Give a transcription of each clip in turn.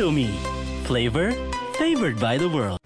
Indomie. Flavor favored by the world.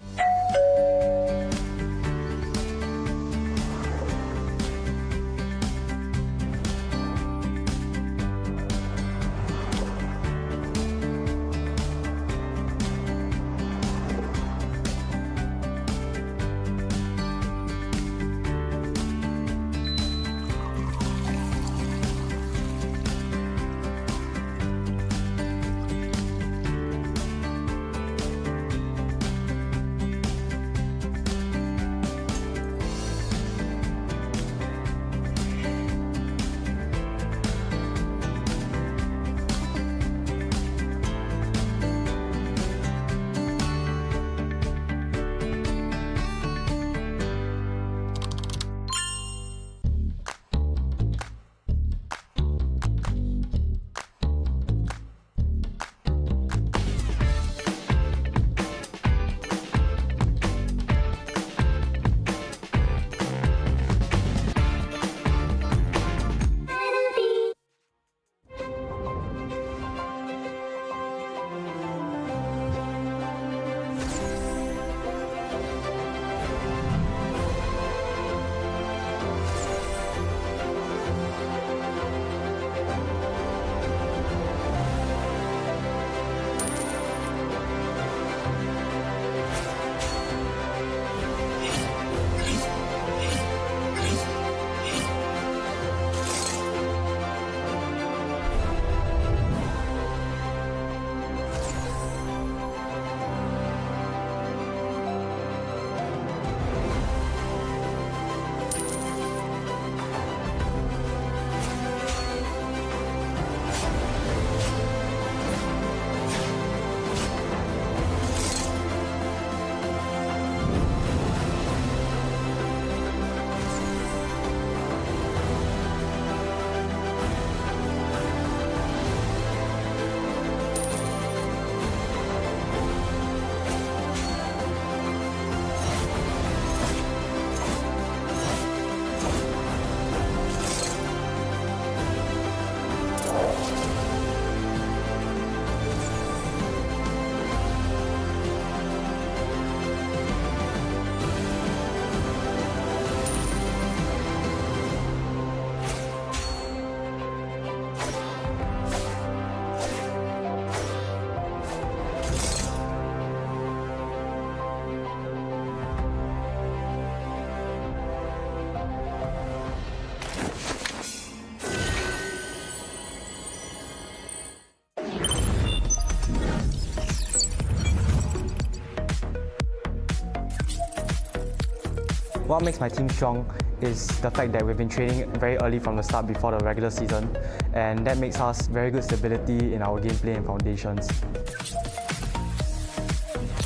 What makes my team strong is the fact that we've been training very early from the start before the regular season, and that makes us very good stability in our gameplay and foundations.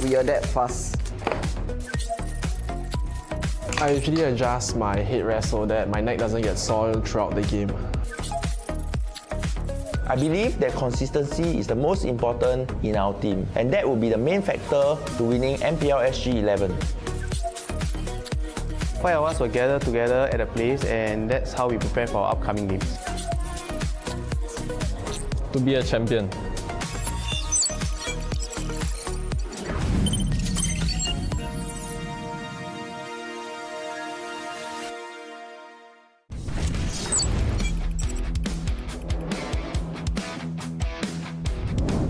We adapt fast. I usually adjust my headrest so that my neck doesn't get sore throughout the game. I believe that consistency is the most important in our team, and that will be the main factor to winning MPL SG 11. 5 of us will gather together at a place, and that's how we prepare for our upcoming games. To be a champion.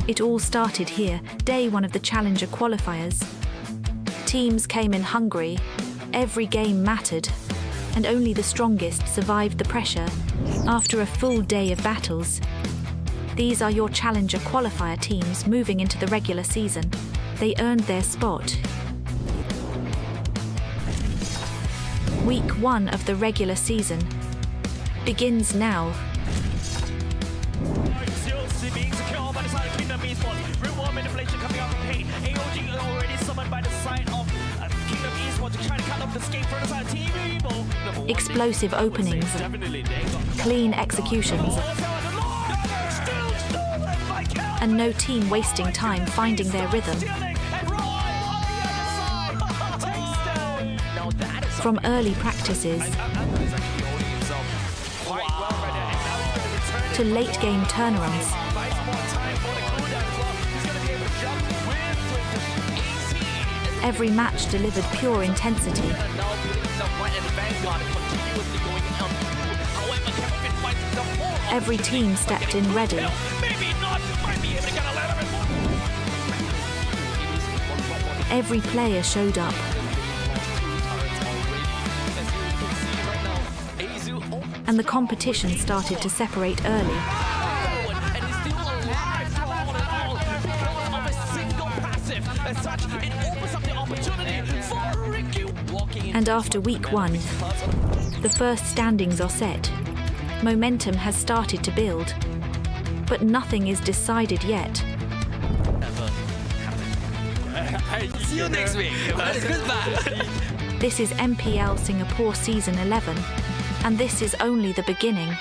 It all started here, day one of the Challenger qualifiers. Teams came in hungry, every game mattered, and only the strongest survived the pressure after a full day of battles. These are your Challenger qualifier teams moving into the regular season. They earned their spot. Week 1 of the regular season begins now. Explosive openings, clean executions, and no team wasting time finding their rhythm. From early practices to late game turnarounds, Every match delivered pure intensity. Every team stepped in ready. Every player showed up. And the competition started to separate early. And after week 1, the first standings are set. Momentum has started to build, but nothing is decided yet. See you next week. Goodbye. This is MPL Singapore Season 11, and this is only the beginning.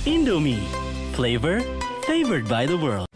Indomie, flavor favored by the world.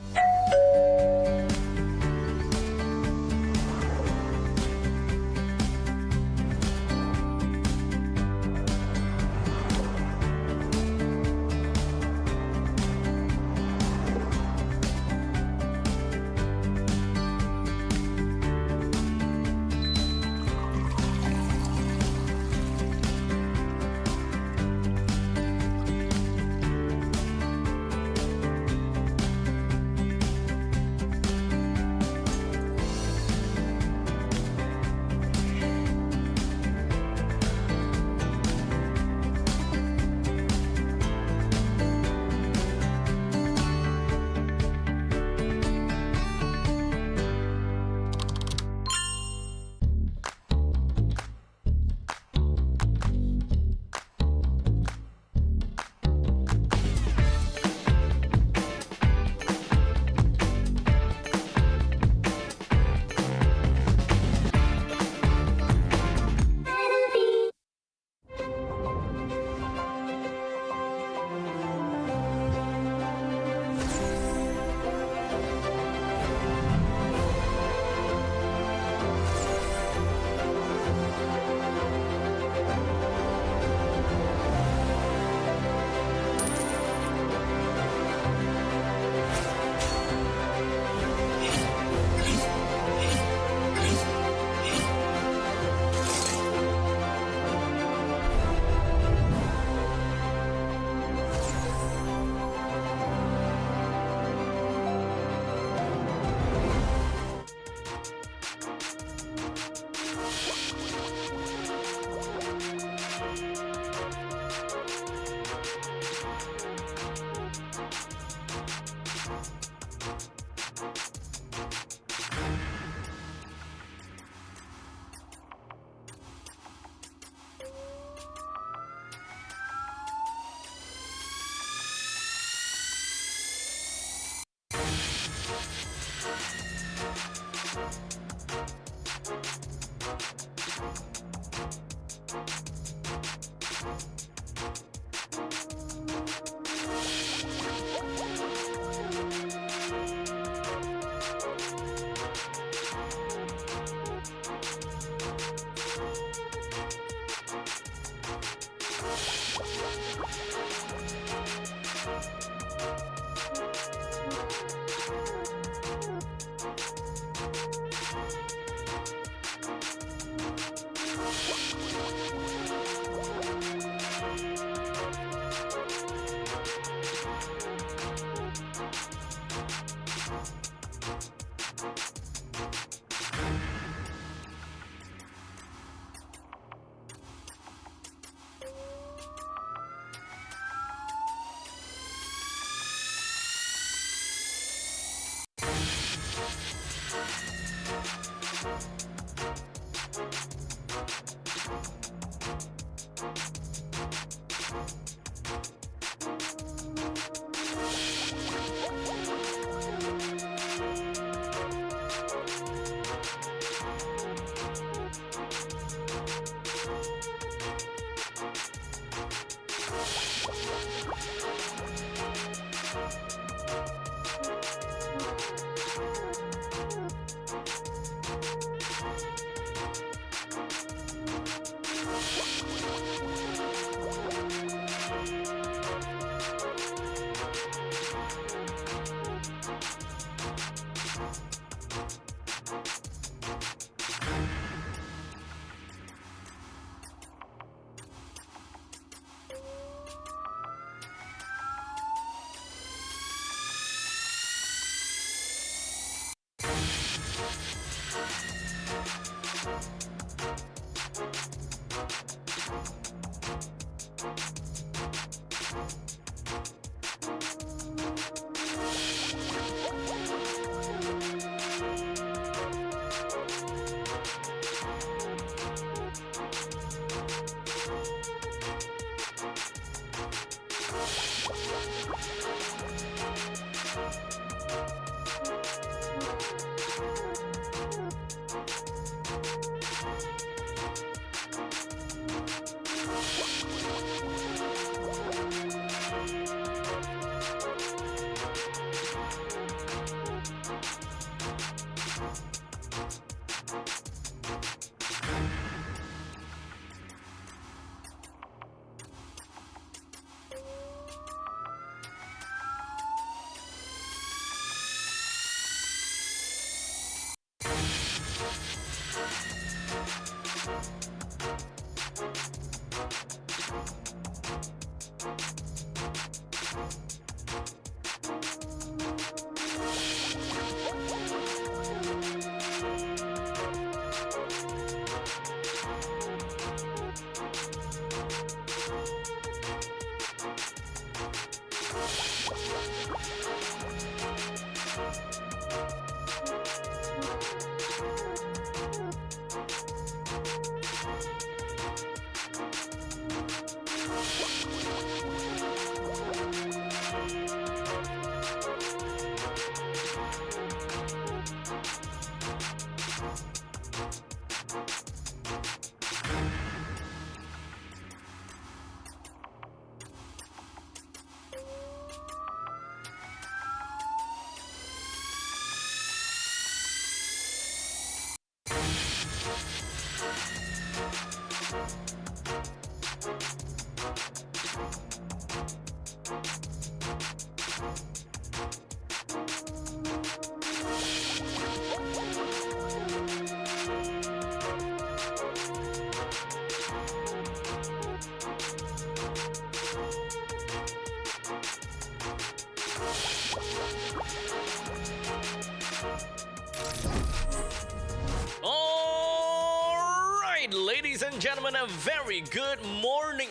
All right, ladies and gentlemen, a very good morning.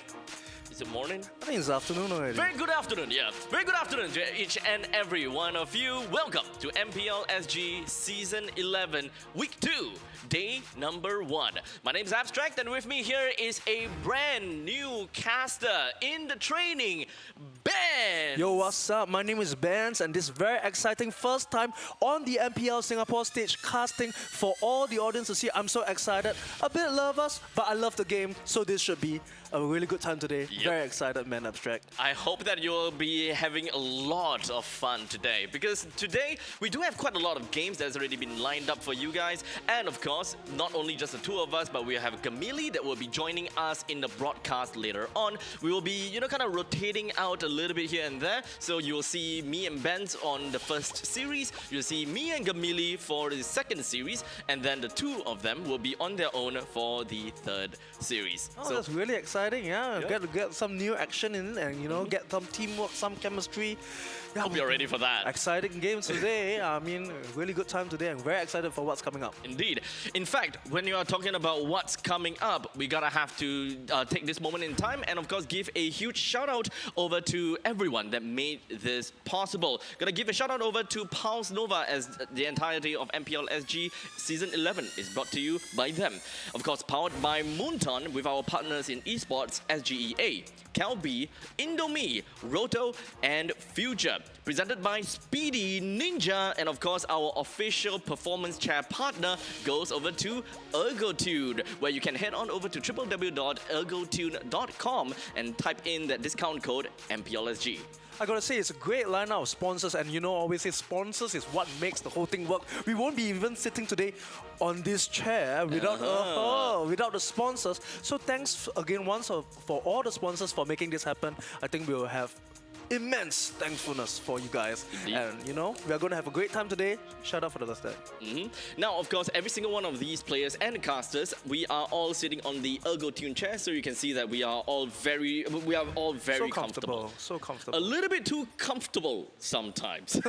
Is it morning? I think it's afternoon already. Very good afternoon, yeah. Very good afternoon to each and every one of you. Welcome to MPL SG Season 11, Week 2, Day number 1. My name's Abstract, and with me here is a brand new caster in the training, Ben. Yo, what's up? My name is Benz, and this very exciting first time on the MPL Singapore stage casting for all the audience to see. I'm so excited. A bit nervous, but I love the game, so this should be a really good time today. Yep. Very excited, man, Abstract. I hope that you'll be having a lot of fun today, because today we do have quite a lot of games that's already been lined up for you guys. And of course, not only just the two of us, but we have Gamili that will be joining us in the broadcast later on. We will be, kind of rotating out a little bit here and there. So you'll see me and Benz on the first series. You'll see me and Gamili for the second series. And then the two of them will be on their own for the third series. Oh, so that's really exciting, yeah. Get some new action in and, get some teamwork, some chemistry. Yeah, hope you're ready for that. Exciting games today. I mean, really good time today. I'm very excited for what's coming up. Indeed. In fact, when you are talking about what's coming up, we gotta have to take this moment in time and of course give a huge shout out over to everyone that made this possible. Gotta give a shout out over to Pulse Nova, as the entirety of MPL SG Season 11 is brought to you by them. Of course, powered by Moonton with our partners in Esports, SGEA, Calbee, Indomie, Roto, and Future. Presented by Speedy Ninja, and of course our official performance chair partner goes over to ErgoTune, where you can head on over to www.ergotune.com and type in that discount code MPLSG. I gotta say, it's a great lineup of sponsors, and always say sponsors is what makes the whole thing work. We won't be even sitting today on this chair without without the sponsors. So thanks again once for all the sponsors for making this happen. I think we will have immense thankfulness for you guys. Indeed. And we are going to have a great time today. Shout out for the that. Now, of course, every single one of these players and casters, we are all sitting on the ErgoTune chair, so you can see that we are all very comfortable. So comfortable. A little bit too comfortable sometimes.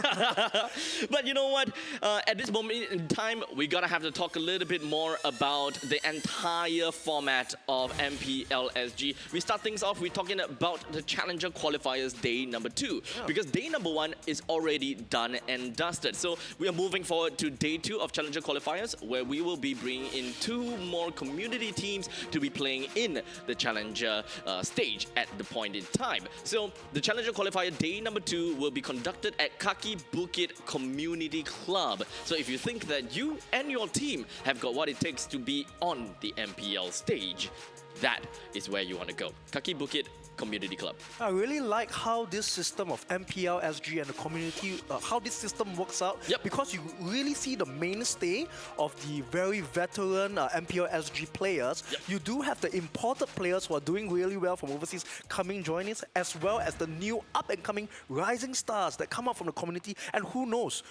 But you know what? At this moment in time, we gotta have to talk a little bit more about the entire format of MPL SG. We start things off, we're talking about the Challenger Qualifiers Day number 2, because day number 1 is already done and dusted. So we are moving forward to day 2 of Challenger Qualifiers, where we will be bringing in 2 more community teams to be playing in the Challenger stage at the point in time. So the Challenger Qualifier Day number 2 will be conducted at Kaki Bukit Community Club. So if you think that you and your team have got what it takes to be on the MPL stage, that is where you want to go. Kaki Bukit Community Club. I really like how this system of MPL SG and the community, how this system works out. Yep. Because you really see the mainstay of the very veteran MPL SG players. Yep. You do have the imported players who are doing really well from overseas coming join us, as well as the new up-and-coming rising stars that come up from the community. And who knows,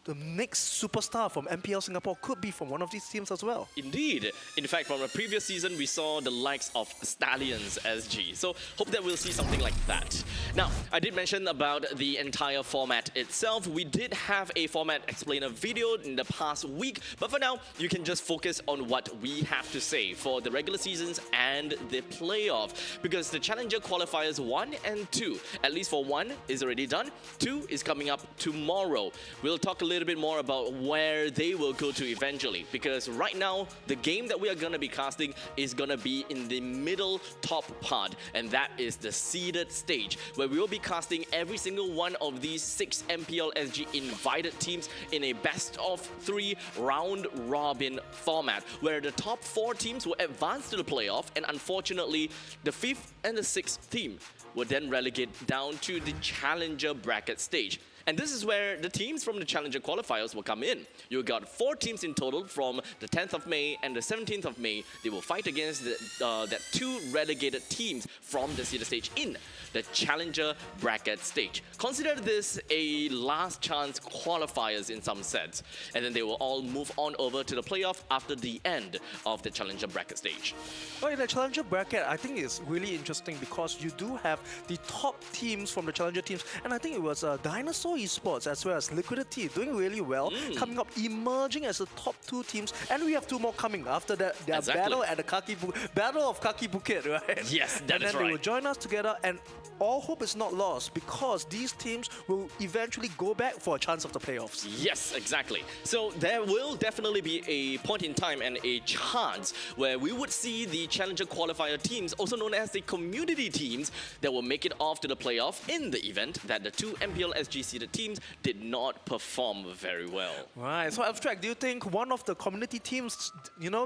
the next superstar from MPL Singapore could be from one of these teams as well. Indeed. In fact, from a previous season, we saw the likes of Stallions SG. So hope that we'll see something like that. Now, I did mention about the entire format itself. We did have a format explainer video in the past week, but for now, you can just focus on what we have to say for the regular seasons and the playoff. Because the Challenger Qualifiers 1 and 2, at least for 1, is already done. 2 is coming up tomorrow. We'll talk a little bit more about where they will go to eventually, because right now the game that we are going to be casting is going to be in the middle top part, and that is the seeded stage, where we will be casting every single one of these 6 MPL SG invited teams in a best of 3 round robin format, where the top 4 teams will advance to the playoff, and unfortunately the 5th and the 6th team will then relegate down to the Challenger bracket stage. And this is where the teams from the Challenger Qualifiers will come in. You got 4 teams in total from the 10th of May and the 17th of May. They will fight against that 2 relegated teams from the seeded stage in the Challenger bracket stage. Consider this a last chance qualifiers in some sense. And then they will all move on over to the playoff after the end of the Challenger bracket stage. Well, in the Challenger bracket, I think it's really interesting because you do have the top teams from the Challenger teams. And I think it was Dinosaur MPL Esports as well as Liquidity doing really well, coming up, emerging as the top 2 teams, and we have 2 more coming after that. Their Exactly. battle at the Battle of Kaki Bukit, right? Yes, that and is then they will right. join us together, and all hope is not lost because these teams will eventually go back for a chance of the playoffs. Yes, exactly. So there will definitely be a point in time and a chance where we would see the Challenger qualifier teams, also known as the community teams, that will make it off to the playoff in the event that the 2 MPL SG seeded teams did not perform very well. Right, so Abstract, do you think one of the community teams,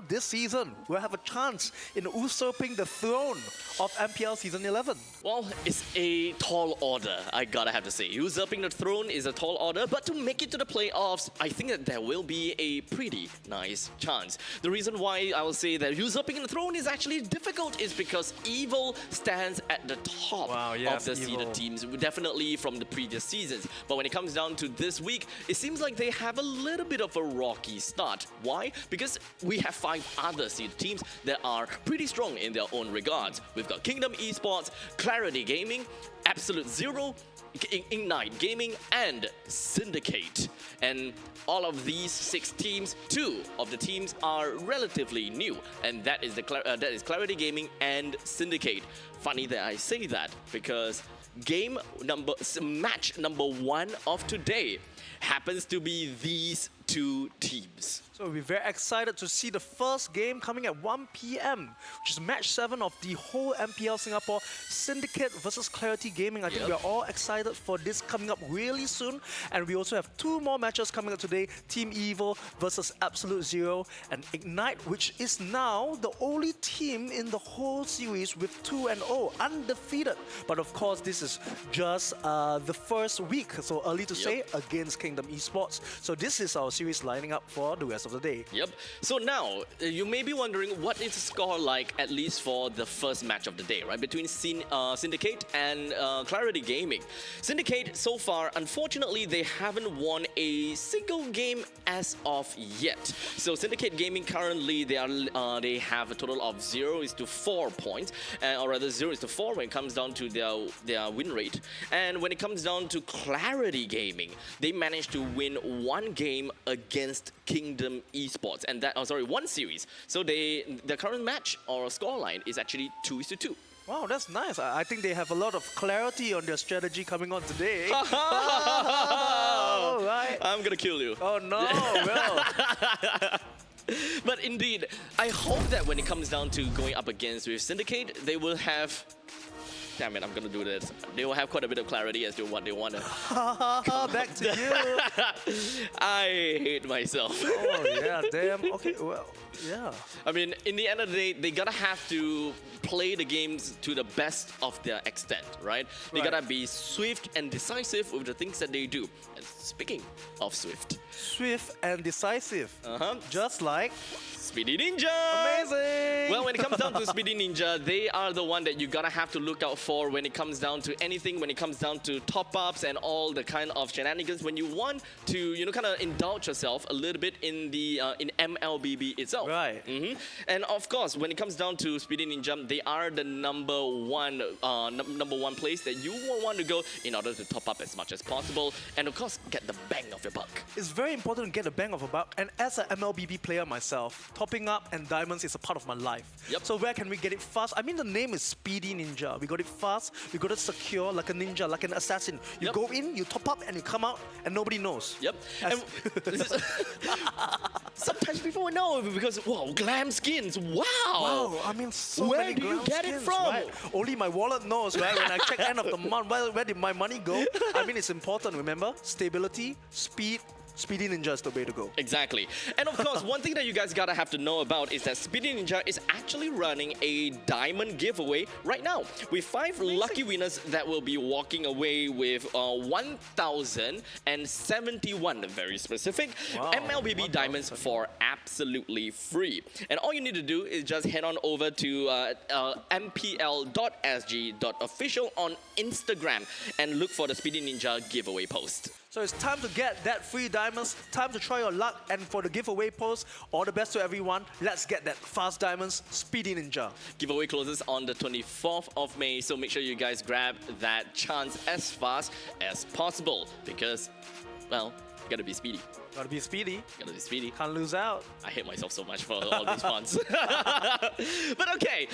this season will have a chance in usurping the throne of MPL Season 11? Well, it's a tall order, I gotta have to say. Usurping the throne is a tall order, but to make it to the playoffs, I think that there will be a pretty nice chance. The reason why I will say that usurping the throne is actually difficult is because Evil stands at the top of the seeded teams, definitely from the previous seasons. But when it comes down to this week, it seems like they have a little bit of a rocky start. Why? Because we have 5 other seeded teams that are pretty strong in their own regards. We've got Kingdom Esports, Clarity Gaming, Absolute Zero, Ignite Gaming, and Syndicate. And all of these 6 teams, 2 of the teams are relatively new, and that is Clarity Gaming and Syndicate. Funny that I say that because match number 1 of today happens to be these 2 teams. So we're very excited to see the first game coming at 1 p.m., which is match 7 of the whole MPL Singapore, Syndicate versus Clarity Gaming. I think we're all excited for this coming up really soon. And we also have 2 more matches coming up today, Team Evil versus Absolute Zero, and Ignite, which is now the only team in the whole series with 2-0, undefeated. But of course, this is just the first week, so early to say, against Kingdom Esports. So this is our series lining up for the rest of the day. Yep. So now, you may be wondering what is the score like, at least for the first match of the day, right? Between Syndicate and Clarity Gaming. Syndicate, so far, unfortunately, they haven't won a single game as of yet. So Syndicate Gaming currently, they have a total of 0-4 points, or rather 0-4 when it comes down to their win rate. And when it comes down to Clarity Gaming, they managed to win 1 game against Kingdom Esports, and that, 1 series. So their current match or scoreline is actually 2-2. Wow, that's nice. I think they have a lot of clarity on their strategy coming on today. Right. I'm gonna kill you. Oh no, well. But indeed, I hope that when it comes down to going up against with Syndicate, they will have... Damn it, I'm gonna do this. They will have quite a bit of clarity as to what they want to... Back to you. I hate myself. Oh, yeah, damn. Okay, well, yeah. I mean, in the end of the day, they gotta have to play the games to the best of their extent, right? They gotta be swift and decisive with the things that they do. And speaking of swift. Swift and decisive. Just like... Speedy Ninja! Amazing! Well, when it comes down to Speedy Ninja, they are the one that you gotta have to look out for when it comes down to anything, when it comes down to top-ups and all the kind of shenanigans, when you want to, kind of indulge yourself a little bit in the in MLBB itself. Right. And of course, when it comes down to Speedy Ninja, they are the number one place that you will want to go in order to top up as much as possible, and of course, get the bang of your buck. It's very important to get the bang of a buck, and as an MLBB player myself, topping up and diamonds is a part of my life. Yep. So where can we get it fast? I mean, the name is Speedy Ninja. We got it fast, we got it secure, like a ninja, like an assassin. You go in, you top up, and you come out, and nobody knows. Yep. And sometimes people will know because, wow, glam skins, wow! Wow, I mean, so Where many do you glam get it skins, from? right? Only my wallet knows, right? When I check end of the month, where did my money go? I mean, it's important, remember? Stability, speed. Speedy Ninja is the way to go. Exactly. And of course, one thing that you guys gotta have to know about is that Speedy Ninja is actually running a diamond giveaway right now with 5 lucky winners that will be walking away with 1,071, very specific, MLBB diamonds for absolutely free. And all you need to do is just head on over to mpl.sg.official on Instagram and look for the Speedy Ninja giveaway post. So it's time to get that free diamonds, time to try your luck, and for the giveaway post, all the best to everyone. Let's get that fast diamonds, Speedy Ninja. Giveaway closes on the 24th of May, so make sure you guys grab that chance as fast as possible because, well, you gotta be speedy. Gotta be speedy. Gotta be speedy. Can't lose out. I hate myself so much for all these puns. But okay,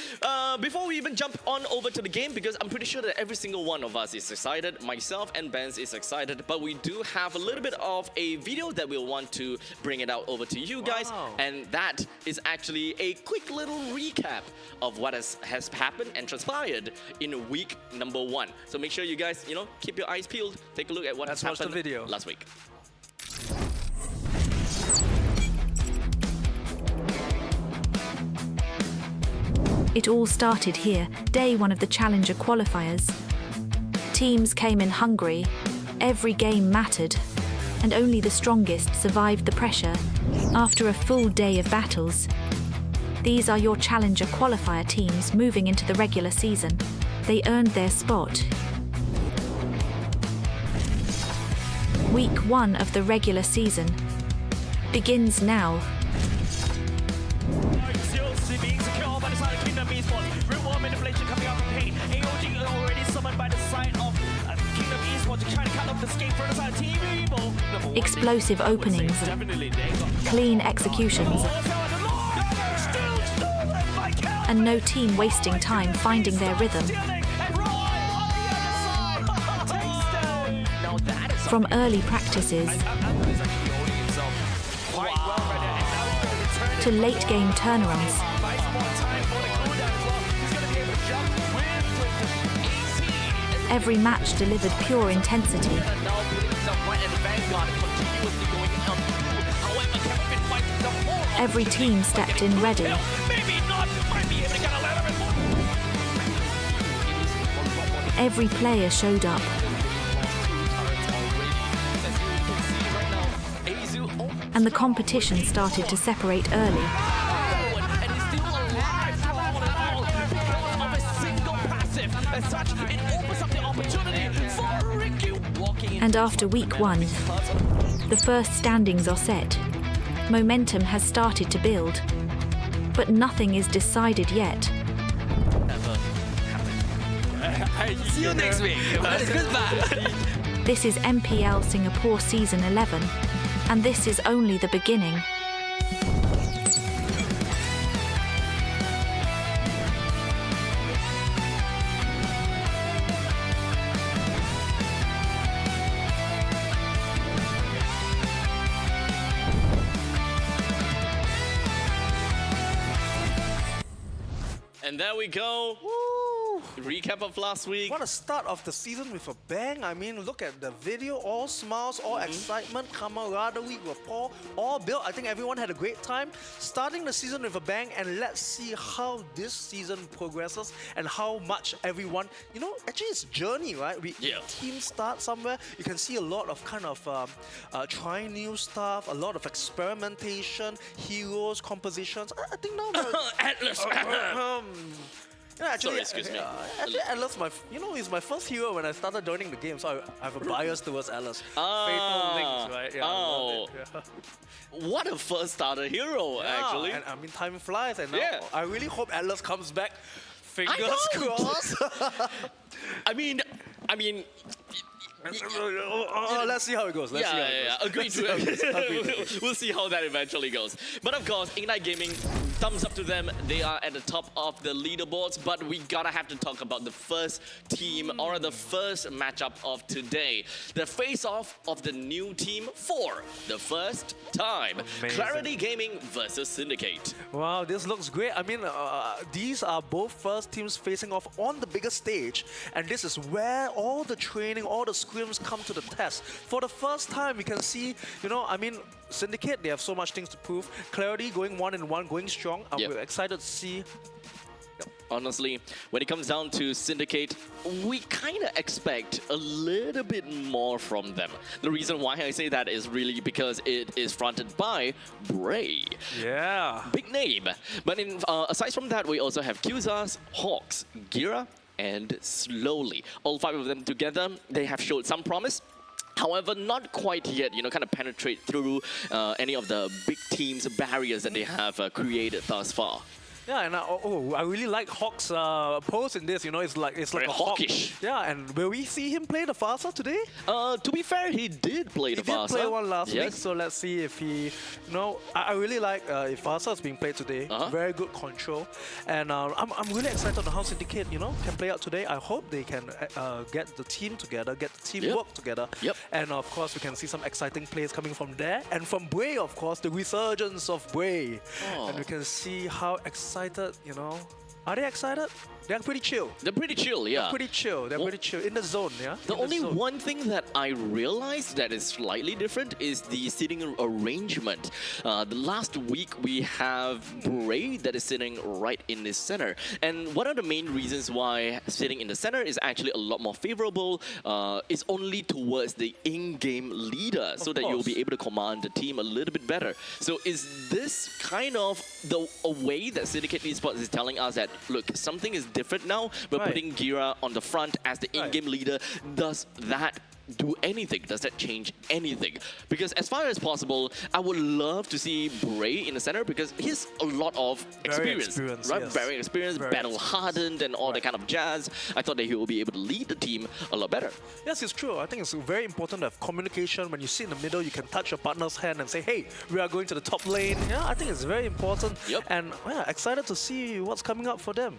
before we even jump on over to the game, because I'm pretty sure that every single one of us is excited, myself and Benz is excited, but we do have a little bit of a video that we'll want to bring it out over to you guys, and that is actually a quick little recap of what has happened and transpired in week number 1. So make sure you guys, keep your eyes peeled, take a look at what has happened last week. It all started here, day 1 of the Challenger qualifiers. Teams came in hungry, every game mattered, and only the strongest survived the pressure after a full day of battles. These are your Challenger qualifier teams moving into the regular season. They earned their spot. Week 1 of the regular season begins now. Being secure by the side of Kingdom Esports. Real world manipulation coming out from pain. AOG already summoned by the side of Kingdom Esports to try to cut off the escape from the side of Team Evil. Explosive openings, clean executions, and no team wasting time finding their rhythm. From early practices to late game turnarounds, every match delivered pure intensity. Every team stepped in ready. Every player showed up. And the competition started to separate early. And after week 1, the first standings are set. Momentum has started to build, but nothing is decided yet. See you next week. Goodbye. This is MPL Singapore Season 11, and this is only the beginning. And there we go. Recap of last week. What a start of the season with a bang. I mean, look at the video, all smiles, all excitement, camaraderie, rapport, all built. I think everyone had a great time starting the season with a bang, and let's see how this season progresses and how much everyone, actually it's a journey, right? Teams start somewhere. You can see a lot of kind of trying new stuff, a lot of experimentation, heroes, compositions. I think now Atlas. actually, Sorry, excuse me. Actually, Atlas, he's my first hero when I started joining the game, so I have a bias towards Atlas. Fatal links, right? Yeah, I love it. Yeah. What a first starter hero, actually. And I mean, time flies, and now I really hope Atlas comes back. Fingers I know. crossed. I mean, let's see how it goes. Let's see how it goes. Agreed to it. We'll see how that eventually goes. But of course, Ignite Gaming, thumbs up to them. They are at the top of the leaderboards, but we gotta have to talk about the first team or the first matchup of today. The face-off of the new team for the first time. Amazing. Clarity Gaming versus Syndicate. Wow, this looks great. I mean, these are both first teams facing off on the biggest stage, and this is where all the training, all the scrims come to the test. For the first time, we can see, Syndicate, they have so much things to prove. Clarity going 1-1, going strong. We're excited to see. Honestly, when it comes down to Syndicate, we kind of expect a little bit more from them. The reason why I say that is really because it is fronted by Bray. Yeah. Big name. But aside from that, we also have Qzars, Hawks, Gira, and Slowly. All 5 of them together, they have showed some promise. However, not quite yet, kind of penetrate through any of the big teams' barriers that they have created thus far. Yeah, and I really like Hawk's pose in this. It's like Very a hawkish. Hawk. Yeah, and will we see him play the Farsa today? To be fair, he did play the Farsa. He did play one last week, Yes. so let's see if he. I really like if Farsa is being played today. Very good control, and I'm really excited on how Syndicate can play out today. I hope they can get the team together, get the team work together. Yep. And of course, we can see some exciting plays coming from there, and from Bray, of course, the resurgence of Bray, and we can see how excited. Are they excited? They're pretty chill. They're pretty chill, yeah. They're pretty chill. They're pretty chill. In the zone, yeah? The only one thing that I realized that is slightly different is the sitting arrangement. The last week we have Bray that is sitting right in the center. And one of the main reasons why sitting in the center is actually a lot more favorable is only towards the in-game leader, so that you'll be able to command the team a little bit better. So is this kind of a way that Syndicate Esports is telling us that, look, something is different now? We're putting Gira on the front as the in-game leader. Does that do anything? Does that change anything? Because as far as possible, I would love to see Bray in the center because he's a lot of experience, right? Yes. Very experienced, battle hardened, and all that kind of jazz. I thought that he will be able to lead the team a lot better. Yes, it's true. I think it's very important to have communication. When you sit in the middle, you can touch your partner's hand and say, hey, we are going to the top lane. Yeah, I think it's very important. Yep. And excited to see what's coming up for them.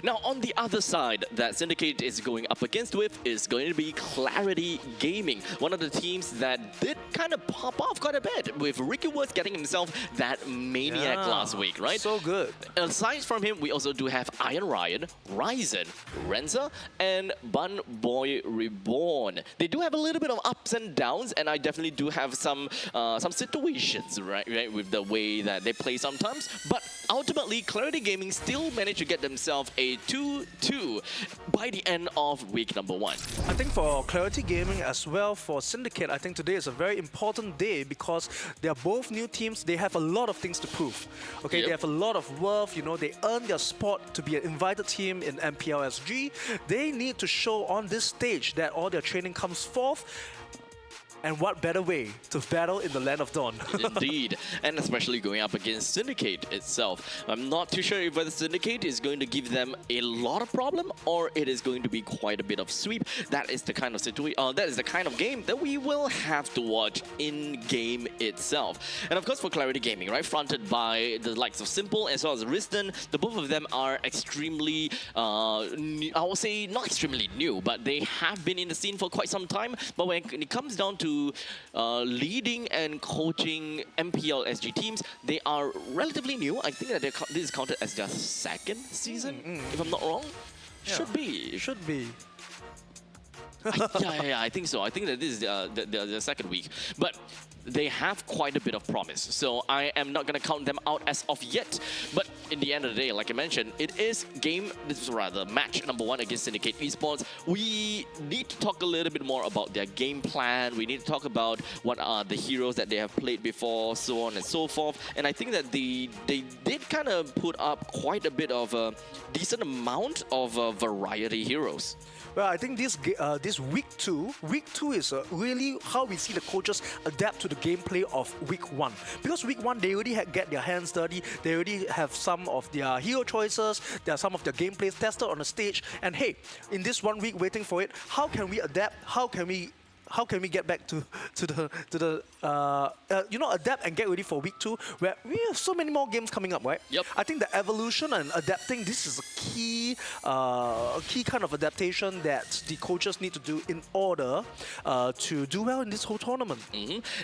Now, on the other side that Syndicate is going up against with is going to be Clarity Gaming, one of the teams that did kind of pop off quite a bit, with Ricky Worth getting himself that maniac last week, right? So good. Aside from him, we also do have Iron Ryan, Ryzen, Renza, and Bun Boy Reborn. They do have a little bit of ups and downs, and I definitely do have some situations, right, with the way that they play sometimes. But ultimately, Clarity Gaming still managed to get themselves a 2-2 by the end of week number 1. I think for Clarity Gaming as well, for Syndicate, I think today is a very important day because they are both new teams. They have a lot of things to prove. Okay, they have a lot of worth. They earned their spot to be an invited team in MPL SG. They need to show on this stage that all their training comes forth. And what better way to battle in the Land of Dawn? Indeed, and especially going up against Syndicate itself. I'm not too sure if whether Syndicate is going to give them a lot of problem or it is going to be quite a bit of sweep. That is the kind of that is the kind of game that we will have to watch in game itself. And of course, for Clarity Gaming, right, fronted by the likes of Simple as well as Riston, the both of them are extremely, I will say not extremely new, but they have been in the scene for quite some time. But when it comes down to leading and coaching MPL SG teams, they are relatively new. I think that this is counted as their second season, if I'm not wrong. Should be. Should be. Yeah, I think so. I think that this is the second week. But they have quite a bit of promise. So I am not going to count them out as of yet. But in the end of the day, like I mentioned, it is match number 1 against Syndicate Esports. We need to talk a little bit more about their game plan. We need to talk about what are the heroes that they have played before, so on and so forth. And I think that they did kind of put up quite a bit of a decent amount of variety heroes. Well, I think this week 2 is really how we see the coaches adapt to the gameplay of week 1. Because week 1, they already get their hands dirty. They already have some of their hero choices. There are some of their gameplays tested on the stage. And hey, in this 1 week waiting for it, how can we adapt? How can we get back to the adapt and get ready for week 2, where we have so many more games coming up, right? Yep. I think the evolution and adapting, this is a key kind of adaptation that the coaches need to do in order to do well in this whole tournament.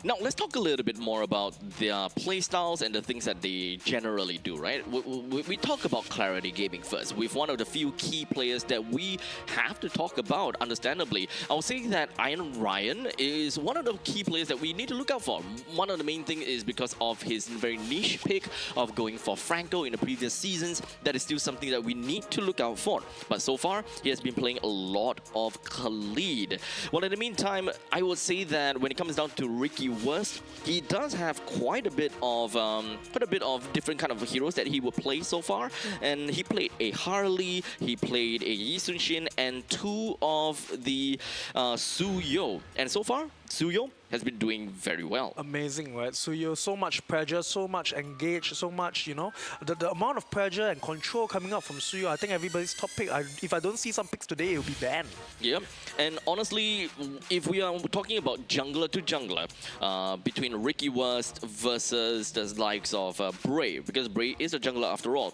Now, let's talk a little bit more about their playstyles and the things that they generally do, right? We talk about Clarity Gaming first, with one of the few key players that we have to talk about, understandably. I will say that Iron Ryan is one of the key players that we need to look out for. One of the main things is because of his very niche pick of going for Franco in the previous seasons. That is still something that we need to look out for. But so far, he has been playing a lot of Khalid. Well, in the meantime, I would say that when it comes down to Ricky Worst, he does have quite a bit of different kind of heroes that he will play so far. And he played a Harley, he played a Yi Sun Shin, and 2 of the Su Yo. And so far, Suyo has been doing very well. Amazing, right? So you so much pressure, so much engaged, so much, you know, the amount of pressure and control coming up from Suyo. I think everybody's top pick. If I don't see some picks today, it'll be banned. Yep. And honestly, if we are talking about jungler to jungler, between Ricky Wurst versus the likes of Bray, because Bray is a jungler after all,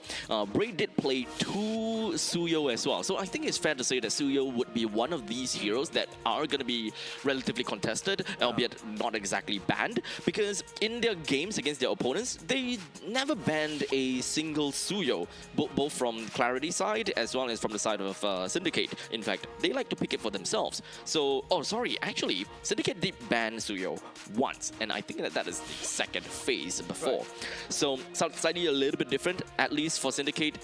Bray did play 2 Suyo as well. So I think it's fair to say that Suyo would be one of these heroes that are going to be relatively contested, albeit not exactly banned, because in their games against their opponents, they never banned a single Suyo, both from Clarity side as well as from the side of Syndicate. In fact, they like to pick it for themselves. So, oh sorry, actually, Syndicate did ban Suyo once, and I think that is the second phase before. Right. So, slightly a little bit different, at least for Syndicate.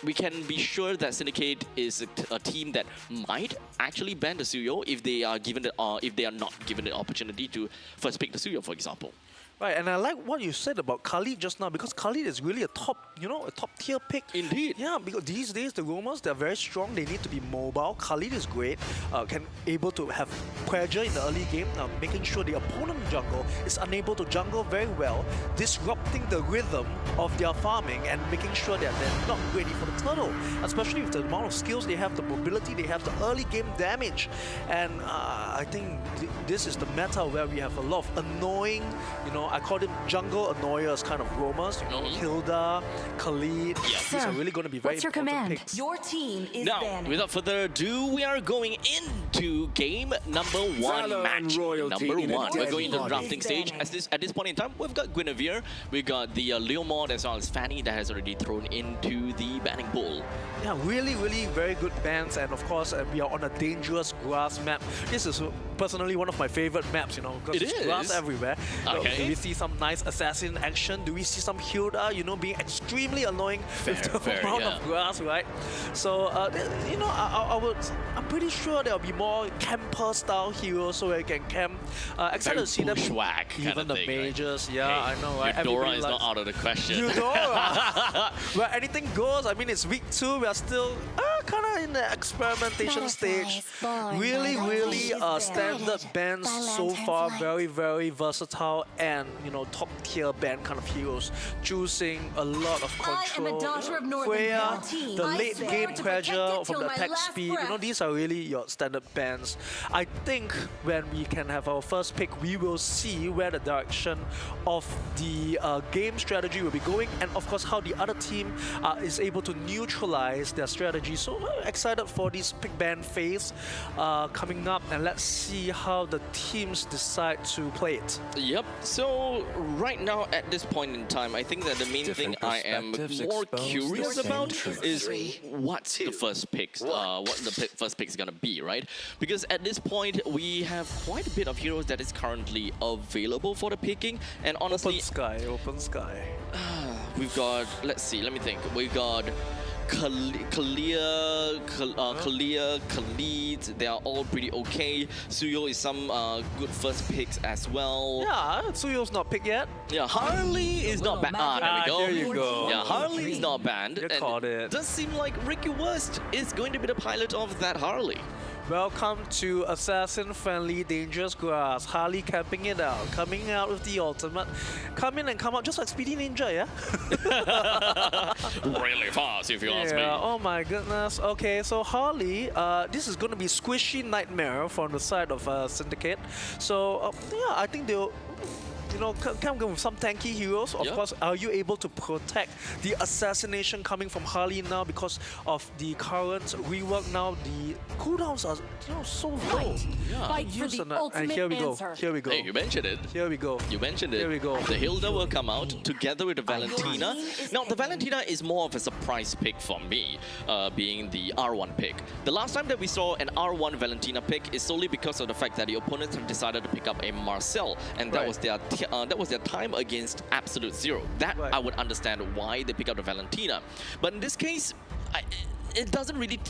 We can be sure that Syndicate is a team that might actually ban the Suyo if they are given if they are not given the opportunity to first pick the Suyo, for example. Right, and I like what you said about Khalid just now, because Khalid is really a top tier pick. Indeed. Yeah, because these days the Roamers, they're very strong. They need to be mobile. Khalid is great, able to have pressure in the early game, making sure the opponent jungle is unable to jungle very well, disrupting the rhythm of their farming and making sure that they're not ready for the turtle. Especially with the amount of skills they have, the mobility, they have the early game damage, and I think this is the meta where we have a lot of annoying, I call them jungle annoyers kind of roamers. Hilda, Khalid. Yeah. These are really going to be very important picks. Your team is now, banning. without further ado, we are going into game number 1, match number 1. We're going to the drafting stage. At this point in time, we've got Guinevere, we've got the Leomord as well as Fanny that has already thrown into the banning pool. Yeah, really, really very good bans, and of course, we are on a dangerous grass map. This is personally one of my favorite maps, because there's grass everywhere. Okay. Do we see some nice assassin action? Do we see some Hilda, being extremely annoying with the amount of grass, right? So, I'm pretty sure there'll be more camper-style heroes so we can camp. Excited to see them. Even the mages, right? Yeah, I know, right? Eudora is not out of the question. Eudora! Well, anything goes. I mean, it's week 2. We are still kind of in the experimentation stage. Really, really standard bans so far. Very, very versatile and, top tier band kind of heroes. Choosing a lot of control. Freya, the late game pressure from the attack speed. These are really your standard bans. I think when we can have our first pick, we will see where the direction of the game strategy will be going, and of course how the other team is able to neutralize their strategy. So excited for this pick ban phase coming up, and let's see how the teams decide to play it. Yep. So right now at this point in time, I think that the main thing I am more curious about is what's the first picks, what the first pick is gonna be, right? Because at this point we have quite a bit of heroes that is currently available for the picking, and honestly, open sky. We've got, let's see, let me think. We've got Khalid, they are all pretty okay. Suyo is some good first picks as well. Yeah, Suyo's not picked yet. Yeah, Harley is not banned. There we go. There you go. Yeah, Harley is not banned. You caught it. Does seem like Ricky Wurst is going to be the pilot of that Harley. Welcome to assassin-friendly dangerous grass. Harley camping it out, coming out with the ultimate. Come in and come out just like Speedy Ninja, yeah? Really fast, if you ask me. Oh my goodness. Okay, so Harley, this is going to be Squishy Nightmare from the side of Syndicate. So, yeah, I think they'll come with some tanky heroes. Of course, are you able to protect the assassination coming from Harley now because of the current rework now? The cooldowns are so low. Fight for the ultimate here we go. answer. Here we go. Hey, you mentioned it. Here we go. You mentioned it. Here we go. The Hilda will come out together with the Valentina. Now, the Valentina is more of a surprise pick for me, being the R1 pick. The last time that we saw an R1 Valentina pick is solely because of the fact that the opponents have decided to pick up a Marcel, and that was their time against Absolute Zero. That I would understand why they pick up the Valentina. But in this case, it doesn't really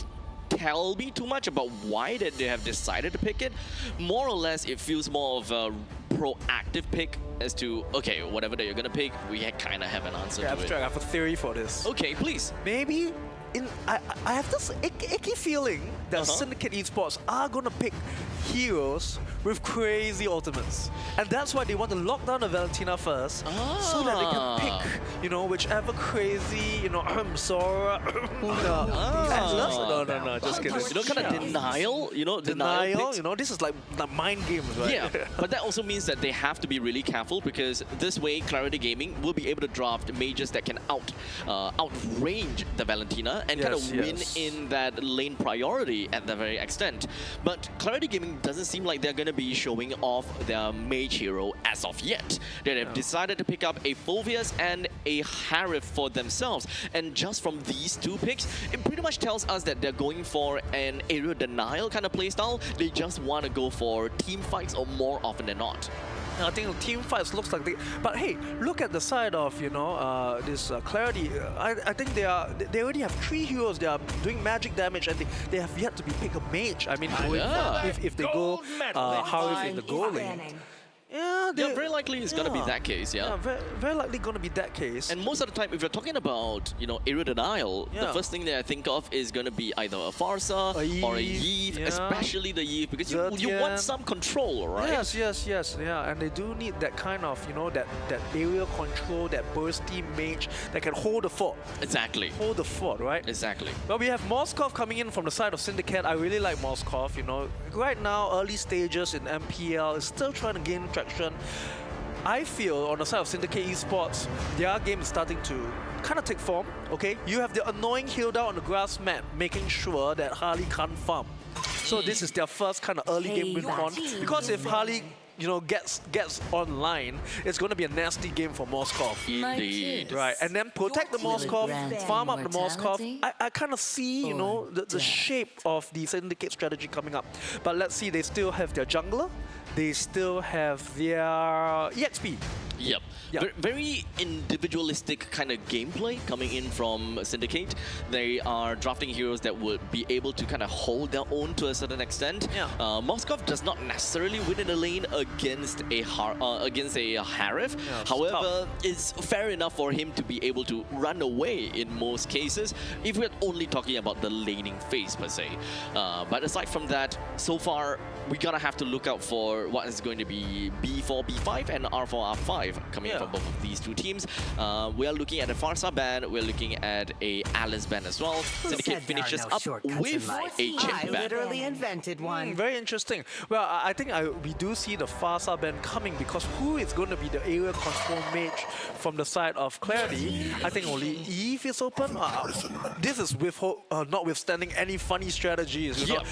tell me too much about why that they have decided to pick it. More or less, it feels more of a proactive pick as to, okay, whatever that you're gonna pick, we kind of have an answer to it. I have a theory for this. Okay, please. Maybe I have this icky feeling that Syndicate Esports are going to pick heroes with crazy ultimates. And that's why they want to lock down the Valentina first, so that they can pick, you know, whichever crazy, you know, Sora, no, just kidding. You know, kind of denial, you know, Denial, picks. you know, this is like the mind games, right? Yeah, but that also means that they have to be really careful, because this way Clarity Gaming will be able to draft mages that can outrange the Valentina and kind of win in that lane priority at the very extent. But Clarity Gaming doesn't seem like they're going to be showing off their mage hero as of yet. They have decided to pick up a Fulvius and a Harif for themselves. And just from these two picks, it pretty much tells us that they're going for an area denial kind of playstyle. They just want to go for team fights or more often than not. I think team fights looks like they, but hey, look at the side of, you know, this Clarity. I think they already have 3 heroes. They are doing magic damage, and they have yet to be pick a mage. I mean, if they go Harif in the goal lane. Yeah, very likely it's going to be that case, Yeah, very likely going to be that case. And most of the time, if you're talking about, you know, area denial, the first thing that I think of is going to be either a Farsa or a Yeve, especially the Yeve, because you want some control, right? Yes, yeah, and they do need that kind of, you know, that area control, that bursty mage that can hold the fort. Exactly. Hold the fort, right? Exactly. Well, we have Moskov coming in from the side of Syndicate. I really like Moskov, you know. Right now, early stages in MPL, is still trying to gain traction. I feel on the side of Syndicate Esports, their game is starting to kind of take form, okay? You have the annoying Hilda on the grass mat, making sure that Harley can't farm. So this is their first kind of early game win con. Because if Harley, you know, gets online, it's going to be a nasty game for Moskov. Indeed. Right, and then protect the Moskov, farm up the Moskov. I kind of see, you know, the shape of the Syndicate strategy coming up. But let's see, they still have their jungler. They still have their EXP. Yep. Very individualistic kind of gameplay coming in from Syndicate. They are drafting heroes that would be able to kind of hold their own to a certain extent. Moskov does not necessarily win in the lane against a Harif. However, it's fair enough for him to be able to run away in most cases, if we're only talking about the laning phase per se. But aside from that, so far, we're gonna have to look out for what is going to be B4, B5 and R4, R5 coming from both of these two teams. We are looking at a Farsa ban, we're looking at a Alice ban as well. Syndicate finishes up with a Chip ban. Literally invented one. Very interesting. Well, I think we do see the Farsa ban coming, because who is going to be the area control mage from the side of Clarity? I think only Eve is open. This is notwithstanding any funny strategies, you know.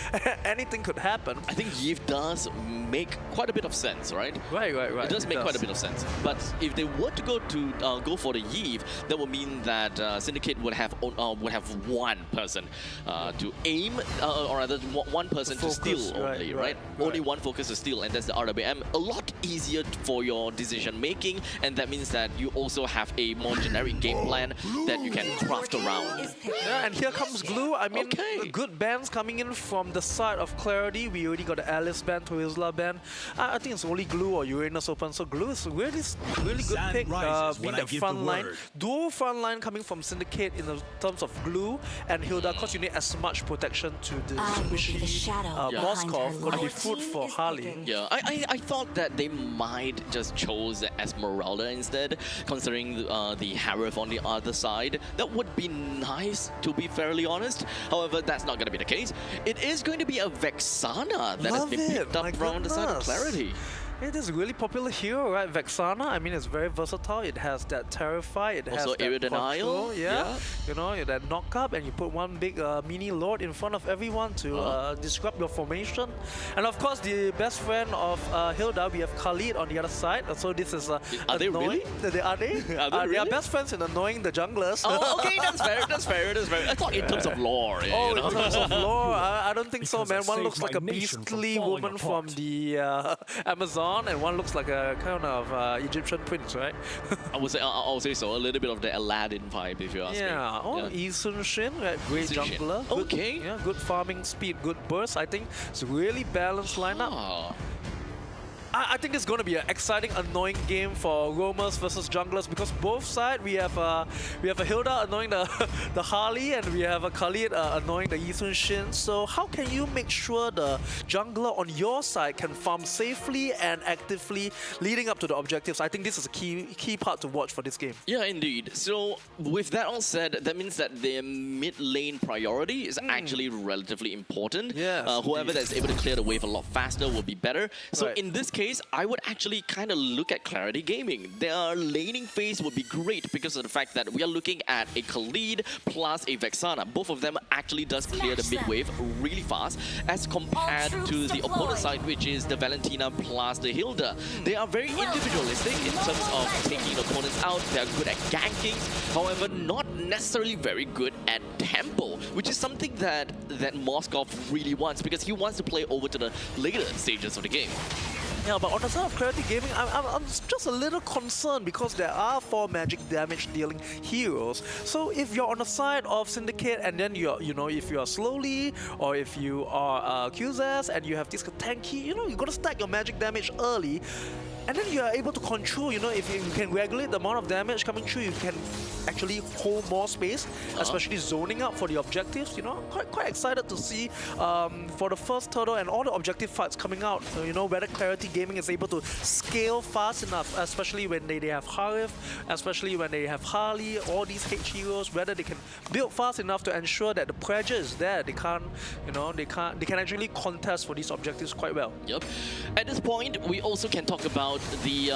Anything could happen. I think Eve does make quite a bit of sense, right? Right. It does make quite a bit of sense. But if they were to go for the Eve, that would mean that Syndicate would have one person to aim, or rather one person to steal only, right? Only one focus to steal, and that's the RWM. A lot easier for your decision making, and that means that you also have a more generic game plan that you can craft around. Yeah, and here comes Glue. I mean, good bans coming in from the side of Clarity. We already got the Alice ban, Twizzler ban. I think it's only Glue or Uranus open, so Glue is really good pick, being the front line. Dual front line coming from Syndicate in terms of Glue and Hilda, because you need as much protection to the Moskov. Going to be food for Harley. Yeah, I thought that they might just chose Esmeralda instead, considering the Harif on the other side. That would be nice, to be fairly honest. However, that's not going to be the case. It is going to be a Vexana that has been picked up from the side of Clarity. It is a really popular hero, right? Vexana, I mean, it's very versatile. It has that Terrify, it has also that area denial. Control, you know, that knock up, and you put one big mini lord in front of everyone to disrupt your formation. And of course, the best friend of Hilda, we have Khalid on the other side. So this is are they really? Are they? They are best friends in annoying the junglers. Oh, okay, that's fair. I thought in terms of lore. In terms of lore, I don't think so, man. One looks like a beastly woman from the Amazon, and one looks like a kind of Egyptian prince, right? I'll say so. A little bit of the Aladdin vibe, if you ask me. Yi Sun Shin, right? Great jungler. Okay. Good farming speed, good burst. I think it's a really balanced lineup. I think it's going to be an exciting, annoying game for roamers versus junglers because both sides we have a Hilda annoying the the Harley and we have a Khalid annoying the Yisun Shin. So how can you make sure the jungler on your side can farm safely and actively leading up to the objectives? I think this is a key part to watch for this game. Yeah, indeed. So with that all said, that means that their mid lane priority is actually relatively important. Yes, whoever that's able to clear the wave a lot faster will be better. So Right. in this case, I would actually kind of look at Clarity Gaming. Their laning phase would be great because of the fact that we are looking at a Khalid plus a Vexana. Both of them actually does clear the mid wave really fast as compared to the opponent side, which is the Valentina plus the Hilda. They are very individualistic in terms of taking opponents out. They are good at ganking, however, not necessarily very good at tempo, which is something that Moskov really wants because he wants to play over to the later stages of the game. Yeah, but on the side of Clarity Gaming, I'm just a little concerned because there are 4 magic damage dealing heroes. So if you're on the side of Syndicate and then if you are slowly or if you are QZS and you have this tanky, you got to stack your magic damage early. And then you are able to control, if you can regulate the amount of damage coming through, you can actually hold more space, especially zoning out for the objectives. Quite excited to see for the first turtle and all the objective fights coming out. Whether Clarity Gaming is able to scale fast enough, especially when they have Harif, especially when they have Harley, all these H heroes, whether they can build fast enough to ensure that the pressure is there. They can actually contest for these objectives quite well. Yep. At this point, we also can talk about the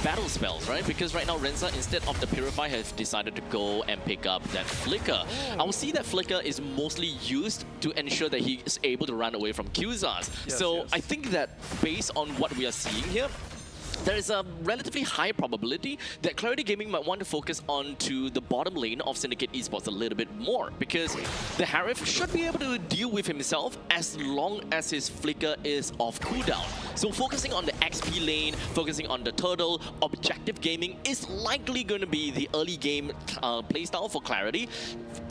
battle spells, right? Because right now Renza, instead of the Purify, has decided to go and pick up that Flicker. I will see that Flicker is mostly used to ensure that he is able to run away from Qzars. So I think that based on what we are seeing here, there is a relatively high probability that Clarity Gaming might want to focus on to the bottom lane of Syndicate Esports a little bit more because the Harif should be able to deal with himself as long as his Flicker is off cooldown. So focusing on the XP lane, focusing on the turtle, objective gaming is likely going to be the early game playstyle for Clarity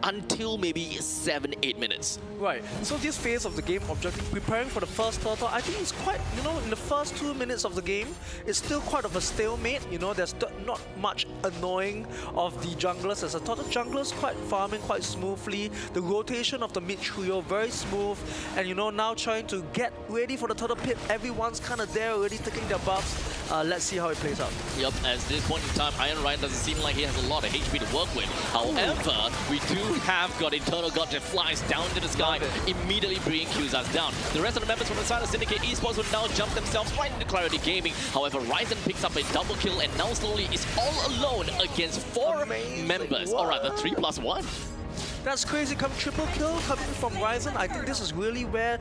until maybe 7-8 minutes. Right, so this phase of the game, objective, preparing for the first turtle, I think it's quite, in the first 2 minutes of the game, it's still quite of a stalemate. There's not much annoying of the junglers. As a total junglers quite farming quite smoothly. The rotation of the mid trio very smooth, and now trying to get ready for the turtle pit. Everyone's kind of there already taking their buffs. Let's see how it plays out. Yep, at this point in time, Iron Ryan doesn't seem like he has a lot of HP to work with. However, we do have got Eternal God that flies down to the sky, immediately bringing Qzars down. The rest of the members from the side of Syndicate Esports will now jump themselves right into Clarity Gaming. However, Ryzen picks up a double kill and now slowly is all alone against 4 members. Or rather, 3+1. That's crazy. Triple kill coming from Ryzen. I think this is really where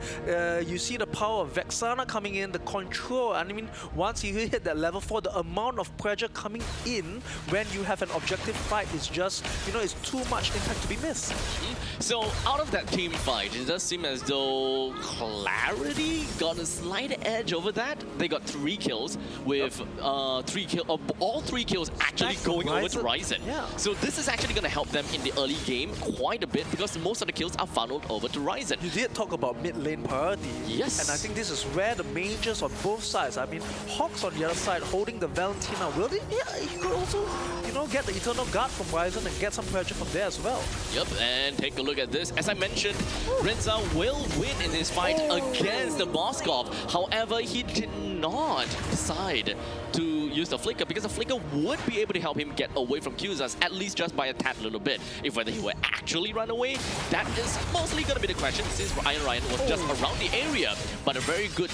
you see the power of Vexana coming in, the control. I mean, once you hit that level 4, the amount of pressure coming in when you have an objective fight is just, it's too much impact to be missed. So out of that team fight, it does seem as though Clarity got a slight edge over that. They got 3 kills with all 3 kills actually going over to Ryzen. Yeah. So this is actually going to help them in the early game quite a bit because most of the kills are funneled over to Ryzen. You did talk about mid lane priority. Yes. And I think this is where the majors on both sides, I mean, Hawks on the other side holding the Valentina. Will they? Yeah, he could also, get the Eternal Guard from Ryzen and get some pressure from there as well. Yep, and take a look at this. As I mentioned, Renza will win in this fight against the Moskov. However, he did not decide to use the Flicker because the Flicker would be able to help him get away from Qzars, at least just by a tad little bit. If whether he will actually run away, that is mostly going to be the question since Iron Ryan was just around the area. But a very good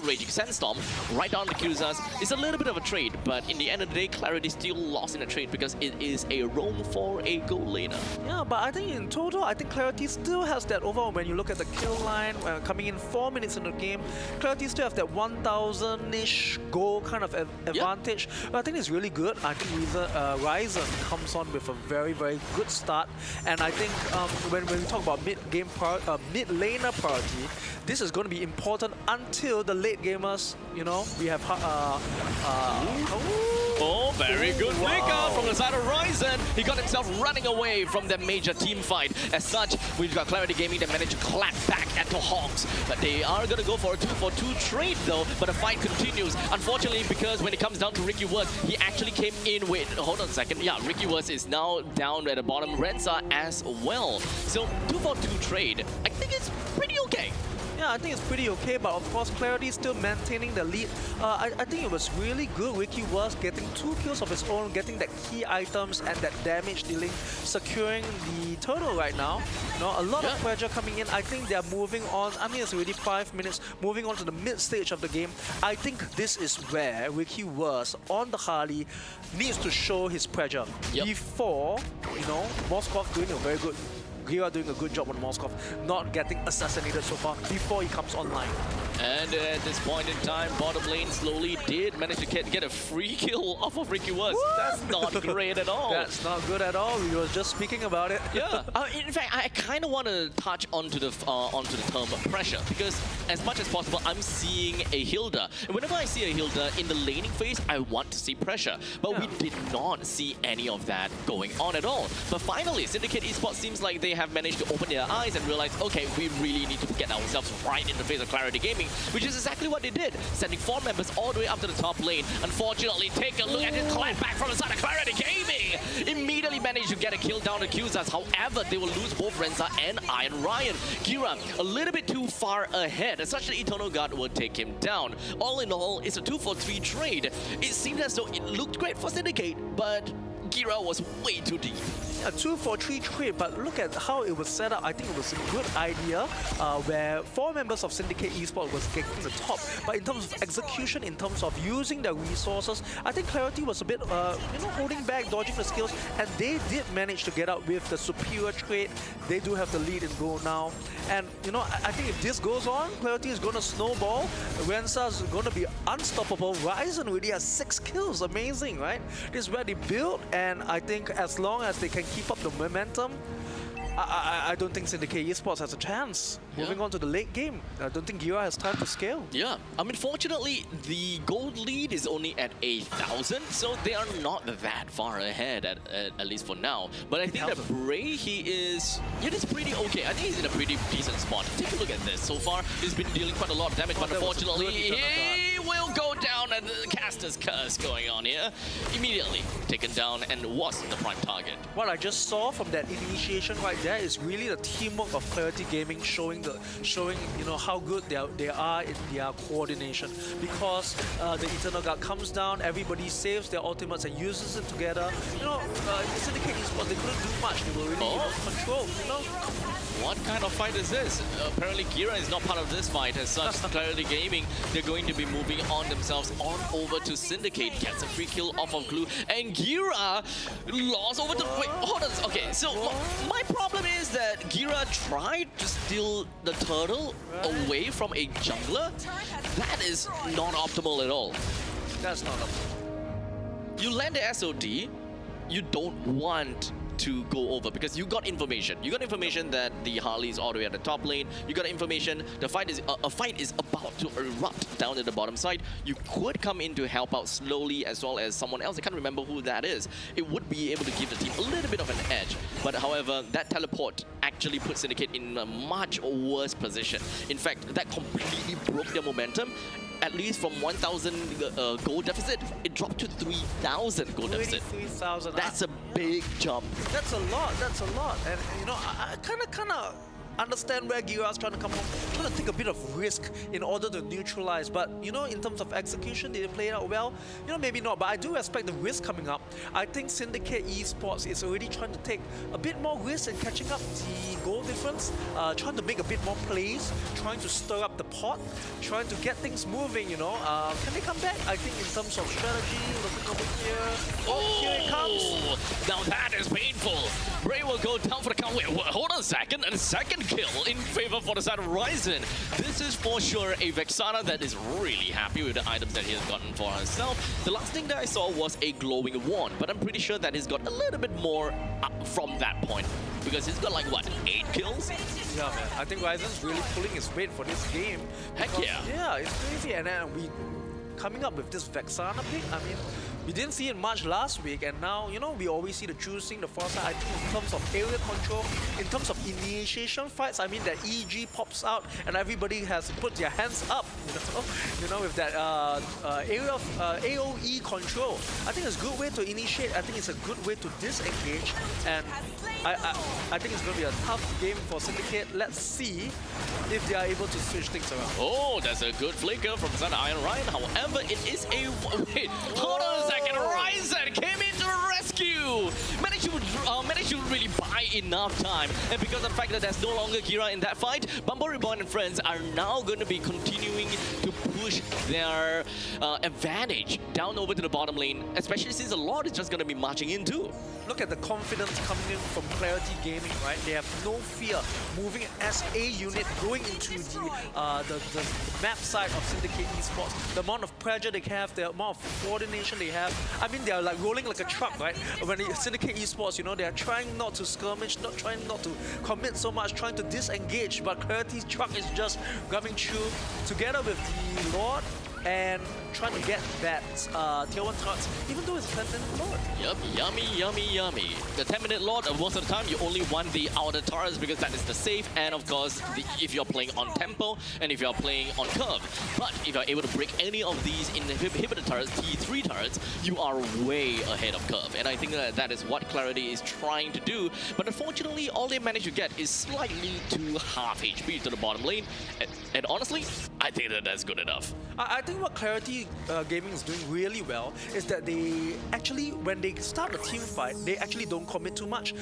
Raging Sandstorm right down the Qzars is a little bit of a trade, but in the end of the day, Clarity still lost in a trade because it is a roam for a gold laner. Yeah, but I think in total, I think Clarity still has that overall. When you look at the kill line, coming in 4 minutes in the game, Clarity still have that 1,000-ish goal kind of advantage. But I think it's really good. I think Ryzen comes on with a very, very good start. And I think when we talk about mid laner priority, this is going to be important until the late gamers, you know, we have... Oh, very good flicker from the side of Ryzen. He got himself running away from the major team fight. As such, we've got Clarity Gaming that managed to clap back at the Hawks. But they are going to go for a 2-for-2 trade though. But the fight continues. Unfortunately, because when it comes down to Ricky Wurst, he actually came in with... Hold on a second. Yeah, Ricky Wurst is now down at the bottom. Renza as well. So 2-for-2 trade. I think it's pretty okay. Yeah, I think it's pretty okay, but of course Clarity is still maintaining the lead. I think it was really good. Ricky was getting 2 kills of his own, getting that key items and that damage dealing, securing the turtle right now. You know, a lot of pressure coming in. I think they're moving on. I mean, it's already 5 minutes, moving on to the mid stage of the game. I think this is where Ricky was on the Harley needs to show his pressure before, you know, Moskov doing a very good. Gira doing a good job on Moskov, not getting assassinated so far before he comes online. And at this point in time, bottom lane slowly did manage to get a free kill off of Ricky Wurst. That's not great at all. That's not good at all. We were just speaking about it. Yeah. In fact, I kind of want to touch onto the term pressure, because as much as possible, I'm seeing a Hilda. And whenever I see a Hilda in the laning phase, I want to see pressure. But we did not see any of that going on at all. But finally, Syndicate Esports seems like they have managed to open their eyes and realize, okay, we really need to get ourselves right in the face of Clarity Gaming, which is exactly what they did, sending 4 members all the way up to the top lane. Unfortunately, take a look at this clap back from the side of Clarity Gaming. Immediately managed to get a kill down the Qzas. However, they will lose both Renza and Iron Ryan. Gira, a little bit too far ahead, as such the Eternal Guard will take him down. All in all, it's a 2-for-3 trade. It seemed as though it looked great for Syndicate, but Gira was way too deep. A 2-for-3 trade, but look at how it was set up. I think it was a good idea where 4 members of Syndicate Esports was getting the top. But in terms of execution, in terms of using the resources, I think Clarity was a bit, holding back, dodging the skills, and they did manage to get out with the superior trade. They do have the lead in goal now. And, you know, I think if this goes on, Clarity is going to snowball. Renza is going to be unstoppable. Ryzen already has 6 kills. Amazing, right? This is where they build, and I think as long as they can keep up the momentum, I don't think Syndicate Esports has a chance. Moving on to the late game, I don't think Gira has time to scale. Yeah, I mean, fortunately, the gold lead is only at 8,000, so they are not that far ahead, at least for now. But I think that Bray, he's pretty okay. I think he's in a pretty decent spot. Take a look at this. So far, he's been dealing quite a lot of damage, but unfortunately, he will go down, and the caster's curse going on here. Immediately taken down and was the prime target. What I just saw from that initiation right there is really the teamwork of Clarity Gaming showing you know how good they are in their coordination, because the Eternal Guard comes down, everybody saves their ultimates and uses it together. You know, Syndicate Esports, they couldn't do much. They were really controlled, you know. What kind of fight is this? Apparently Gira is not part of this fight. As such, Clarity Gaming, they're going to be moving on themselves on over to Syndicate. Gets a free kill off of Glue. And Gira lost over to... Wait, hold on. Okay, so my problem is that Gira tried to steal the turtle away from a jungler. That is not optimal at all. That's not optimal. You land the SOD, you don't want to go over because you got information. You got information that the Harley is all the way at the top lane. You got information the fight is a fight is about to erupt down at the bottom side. You could come in to help out slowly, as well as someone else. I can't remember who that is. It would be able to give the team a little bit of an edge. But however, that teleport actually puts Syndicate in a much worse position. In fact, that completely broke their momentum. At least from 1,000 gold deficit, it dropped to 3,000 gold deficit. 3,000. That's a big jump. That's a lot. That's a lot. And you know, I kind of understand where Gira is trying to come from, trying to take a bit of risk in order to neutralize. But you know, in terms of execution, did they play it out well? You know, maybe not. But I do respect the risk coming up. I think Syndicate Esports is already trying to take a bit more risk in catching up the goal difference, trying to make a bit more plays, trying to stir up the pot, trying to get things moving. You know, can they come back? I think in terms of strategy, looking over here. Oh, here it comes. Now that is painful. Bray will go down for the count. Wait, hold on a second. And second second kill in favor for the side of Ryzen. This is for sure a Vexana that is really happy with the items that he has gotten for herself. The last thing that I saw was a glowing wand, but I'm pretty sure that he's got a little bit more from that point. Because he's got like, what, 8 kills? Yeah, man. I think Ryzen's really pulling his weight for this game. Heck yeah. Yeah, it's crazy. And then we coming up with this Vexana pick, I mean, we didn't see it much last week, and now, you know, we always see the choosing the foresight. I think in terms of area control, in terms of initiation fights, I mean, that EG pops out and everybody has to put their hands up, you know, with that area of AOE control. I think it's a good way to initiate. I think it's a good way to disengage, and I think it's going to be a tough game for Syndicate. Let's see if they are able to switch things around. Oh, that's a good flicker from Sun Iron Ryan. However, it is a... Wait, hold on a second. Ryzen came in to rescue. Managed to really buy enough time. And because of the fact that there's no longer Kira in that fight, Bumble Reborn and friends are now going to be continuing to push their advantage down over to the bottom lane, especially since a lot is just going to be marching in too. Look at the confidence coming in from Clarity Gaming, right? They have no fear moving as a unit, going into the map side of Syndicate Esports. The amount of pressure they have, the amount of coordination they have. I mean, they are like rolling like a truck, right? When they Syndicate Esports, you know, they are trying not to skirmish, trying not to commit so much, trying to disengage. But Clarity's truck is just grabbing through together with the Lord and trying to get that tier 1 tarts, even though it's a 10-minute Lord. Yep, yummy, yummy, yummy. The 10-minute Lord, most of the time, you only want the outer turrets because that is the safe, and of course, if you're playing on tempo, and if you're playing on curve. But if you're able to break any of these inhibitor turrets, T3 turrets, you are way ahead of curve. And I think that is what Clarity is trying to do. But unfortunately, all they manage to get is slightly to half HP to the bottom lane. And honestly, I think that that's good enough. I think what Clarity Gaming is doing really well is that they actually, when they start a team fight, they actually don't commit too much.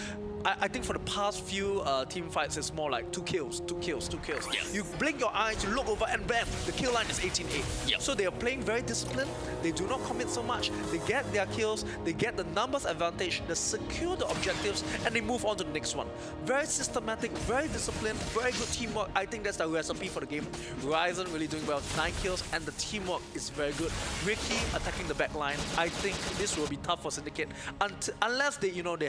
I think for the past few team fights, it's more like 2 kills, 2 kills, 2 kills. Yeah. You blink your eyes, you look over, and bam, the kill line is 18-8. Yep. So they are playing very disciplined. They do not commit so much. They get their kills, they get the numbers advantage, they secure the objectives, and they move on to the next one. Very systematic, very disciplined, very good teamwork. I think that's the recipe for the game. Ryzen really doing well, 9 kills, and the teamwork is very good. Ricky attacking the back line. I think this will be tough for Syndicate unless they, you know, they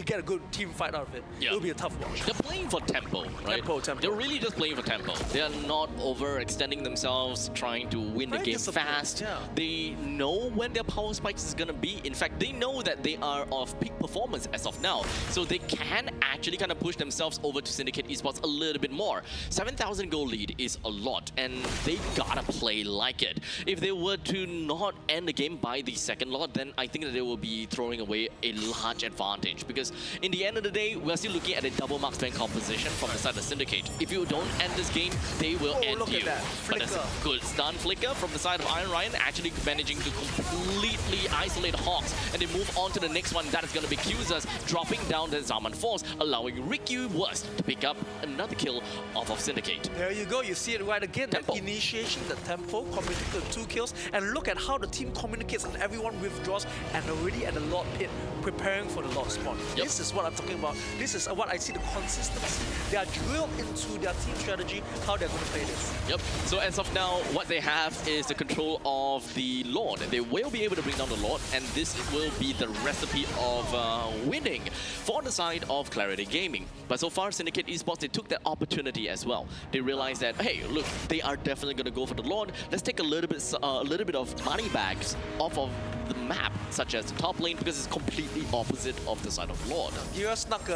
get a good team fight out of it. Yeah. It'll be a tough watch. They're playing for tempo, right? Tempo. They're really just playing for tempo. They are not overextending themselves, trying to win the game fast. Yeah. They know when their power spikes is gonna be. In fact, they know that they are of peak performance as of now, so they can actually kind of push themselves over to Syndicate Esports a little bit more. 7,000 goal lead is a lot, and they gotta play like it. If they were to not end the game by the second lot, then I think that they will be throwing away a large advantage, because in the end of the day, we're still looking at a double marksman composition from the side of Syndicate. If you don't end this game, they will end look you. at that. But that's a good stun flicker from the side of Iron Ryan, actually managing to completely isolate Hawks, and they move on to the next one. That is going to be Qzers, dropping down the Zaman Force, allowing Ricky Wurst to pick up another kill off of Syndicate. There you go, you see it right again. Tempo. The initiation, the tempo, committing to 2 kills, and look at how the team communicates and everyone withdraws and already at the Lord pit, preparing for the Lord spawn. Yep. This is what I'm talking about. This is what I see, the consistency. They are drilled into their team strategy, how they're going to play this. Yep. So as of now, what they have is the control of the Lord. They will be able to bring down the Lord, and this will be the recipe of winning for the side of Clarity Gaming. But so far, Syndicate Esports, they took that opportunity as well. They realized that, hey, look, they are definitely going to go for the Lord. Let's take a little bit of money bags off of the map, such as the top lane, because it's completely opposite of the side of Lord. Gira snuck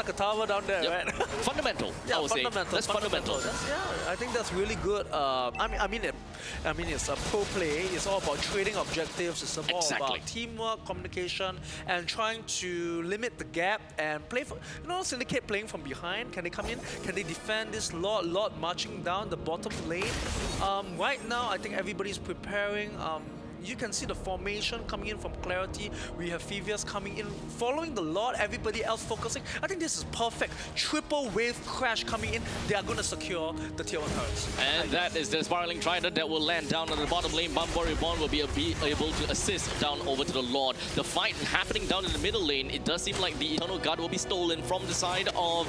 a tower down there, Yep. right? Fundamental, Yeah, I would say. fundamental. That's fundamental. I think that's really good. I mean, it's a pro play. It's all about trading objectives. It's all about teamwork, communication, and trying to limit the gap and play for. You know, Syndicate playing from behind. Can they come in? Can they defend this Lord marching down the bottom lane? Right now, I think everybody's preparing. you can see the formation coming in from Clarity. We have Phoevius coming in, following the Lord, everybody else focusing. I think this is perfect. Triple wave crash coming in. They are going to secure the tier 1 turrets. And that is the Spiraling Trident that will land down on the bottom lane. Bambori Bond will be able to assist down over to the Lord. The fight happening down in the middle lane, it does seem like the Eternal Guard will be stolen from the side of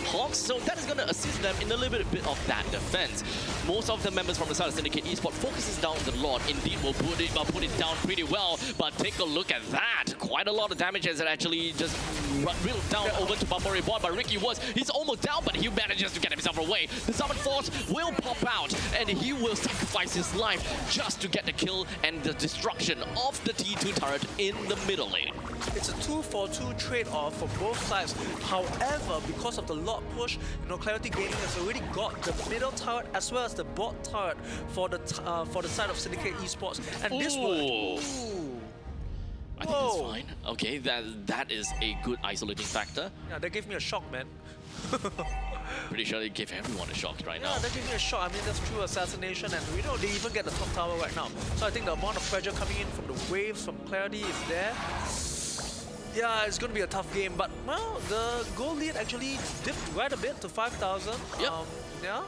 Hawks, so that is going to assist them in a little bit of that defense. Most of the members from the side of Syndicate Esports focuses down the Lord. Indeed, will put it down pretty well, but take a look at that. Quite a lot of damage as it actually just reeled down over to Bambori Bond, but Ricky he's almost down, but he manages to get himself away. The Summon Force will pop out, and he will sacrifice his life just to get the kill and the destruction of the T2 turret in the middle lane. It's a 2-for-2 trade-off for both sides. However, because of the lot push, Clarity Gaming has already got the middle turret as well as the bot turret for the side of Syndicate Esports, and this will. I think that's fine. Okay, that is a good isolating factor. Yeah, that gave me a shock, man. Pretty sure they gave everyone a shock right now. Yeah, that gave me a shock. I mean, that's true assassination, and we know they even get the top tower right now. So I think the amount of pressure coming in from the waves from Clarity is there. Yeah, it's going to be a tough game, but, well, the goal lead actually dipped quite a bit to 5,000. Yep. Yeah.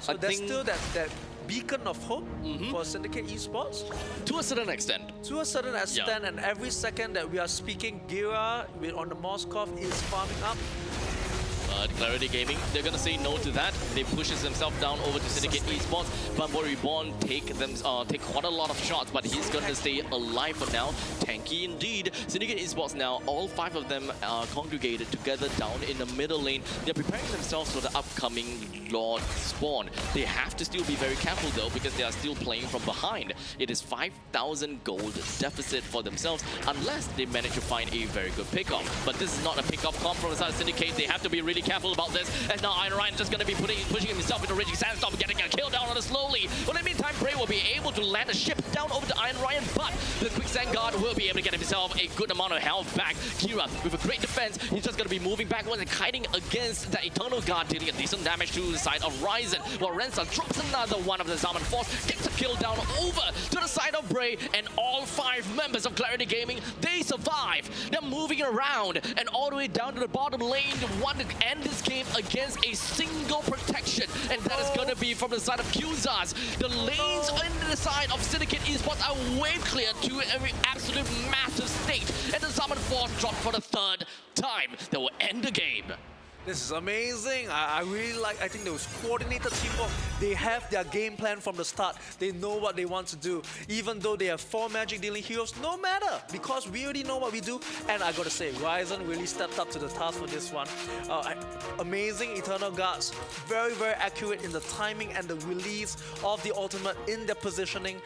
So there's still that beacon of hope for Syndicate Esports. To a certain extent. To a certain extent, and every second that we are speaking, Gira on the Moskov is farming up. Clarity Gaming, they're gonna say no to that. They pushes themselves down over to Syndicate Esports. Bambori Reborn take quite a lot of shots, but he's gonna stay alive for now. Tanky indeed. Syndicate Esports now, all 5 of them are congregated together down in the middle lane. They're preparing themselves for the upcoming Lord spawn. They have to still be very careful though, because they are still playing from behind. It is 5,000 gold deficit for themselves, unless they manage to find a very good pickup. But this is not a pickup comp from the side of Syndicate. They have to be really careful about this. And now Iron Ryan just going to be pushing himself into Raging Sandstorm, getting a kill down on it slowly. But in the meantime, Bray will be able to land a ship down over to Iron Ryan, but the Quicksand Guard will be able to get himself a good amount of health back. Kira, with a great defense, he's just going to be moving backwards and kiting against the Eternal Guard, dealing a decent damage to the side of Ryzen. While Rensa drops another one of the Zaman Force, gets a kill down over to the side of Bray, and all 5 members of Clarity Gaming, they survive. They're moving around, and all the way down to the bottom lane, want to end this game against a single protection, and that is going to be from the side of Qzars. The lanes on the side of Syndicate Esports are wave clear to every absolute massive state, and the Summon Force dropped for the 3rd time. That will end the game. This is amazing. I really like, I think there was coordinated teamwork. They have their game plan from the start. They know what they want to do. Even though they have 4 magic dealing heroes, no matter, because we already know what we do. And I gotta say, Ryzen really stepped up to the task for this one. Amazing Eternal Guards. Very, very accurate in the timing and the release of the ultimate in their positioning.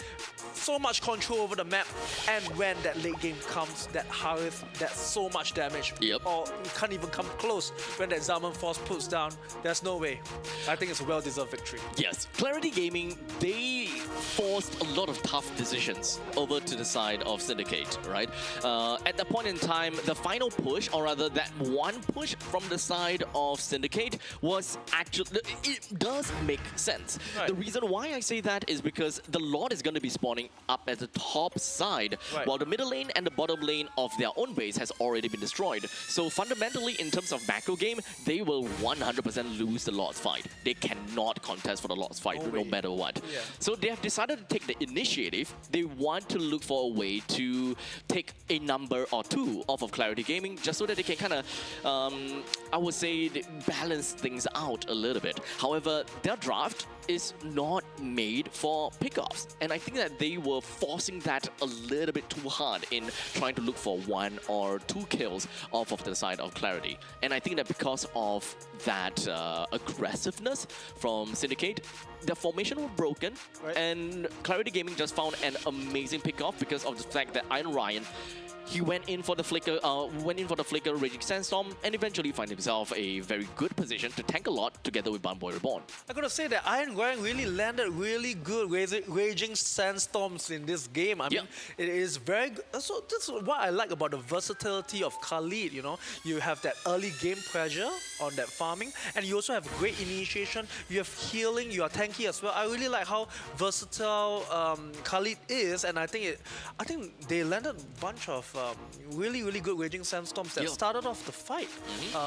So much control over the map. And when that late game comes, that Harith, that's so much damage. Yep. Or you can't even come close when that Zaman Force puts down. There's no way. I think it's a well-deserved victory. Yes, Clarity Gaming, they forced a lot of tough decisions over to the side of Syndicate, right? At that point in time, the final push, or rather that one push from the side of Syndicate was actually, it does make sense. Right. The reason why I say that is because the Lord is going to be spawning up at the top side, right, while the middle lane and the bottom lane of their own base has already been destroyed. So fundamentally, in terms of macro game, they will 100% lose the Lord's fight. They cannot contest for the Lord's fight, no matter what. Yeah. So they have decided to take the initiative. They want to look for a way to take a number or 2 off of Clarity Gaming, just so that they can kind of, I would say, balance things out a little bit. However, their draft is not made for pickoffs, and I think that they were forcing that a little bit too hard in trying to look for 1 or 2 kills off of the side of Clarity. And I think that because of that aggressiveness from Syndicate, the formation was broken, right, and Clarity Gaming just found an amazing pickoff because of the fact that Iron Ryan he went in for the flicker, Raging Sandstorm, and eventually find himself a very good position to tank a lot together with Bumboy Reborn. I gotta say that Iron Guang really landed really good Raging Sandstorms in this game. I mean, it is very good. So this is what I like about the versatility of Khalid, you know. You have that early game pressure on that farming, and you also have great initiation, you have healing, you are tanky as well. I really like how versatile Khalid is, and I think they landed a bunch of really good Raging Sandstorms that started off the fight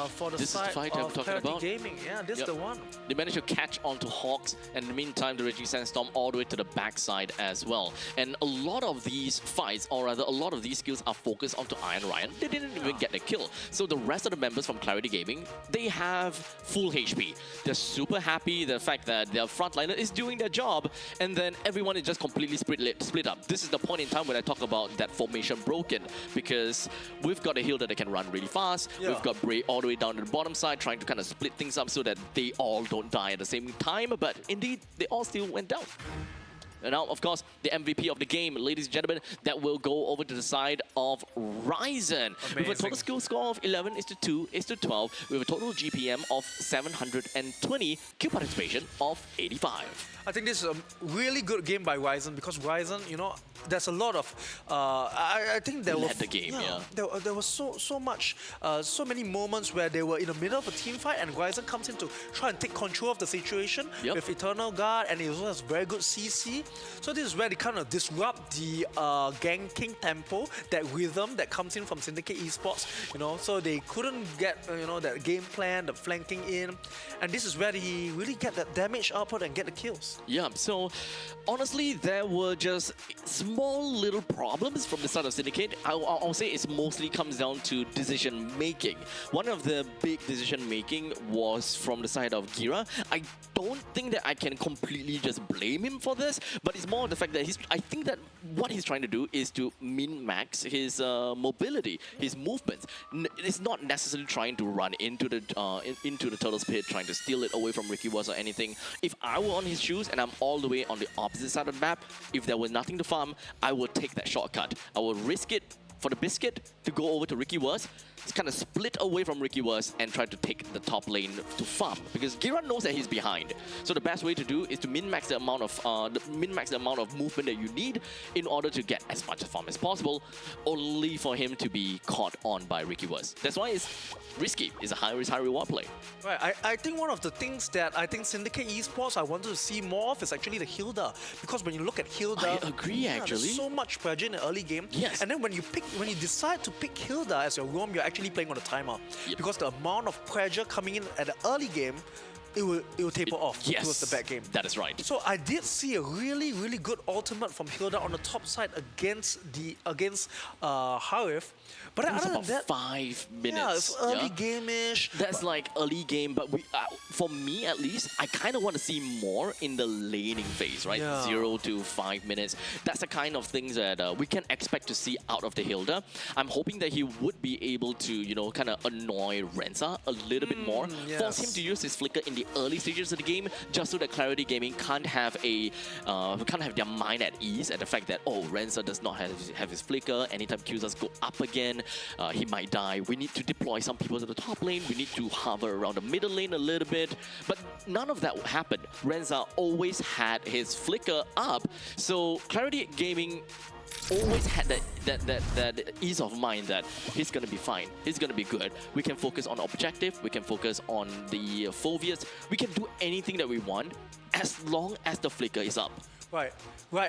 for the side of Clarity Gaming. Yeah, this is the one. They managed to catch onto Hawks, and in the meantime, the Raging Sandstorm all the way to the backside as well. And a lot of these fights, or rather, a lot of these skills are focused onto Iron Ryan. They didn't even get the kill. So the rest of the members from Clarity Gaming, they have full HP. They're super happy the fact that their frontliner is doing their job, and then everyone is just completely split up. This is the point in time when I talk about that formation broken, because we've got a healer that can run really fast. We've got Bray all the way down to the bottom side, trying to kind of split things up so that they all don't die at the same time, but indeed, they all still went down. And now, of course, the MVP of the game, ladies and gentlemen, that will go over to the side of Ryzen. With a total skill score of 11:2:12, with a total GPM of 720, kill participation of 85. I think this is a really good game by Ryzen, because Ryzen, you know, there's a lot of I think there was the game, there was so many moments where they were in the middle of a team fight, and Ryzen comes in to try and take control of the situation with Eternal Guard, and he also has very good CC. So this is where they kind of disrupt the ganking tempo, that rhythm that comes in from Syndicate Esports, you know. So they couldn't get that game plan, the flanking in, and this is where they really get that damage output and get the kills. Yeah, so honestly, there were just small little problems from the side of Syndicate. I'll say it mostly comes down to decision making. One of the big decision making was from the side of Gira. I don't think that I can completely just blame him for this, but it's more the fact that I think that what he's trying to do is to min-max his mobility, his movements. It's not necessarily trying to run into the Turtle's Pit, trying to steal it away from Ricky Was or anything. If I were on his shoes and I'm all the way on the opposite side of the map, if there was nothing to farm, I would take that shortcut. I would risk it for the biscuit to go over to Ricky Was, kind of split away from Ricky Was and try to take the top lane to farm, because Gira knows that he's behind. So the best way to do is to min-max the amount of movement that you need in order to get as much farm as possible, only for him to be caught on by Ricky Was. That's why it's risky. It's a high risk, high reward play. Right. I think one of the things that I think Syndicate Esports I wanted to see more of is actually the Hilda, because when you look at Hilda, I agree actually. There's so much pressure in the early game. Yes. And then when you decide to pick Hilda as your roam, you're actually playing on a timer, because the amount of pressure coming in at the early game, it will taper off towards the back game. That is right. So I did see a really good ultimate from Hilda on the top side against Harif. But other than that, 5 minutes. Yeah, it's early game-ish. That's like early game, but for me at least, I kind of want to see more in the laning phase, right? 0 to 5 minutes. That's the kind of things that we can expect to see out of the Hilda. I'm hoping that he would be able to, kind of annoy Renza a little bit more. Force him to use his flicker in the early stages of the game, just so that Clarity Gaming can't have their mind at ease at the fact that, oh, Renza does not have his flicker. Anytime Qs does go up again, he might die. We need to deploy some people to the top lane. We need to hover around the middle lane a little bit. But none of that happened. Renza always had his flicker up. So Clarity Gaming always had that ease of mind that he's going to be fine. He's going to be good. We can focus on objective. We can focus on the Phobias. We can do anything that we want as long as the flicker is up. Right.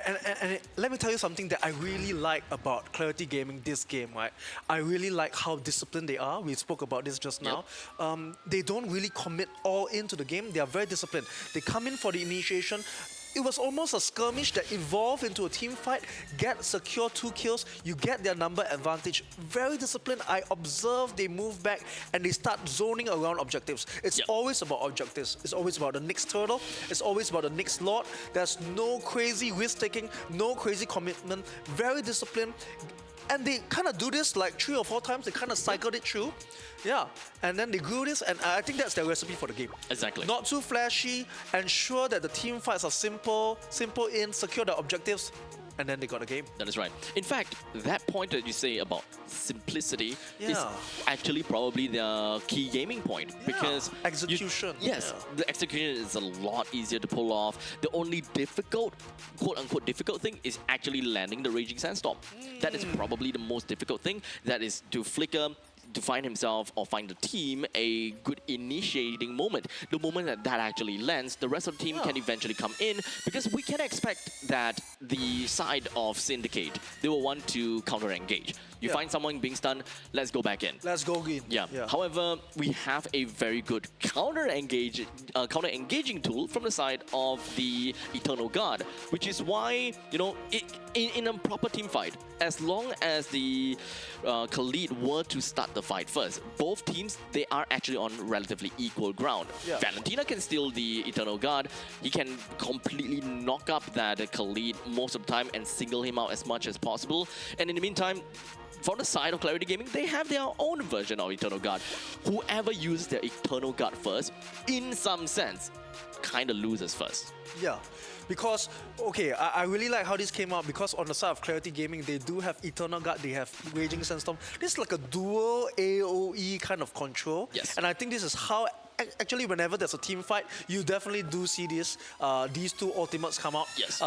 And let me tell you something that I really like about Clarity Gaming this game, right? I really like how disciplined they are. We spoke about this just now. They don't really commit all into the game. They are very disciplined. They come in for the initiation. It was almost a skirmish that evolved into a team fight. Secure 2 kills, you get their number advantage. Very disciplined. I observed they move back and they start zoning around objectives. It's always about objectives. It's always about the next turtle. It's always about the next lord. There's no crazy risk-taking, no crazy commitment. Very disciplined. And they kind of do this like 3 or 4 times. They kind of cycled it through. Yeah. And then they grew this, and I think that's their recipe for the game. Exactly. Not too flashy. Ensure that the team fights are simple in, secure the objectives. and then they got a game. That is right. In fact, that point that you say about simplicity is Yeah. actually probably the key gaming point. Because execution. yes, the execution is a lot easier to pull off. The only difficult, quote-unquote difficult thing is actually landing the Raging Sandstorm. That is probably the most difficult thing. That is to flicker, to find himself or find the team a good initiating moment. The moment that that actually lands, the rest of the team can eventually come in, because we can expect that the side of Syndicate, they will want to counter-engage. You find someone being stunned, let's go back in. Let's go in. Yeah. However, we have a very good counter-engaging tool from the side of the Eternal Guard, which is why, you know, in a proper team fight, as long as the Khalid were to start the fight first, both teams, they are actually on relatively equal ground. Valentina can steal the Eternal Guard. He can completely knock up that Khalid most of the time and single him out as much as possible. And in the meantime, from the side of Clarity Gaming, they have their own version of Eternal Guard. Whoever uses their Eternal Guard first, in some sense, kind of loses first. Yeah, because, okay, I really like how this came out, because on the side of Clarity Gaming, they do have Eternal Guard, they have Raging Sandstorm. This is like a dual AoE kind of control. Yes. And I think this is how, actually, whenever there's a team fight, you definitely do see this, these two ultimates come out. Yes.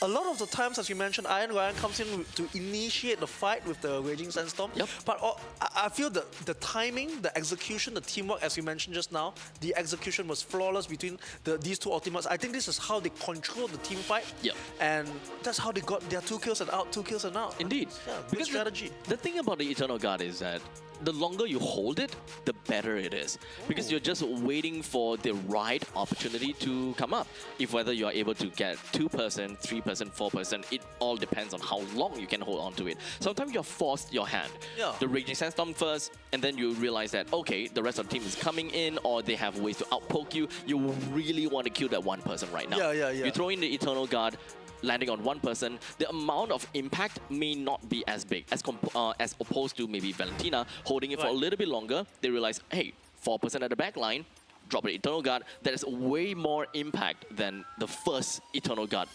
A lot of the times, as you mentioned, Iron Ryan comes in to initiate the fight with the Raging Sandstorm. Yep. But I feel the timing, the execution, the teamwork, as you mentioned just now, the execution was flawless between these two ultimates. I think this is how they control the team fight. Yep. And that's how they got their 2 kills and out, 2 kills and out. Indeed. Yeah, good Because strategy. The thing about the Eternal Guard is that the longer you hold it, the better it is. Because you're just waiting for the right opportunity to come up. If whether you're able to get 2%, 3%, 4%, it all depends on how long you can hold on to it. Sometimes you're forced your hand. Yeah. The Raging Sandstorm first, and then you realize that, okay, the rest of the team is coming in, or they have ways to outpoke you. You really want to kill that one person right now. Yeah. You throw in the Eternal Guard, landing on one person, the amount of impact may not be as big as opposed to maybe Valentina holding it for a little bit longer. They realize, hey, 4% at the back line, drop an Eternal Guard. That is way more impact than the first Eternal Guard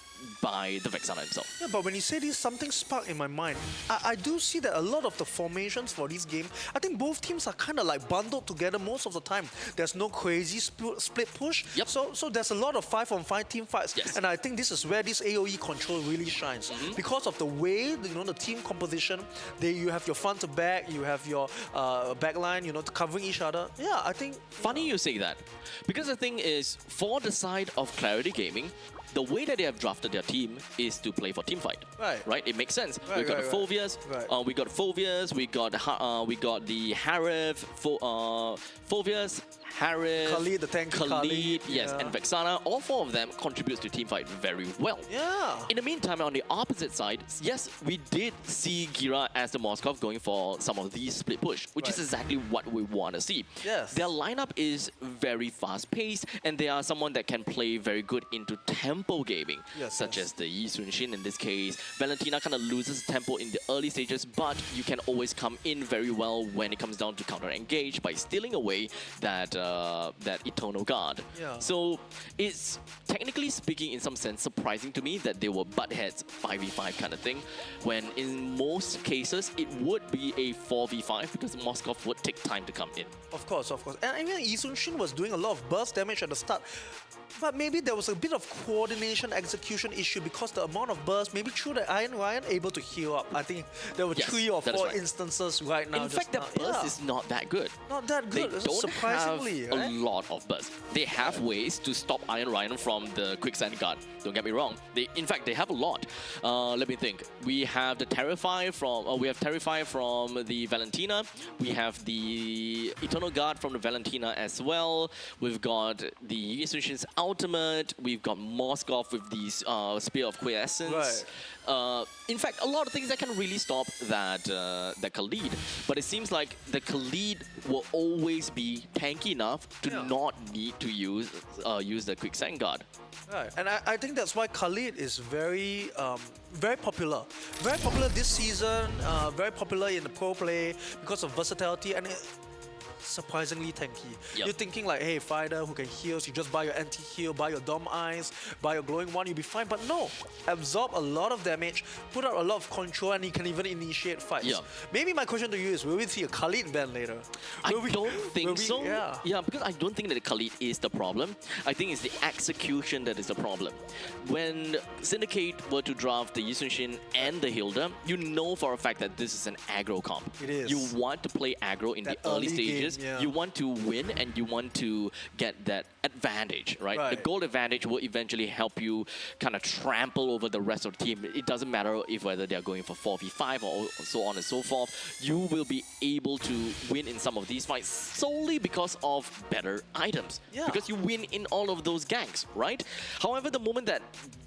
by the Vexana himself. Yeah, but when you say this, something sparked in my mind. I do see that a lot of the formations for this game, I think both teams are kind of like bundled together most of the time. There's no crazy split push. Yep. So there's a lot of 5-on-5 team fights. Yes. And I think this is where this AoE control really shines. Because of the way, the team composition, you have your front to back, you have your back line, covering each other. Yeah, I think... Funny you say that. Because the thing is, for the side of Clarity Gaming, the way that they have drafted their team is to play for team fight. Right? It makes sense. We got the Phovias, we got Phovias, we got the Harif, Phovias, Harif, Khalid, the tanky Khalid, yes, and Vexana. All 4 of them contributes to team fight very well. Yeah. In the meantime, on the opposite side, yes, we did see Gira as the Moskov going for some of these split push, which is exactly what we want to see. Yes. Their lineup is very fast-paced, and they are someone that can play very good into tempo gaming, such as the Yi Sun-shin in this case. Valentina kind of loses tempo in the early stages, but you can always come in very well when it comes down to counter-engage by stealing away that Eternal Guard. Yeah. So it's, technically speaking, in some sense, surprising to me that they were butt heads 5v5 kind of thing, when in most cases it would be a 4v5 because Moskov would take time to come in. Of course. And even Yi Sun-shin was doing a lot of burst damage at the start. But maybe there was a bit of coordination, execution issue because the amount of burst, maybe through the Iron Ryan, able to heal up. I think there were 3 or 4 instances right now. In fact, the burst is not that good. Not that good, They don't surprisingly. have a lot of burst. They have ways to stop Iron Ryan from the Quicksand Guard. Don't get me wrong. In fact, they have a lot. Let me think. We have the Terrify from the Valentina. We have the Eternal Guard from the Valentina as well. We've got the Yi Sun-shin's ultimate. We've got Moskov with the Spear of Quiescence. In fact, a lot of things that can really stop that Khalid. But it seems like the Khalid will always be tanky enough to not need to use the Quicksand Guard. Right, and I think that's why Khalid is very popular. Very popular this season, very popular in the pro play because of versatility. And surprisingly tanky. Yep. You're thinking like, hey, fighter who can heal, so you just buy your anti-heal, buy your Dom Eyes, buy your Glowing One, you'll be fine. But no, absorb a lot of damage, put out a lot of control, and you can even initiate fights. Yep. Maybe my question to you is, will we see a Khalid ban later? I don't think so. Yeah. Because I don't think that the Khalid is the problem. I think it's the execution that is the problem. When Syndicate were to draft the Yi Sun-shin and the Hilda, you know for a fact that this is an aggro comp. It is. You want to play aggro in That the early early stages. game, yeah. You want to win and you want to get that advantage, right? The Right. goal advantage will eventually help you kind of trample over the rest of the team. It doesn't matter if whether they're going for 4v5 or so on and so forth. You will be able to win in some of these fights solely because of better items. Yeah. Because you win in all of those ganks, right? However, the moment that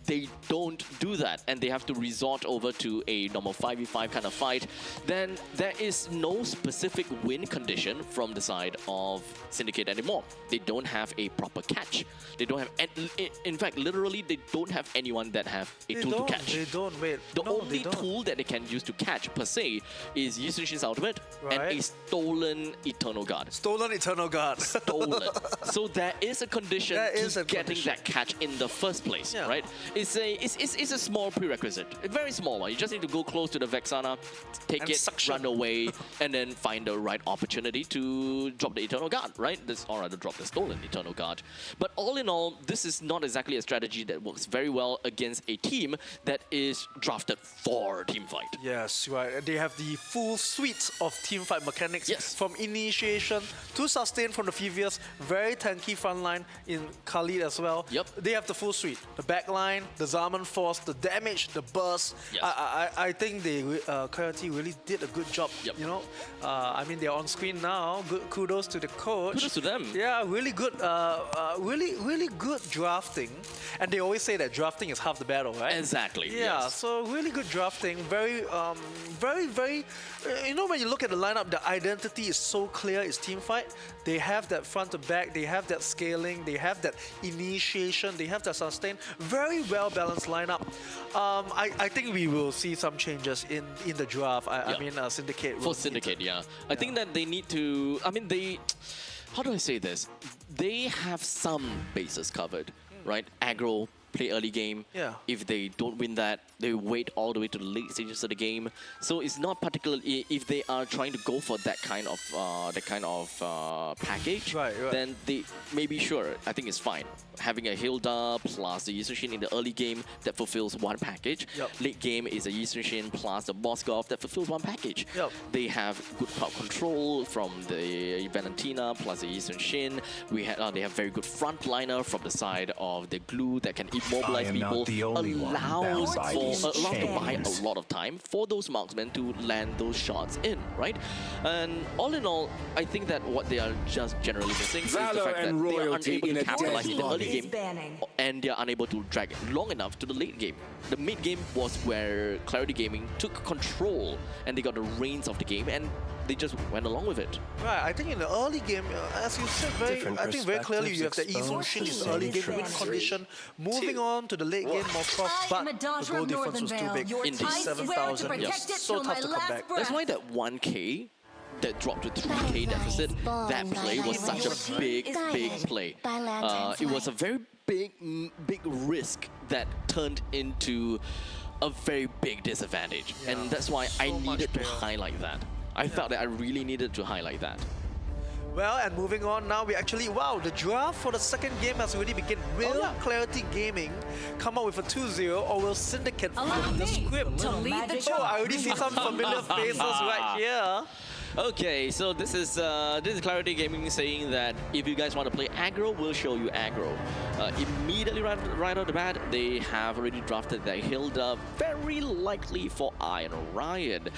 they don't do that and they have to resort over to a normal 5v5 kind of fight, then there is no specific win condition from the side of Syndicate anymore. They don't have a proper catch. They don't have, in fact, literally, they don't have anyone that have a tool to catch. They don't, wait. The No, only they don't. tool that they can use to catch, per se, is Yi Sun-shin's ultimate and Right. a stolen Eternal Guard. Stolen Eternal Guard. Stolen. So there is a condition There to is a getting condition. that catch in the first place, Yeah. right? It's a small prerequisite, a very small one. You just need to go close to the Vexana, take And it, suction. run away, and then find the right opportunity to drop the Eternal Guard, right? Or rather, drop the stolen Eternal Guard. But all in all, this is not exactly a strategy that works very well against a team that is drafted for teamfight. Yes, right. They have the full suite of teamfight mechanics. Yes. From initiation to sustain from the previous, very tanky front line in Khalid as well. Yep. They have the full suite. The back line, the Zaman Force, the damage, the burst. Yes. I think they Coyote really did a good job. Yep. You know, I mean, they're on screen now. Good kudos to the coach. Kudos to them. Yeah, really good. Really good drafting. And they always say that drafting is half the battle, right? Exactly. Yeah, yes. so really good drafting. Very, very. You know, when you look at the lineup, the identity is so clear. It's team fight. They have that front to back. They have that scaling. They have that initiation. They have that sustain. Very well balanced lineup. I think we will see some changes in the draft. I mean, Syndicate. will For need Syndicate, to- yeah. I think that they need to. I mean, how do I say this? They have some bases covered, right? Aggro, play early game. Yeah. If they don't win that, they wait all the way to the late stages of the game. So it's not particularly if they are trying to go for that kind of package. Right. Then they maybe sure. I think it's fine. Having a Hilda plus the Yi Sun-shin in the early game that fulfills one package. Yep. Late game is a Yi Sun-shin plus the Moskov that fulfills one package. Yep. They have good crowd control from the Valentina plus the Yi Sun-shin. They have very good frontliner from the side of the glue that can immobilize people. Allows to buy a lot of time for those marksmen to land those shots in, right? And all in all, I think that what they are just generally missing is the fact that they are unable to capitalize in the early game, and they are unable to drag it long enough to the late game. The mid game was where Clarity Gaming took control and they got the reins of the game, and they just went along with it. Right, I think in the early game, as you said, very clearly you have the Yi Sun-shin in the early game win condition. Moving on to the late game, Moskov, but the goal difference was too big. Indeed. 7,000. Yes. So tough to come back. That's why that 1K that dropped to 3K deficit, that play was such a big play. It was a very big risk that turned into a very big disadvantage. Yeah. And that's why I needed to highlight that. I felt that I really needed to highlight that. Well, and moving on now, we actually, wow, the draft for the second game has already begun. Will Clarity Gaming come up with a 2-0, or will Syndicate flip the script? to lead the Oh, I already see some familiar faces right here. Okay, so this is Clarity Gaming saying that if you guys want to play aggro, we'll show you aggro. Immediately right off the bat, they have already drafted their Hilda, very likely for Iron Ryan.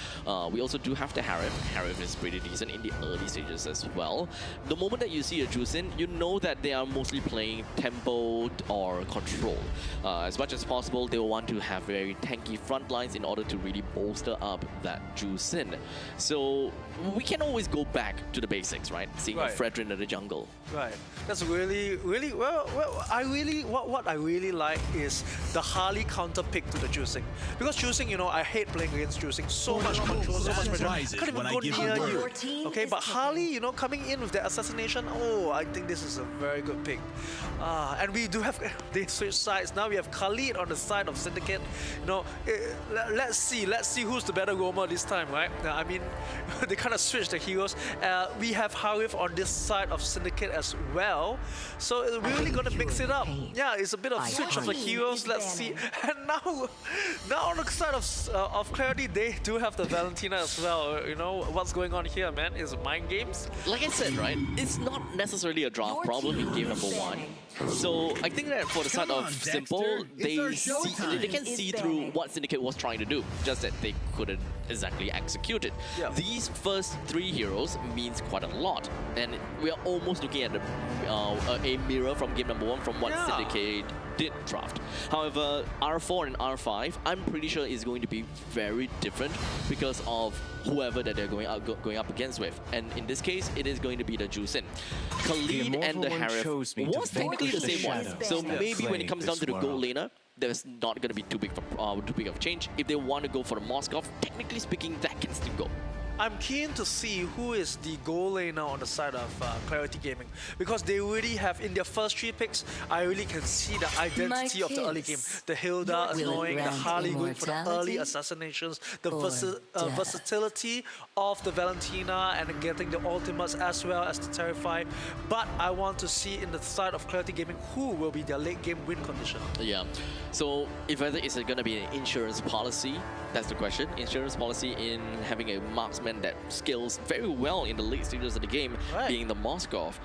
We also do have the Harif. Harif is pretty decent in the early stages as well. The moment that you see a Juicin, you know that they are mostly playing tempo or control. As much as possible, they will want to have very tanky front lines in order to really bolster up that Juicin. So we can always go back to the basics, right? Seeing a Right. Fredrin in the jungle. Right. That's really, what I really like is the Harley counter pick to the juicing. Because juicing, you know, I hate playing against juicing. So much control, so much pressure. I can't even go near you. Okay, but Harley, you know, coming in with the assassination, oh, I think this is a very good pick. And we do have, they switch sides. Now we have Khalid on the side of Syndicate. You know, let's see who's the better roamer this time, right? I mean, they kind of switched the heroes. We have Harif on this side of Syndicate as well. So we're really gonna mix it up. Yeah, it's a bit of switch of the heroes. Let's see. And now on the side of Clarity, they do have the Valentina as well. You know what's going on here, man? Is mind games. Like I said, right, it's not necessarily a draft problem in game number 1. So I think that for the side of Simple, they can see through what Syndicate was trying to do, just that they couldn't exactly execute it. Yeah. These first 3 heroes means quite a lot, and we are almost looking at a mirror from game number 1 from what Syndicate did draft. However, R4 and R5, I'm pretty sure is going to be very different because of whoever that they're going up against with. And in this case, it is going to be the Juicin. Khalid and the Harif was technically the same one. So maybe when it comes down to the gold laner, there's not going to be too big of a change. If they want to go for the Moskov, technically speaking, that can still go. I'm keen to see who is the goal laner on the side of Clarity Gaming, because they really have, in their first 3 picks, I really can see the identity of the early game. The Hilda annoying, the Harley going for the early assassinations, the versatility of the Valentina and getting the ultimates as well as the Terrify. But I want to see in the side of Clarity Gaming who will be their late game win condition. Yeah. So if whether it's going to be an insurance policy, that's the question. Insurance policy in having a marksman that scales very well in the late stages of the game, being the Moskov,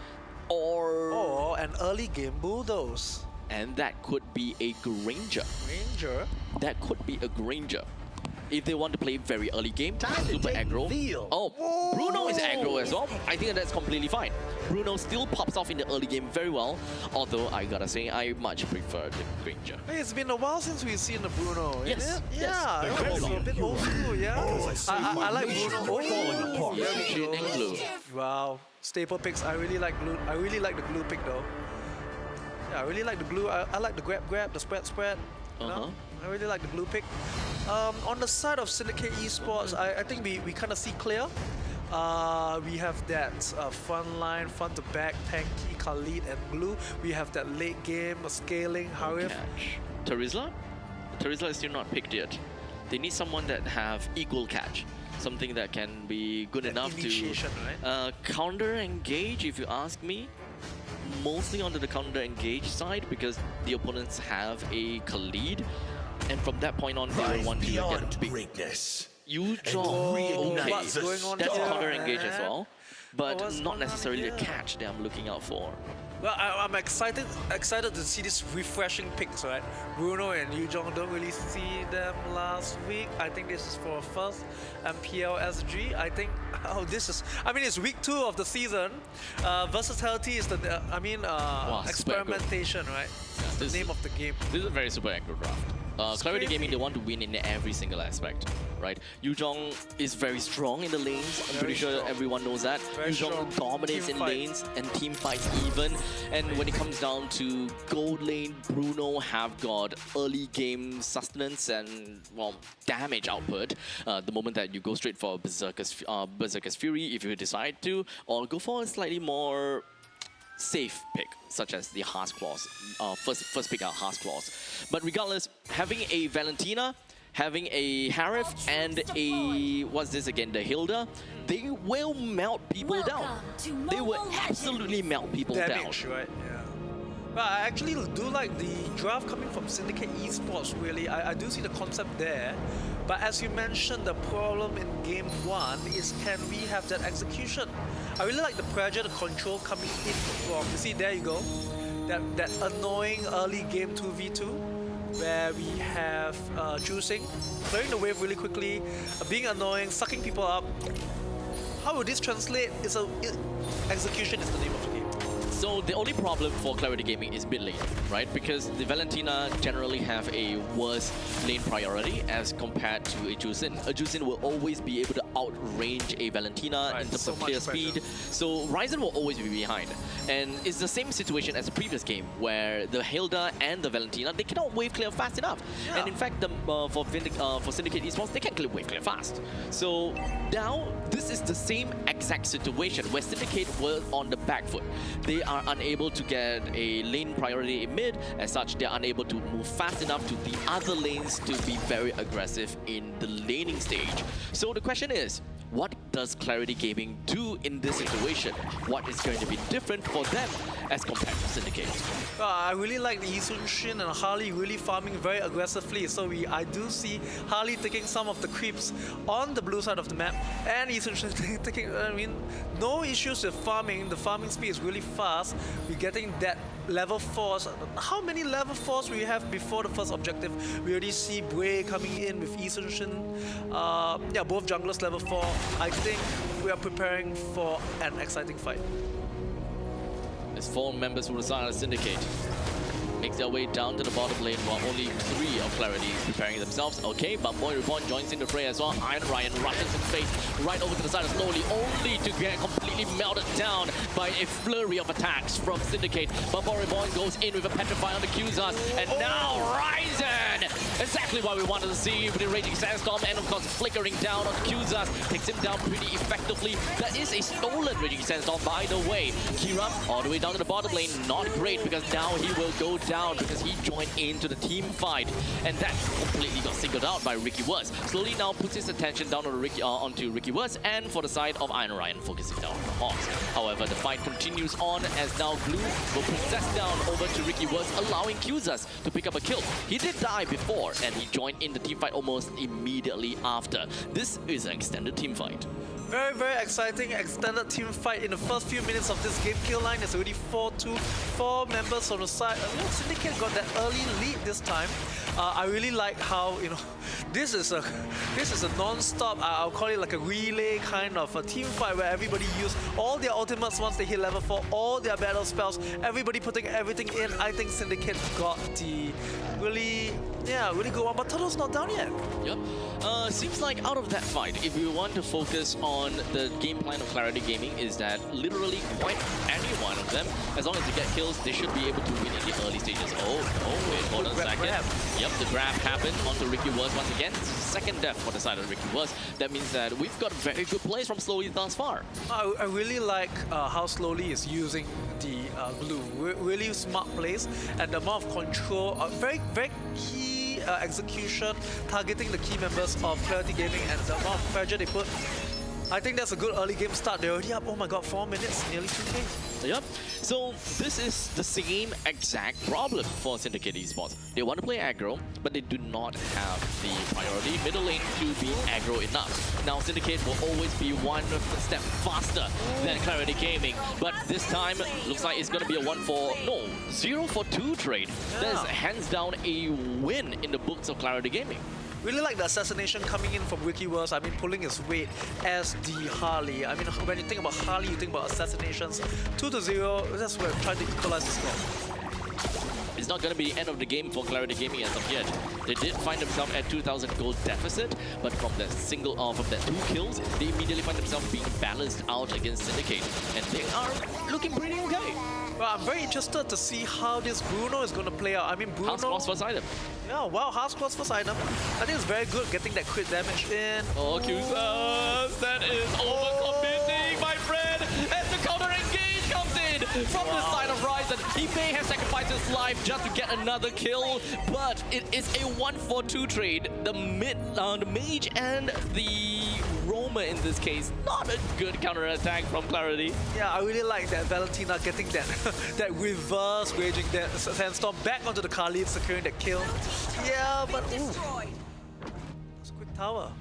or an early game Bulldoze. And that could be a Granger. That could be a Granger. If they want to play very early game, super aggro. Oh, Bruno is aggro as well. I think that's completely fine. Bruno still pops off in the early game very well, although I gotta say I much prefer the Granger. Hey, it's been a while since we've seen the Bruno. Yes, Yeah, it's a bit old school, yeah. I like Bruno. And Glue. Wow, staple picks. I really like Glue. I really like the Glue pick though. Yeah, I really like the Glue. I like the grab, the spread. You know? I really like the Glue pick. On the side of Syndicate Esports, I think we kind of see clear. We have that front line, front to back, tanky, Khalid and Glue. We have that late game scaling, Harif. Terizla is still not picked yet. They need someone that have equal catch. Something that can be good enough to counter engage, if you ask me. Mostly onto the counter engage side because the opponents have a Khalid, and from that point on they will want to get a big What's going on that's here? a counter engage as well, but not necessarily the catch that I'm looking out for. Well, I'm excited to see these refreshing picks, right? Bruno and Yujong, don't really see them last week. I think this is for first MPL SG. I think, it's week 2 of the season. Versatility is the, experimentation, right? It's the name of the game. This is a very super aggro draft. Clarity Gaming, they want to win in every single aspect, right? Yuzhong is very strong in the lanes. I'm pretty sure everyone knows that. Yuzhong dominates in lanes and team fights even. And when it comes down to gold lane, Bruno have got early game sustenance and, well, damage output. The moment that you go straight for Berserker's Fury, if you decide to, or go for a slightly more safe pick, such as the Heart's Claws. First pick out Heart's Claws. But regardless, having a Valentina, having a Harif, and a, what's this again, the Hilda, they will melt people down. They will absolutely melt people down. Right? Yeah. But I actually do like the draft coming from Syndicate Esports, really. I do see the concept there. But as you mentioned, the problem in game 1 is, can we have that execution? I really like the pressure, the control coming in from, you see, there you go. That annoying early game 2v2, where we have juicing, clearing the wave really quickly, being annoying, sucking people up. How will this translate? Execution is the name of the game. So the only problem for Clarity Gaming is mid lane, right? Because the Valentina generally have a worse lane priority as compared to a Juicin. A Juicin will always be able to outrange a Valentina in terms so of clear much pressure. speed. So Ryzen will always be behind. And it's the same situation as the previous game, where the Hilda and the Valentina, they cannot wave clear fast enough. Yeah. And in fact, for Syndicate Esports, they can wave clear fast. So now, this is the same exact situation where Syndicate were on the back foot. They are unable to get a lane priority in mid. As such, they are unable to move fast enough to the other lanes to be very aggressive in the laning stage. So the question is, what does Clarity Gaming do in this situation? What is going to be different for them as compared to Syndicate? I really like Yi Sun Shin and Harley really farming very aggressively. So I do see Harley taking some of the creeps on the blue side of the map, and Yi Sun Shin taking, I mean, no issues with farming. The farming speed is really fast. We're getting that level 4s. How many level 4s we have before the first objective? We already see Bui coming in with Yi Sun Shin. Yeah, both junglers level 4. I think we are preparing for an exciting fight. As 4 members from the side of Syndicate makes their way down to the bottom lane while only 3 of Clarity is preparing themselves. Okay, but Boy Reborn joins in the fray as well. Iron Ryan rushes in face right over to the side of Slowly, only to get completely melted down by a flurry of attacks from Syndicate. But Boy Reborn goes in with a Petrify on the Qzas, and now Ryzen! Exactly what we wanted to see with the Raging Sandstorm, and of course flickering down on the Qzas, takes him down pretty effectively. That is a stolen Raging Sandstorm, by the way. Kira all the way down to the bottom lane, not great, because now he will go down because he joined into the team fight, and that completely got singled out by Ricky Wurz. Slowly now puts his attention down onto Ricky Wurz, and for the side of Iron Ryan focusing down on the Hawks. However, the fight continues on as now Glue will possess down over to Ricky Wurz, allowing Qzas to pick up a kill. He did die before, and he joined in the team fight almost immediately after. This is an extended team fight. Very, very exciting extended team fight in the first few minutes of this game. Kill line is already 4-2, 4 members on the side. Syndicate got that early lead this time. I really like how, you know, this is a non-stop, I'll call it like a relay kind of a team fight where everybody use all their ultimates once they hit level 4, all their battle spells, everybody putting everything in. I think Syndicate got the really good one, but Turtle's not down yet. Yep. Seems like out of that fight, if we want to focus on the game plan of Clarity Gaming, is that literally quite any one of them, as long as they get kills, they should be able to win in the early stages. Oh, wait, hold on a second. Yep, the grab happened onto Ricky Wurz once again. Second death for the side of Ricky Wurz. That means that we've got very good plays from Slowly thus far. I really like how Slowly is using the blue. Really smart plays, and the amount of control, very, very key execution, targeting the key members of Clarity Gaming, and the amount of pressure they put. I think that's a good early game start. They're already up, oh my god, 4 minutes, nearly 2K. Yep. So this is the same exact problem for Syndicate Esports. They want to play aggro, but they do not have the priority middle lane to be aggro enough. Now Syndicate will always be one step faster than Clarity Gaming, but this time looks like it's going to be a 0 for 2 trade. Yeah. That is hands down a win in the books of Clarity Gaming. Really like the assassination coming in from Ricky Wurz. I mean, pulling his weight as the Harley. I mean, when you think about Harley, you think about assassinations. 2-0, that's where we're trying to equalize the score. It's not going to be the end of the game for Clarity Gaming as of yet. They did find themselves at 2,000 gold deficit, but from that from that 2 kills, they immediately find themselves being balanced out against Syndicate, and they are looking pretty okay. Well, I'm very interested to see how this Bruno is going to play out. I mean, Bruno... House first item. Yeah, wow, House first item. I think it's very good getting that crit damage in. Oh, Qzas, that is overcommitting, my friend, as the counter engage comes in from the side of Ryzen. He may have sacrificed his life just to get another kill, but it is a 1-for-2 trade. The mage and the roamer in this case, not a good counter attack from Clarity. Yeah, I really like that Valentina getting that that reverse raging that sandstorm back onto the Khalid, securing that kill. Yeah, but ooh, that's a quick tower.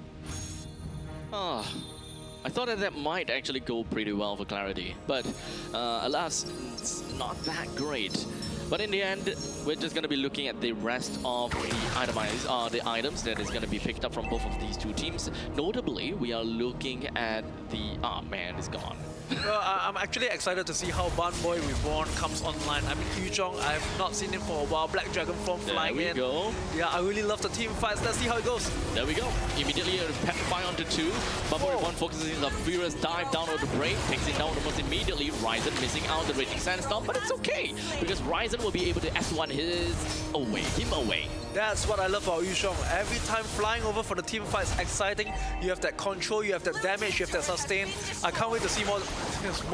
I thought that might actually go pretty well for Clarity, but alas, it's not that great. But in the end, we're just going to be looking at the rest of the items that is going to be picked up from both of these two teams. Notably, we are looking at the... Ah, man, it's gone. Well, I'm actually excited to see how Ban Boy Reborn comes online. I mean, Yu Zhong, I've not seen him for a while. Black Dragon form flying in. There we go. Yeah, I really love the team fights. Let's see how it goes. There we go. Immediately a 5 onto 2. Ban Boy Reborn focuses on the furious dive down over the break. Takes it down almost immediately. Ryzen missing out the Raging Sandstorm, but it's okay. Because Ryzen will be able to S1 him away. That's what I love about Yu Zhong. Every time flying over for the team fight is exciting. You have that control, you have that damage, you have that sustain. I can't wait to see more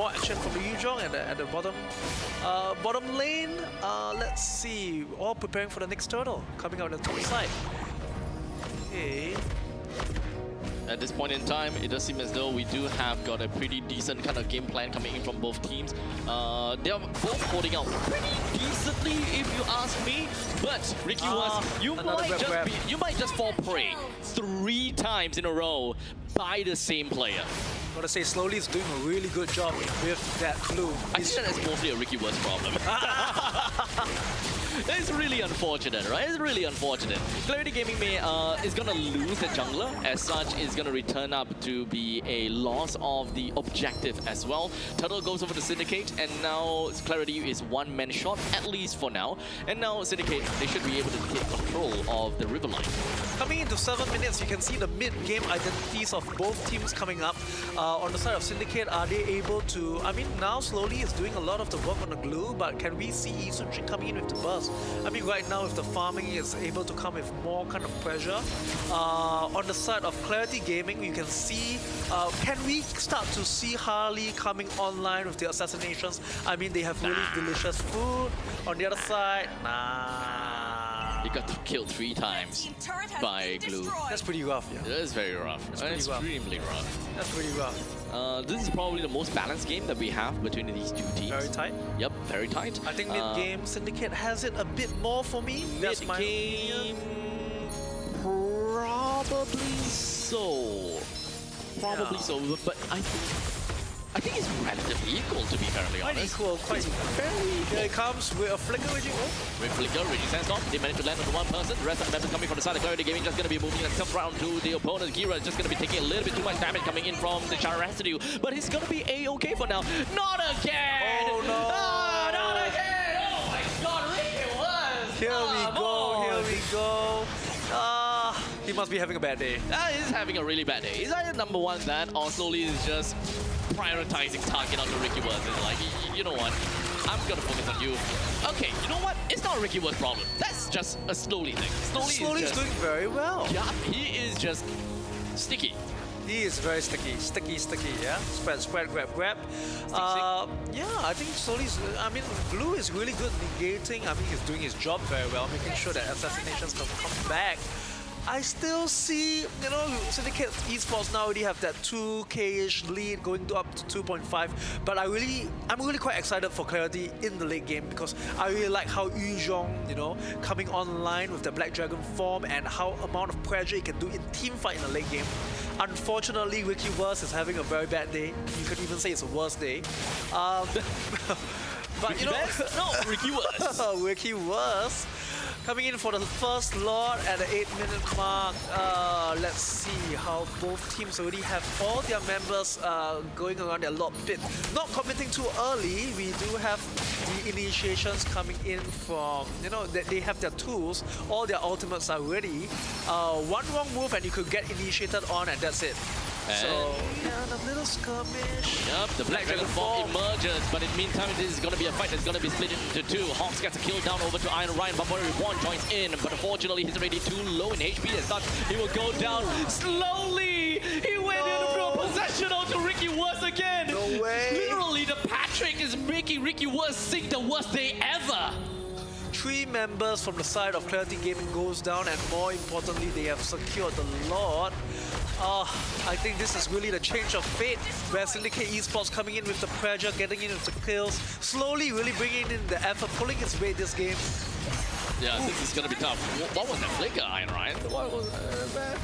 action from the Yu Zhong at the bottom lane. Let's see, all preparing for the next turtle coming out on the top side. Okay. At this point in time, it does seem as though we do have got a pretty decent kind of game plan coming in from both teams. They are both holding out pretty decently, if you ask me. But Ricky you might just fall prey 3 times in a row by the same player. I gotta say, Slowly is doing a really good job with that blue. I think that's mostly a Ricky Worst problem. It's really unfortunate, right? It's really unfortunate. Clarity Gaming is going to lose the jungler. As such, it's going to return up to be a loss of the objective as well. Turtle goes over to Syndicate, and now Clarity is one-man shot, at least for now. And now Syndicate, they should be able to take control of the river line. Coming into 7 minutes, you can see the mid-game identities of both teams coming up. On the side of Syndicate, are they able to... I mean, now Slowly is doing a lot of the work on the glue, but can we see Sun Jin coming in with the burst? I mean, right now, if the farming is able to come with more kind of pressure, on the side of Clarity Gaming, you can see, can we start to see Harley coming online with the assassinations? I mean, they have really delicious food. On the other side, He got killed 3 times by glue. That's pretty rough, yeah. It is very rough. It's extremely rough. That's pretty rough. This is probably the most balanced game that we have between these two teams. Very tight? Yep, very tight. I think mid-game, Syndicate has it a bit more for me. That's my opinion. Probably so. Probably so, but I think it's relatively equal, to be fairly honest. Quite equal. Here it comes with a Flicker Raging. With Flicker, Raging Sandstorm, they managed to land on one person. The rest of the members coming from the side of Clarity Gaming just going to be moving themselves around to the opponent. Gira is just going to be taking a little bit too much damage coming in from the Shower Residue, but he's going to be A-okay for now. Not again! Oh no! Oh, not again! Oh my god, really it was! Here we go. He must be having a bad day. He's having a really bad day. He's either number 1 that, or Slowly is just prioritizing target onto Ricky Worth. It's like, you know what? I'm gonna focus on you. Okay, you know what? It's not a Ricky Worth problem. That's just a Slowly thing. Slowly is doing very well. Yeah, he is just sticky. He is very sticky, yeah? Spread, grab. Yeah, I think Slowly's, I mean, Blue is really good negating. I think he's doing his job very well, making sure that assassinations don't come back. I still see, you know, Syndicate Esports now already have that 2K-ish lead going to up to 2.5, but I'm really quite excited for Clarity in the late game because I really like how Yu Zhong, you know, coming online with the Black Dragon form and how amount of pressure he can do in team fight in the late game. Unfortunately, Ricky Worst is having a very bad day. You could even say it's a worst day. But Ricky you know, no, Ricky Worst. Ricky Worst. Coming in for the first lot at the 8-minute mark. Let's see how both teams already have all their members going around their lot pit. Not committing too early. We do have the initiations coming in from, you know, they have their tools. All their ultimates are ready. One wrong move and you could get initiated on and that's it. So, yeah, a little skirmish. Yep, the Black Dragon form emerges, but in the meantime, this is going to be a fight that's going to be split into 2. Hawks gets a kill down over to Iron Ryan, but Reborn joins in, but unfortunately, he's already too low in HP as such. He will go down slowly. He went into throw possession onto Ricky Worst again. No way. Literally, the Patrick is making Ricky Worst sing the worst day ever. 3 members from the side of Clarity Gaming goes down, and more importantly, they have secured the Lord. I think this is really the change of fate, where Syndicate Esports coming in with the pressure, getting in with the kills, slowly really bringing in the effort, pulling its weight this game. Yeah, this is gonna be tough. What was that flicker, Iron Ryan? What was that?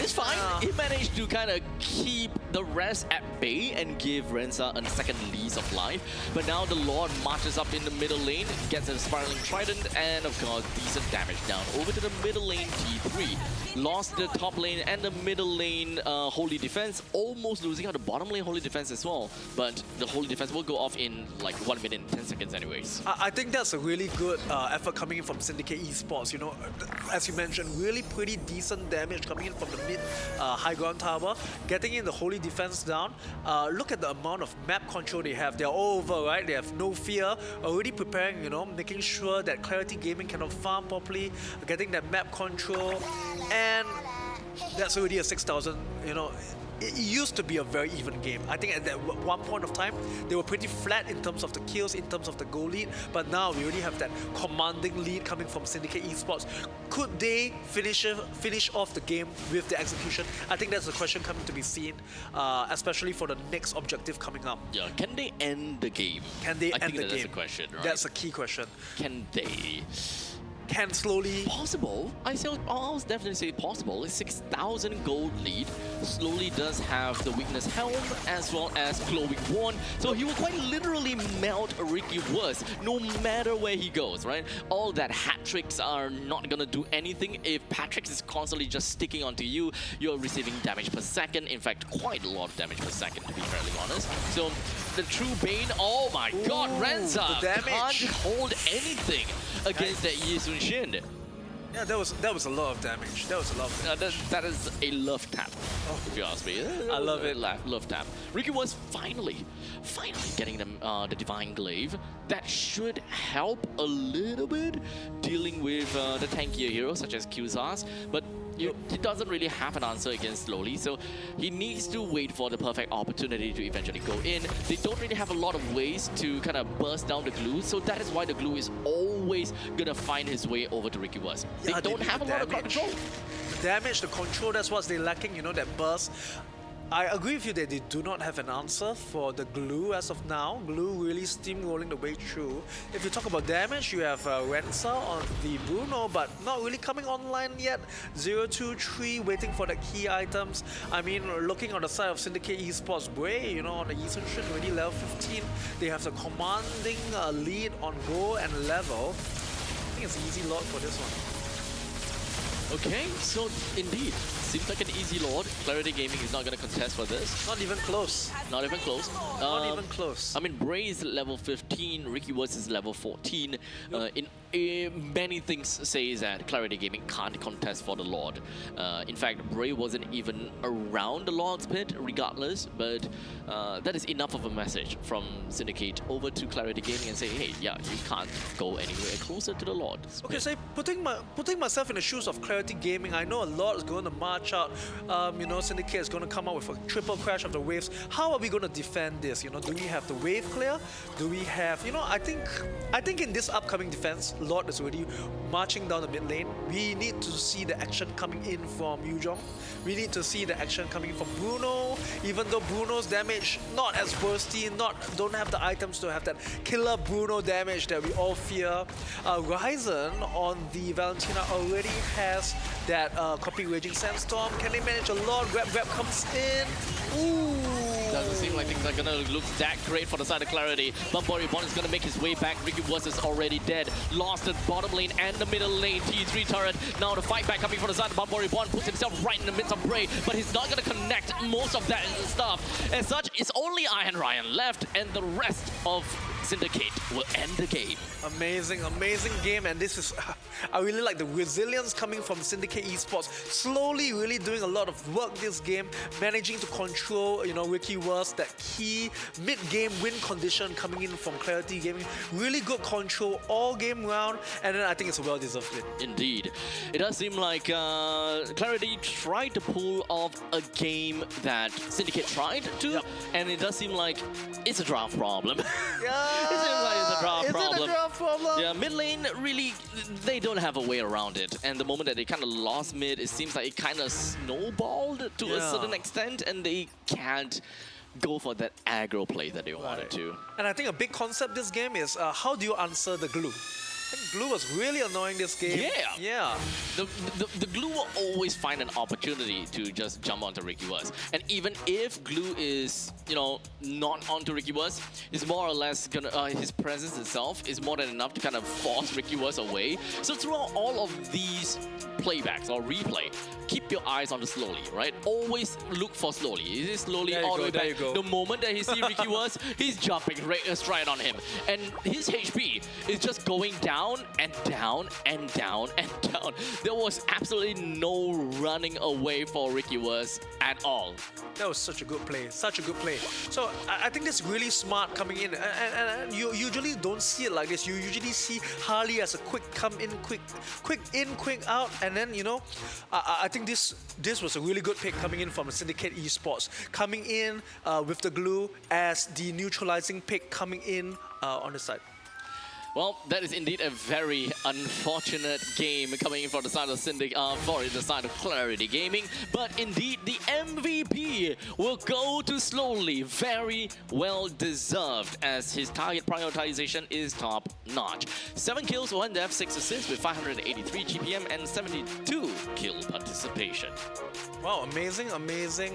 It's fine. He managed to kind of keep the rest at bay and give Renza a second lease of life. But now the Lord marches up in the middle lane, gets a Spiraling Trident, and of course, decent damage down. Over to the middle lane, T3. Lost the top lane and the middle lane Holy Defense, almost losing out the bottom lane Holy Defense as well. But the Holy Defense will go off in like 1 minute and 10 seconds anyways. I think that's a really good effort coming in from Syndicate Esports. You know, as you mentioned, really pretty decent damage coming in from the mid high ground tower, getting in the Holy Defense down. Look at the amount of map control they have. They're all over, right? They have no fear. Already preparing, you know, making sure that Clarity Gaming cannot farm properly, getting that map control, and that's already a 6,000, you know. It used to be a very even game. I think at that one point of time, they were pretty flat in terms of the kills, in terms of the goal lead. But now we already have that commanding lead coming from Syndicate Esports. Could they finish off the game with the execution? I think that's a question coming to be seen, especially for the next objective coming up. Yeah, can they end the game? Can they end the game? That's a question, right? That's a key question. Can they? Can slowly... Possible. I'll definitely say possible. It's 6,000 gold lead. Slowly does have the weakness helm as well as glowing wand. So he will quite literally melt Ricky Wurst no matter where he goes, right? All that hat tricks are not gonna do anything if Patrick is constantly just sticking onto you. You're receiving damage per second. In fact, quite a lot of damage per second, to be fairly honest. So the true Bane, oh my god, Renza can't hold anything against that Yi Sun Shin. Yeah, that was a lot of damage. That was a lot of damage. That is a love tap, if you ask me. I love it. Love tap. Ricky was finally getting them the Divine Glaive. That should help a little bit dealing with the tankier heroes such as Qzars, but he doesn't really have an answer against Slowly, so he needs to wait for the perfect opportunity to eventually go in. They don't really have a lot of ways to kind of burst down the glue, so that is why the glue is always gonna find his way over to Ricky Wurst. They don't have a lot of control. The damage, the control, that's what they're lacking, you know, that burst. I agree with you that they do not have an answer for the glue as of now. Glue really steamrolling the way through. If you talk about damage, you have Renza on the Bruno, but not really coming online yet. 023 waiting for the key items. I mean, looking on the side of Syndicate Esports, Bray, you know, on the Yi Sun Shin, already level 15. They have the commanding lead on goal and level. I think it's an easy lot for this one. Okay, so indeed, seems like an easy Lord. Clarity Gaming is not going to contest for this. Not even close. Not even close. Not even close. I mean, Bray is level 15, Ricky Wurst is level 14. Many things say that Clarity Gaming can't contest for the Lord. In fact, Bray wasn't even around the Lord's pit regardless, but that is enough of a message from Syndicate over to Clarity Gaming and say, hey, yeah, you can't go anywhere closer to the Lord. Okay, so putting myself in the shoes of Clarity Gaming, I know a lot is going to march out. You know, Syndicate is going to come out with a triple crash of the waves. How are we going to defend this? You know, do we have the wave clear? Do we have, you know, I think in this upcoming defense, Lord is already marching down the mid lane. We need to see the action coming in from Yuzhong. We need to see the action coming from Bruno. Even though Bruno's damage not as bursty, don't have the items to have that killer Bruno damage that we all fear. Ryzen on the Valentina already has that copy Raging Sandstorm. Can they manage a lot? Grab comes in. Ooh. Doesn't seem like things are gonna look that great for the side of Clarity. Bumblebee Bond is gonna make his way back. Ricky Wurst is already dead. Lost the bottom lane and the middle lane. T3 turret. Now the fight back coming from the side of Bumblebee Bond puts himself right in the midst of Bray, but he's not gonna connect most of that stuff. As such, it's only Iron Ryan left, and the rest of Syndicate will end the game. Amazing, amazing game, and this is, I really like the resilience coming from Syndicate Esports. Slowly really doing a lot of work this game, managing to control, you know, Ricky Wurst, that key mid-game win condition coming in from Clarity Gaming. Really good control all game round, and then I think it's a well-deserved win. Indeed. It does seem like Clarity tried to pull off a game that Syndicate tried to, and it does seem like it's a draft problem. Yeah. It seems like it's a draft problem. Is it a draft problem? Yeah, mid lane, really, they don't have a way around it. And the moment that they kind of lost mid, it seems like it kind of snowballed to a certain extent, and they can't go for that aggro play that they wanted to. And I think a big concept this game is how do you answer the glue? think Glue was really annoying this game. Yeah. Yeah. The Glue will always find an opportunity to just jump onto Ricky Wurst. And even if Glue is, you know, not onto Ricky Wurst, it's more or less gonna, his presence itself is more than enough to kind of force Ricky Wurst away. So throughout all of these playbacks or replay, keep your eyes on the slowly, right? Always look for slowly. Is it slowly all the way back? The moment that he sees Ricky Wurst, he's jumping straight on him. And his HP is just going down and down and down and down. There was absolutely no running away for Ricky Wurst at all. That was such a good play, such a good play. So I think this is really smart coming in, and you usually don't see it like this. You usually see Harley as a quick come in, quick in, quick out, and then you know, I think this was a really good pick coming in from Syndicate Esports, coming in with the Glue as the neutralizing pick coming in on the side. Well, that is indeed a very unfortunate game coming in for the side of for the side of Clarity Gaming. But indeed, the MVP will go to Slowly. Very well deserved, as his target prioritization is top notch. 7 kills, 1 death, 6 assists with 583 GPM and 72 kill participation. Wow, amazing, amazing.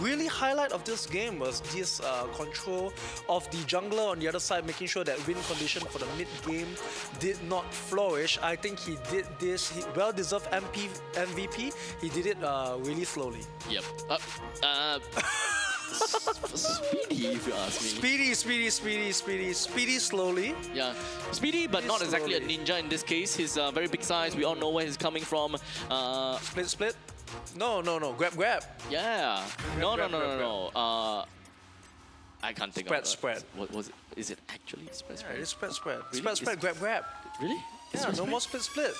Really highlight of this game was this control of the jungler on the other side, making sure that win condition for the mid game did not flourish. I think he did this, well-deserved MVP. He did it really slowly. Yep. Speedy, if you ask me. Speedy slowly. Yeah, speedy, but not exactly a ninja in this case. He's very big size. We all know where he's coming from. Split. No. Grab. Yeah. No. I can't think of Spread. What was it? Is it actually spread? Yeah, it's spread. Really? Spread. Grab. Really? Yeah, no more split.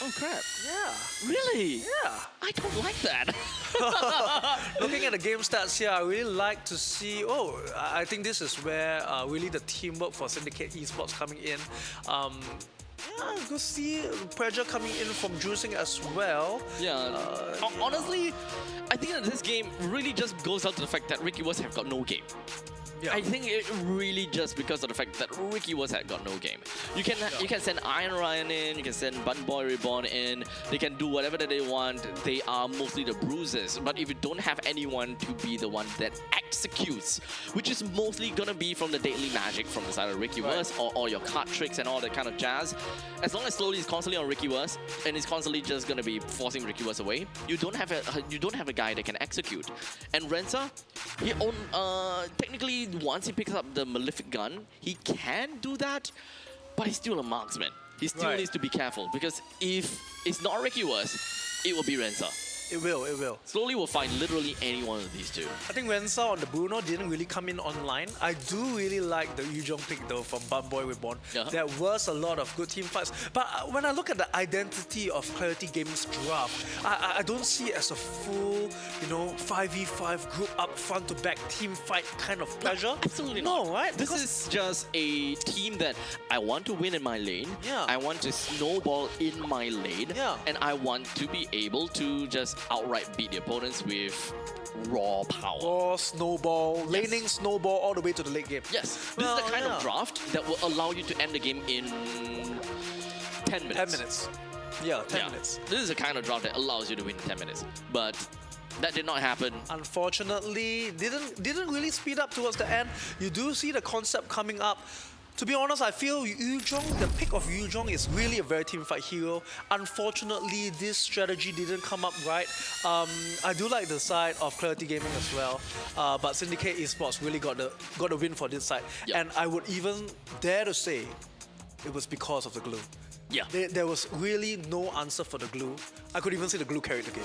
Oh crap. Yeah. Really? Yeah. I don't like that. Looking at the game stats here, I really like to see. Oh, I think this is where really the teamwork for Syndicate Esports coming in. Yeah, good see pressure coming in from Juicing as well. Yeah. Honestly, I think that this game really just goes out to the fact that Ricky Wurst have got no game. Yeah. I think it really just because of the fact that Ricky Wurst had got no game. You can send Iron Ryan in, you can send Button Boy Reborn in, they can do whatever that they want. They are mostly the bruises. But if you don't have anyone to be the one that executes, which is mostly gonna be from the deadly magic from the side of Ricky Wurst or all your card tricks and all that kind of jazz, as long as Slowly is constantly on Ricky Wurst and is constantly just gonna be forcing Ricky Wurst away, you don't have a guy that can execute. And Rensa, he technically once he picks up the Malefic gun, he can do that, but he's still a marksman. He still needs to be careful, because if it's not Ricky Wurst, it will be Rensa. It will. Slowly will find literally any one of these two. I think Rensa on the Bruno didn't really come in online. I do really like the Yuzhong pick though from Bum Boy Reborn. There was a lot of good team fights. But when I look at the identity of Clarity Gaming's draft, I don't see it as a full, 5v5 group up front to back team fight kind of pleasure. No, absolutely not. No, right? This is just a team that I want to win in my lane. Yeah. I want to snowball in my lane. Yeah. And I want to be able to just outright beat the opponents with raw power. Raw snowball, laning snowball all the way to the late game. Yes. This is the kind of draft that will allow you to end the game in 10 minutes. 10 minutes. Yeah, 10 minutes. This is the kind of draft that allows you to win in 10 minutes. But that did not happen. Unfortunately, didn't really speed up towards the end. You do see the concept coming up. To be honest, I feel Yuzhong, the pick of Yuzhong is really a very teamfight hero. Unfortunately, this strategy didn't come up right. I do like the side of Clarity Gaming as well, but Syndicate Esports really got the win for this side. Yep. And I would even dare to say it was because of the glue. Yeah. There was really no answer for the glue. I could even say the glue carried the game.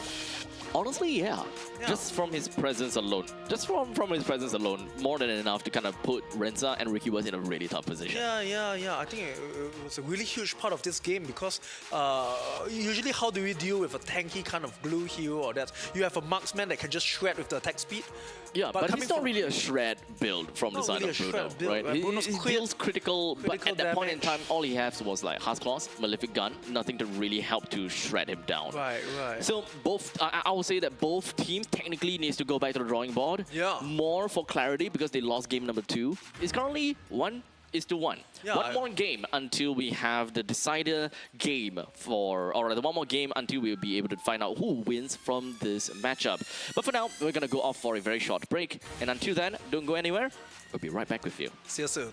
Honestly, yeah. Just from his presence alone. Just from his presence alone, more than enough to kind of put Rensa and Ricky Wurst in a really tough position. Yeah. I think it was a really huge part of this game because usually how do we deal with a tanky kind of glue hero or that? You have a marksman that can just shred with the attack speed. Yeah, but he's not really a shred build from the side really of Bruno, build, right? Bruno's He deals critical, but at that point in damage. time, all he has was like Heart's Claws, Malefic Gun, nothing to really help to shred him down. Right. So both, I would say that both teams technically needs to go back to the drawing board. Yeah. More for Clarity because they lost game number 2. It's currently 1 1. Yeah, One more game until we have the decider game or rather one more game until we'll be able to find out who wins from this matchup. But for now, we're going to go off for a very short break. And until then, don't go anywhere. We'll be right back with you. See you soon.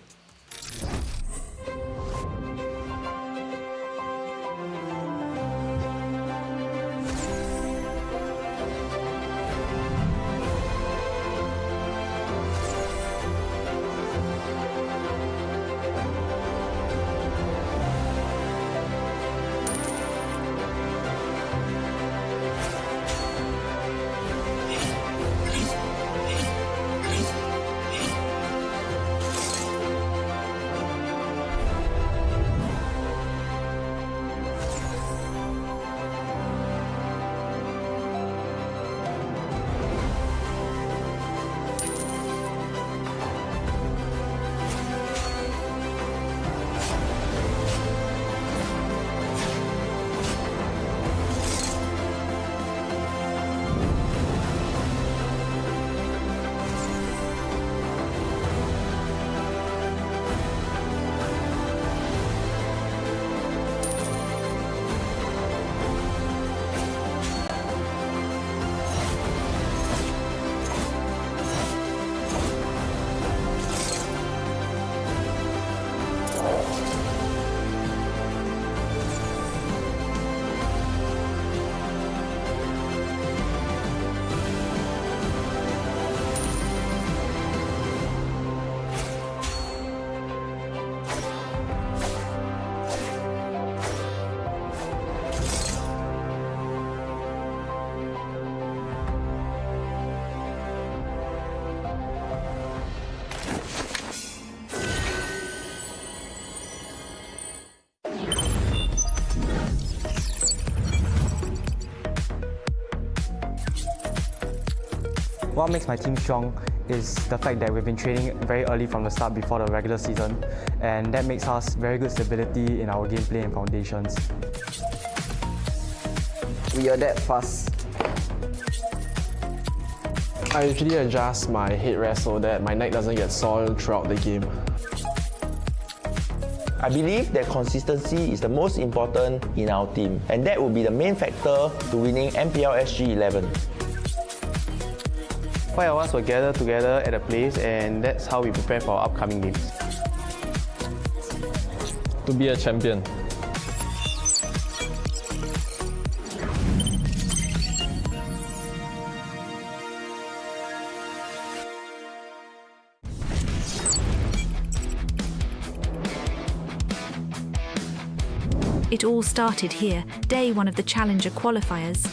What makes my team strong is the fact that we've been training very early from the start before the regular season, and that makes us very good stability in our gameplay and foundations. We adapt fast. I usually adjust my headrest so that my neck doesn't get soiled throughout the game. I believe that consistency is the most important in our team, and that will be the main factor to winning MPL SG 11. 5 of us will gather together at a place, and that's how we prepare for our upcoming games. To be a champion. It all started here, day 1 of the Challenger qualifiers.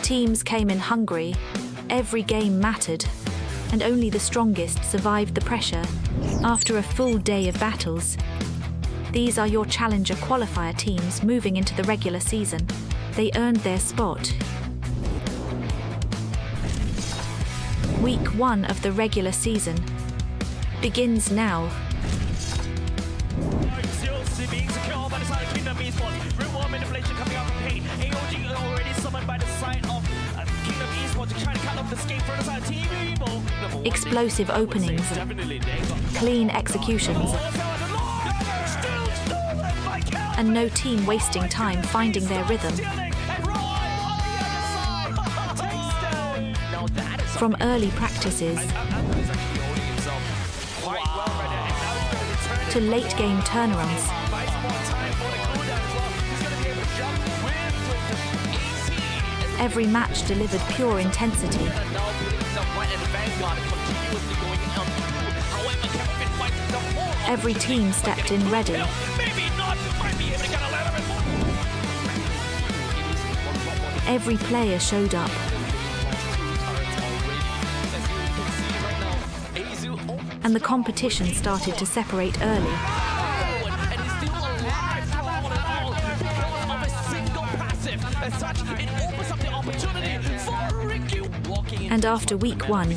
Teams came in hungry, every game mattered, and only the strongest survived the pressure after a full day of battles. These are your Challenger qualifier teams moving into the regular season. They earned their spot. Week 1 of the regular season begins now. Being secure by the side of Kingdom Esports. Real world manipulation coming out from pain. AOG already summoned by the side of Kingdom Esports to try to cut off the escape from the side of Team Evo. Explosive openings, clean executions, and no team wasting time finding their rhythm. From early practices to late game turnarounds, every match delivered pure intensity. Every team stepped in ready. Every player showed up. And the competition started to separate early. And after week 1,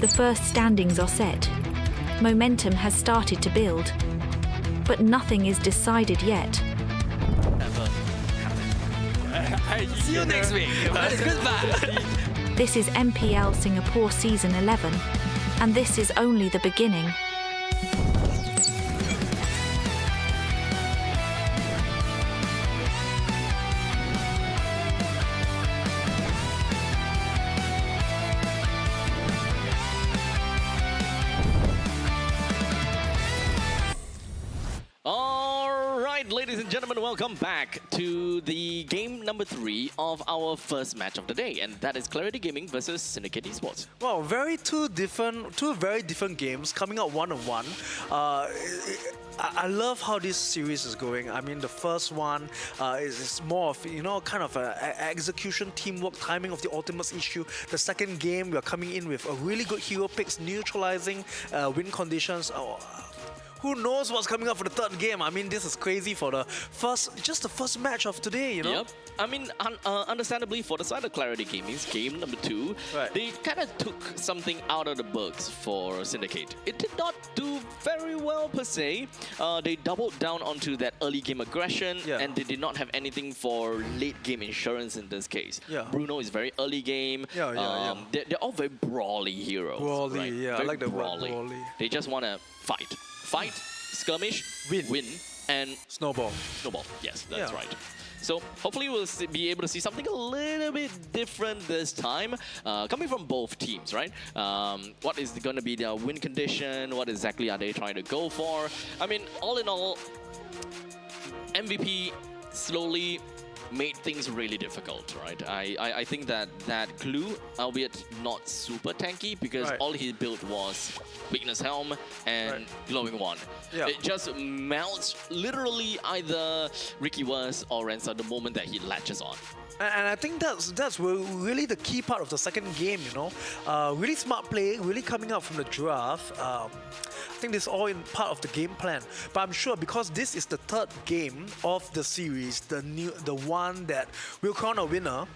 the first standings are set. Momentum has started to build, but nothing is decided yet. See you next week. Goodbye. This is MPL Singapore Season 11, and this is only the beginning. ladies and gentlemen, welcome back to the game number 3 of our first match of the day, and that is Clarity Gaming versus Syndicate Esports. Wow, two very different games coming out one-on-one. I love how this series is going. I mean, the first one is more of, kind of an execution, teamwork, timing of the ultimates issue. The second game, we are coming in with a really good hero picks, neutralizing win conditions. Who knows what's coming up for the third game? I mean, this is crazy for the first match of today, Yep. I mean, understandably, for the side of Clarity Gaming's game number 2, they kind of took something out of the books for Syndicate. It did not do very well per se. They doubled down onto that early game aggression, and they did not have anything for late game insurance in this case. Bruno is very early game. They're all very brawly heroes. Brawly, I like the word brawly. They just want to fight, skirmish, win, and snowball. Yes, that's right. So hopefully we'll be able to see something a little bit different this time, coming from both teams, right? What is going to be their win condition? What exactly are they trying to go for? I mean, all in all, MVP slowly made things really difficult, right? I think that glue, albeit not super tanky, because all he built was Weakness Helm and Glowing Wand. It just melts literally either Ricky Wurst or Rensa the moment that he latches on. And I think that's really the key part of the second game, really smart play, really coming out from the draft. I think this is all in part of the game plan. But I'm sure because this is the third game of the series, the one that will crown a winner,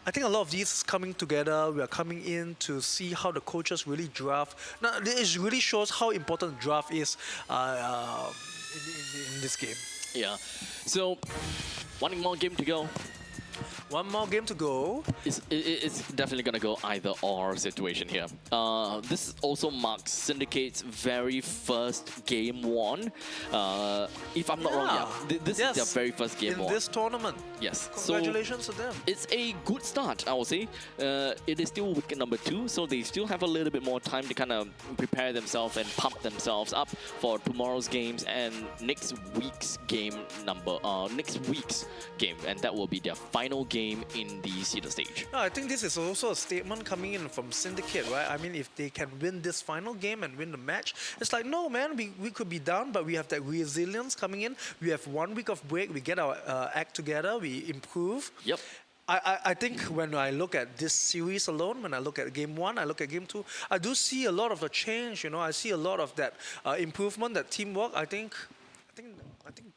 I think a lot of these coming together. We are coming in to see how the coaches really draft. Now, it really shows how important draft is in this game. Yeah. So, one more game to go. One more game to go. It's definitely going to go either or situation here. This also marks Syndicate's very first game won. If I'm not wrong, this is their very first game won. In this tournament. Yes. Congratulations to them. It's a good start, I would say. It is still week number 2, so they still have a little bit more time to kind of prepare themselves and pump themselves up for tomorrow's games and next week's game, and that will be their final game in the Cedar stage. I think this is also a statement coming in from Syndicate, right? I mean, if they can win this final game and win the match, it's like, no, man, we could be down, but we have that resilience coming in. We have 1 week of break. We get our act together. We improve. Yep. I think when I look at this series alone, when I look at game 1, I look at game 2, I do see a lot of the change. I see a lot of that improvement, that teamwork. I think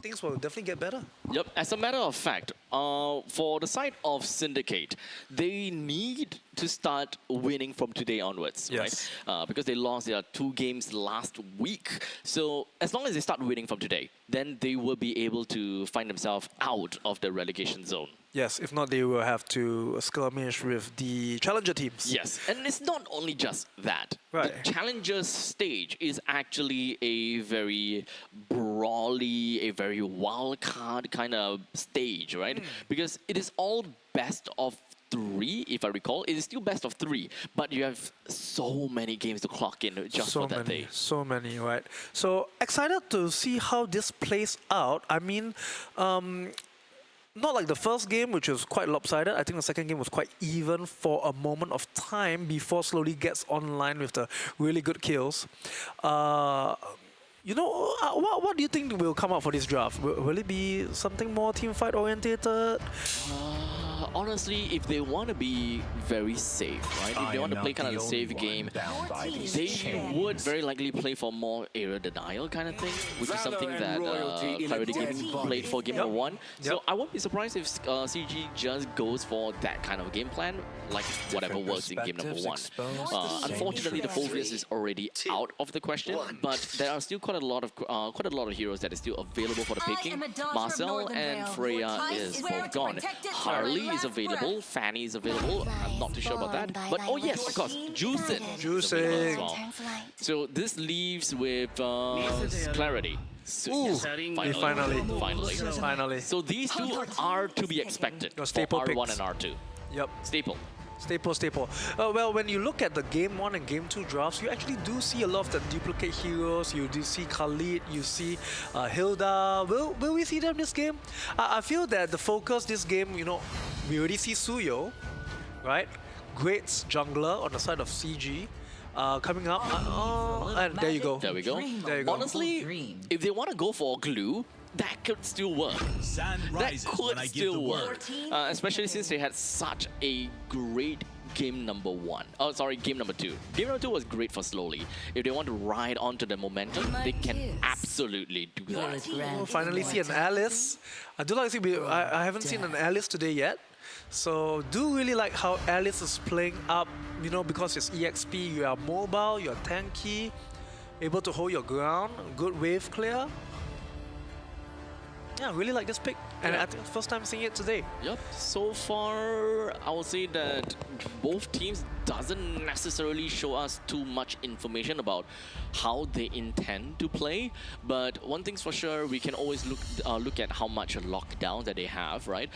things will definitely get better. Yep. As a matter of fact, for the side of Syndicate, they need to start winning from today onwards, right? Because they lost their 2 games last week. So as long as they start winning from today, then they will be able to find themselves out of the relegation zone. Yes, if not, they will have to skirmish with the challenger teams. Yes, and it's not only just that. The challengers stage is actually a very brawly, a very wild card kind of stage, right? Because it is all best of 3, if I recall. It is still best of 3, but you have so many games to clock in just for that day. So many, right? So excited to see how this plays out. I mean, not like the first game, which was quite lopsided. I think the second game was quite even for a moment of time before slowly gets online with the really good kills. What do you think will come out for this draft? Will it be something more teamfight orientated? Honestly, if they want to be very safe, right? If they want to play kind of a safe game, they would very likely play for more area denial kind of thing, which is something that Clarity Gaming played for game number 1. So I won't be surprised if CG just goes for that kind of game plan, like whatever works in game number 1. Unfortunately, the Phobius is already out of the question, but there are still quite a lot of heroes that is still available for the picking. Marcel and Freya is both gone. Harley is available, Fanny is available. I'm not too sure about that. But oh yes, of course, Juicing. Well. So this leaves with Clarity. Ooh, finally. So these two are to be expected for R1 and R2. Yep. Staple. Stay put. Well, when you look at the Game 1 and Game 2 drafts, you actually do see a lot of the duplicate heroes. You do see Khalid, you see Hilda. Will we see them this game? I feel that the focus this game, you know, we already see Suyo, right? Great jungler on the side of CG. Coming up, and there you go. There we go. There you go. Honestly, if they want to go for glue, that could still work. That could still work. Especially since they had such a great game number 1. Oh, sorry, game number 2. Game number 2 was great for slowly. If they want to ride onto the momentum, they can absolutely do that. We'll finally see an Alice. I do like to see. I haven't seen an Alice today yet. So do really like how Alice is playing up, you know, because it's EXP, you are mobile, you're tanky, able to hold your ground, good wave clear. Yeah, really like this pick. And I think it's the first time seeing it today. Yep, so far I would say that both teams doesn't necessarily show us too much information about how they intend to play, but one thing's for sure, we can always look at how much lockdown that they have, right?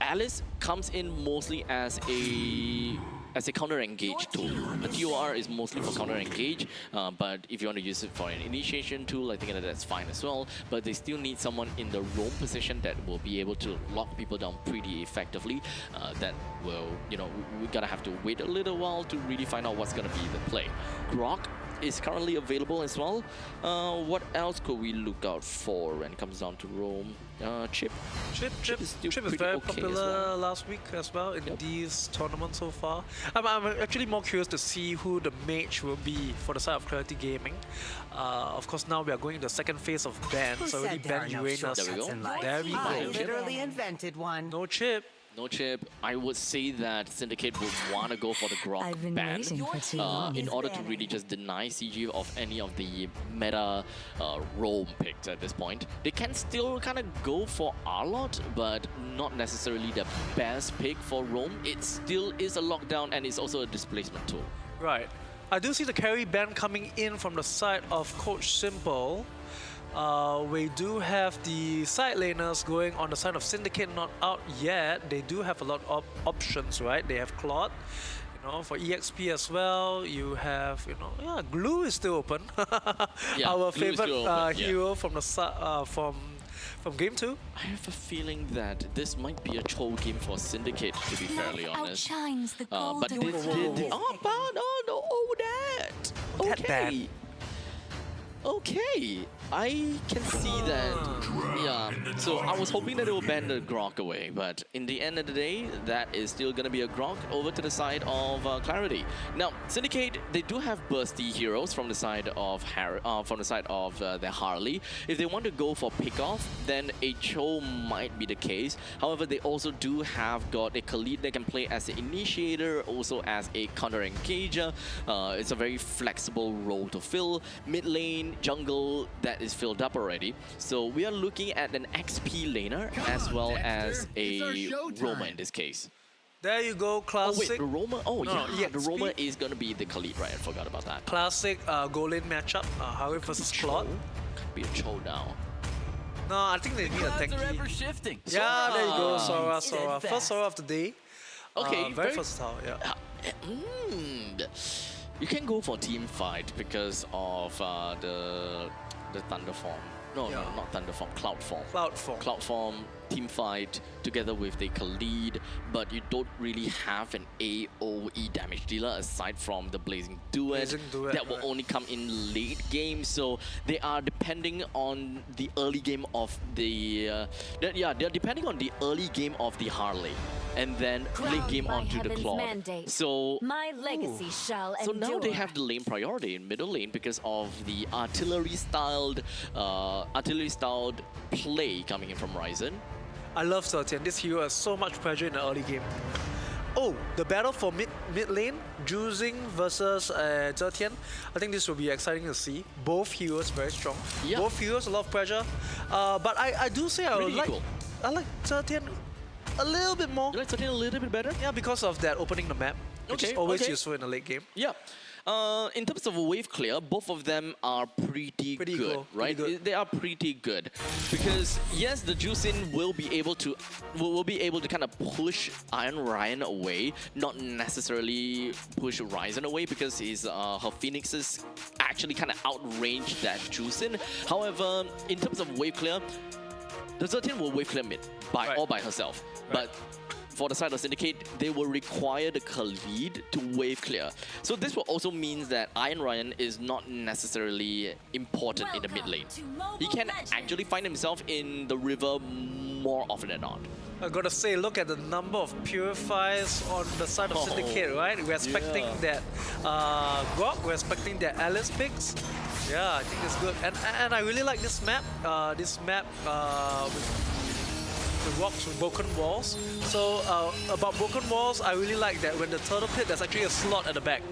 Alice comes in mostly as a counter-engage tool. A TOR is mostly for counter-engage, but if you want to use it for an initiation tool, I think that's fine as well. But they still need someone in the roam position that will be able to lock people down pretty effectively. That will, you know, we gotta have to wait a little while to really find out what's gonna be the play. Grok is currently available as well. What else could we look out for when it comes down to roam? Chip is very okay popular last week as well in these tournaments so far. I'm actually more curious to see who the mage will be for the side of Clarity Gaming. Of course, now we are going to the second phase of bans. So already banned Uranus. There we go. There we go. I literally invented one. No chip. No chip. I would say that Syndicate would want to go for the Grok ban in order to really just deny CG of any of the meta roam picks at this point. They can still kind of go for Arlot, but not necessarily the best pick for roam. It still is a lockdown and it's also a displacement tool. Right. I do see the carry ban coming in from the side of Coach Simple. We do have the side laners going on the side of Syndicate, not out yet. They do have a lot of options, right? They have Claude, you know, for EXP as well. You have, you know, yeah, Glue is still open. Our favorite hero from the from Game 2. I have a feeling that this might be a troll game for Syndicate, to be fairly honest. But they did. Oh, that. Okay. Okay, I can see that, yeah. So I was hoping that it would ban the Grok away, but in the end of the day, that is still going to be a Grok over to the side of Clarity. Now, Syndicate, they do have bursty heroes from the side of their Harley. If they want to go for pickoff, then a Cho might be the case. However, they also do have got a Khalid that can play as an initiator, also as a counter-engager. It's a very flexible role to fill. Mid lane, jungle that is filled up already. So we are looking at an XP laner as well as a roamer in this case. There you go, classic. Oh wait, the roamer? Oh no, yeah, the roamer is going to be the Khalid, right? I forgot about that. Classic goal lane matchup, Harry versus Claude. Could be a Cho now. No, I think they need a tanky. Yeah, there you go, Sora. First Sora of the day. Okay, very versatile, yeah. You can go for team fight because of the Thunder form. No, not Thunder form, Cloud form. Cloud form, team fight together with the Khalid, but you don't really have an AoE damage dealer aside from the Blazing Duet that will only come in late game. So they are depending on the early game of the they're depending on the early game of the Harley and then late game onto the Claude. So my legacy shall so now they have the lane priority in middle lane because of the artillery styled play coming in from Ryzen. I love Zetian. This hero has so much pressure in the early game. Oh, the battle for mid lane, Juzing versus Zetian. I think this will be exciting to see. Both heroes very strong. Yep. Both heroes a lot of pressure. But I do say I like Zetian a little bit more. You like Zetian a little bit better? Yeah, because of that opening the map. which is Okay, always okay. useful in a late game. Yeah. In terms of a wave clear, both of them are pretty Pretty good, equal, right? pretty good. They are pretty good because yes, the Juicin will be able to kind of push Iron Ryan away, not necessarily push Ryzen away because her Phoenixes actually kind of outrange that Juicin. However, in terms of wave clear, the 13 will wave clear mid all by herself, but for the side of Syndicate, they will require the Khalid to wave clear. So this will also mean that Iron Ryan is not necessarily important in the mid lane. He can actually find himself in the river more often than not. I gotta say, look at the number of purifiers on the side of Syndicate, right? We're expecting that Grok, we're expecting that Alice picks. Yeah, I think it's good. And I really like this map. With the rocks with broken walls. So about broken walls, I really like that when the turtle pit, there's actually a slot at the back.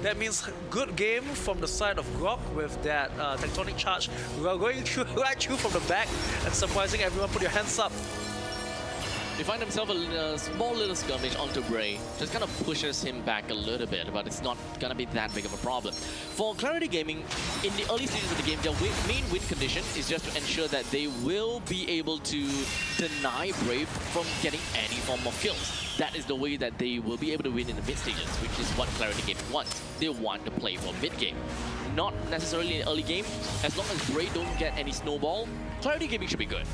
That means good game from the side of Grok with that tectonic charge. We are going through, right through from the back and surprising everyone. Put your hands up. They find themselves a small little skirmish onto Bray. Just kind of pushes him back a little bit, but it's not gonna be that big of a problem. For Clarity Gaming, in the early stages of the game, their main win condition is just to ensure that they will be able to deny Brave from getting any form of kills. That is the way that they will be able to win in the mid stages, which is what Clarity Gaming wants. They want to play for mid game. Not necessarily in the early game. As long as Bray don't get any snowball, Clarity Gaming should be good.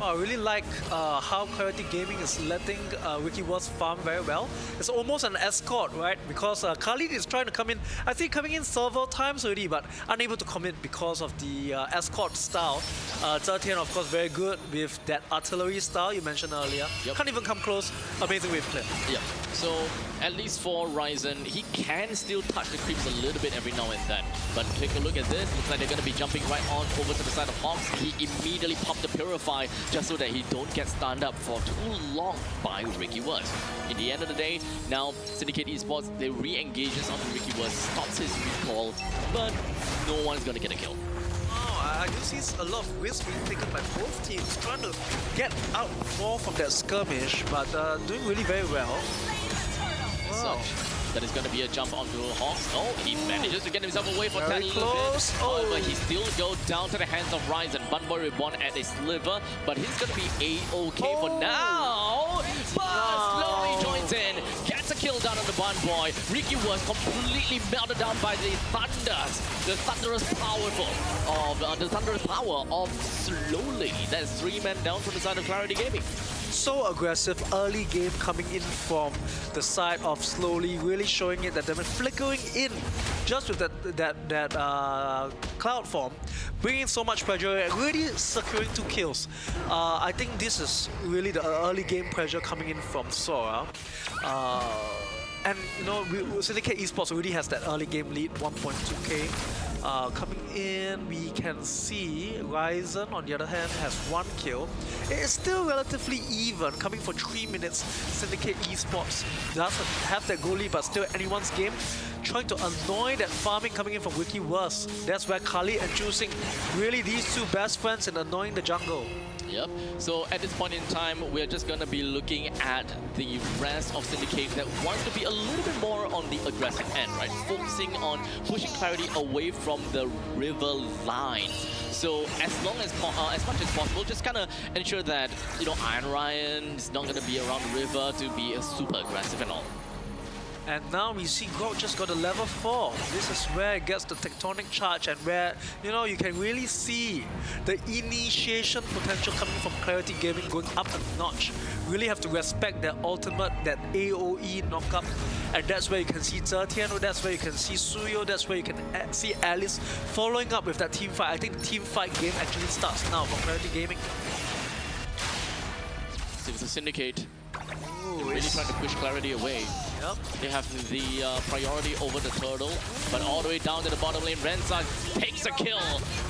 I really like how Clarity Gaming is letting Ricky Wars farm very well. It's almost an escort, right? Because Khalid is trying to come in, I think coming in several times already, but unable to commit because of the escort style. Zetian, of course, very good with that artillery style you mentioned earlier. Yep. Can't even come close. Amazing wave clear. Yeah. So at least for Ryzen, he can still touch the creeps a little bit every now and then. But take a look at this. Looks like they're going to be jumping right on over to the side of Hawks. He immediately popped the Purify just so that he don't get stunned up for too long by Ricky Wurst. In the end of the day, now Syndicate Esports, they re-engages on Ricky Wurst, stops his recall, but no one's going to get a kill. I do see a lot of risks being taken by both teams, trying to get out more from that skirmish, but doing really very well. Wow. That is going to be a jump onto Hawks. Oh, he manages to get himself away for Very that little close. bit. However, he still goes down to the hands of Ryzen. Bunboy Reborn at a sliver, but he's going to be A-OK for now. But slowly joins in, gets a kill down on the Bunboy. Ricky was completely melted down by the thunders, the thunderous power of Slowly. That is 3 men down from the side of Clarity Gaming. So aggressive early game coming in from the side of Slowly, really showing it that they're flickering in just with that cloud form, bringing so much pressure and really securing 2 kills. I think this is really the early game pressure coming in from Sora. And you know, Syndicate Esports already has that early game lead, 1.2k. Coming in, we can see Ryzen, on the other hand, has 1 kill. It is still relatively even, coming for 3 minutes. Syndicate Esports doesn't have that goal lead, but still anyone's game. Trying to annoy that farming coming in from Wiki Worse. That's where Kali and Chusing, really these 2 best friends in annoying the jungle. Yep. So at this point in time, we're just going to be looking at the rest of Syndicate that wants to be a little bit more on the aggressive end, right? Focusing on pushing Clarity away from the river lines. So as long as much as possible, just kind of ensure that, you know, Iron Ryan is not going to be around the river to be super aggressive and all. And now we see Grok just got a level 4. This is where it gets the tectonic charge and where, you know, you can really see the initiation potential coming from Clarity Gaming going up a notch. Really have to respect their ultimate, that AoE knockup. And that's where you can see Zetian, that's where you can see Suyo, that's where you can see Alice following up with that team fight. I think the team fight game actually starts now for Clarity Gaming. So it's a Syndicate. Ooh, Really trying to push Clarity away. Yep. They have the priority over the turtle, but all the way down to the bottom lane, Rensa takes a kill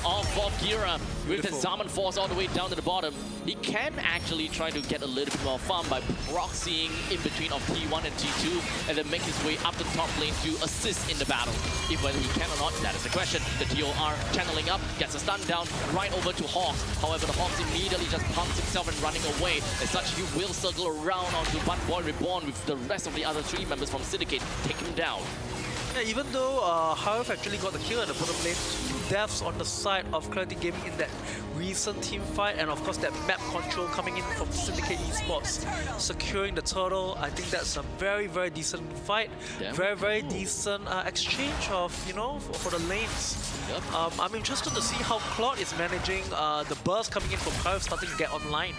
off of Gira with the Zaman Force all the way down to the bottom. He can actually try to get a little bit more fun by proxying in between of T1 and T2 and then make his way up the top lane to assist in the battle. If whether he can or not, that is the question. The TOR channeling up, gets a stun down right over to Hawks. However, the Hawks immediately just pumps himself and running away. As such, he will circle around onto Bunboy Reborn with the rest of the other 3 team members from Syndicate take him down. Yeah, even though Harif actually got the kill at the bottom lane, 2 deaths on the side of Clarity Gaming in that recent team fight, and of course that map control coming in from Syndicate Esports, securing the turtle. I think that's a very, very decent fight. Very decent exchange of, you know, for the lanes. Yep. I'm interested to see how Claude is managing the burst coming in from Harif starting to get online.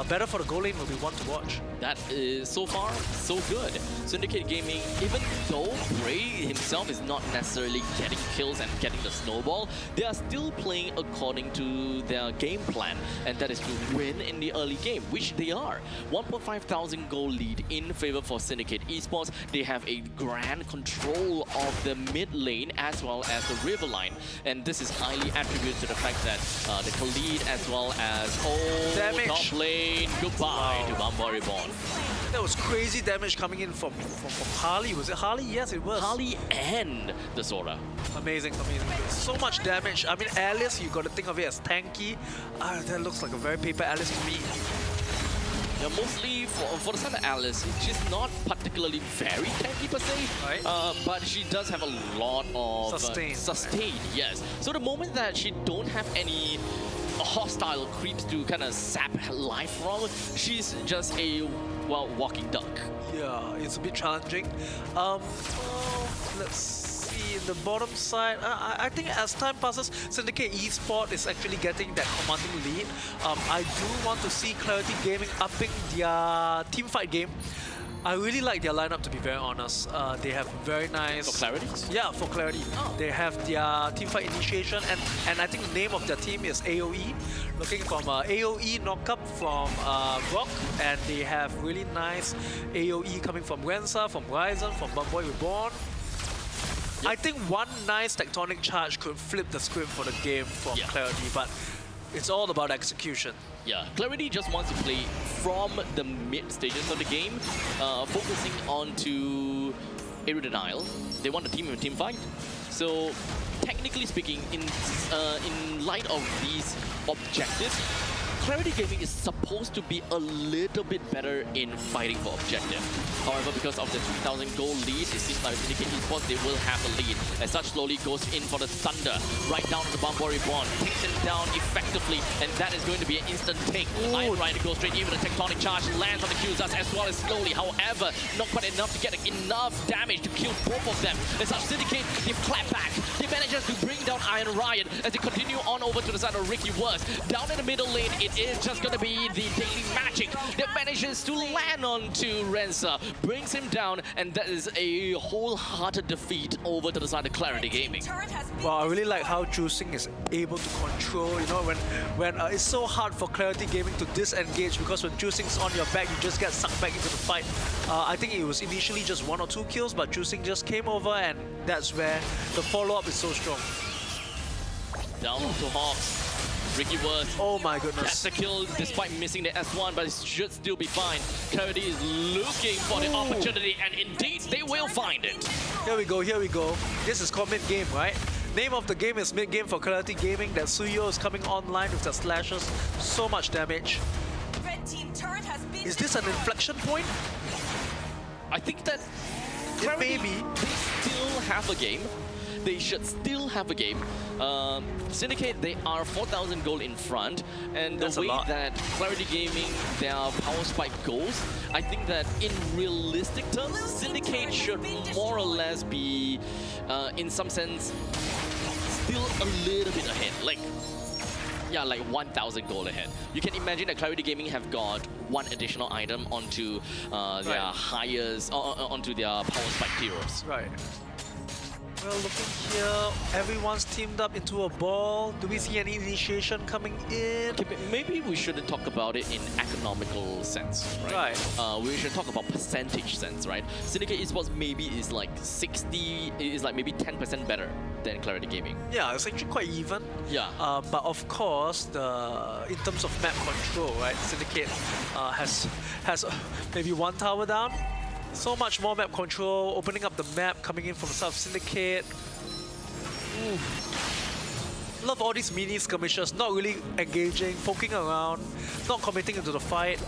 Better for the goal lane will be one to watch. That is so far so good. Syndicate Gaming, even though Bray himself is not necessarily getting kills and getting the snowball, they are still playing according to their game plan, and that is to win in the early game, which they are. 1,500 goal lead in favor for Syndicate Esports. They have a grand control of the mid lane as well as the river line, and this is highly attributed to the fact that the Khalid as well as Damage. top lane, goodbye to Bamba Reborn. That was crazy damage coming in from Harley. Was it Harley? Yes, it was. Harley and the Sora. Amazing. So much damage. I mean, Alice, you got to think of it as tanky. That looks like a very paper Alice to me. Yeah, mostly for the side of Alice, she's not particularly very tanky per se, Right. but she does have a lot of Sustain. yes. So the moment that she don't have any hostile creeps to kind of sap her life from, she's just a, well, walking duck. Yeah, it's a bit challenging. Well, let's see, in the bottom side, I think as time passes, Syndicate Esports is actually getting that commanding lead. I do want to see Clarity Gaming upping their teamfight game. I really like their lineup, to be very honest. They have very nice... For Clarity? Yeah, for Clarity. They have their teamfight initiation, and I think the name of their team is AoE. Looking from AoE knockup from Rock, and they have really nice AoE coming from Rensa, from Ryzen, from Bumboy Reborn. I think one nice tectonic charge could flip the script for the game from Clarity, but it's all about execution. Yeah, Clarity just wants to play from the mid stages of the game, focusing on to area denial. They want a team fight. So technically speaking, in light of these objectives, Clarity Gaming is supposed to be a little bit better in fighting for objective. However, because of the 3,000 goal lead, it seems like Syndicate Esports, they will have the lead. As such, slowly goes in for the Thunder, right down to the Bambori Bond, takes him down effectively, and that is going to be an instant take. Iron Rider goes straight in with a tectonic charge, lands on the Qzas as well as slowly. However, not quite enough to get enough damage to kill both of them. As such, Syndicate, they've clapped back. They manages to bring down Iron Riot as they continue on over to the side of Ricky Wurst. Down in the middle lane, it is just going to be the Daily Magic that manages to land onto Rensa, brings him down, and that is a wholehearted defeat over to the side of Clarity Gaming. Well, I really like how Juicing is able to control, you know, when it's so hard for Clarity Gaming to disengage, because when Juicing's on your back, you just get sucked back into the fight. I think it was initially just 1 or 2 kills, but Juicing just came over, and that's where the follow-up is so strong. Down to Hawks. Ricky Wurst. Oh my goodness. That's the kill despite missing the S1, but it should still be fine. Clarity is looking for the opportunity, and indeed they will find it. Here we go. This is called mid-game, right? Name of the game is mid-game for Clarity Gaming. That Suyo is coming online with the slashes. So much damage. Red team turret has been Is this an inflection point? I think that Clarity, maybe they still have a game. They should still have a game. Syndicate, they are 4,000 gold in front, and That's the a way lot. that Clarity Gaming, their power spike goes, I think that in realistic terms, Syndicate should more or less be, in some sense, still a little bit ahead. Like 1,000 gold ahead. You can imagine that Clarity Gaming have got one additional item onto their highest, onto their power spike heroes. Right. Well, looking here, everyone's teamed up into a ball. Do we see any initiation coming in? Okay, maybe we shouldn't talk about it in economical sense, right? We should talk about percentage sense, right? Syndicate Esports maybe is like 60, is like maybe 10% better than Clarity Gaming. Yeah, it's actually quite even. Yeah. But of course, in terms of map control, right? Syndicate has maybe 1 tower down. So much more map control, opening up the map, coming in from the side of Syndicate. Love all these mini skirmishes, not really engaging, poking around, not committing into the fight.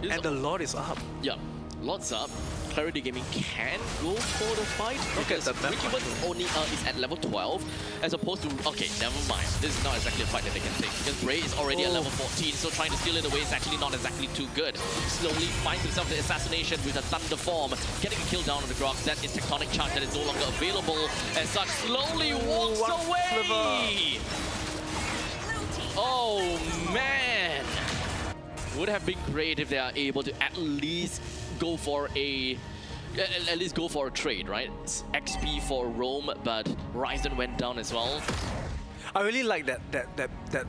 And the Lord is up. Yeah. Lords up. Clarity Gaming can go for the fight. Look at the map. Ricky only is at level 12, as opposed to... Okay, never mind. This is not exactly a fight that they can take, because Bray is already at level 14, so trying to steal it away is actually not exactly too good. Slowly finds himself the assassination with a Thunder Form, getting a kill down on the Grog. That is Tectonic Charge that is no longer available, as such slowly walks away! Oh, man! Would have been great if they are able to at least go for a trade, right? It's XP for Rome, but Ryzen went down as well. I really like that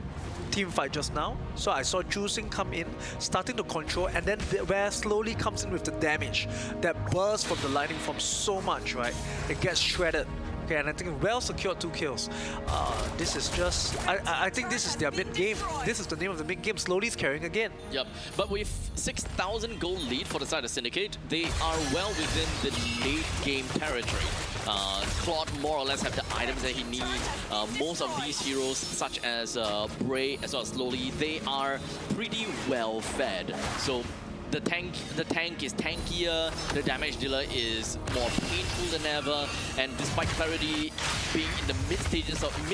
team fight just now. So I saw Juicing come in, starting to control, and then where slowly comes in with the damage. That burst from the lightning form so much, right? It gets shredded. Okay, and I think well secured 2 kills. This is just... I think this is their mid-game. This is the name of the mid-game. Slowly is carrying again. Yep, but with 6,000 gold lead for the side of Syndicate, they are well within the late game territory. Claude more or less have the items that he needs. Most of these heroes, such as Bray as well as Slowly, they are pretty well fed. So the tank is tankier, the damage dealer is more painful than ever, and despite Clarity being in the mid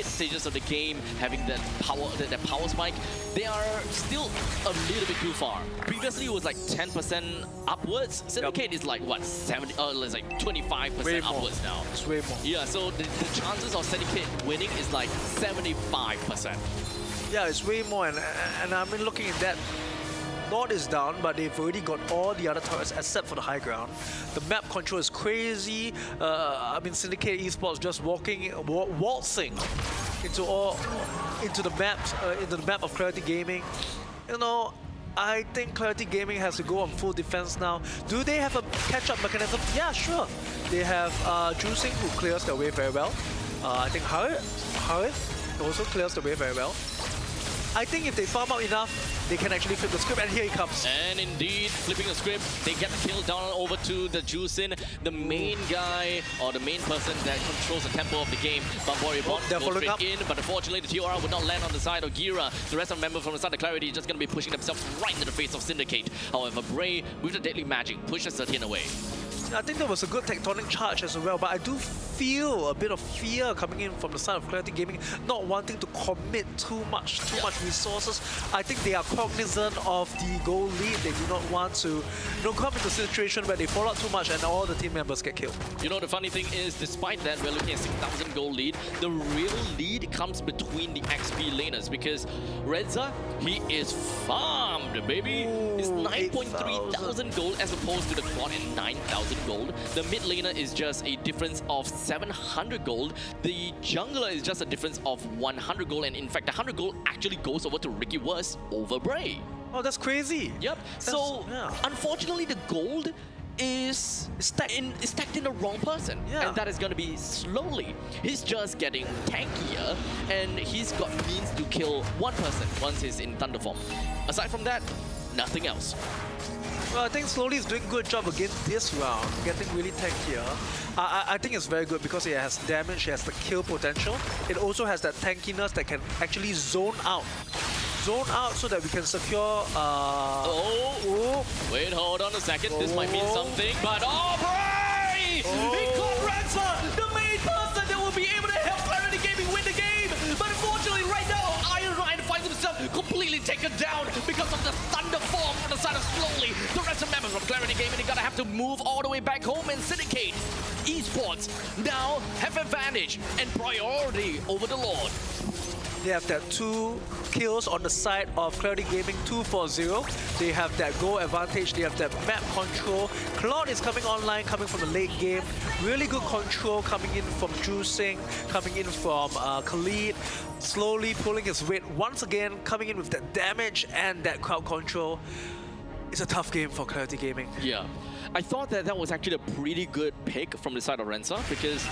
stages of the game, having that power spike, they are still a little bit too far. Previously it was like 10% upwards. Syndicate is like what, 70? It's like 25% upwards now. It's way more. Yeah, so the chances of Syndicate winning is like 75%. Yeah, it's way more, and I mean, looking at that, Lord is down, but they've already got all the other turrets except for the high ground. The map control is crazy. I mean, Syndicate Esports just waltzing into the map of Clarity Gaming. You know, I think Clarity Gaming has to go on full defense now. Do they have a catch-up mechanism? Yeah, sure. They have Juicing, who clears the way very well. I think Harith also clears the way very well. I think if they farm out enough, they can actually flip the script, and here he comes. And indeed, flipping the script, they get the kill down over to the Juicin, the main guy, or the main person that controls the tempo of the game. Bambori Bond goes straight in, but unfortunately the TOR would not land on the side of Gira. The rest of the members from the side of Clarity is just going to be pushing themselves right into the face of Syndicate. However, Bray, with the deadly magic, pushes 13 away. I think there was a good tectonic charge as well, but I do feel a bit of fear coming in from the side of Clarity Gaming, not wanting to commit too much resources. I think they are cognizant of the goal lead. They do not want to come into a situation where they fall out too much and all the team members get killed. You know, the funny thing is, despite that, we're looking at 6,000 gold lead. The real lead comes between the XP laners, because Reza, he is farmed, baby. It's 9.3 thousand gold as opposed to the quad at 9,000 gold. The mid laner is just a difference of 700 gold. The jungler is just a difference of 100 gold, and in fact, the 100 gold actually goes over to Ricky Wurst over Bray. Oh, that's crazy. Yep. So, unfortunately, the gold is stacked in the wrong person, and that is going to be Slowly. He's just getting tankier, and he's got means to kill one person once he's in Thunder form. Aside from that, nothing else. Well, I think Slowly is doing a good job against this round, getting really tankier. I think it's very good because it has damage, it has the kill potential. It also has that tankiness that can actually zone out so that we can secure... Wait, hold on a second. This might mean something, but Bray! He caught Reza, the main person that will be able to help Clarity Gaming win the game. But unfortunately, right now, Iron Ryan finds himself completely taken down because of the Thunder Form on the side of Slowly. The rest of members from Clarity Gaming are gonna have to move all the way back home, and Syndicate Esports now have advantage and priority over the Lord. They have that 2 kills on the side of Clarity Gaming, 2-4-0. They have that goal advantage, they have that map control. Claude is coming online, coming from the late game. Really good control coming in from Juicing, coming in from Khalid. Slowly pulling his weight once again, coming in with that damage and that crowd control. It's a tough game for Clarity Gaming. Yeah. I thought that was actually a pretty good pick from the side of Rensa, because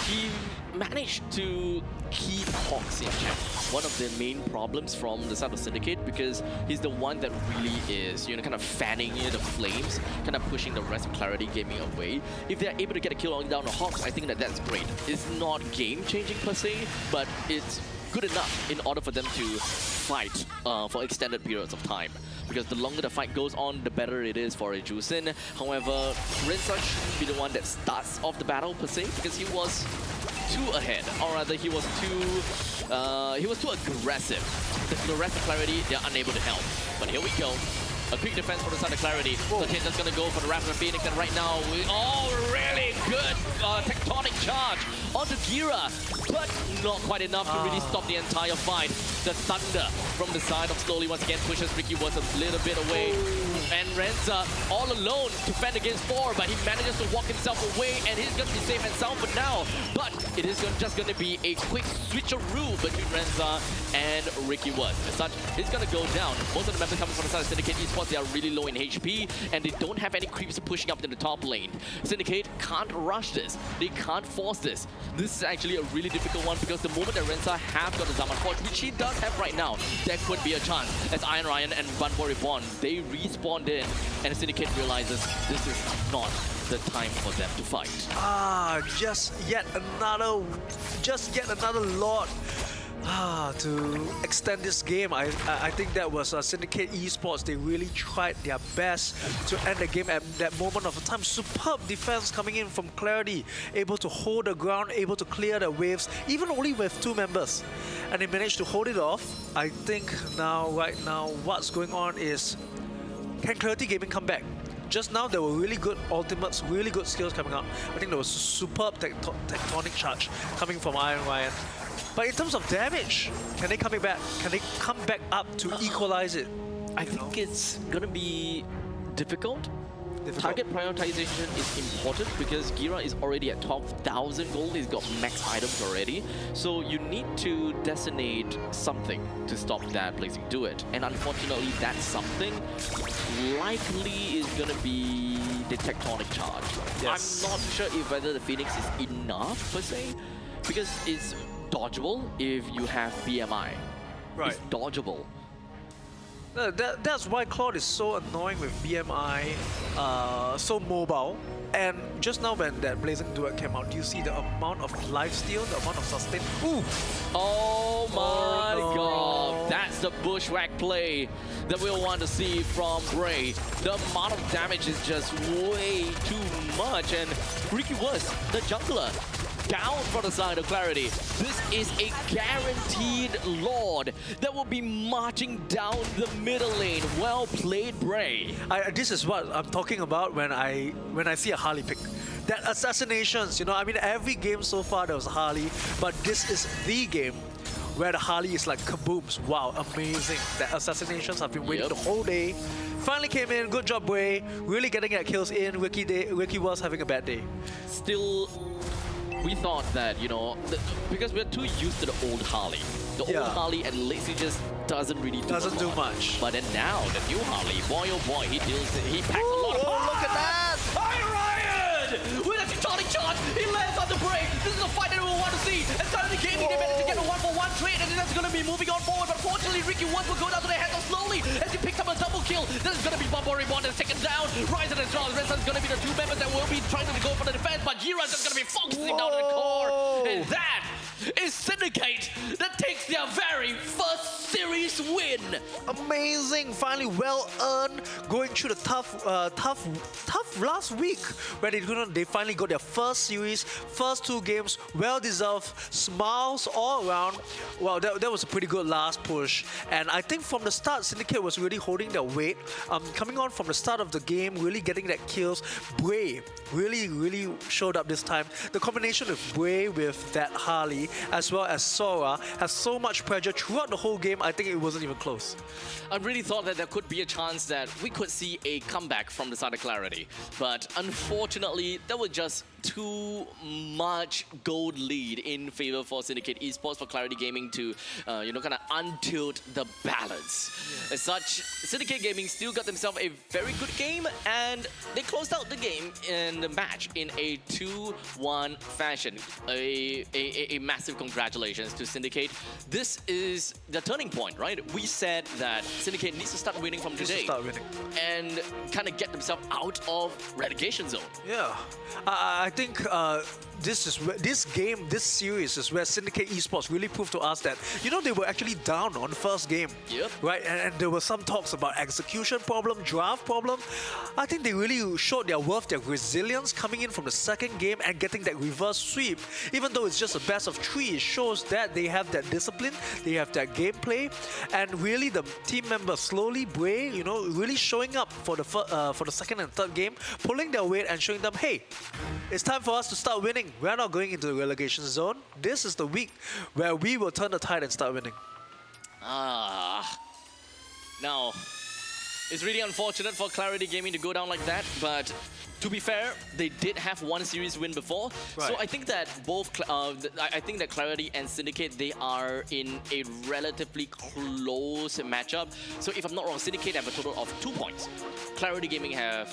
he managed to keep Hawks in check. One of the main problems from the side of Syndicate, because he's the one that really is, kind of fanning the flames, kind of pushing the rest of Clarity Gaming away. If they're able to get a kill on down the Hawks, I think that's great. It's not game-changing per se, but it's good enough in order for them to fight for extended periods of time. because the longer the fight goes on, the better it is for a Jusin. However, Rensa shouldn't be the one that starts off the battle per se, because he was too ahead, or rather he was too aggressive. The rest of Clarity, they're unable to help. But here we go. A quick defense for the side of Clarity. Sindicate just gonna go for the Raptor Phoenix, and right now, really good tectonic charge onto Gira, but not quite enough to really stop the entire fight. The Thunder from the side of Slowly once again pushes Ricky was a little bit away. And Rensa all alone to fend against 4, but he manages to walk himself away, and he's gonna be safe and sound for now. But it is just gonna be a quick switcheroo between Rensa and Ricky was. As such, he's gonna go down. Most of the members coming from the side of Syndicate Esports, they are really low in HP, and they don't have any creeps pushing up in the top lane. Syndicate can't rush this. They can't force this. This is actually a really difficult one, because the moment that Rensa have got the Zaman Forge, which he does have right now, there could be a chance. As Iron Ryan and Bunbury Reborn, they respawned in, and Syndicate realizes this is not the time for them to fight. Just yet another lot to extend this game. I think that was Syndicate Esports. They really tried their best to end the game at that moment of time. Superb defense coming in from Clarity, able to hold the ground, able to clear the waves, even only with 2 members. And they managed to hold it off. I think right now, what's going on is, can Clarity Gaming come back? Just now, there were really good ultimates, really good skills coming out. I think there was superb tectonic charge coming from Iron Ryan. But in terms of damage, can they come back? Can they come back up to equalize it? I think it's gonna be difficult. Target prioritization is important, because Gira is already at 12,000 gold. He's got max items already. So you need to designate something to stop that placing to it. And unfortunately, that something likely is going to be the tectonic charge. Yes. I'm not sure if whether the Phoenix is enough per se, because it's dodgeable if you have BMI. Right. It's dodgeable. That's why Claude is so annoying with BMI, so mobile. And just now when that Blazing Duet came out, do you see the amount of lifesteal, the amount of sustain? Ooh! Oh my god, that's the bushwhack play that we'll want to see from Bray. The amount of damage is just way too much, and Ricky was the jungler. Down for the side of Clarity. This is a guaranteed Lord that will be marching down the middle lane. Well played, Bray. This is what I'm talking about when I see a Harley pick. That assassinations, you know, I mean, every game so far there was a Harley, but this is the game where the Harley is like kabooms. Wow, amazing. The assassinations have been waiting the whole day. Finally came in, good job, Bray. Really getting that kills in. Ricky was having a bad day. Still, we thought that, you know, because we're too used to the old Harley. The old Harley at least he just doesn't really do much. But then now, the new Harley, boy oh boy, he packs a lot of look at that! Iron Ryan! With a tectonic charge, he lands on the break. This is a fight that we want to see. And suddenly Gaming, they managed to get a 1-for-1 trade, and that's going to be moving on forward. But fortunately, Ricky Woods will go down to the hands of Slowly as he picks up a double kill. This is going to be Bunbury Reborn that's taken down. Ryzen and Strong. Rensa is going to be the 2 members that will be trying to go for the defense, but Jira's just going to be focusing down to the core. And that is Syndicate that takes their very first series win. Amazing, finally well earned, going through the tough last week where they finally got their first series, first 2 games, well deserved, smiles all around. Wow, that was a pretty good last push, and I think from the start Syndicate was really holding their weight, coming on from the start of the game, really getting that kills. Bray really showed up this time. The combination of Bray with that Harley as well as Sora has so much pressure throughout the whole game. I think it wasn't even close. I really thought that there could be a chance that we could see a comeback from the side of Clarity, but unfortunately there was just too much gold lead in favor for Syndicate Esports, for Clarity Gaming to you know, kind of untilt the balance. As such, Syndicate Gaming still got themselves a very good game, and they closed out the game in the match in a 2-1 fashion. A massive congratulations to Syndicate. This is the turning point, right? We said that that Syndicate needs to start winning from Needs to today. start winning. And kind of get themselves out of relegation zone. Yeah, I think this series is where Syndicate Esports really proved to us that, you know, they were actually down on the first game. Yep. Right, and there were some talks about execution problem, draft problem. I think they really showed their worth, their resilience coming in from the second game and getting that reverse sweep. Even though it's just a best of 3, it shows that they have that discipline, they have that gameplay, and really the team members slowly, Bray, you know, really showing up for the second and third game, pulling their weight and showing them, hey, it's time for us to start winning. We're not going into the relegation zone. This is the week where we will turn the tide and start winning. Now, it's really unfortunate for Clarity Gaming to go down like that, but to be fair, they did have one series win before. Right. So I think that I think that Clarity and Syndicate, they are in a relatively close matchup. So if I'm not wrong, Syndicate have a total of 2 points. Clarity Gaming have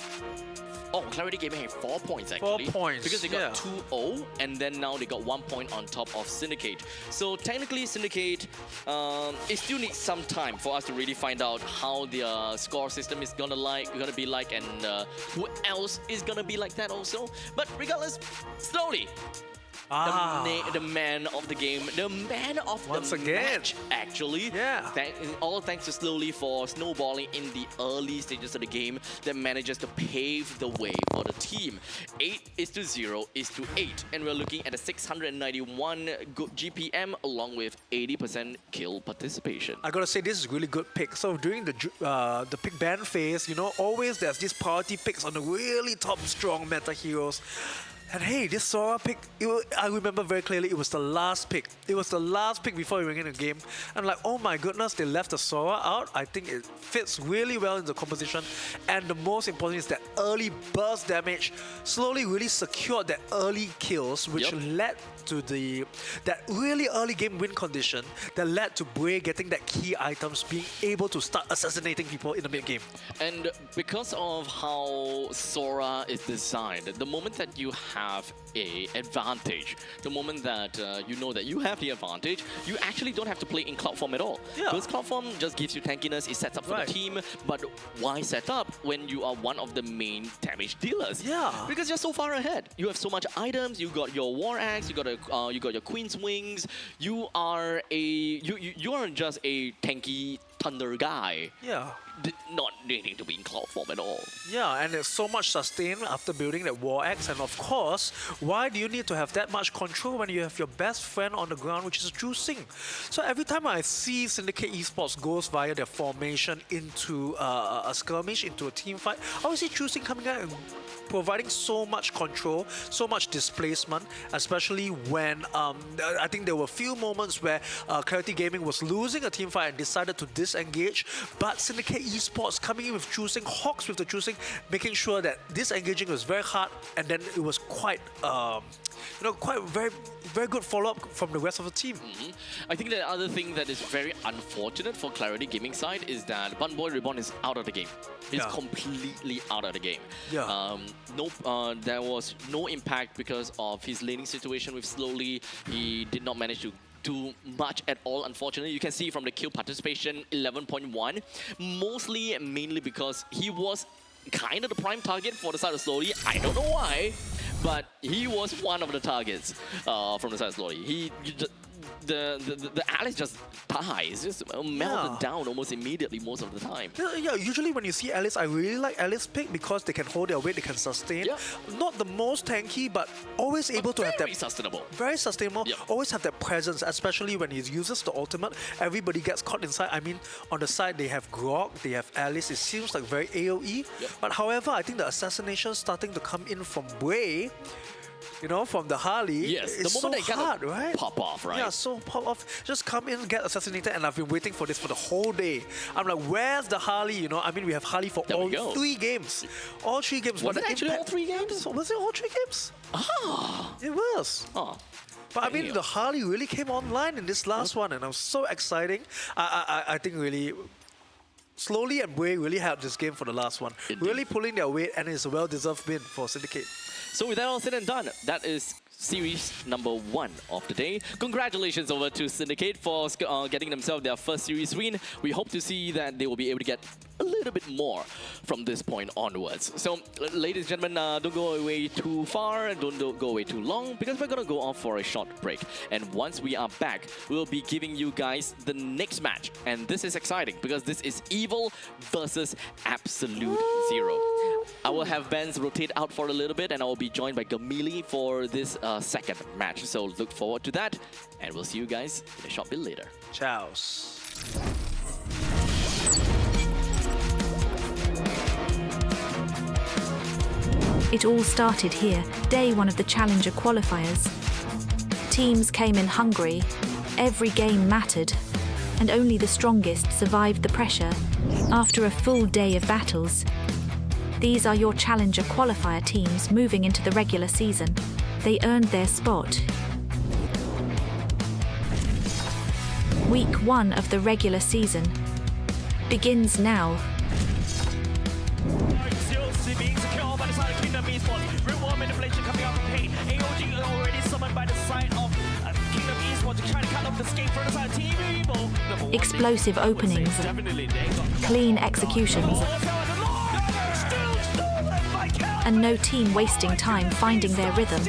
4 points actually. 4 points, because they got yeah. 2-0, and then now they got 1 point on top of Syndicate. So technically, Syndicate, it still needs some time for us to really find out how their score system is gonna be like, and who else is gonna be like that also. But regardless, slowly. The man of the game, the man of Once the again. match, actually. Yeah. All thanks to Slowly for snowballing in the early stages of the game that manages to pave the way for the team. 8-0-8, and we're looking at a 691 GPM along with 80% kill participation. I gotta say, this is really good pick. So during the pick ban phase, you know, always there's these priority picks on the really top strong meta heroes. And hey, this Sora pick, I remember very clearly, it was the last pick. It was the last pick before we went in the game. I'm like, oh my goodness, they left the Sora out. I think it fits really well in the composition. And the most important is that early burst damage slowly really secured that early kills, which led to that really early game win condition that led to Bray getting that key items, being able to start assassinating people in the mid game. And because of how Sora is designed, the moment that you have a advantage, the moment that you know that you have the advantage, you actually don't have to play in cloud form at all. Yeah. Because cloud form just gives you tankiness, it sets up for the team, but why set up when you are one of the main damage dealers? Yeah. Because you're so far ahead. You have so much items, you got your War Axe, you got your Queen's Wings, you are just a tanky thunder guy. Yeah. Not needing to be in cloud form at all. Yeah, and there's so much sustain after building that War Axe, and of course, why do you need to have that much control when you have your best friend on the ground, which is Chu Sing? So every time I see Syndicate Esports goes via their formation into a skirmish, into a team fight, I always see Chu Sing coming out and providing so much control, so much displacement, especially when I think there were a few moments where Clarity Gaming was losing a team fight and decided to disengage, but Syndicate Esports coming in with choosing, Hawks with the choosing, making sure that disengaging was very hard, and then it was quite, very good follow-up from the rest of the team. I think the other thing that is very unfortunate for Clarity Gaming side is that Bun Boy Reborn is out of the game. He's completely out of the game. Yeah. There was no impact because of his laning situation with Slowly. He did not manage to do much at all, unfortunately. You can see from the kill participation, 11.1. Mainly because he was kind of the prime target for the side of Slowly. I don't know why, but he was one of the targets from the side of Slowly. The Alice just dies, just melted down almost immediately most of the time. Yeah, usually when you see Alice, I really like Alice pick because they can hold their weight, they can sustain. Yeah. Not the most tanky, but always able to have that... Very sustainable. Very sustainable. Yeah. Always have that presence, especially when he uses the ultimate. Everybody gets caught inside. I mean, on the side, they have Grog, they have Alice. It seems like very AoE. Yep. But however, I think the assassination starting to come in from Bray, you know, from the Harley. Yes, it's the moment so they hard, kind of right? pop off, right? Yeah, so pop off. Just come in, get assassinated, and I've been waiting for this for the whole day. I'm like, where's the Harley? You know, I mean, we have Harley for There we all go. 3 games. All 3 games. Was it the actually all 3 games? Was it all 3 games? Ah. It was. Oh. But I mean, the Harley really came online in this last one, and it was so exciting. I think really... Slowly and Bray really helped this game for the last one. Really pulling their weight, and it's a well-deserved win for Syndicate. So with that all said and done, that is series number 1 of the day. Congratulations over to Syndicate for getting themselves their first series win. We hope to see that they will be able to get a little bit more from this point onwards. So, ladies and gentlemen, don't go away too far, don't go away too long, because we're gonna go off for a short break. And once we are back, we'll be giving you guys the next match. And this is exciting because this is Evil versus Absolute Zero. I will have Benz rotate out for a little bit, and I will be joined by Gamili for this second match. So look forward to that, and we'll see you guys in a short bit later. Ciao. It all started here, day 1 of the Challenger qualifiers. Teams came in hungry, every game mattered, and only the strongest survived the pressure after a full day of battles. These are your Challenger qualifier teams moving into the regular season. They earned their spot. Week 1 of the regular season begins now. Being secure by the side of Kingdom Esports. Real-world manipulation coming out from Pain. AOG already summoned by the side of Kingdom Esports, trying to cut off the escape from the side of Team Evil. Explosive openings, clean executions, and no team wasting time finding their rhythm.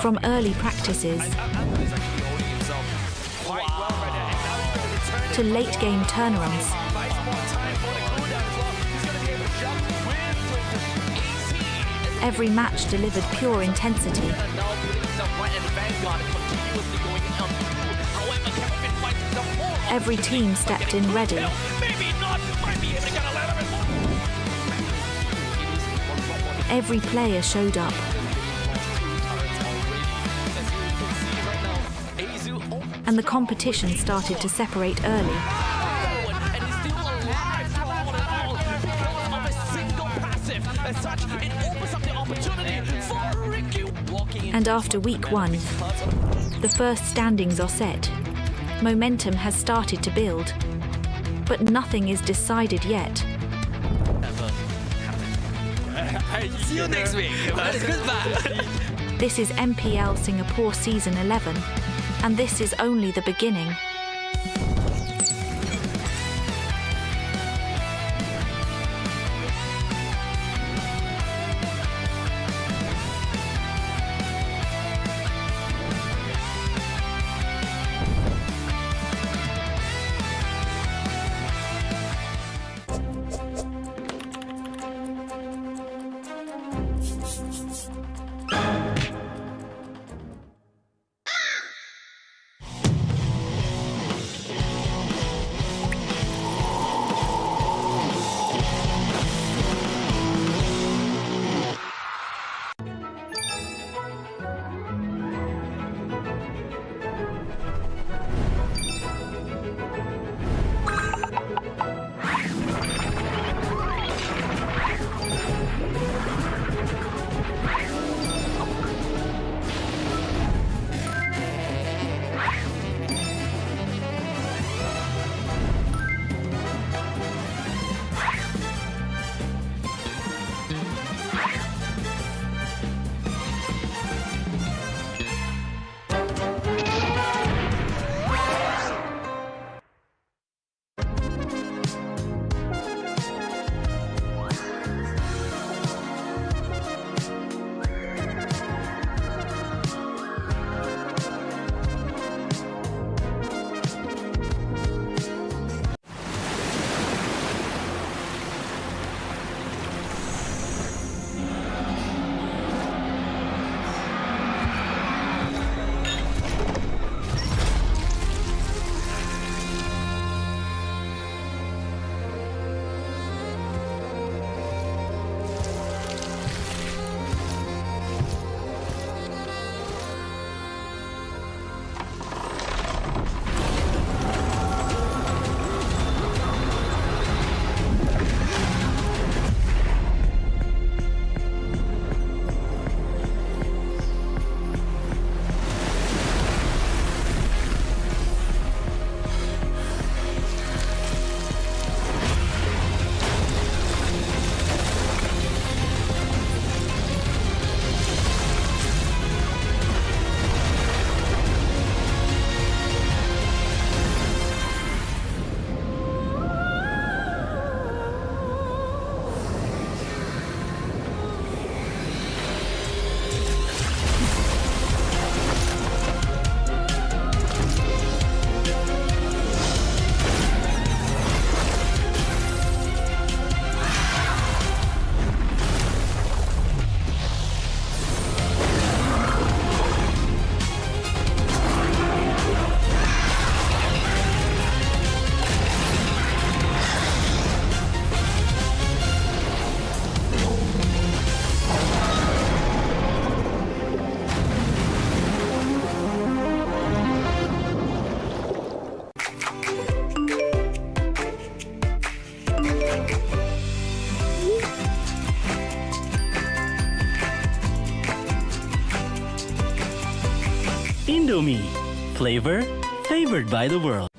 From early practices to late game turnarounds, every match delivered pure intensity. Every team stepped in ready. Every player showed up. And the competition started to separate early. And after week 1, the first standings are set. Momentum has started to build, but nothing is decided yet. See you next week. Goodbye. This is MPL Singapore Season 11, and this is only the beginning. Indomie, flavor favored by the world.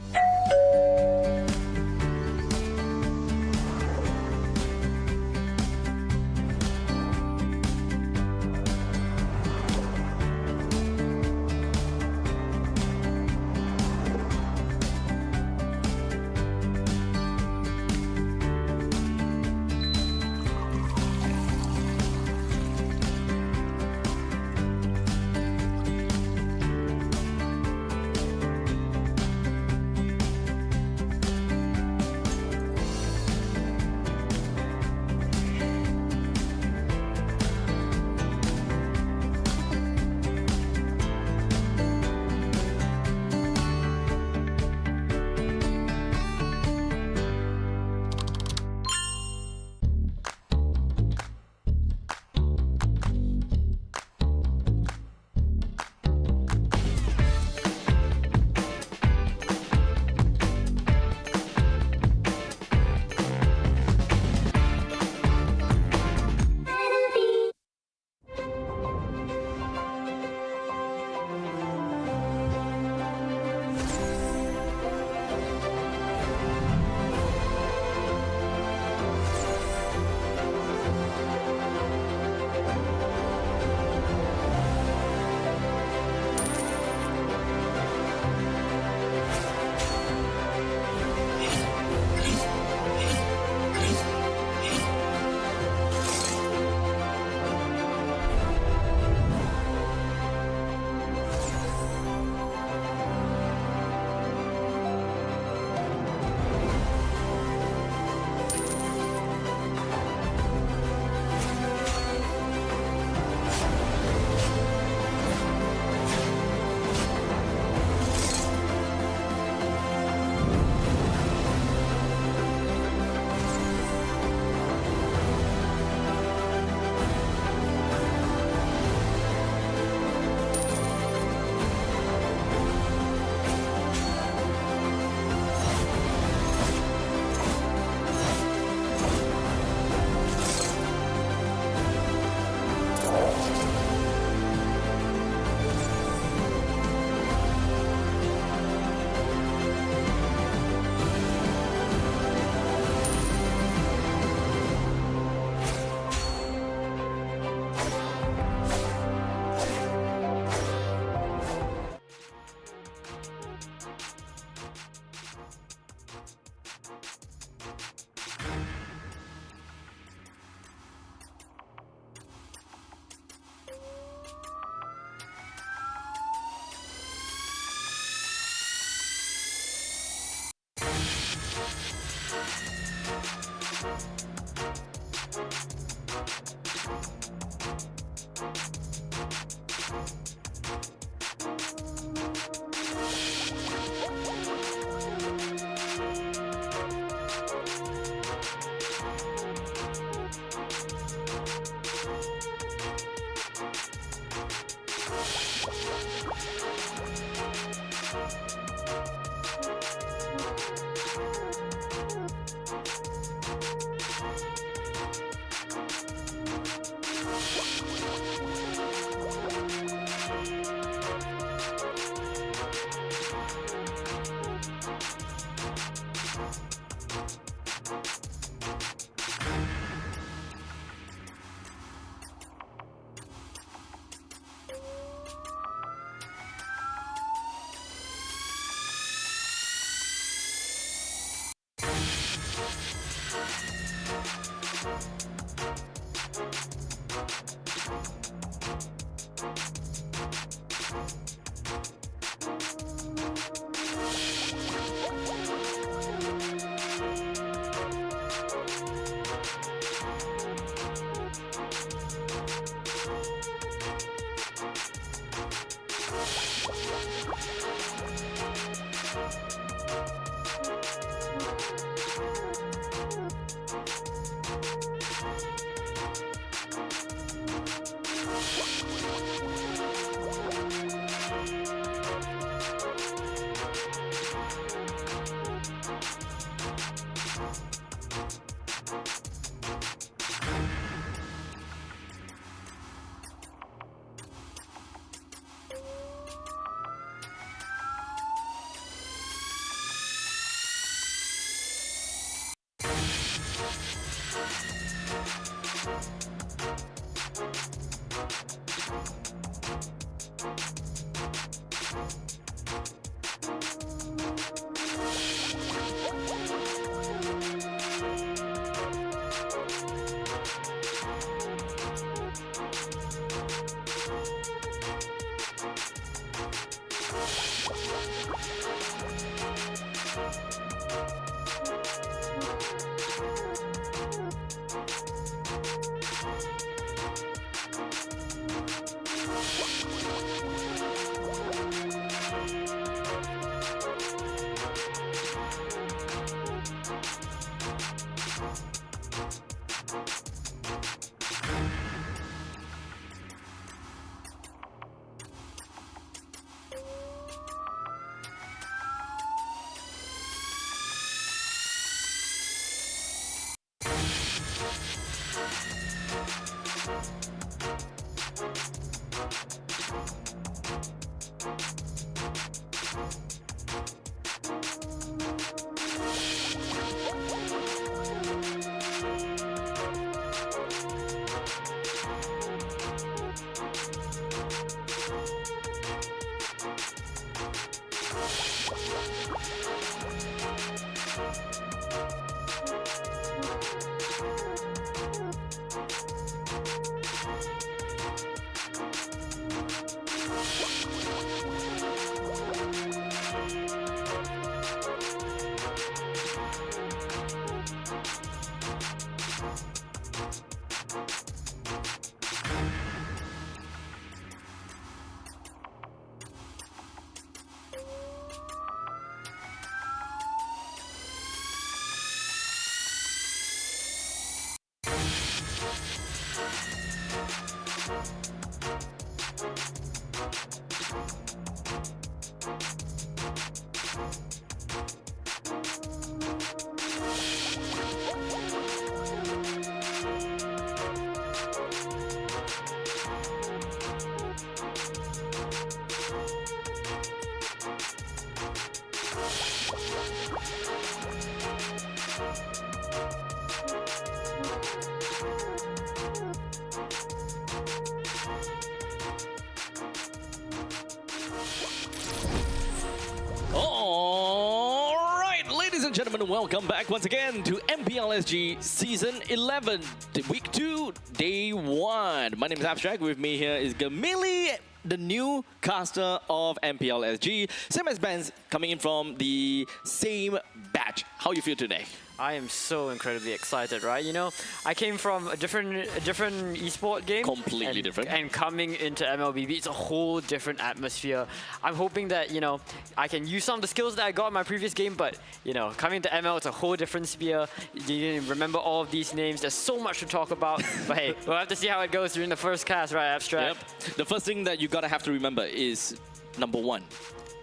Gentlemen, welcome back once again to MPL SG Season 11, Week 2, Day 1. My name is Abstract. With me here is Gamili, the new caster of MPL SG. Same as Benz, coming in from the same batch. How you feel today? I am so incredibly excited, right? You know, I came from a different esport game. Completely different. And coming into MLBB, it's a whole different atmosphere. I'm hoping that, you know, I can use some of the skills that I got in my previous game, but, you know, coming to ML, it's a whole different sphere. You didn't remember all of these names. There's so much to talk about. But hey, we'll have to see how it goes during the first cast, right, Abstract? Yep. The first thing that you gotta have to remember is, number 1,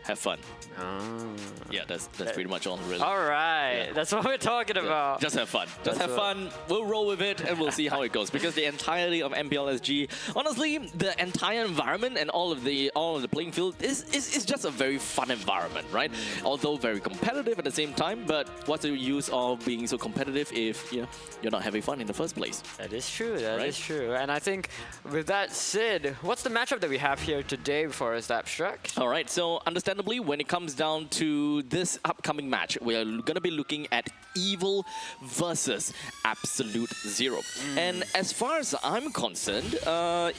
have fun. Yeah, that's pretty much all, really. All right, yeah. That's what we're talking about. Just have fun. Just have fun. We'll roll with it, and we'll see how it goes. Because the entirety of MPL SG, honestly, the entire environment and all of the playing field is just a very fun environment, right? Although very competitive at the same time. But what's the use of being so competitive if you're not having fun in the first place? That is true. That is true. And I think with that said, what's the matchup that we have here today for us, Abstract? All right. So understandably, when it comes down to this upcoming match, we are going to be looking at Evil versus Absolute Zero. And as far as I'm concerned,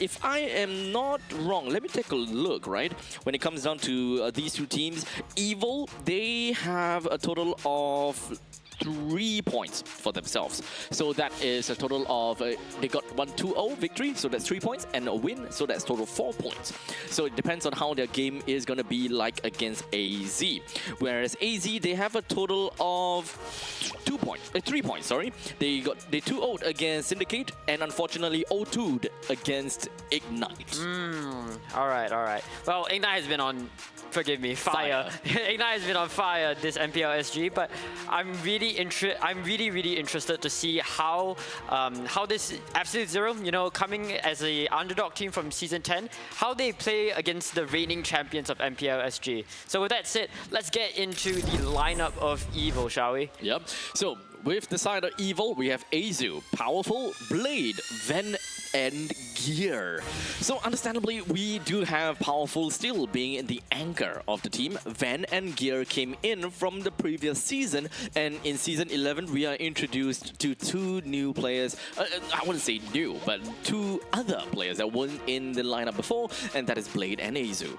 if I am not wrong, let me take a look, right? When it comes down to these two teams, Evil, they have a total of 3 points for themselves. So that is a total of, they got 1-2-0 victory, so that's 3 points, and a win, so that's total 4 points. So it depends on how their game is going to be like against AZ. Whereas AZ, they have a total of 3 points, sorry. They 2-0'd against Syndicate, and unfortunately 0-2'd against Ignite. All right. Well, Ignite has been on, forgive me, fire. Ignite has been on fire this MPL SG, but I'm really interested to see how this Absolute Zero, you know, coming as a underdog team from Season 10, how they play against the reigning champions of MPL SG. So with that said, let's get into the lineup of Evil, shall we? Yep. So with the side of Evil, we have Azu, Powerful, Blade, Ven, and Gear. So understandably, we do have Powerful still being the anchor of the team. Ven and Gear came in from the previous season, and in Season 11, we are introduced to 2 new players. I wouldn't say new, but 2 other players that weren't in the lineup before, and that is Blade and Azu.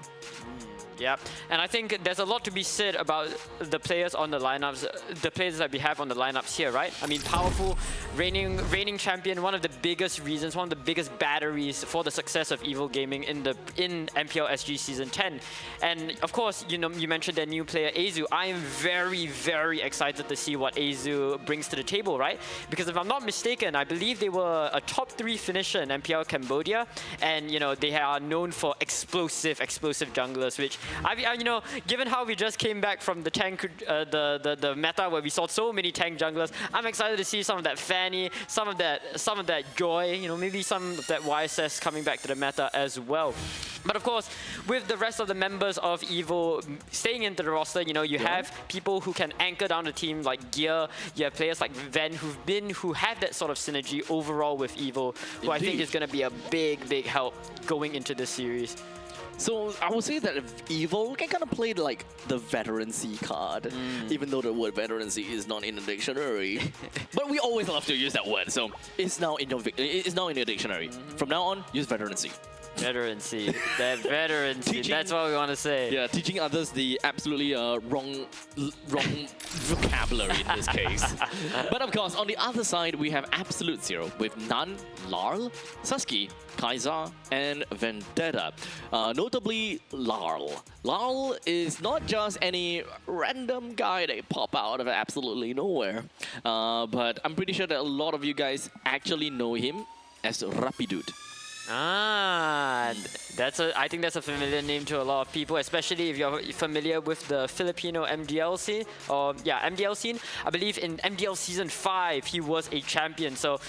Yeah, and I think there's a lot to be said about the players on the lineups, the players that we have on the lineups here, right? I mean, Powerful, reigning champion, one of the biggest reasons, one of the biggest batteries for the success of Evil Gaming in MPL SG Season 10. And of course, you know, you mentioned their new player Azu. I am very, very excited to see what Azu brings to the table, right? Because if I'm not mistaken, I believe they were a top 3 finisher in MPL Cambodia, and you know, they are known for explosive junglers, which you know, given how we just came back from the tank, the meta where we saw so many tank junglers, I'm excited to see some of that Fanny, some of that Joy, you know, maybe some of that YSS coming back to the meta as well. But of course, with the rest of the members of Evil staying into the roster, you know, you have people who can anchor down the team like Gear. You have players like Ven who have that sort of synergy overall with Evil, who I think is going to be a big help going into this series. So I would say that Evil can kind of play like the veterancy card, even though the word veterancy is not in the dictionary. But we always love to use that word, so it's now in your dictionary. From now on, use veterancy. Veterancy. That veterancy. That's what we want to say. Yeah, teaching others the absolutely wrong vocabulary in this case. But of course, on the other side, we have Absolute Zero with Nan, Larl, Susky, Kaiser, and Vendetta. Notably, Larl. Larl is not just any random guy they pop out of absolutely nowhere. But I'm pretty sure that a lot of you guys actually know him as Rapidut. I think that's a familiar name to a lot of people, especially if you're familiar with the Filipino MDL scene, MDL scene. I believe in MDL Season 5, he was a champion, so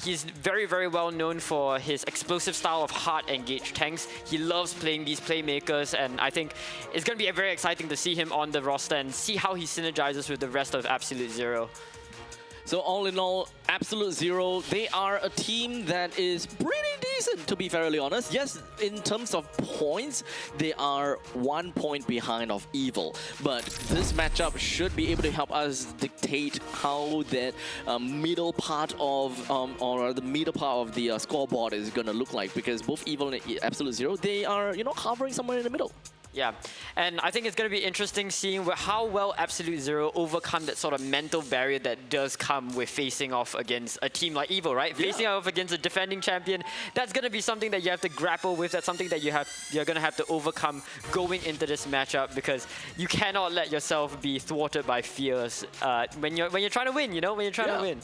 he's very, very well known for his explosive style of hard engaged tanks. He loves playing these playmakers, and I think it's going to be very exciting to see him on the roster and see how he synergizes with the rest of Absolute Zero. So all in all, Absolute Zero, they are a team that is pretty decent, to be fairly honest. Yes, in terms of points, they are 1 point behind of Evil. But this matchup should be able to help us dictate how that middle part of the scoreboard is going to look like. Because both Evil and Absolute Zero, they are, hovering somewhere in the middle. Yeah, and I think it's going to be interesting seeing how well Absolute Zero overcome that sort of mental barrier that does come with facing off against a team like Evil, right? Yeah. Facing off against a defending champion, that's going to be something that you have to grapple with. That's something that you're going to have to overcome going into this matchup, because you cannot let yourself be thwarted by fears when you're trying to win. When you're trying to win.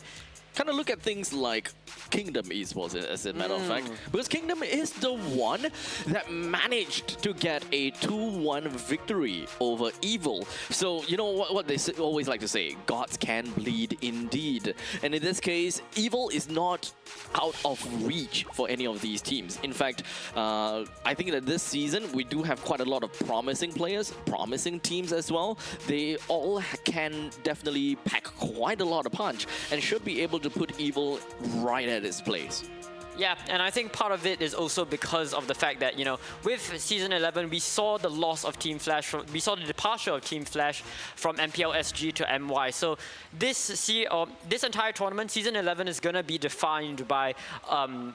Kind of look at things like Kingdom Esports, as a matter of fact, because Kingdom is the one that managed to get a 2-1 victory over Evil. So you know what they always like to say, gods can bleed indeed. And in this case, Evil is not out of reach for any of these teams. In fact, I think that this season we do have quite a lot of promising players, promising teams as well. They all can definitely pack quite a lot of punch and should be able to put Evil right at its place. Yeah, and I think part of it is also because of the fact that, with Season 11, we saw the loss of Team Flash, we saw the departure of Team Flash from MPL SG to MY. So this entire tournament, Season 11, is going to be defined by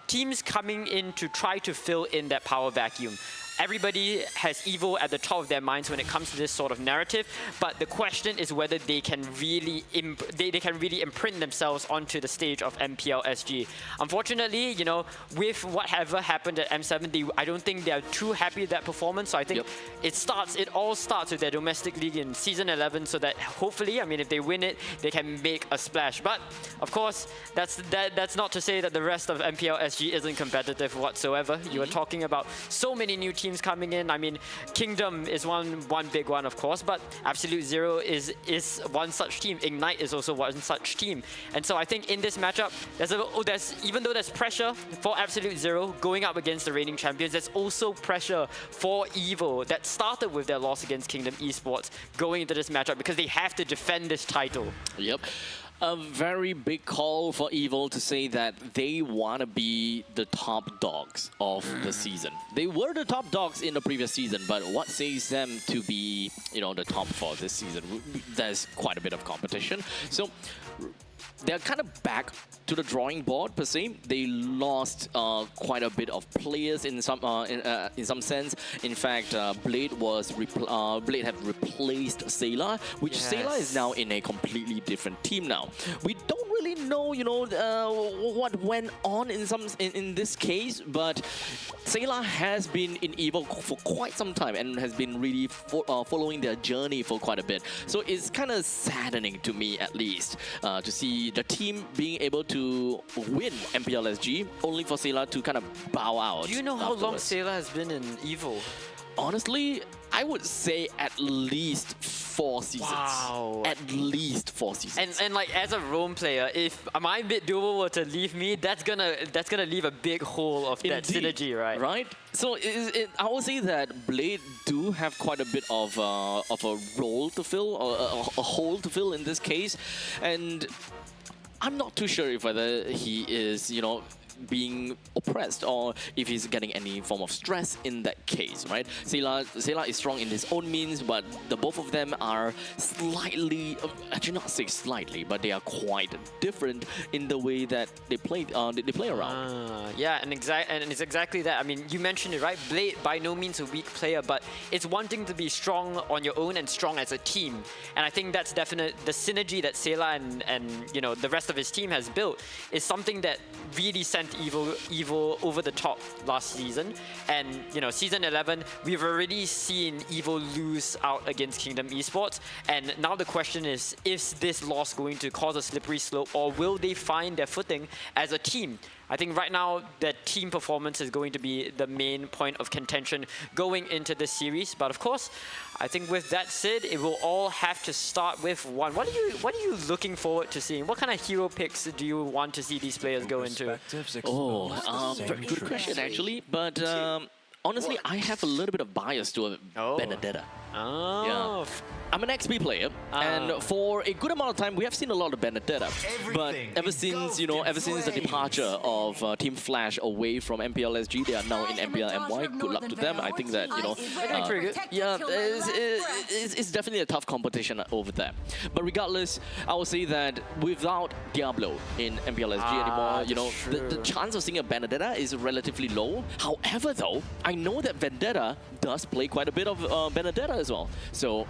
teams coming in to try to fill in that power vacuum. Everybody has Evil at the top of their minds when it comes to this sort of narrative, but the question is whether they can really imprint themselves onto the stage of MPL SG. Unfortunately, with whatever happened at M7, I don't think they're too happy with that performance. So I think it all starts with their domestic league in Season 11, so that hopefully, if they win it, they can make a splash. But of course, that's not to say that the rest of MPL SG isn't competitive whatsoever. You are talking about so many new teams coming in. Kingdom is one big one, of course, but Absolute Zero is one such team. Ignite is also one such team. And so I think in this matchup, even though there's pressure for Absolute Zero going up against the reigning champions, there's also pressure for Evil that started with their loss against Kingdom Esports going into this matchup, because they have to defend this title. Yep. A very big call for Evil to say that they want to be the top dogs of the season. They were the top dogs in the previous season, but what says them to be, the top for this season? There's quite a bit of competition. So they're kind of back to the drawing board per se. They lost quite a bit of players in some sense. In fact, Blade had replaced Sayla, which Sayla is now in a completely different team now. We don't really know, what went on in this case, but Sayla has been in Evil for quite some time and has been really following their journey for quite a bit. So it's kind of saddening to me, at least, to see the team being able to win MPL SG, only for Sayla to kind of bow out. Do you know how long Sayla has been in Evil? Honestly, I would say at least 4 seasons. Wow. At least 4 seasons. And like, as a Rome player, if my mid duo were to leave me, that's gonna leave a big hole of that synergy, right? Right. So I would say that Blade do have quite a bit of a role to fill, or a hole to fill in this case, and I'm not too sure if whether he is, being oppressed or if he's getting any form of stress in that case, right? Sela is strong in his own means, but the both of them are slightly, actually not say slightly, but they are quite different in the way that they play around. Yeah, and it's exactly that. I mean, you mentioned it, right? Blade by no means a weak player, but it's wanting to be strong on your own and strong as a team. And I think that's definite. The synergy that Sela and you know the rest of his team has built is something that really sent Evo over the top last season. And you know, season 11, we've already seen Evo lose out against Kingdom Esports. And now the question is this loss going to cause a slippery slope, or will they find their footing as a team? I think right now the team performance is going to be the main point of contention going into this series. But of course, I think with that said, it will all have to start with one. What are you looking forward to seeing? What kind of hero picks do you want to see these players go into? Very good question actually. But honestly, I have a little bit of bias to Benedetta. Yeah. I'm an XP player, and for a good amount of time, we have seen a lot of Benedetta. But ever since the departure of Team Flash away from MPL SG, they are now in MPL MY. Good luck to them. I think that pretty good. Yeah, it's definitely a tough competition over there. But regardless, I will say that without Diablo in MPL SG anymore, the chance of seeing a Benedetta is relatively low. However, though, I know that Vendetta does play quite a bit of Benedetta as well. So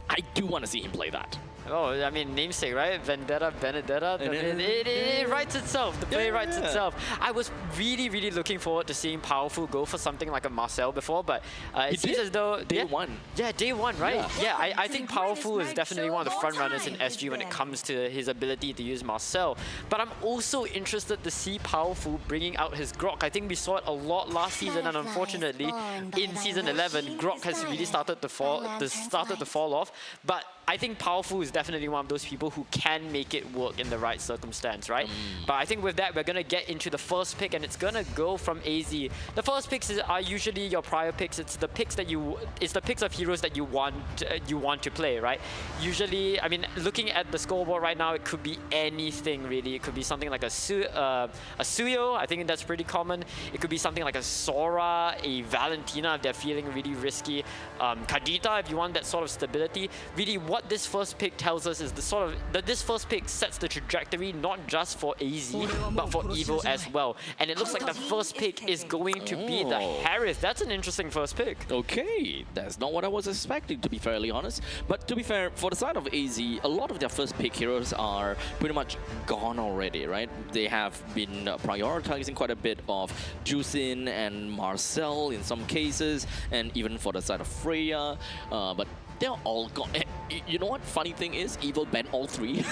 I do want to see him play that. Oh, I mean, namesake, right? Vendetta, Benedetta. I mean, it writes itself. The play writes itself. I was really, really looking forward to seeing Powerful go for something like a Marcel before, but it seems as though... Day one. Yeah, day one, right? Yeah, I think Powerful is definitely one of the front runners in SG when it comes to his ability to use Marcel. But I'm also interested to see Powerful bringing out his Grok. I think we saw it a lot last season, and unfortunately, in season 11, Grok has really started to fall off. But I think Powerful is definitely one of those people who can make it work in the right circumstance, right? But I think with that, we're going to get into the first pick, and it's going to go from AZ. The first picks are usually your prior picks. It's the picks of heroes that you want to play, right? Usually, I mean, looking at the scoreboard right now, it could be anything really. It could be something like a Suyo. I think that's pretty common. It could be something like a Sora, a Valentina if they're feeling really risky. Kadita if you want that sort of stability. Really, what this first pick tells us is this first pick sets the trajectory not just for AZ but for Evo as well. And it looks like the first pick is going to be the Harith. That's an interesting first pick. Okay, that's not what I was expecting, to be fairly honest. But to be fair, for the side of AZ, a lot of their first pick heroes are pretty much gone already, right? They have been prioritizing quite a bit of Jusin and Marcel in some cases, and even for the side of Freya, but they're all gone. You know what funny thing is? Evo banned all three.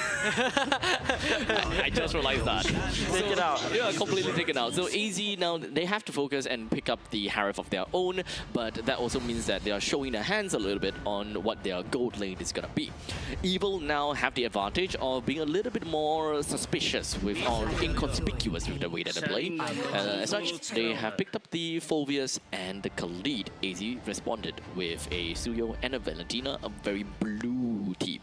I just realized that. Take it out. Yeah, completely taken out. So AZ now, they have to focus and pick up the Harith of their own, but that also means that they are showing their hands a little bit on what their gold lane is going to be. Evil now have the advantage of being a little bit more suspicious or inconspicuous with the way that they play. As such, they have picked up the Phoveus and the Khalid. AZ responded with a Suyo and a Valentina, a very blue team.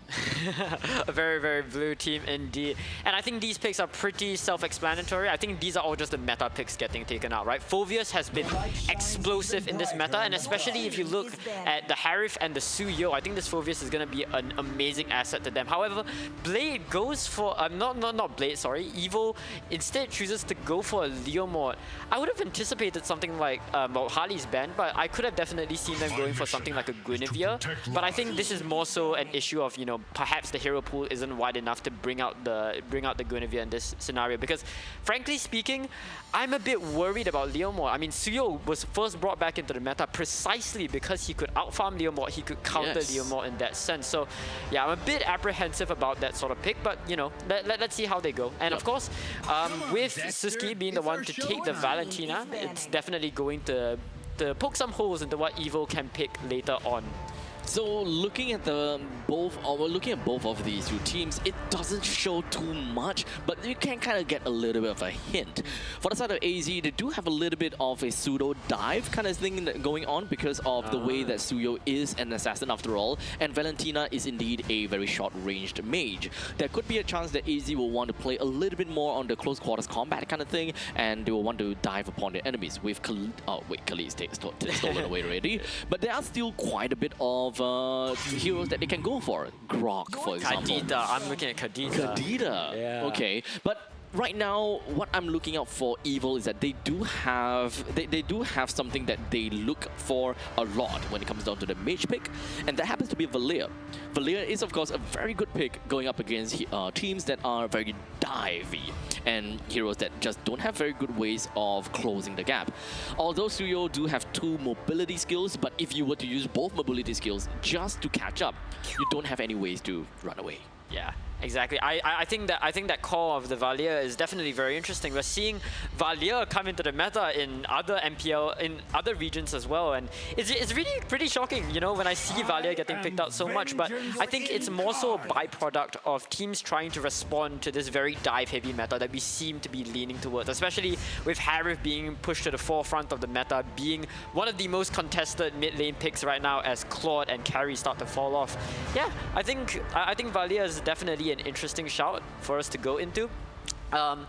A very, very blue team indeed. And I think these picks are pretty self-explanatory. I think these are all just the meta picks getting taken out, right? Phoveus has been explosive in this meta, and especially if you look at the Harith and the Suyo, I think this Phoveus is going to be an amazing asset to them. However, Blade goes for... not Blade, sorry. Evo instead chooses to go for a Leomord. I would have anticipated something like... well, Harley's banned, but I could have definitely seen them going for something like a Guinevere. But I think this is more so an issue of, perhaps the hero pool isn't wide enough to bring out the Guinevere in this scenario. Because frankly speaking, I'm a bit worried about Leomord. I mean, Suyo was first brought back into the meta precisely because he could outfarm Leomord, he could counter Leomord in that sense. So yeah, I'm a bit apprehensive about that sort of pick, but let's see how they go. And of course, with Suski being the one to take the Valentina, it's definitely going to poke some holes into what Evo can pick later on. So looking at both of these two teams, it doesn't show too much, but you can kind of get a little bit of a hint. For the side of AZ, they do have a little bit of a pseudo dive kind of thing going on because of the way that Suyo is an assassin after all, and Valentina is indeed a very short-ranged mage. There could be a chance that AZ will want to play a little bit more on the close quarters combat kind of thing, and they will want to dive upon their enemies with Khalid. Oh wait, Khalid's stolen away already. But there are still quite a bit of heroes that they can go for. Grok, for example. Kadita, I'm looking at Kadita. Kadita, Yeah. Okay. But right now, what I'm looking out for Evil is that they do have something that they look for a lot when it comes down to the mage pick, and that happens to be Valir. Valir is of course a very good pick going up against teams that are very divey and heroes that just don't have very good ways of closing the gap. Although Suyo do have 2 mobility skills, but if you were to use both mobility skills just to catch up, you don't have any ways to run away. Yeah, exactly. I think that call of the Valir is definitely very interesting. We're seeing Valir come into the meta in other MPL, in other regions as well, and it's really pretty shocking, you know, when I see Valir getting picked out so much. But I think it's more so a byproduct of teams trying to respond to this very dive-heavy meta that we seem to be leaning towards, especially with Harith being pushed to the forefront of the meta, being one of the most contested mid-lane picks right now as Claude and Carry start to fall off. Yeah, I think Valir is definitely an interesting shout for us to go into. And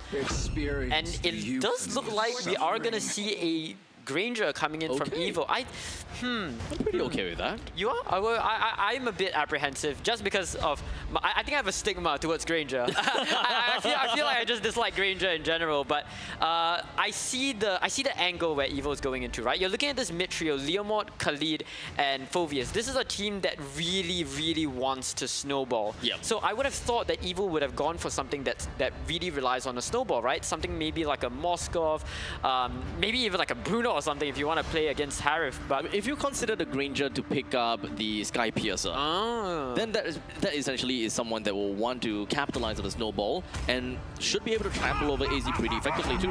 it does look like we are going to see a Granger coming in from Evo. I'm pretty okay with that. You are? I'm a bit apprehensive just because of... I think I have a stigma towards Granger. I feel like I just dislike Granger in general, but I see the angle where Evo is going into, right? You're looking at this mid trio, Leomord, Khalid, and Phoveus. This is a team that really, really wants to snowball. Yep. So I would have thought that Evo would have gone for something that really relies on a snowball, right? Something maybe like a Moskov, maybe even like a Bruno or something if you want to play against Harith. But if you consider the Granger to pick up the Sky Piercer, then that essentially is someone that will want to capitalize on the snowball and should be able to trample over AZ pretty effectively too.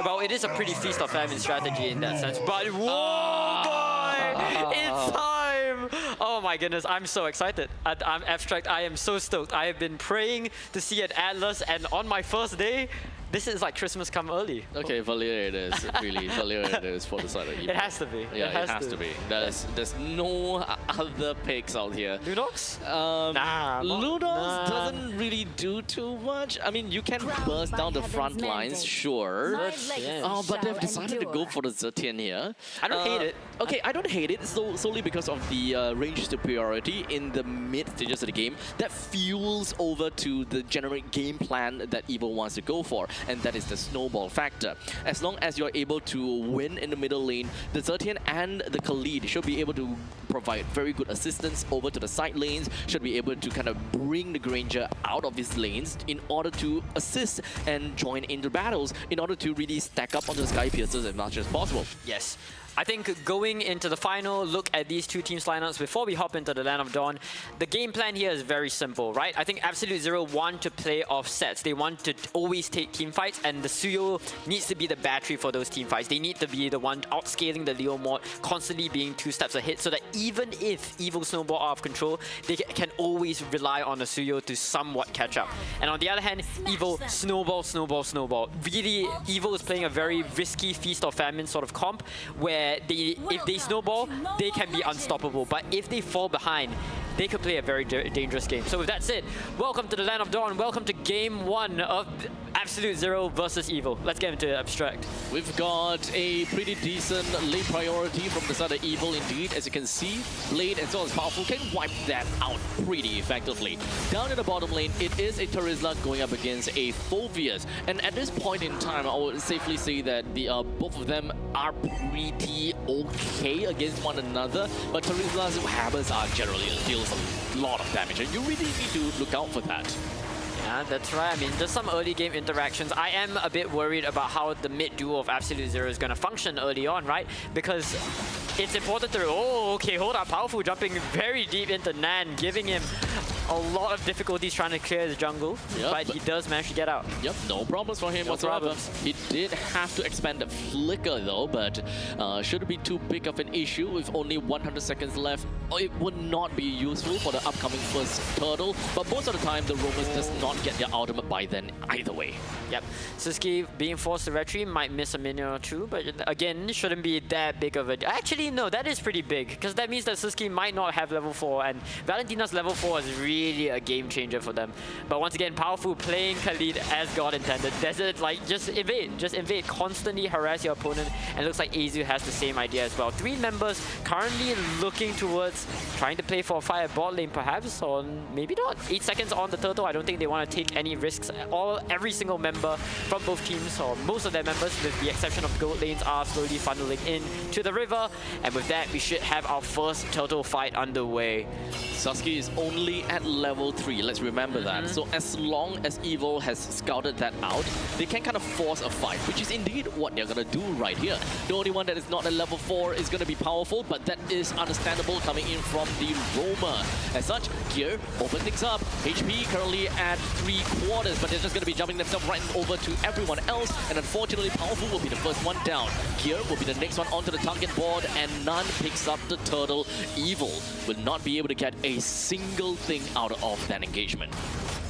Well, it is a pretty feast or famine strategy in that sense. But whoa, boy! It's time! Oh my goodness, I'm so excited. I'm abstract. I am so stoked. I have been praying to see an Atlas, and on my first day, this is like Christmas come early. Okay, Valir it is, really. Valir it is for the side of Evo. It has to be. Yeah, it has to be. There's no other picks out here. Lunox? Lunox doesn't really do too much. I mean, you can burst down the front lines, sure. But they've decided to go for the Zetian here. I don't hate it. Okay, I don't hate it solely because of the range superiority in the mid stages of the game that fuels over to the generic game plan that Evo wants to go for. And that is the snowball factor. As long as you're able to win in the middle lane, the Zetian and the Khalid should be able to provide very good assistance over to the side lanes, should be able to kind of bring the Granger out of his lanes in order to assist and join into battles, in order to really stack up on the Sky Piercers as much as possible. Yes. I think going into the final look at these two teams' lineups before we hop into the Land of Dawn, the game plan here is very simple, right? I think Absolute Zero want to play off sets. They want to always take team fights, and the Suyo needs to be the battery for those team fights. They need to be the one outscaling the Leomord, constantly being 2 steps ahead, so that even if Evo snowball out of control, they can always rely on the Suyo to somewhat catch up. And on the other hand, Evo snowball, snowball, snowball. Really, Evo is playing a very risky feast or famine sort of comp, where if they snowball, they can be unstoppable. But if they fall behind, they could play a very dangerous game. So with that said, welcome to the Land of Dawn. Welcome to Game 1 of Absolute Zero versus Evo. Let's get into Abstract. We've got a pretty decent late priority from the side of Evo indeed. As you can see, late as well as powerful can wipe that out pretty effectively. Down in the bottom lane, it is a Terizla going up against a Phoveus. And at this point in time, I would safely say that both of them are pretty okay against one another. But Terizla's hammers are generally deals a lot of damage, and you really need to look out for that. Yeah, that's right. I mean, just some early game interactions. I am a bit worried about how the mid duo of Absolute Zero is going to function early on, right? Because it's important to... Oh, okay, hold up. Powerful jumping very deep into Nan, giving him a lot of difficulties trying to clear the jungle, but he does manage to get out. Yep, no problems for him whatsoever. He did have to expand the flicker though, but shouldn't be too big of an issue with only 100 seconds left. It would not be useful for the upcoming first turtle, but most of the time the Romans does not get their ultimate by then either way. Yep, Sindicate being forced to retreat might miss a minion or two, but again, it shouldn't be that big of a... Actually, no, that is pretty big, because that means that Sindicate might not have level 4, and Valentina's level 4 is really a game changer for them. But once again, Powerful playing Khalid as God intended. There's it, like, just invade, constantly harass your opponent, and it looks like Azu has the same idea as well. 3 members currently looking towards trying to play for a fight at bot lane perhaps, or maybe not. 8 seconds on the turtle, I don't think they want to take any risks. Every single member from both teams, or most of their members with the exception of gold lanes, are slowly funneling in to the river, and with that we should have our first turtle fight underway. Sasuke is only at level 3, let's remember that. So as long as Evil has scouted that out, they can kind of force a fight, which is indeed what they're gonna do right here. The only one that is not at level 4 is gonna be Powerful, but that is understandable coming in from the Roma. As such, Gear open things up. HP currently at 3/4, but they're just gonna be jumping themselves right over to everyone else, and unfortunately Powerful will be the first one down. Gear will be the next one onto the target board, and none picks up the turtle. Evil will not be able to get a single thing out of that engagement.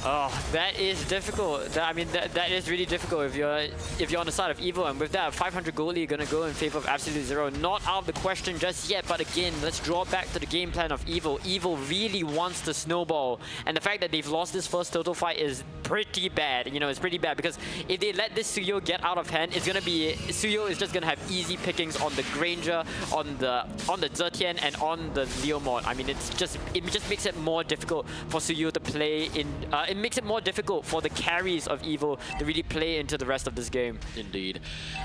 Oh, that is difficult. I mean, that is really difficult if you're on the side of Evil, and with that, 500 gold lead gonna go in favor of Absolute Zero. Not out of the question just yet, but again, let's draw back to the game plan of Evil. Evil really wants to snowball, and the fact that they've lost this first total fight is pretty bad. You know, it's pretty bad because if they let this Suyo get out of hand, it's gonna be Suyo is just gonna have easy pickings on the Granger, on the Zetian, and on the Leomord. I mean, it just makes it more difficult for Suyo to play in. It makes it more difficult for the carries of Evil to really play into the rest of this game. Indeed.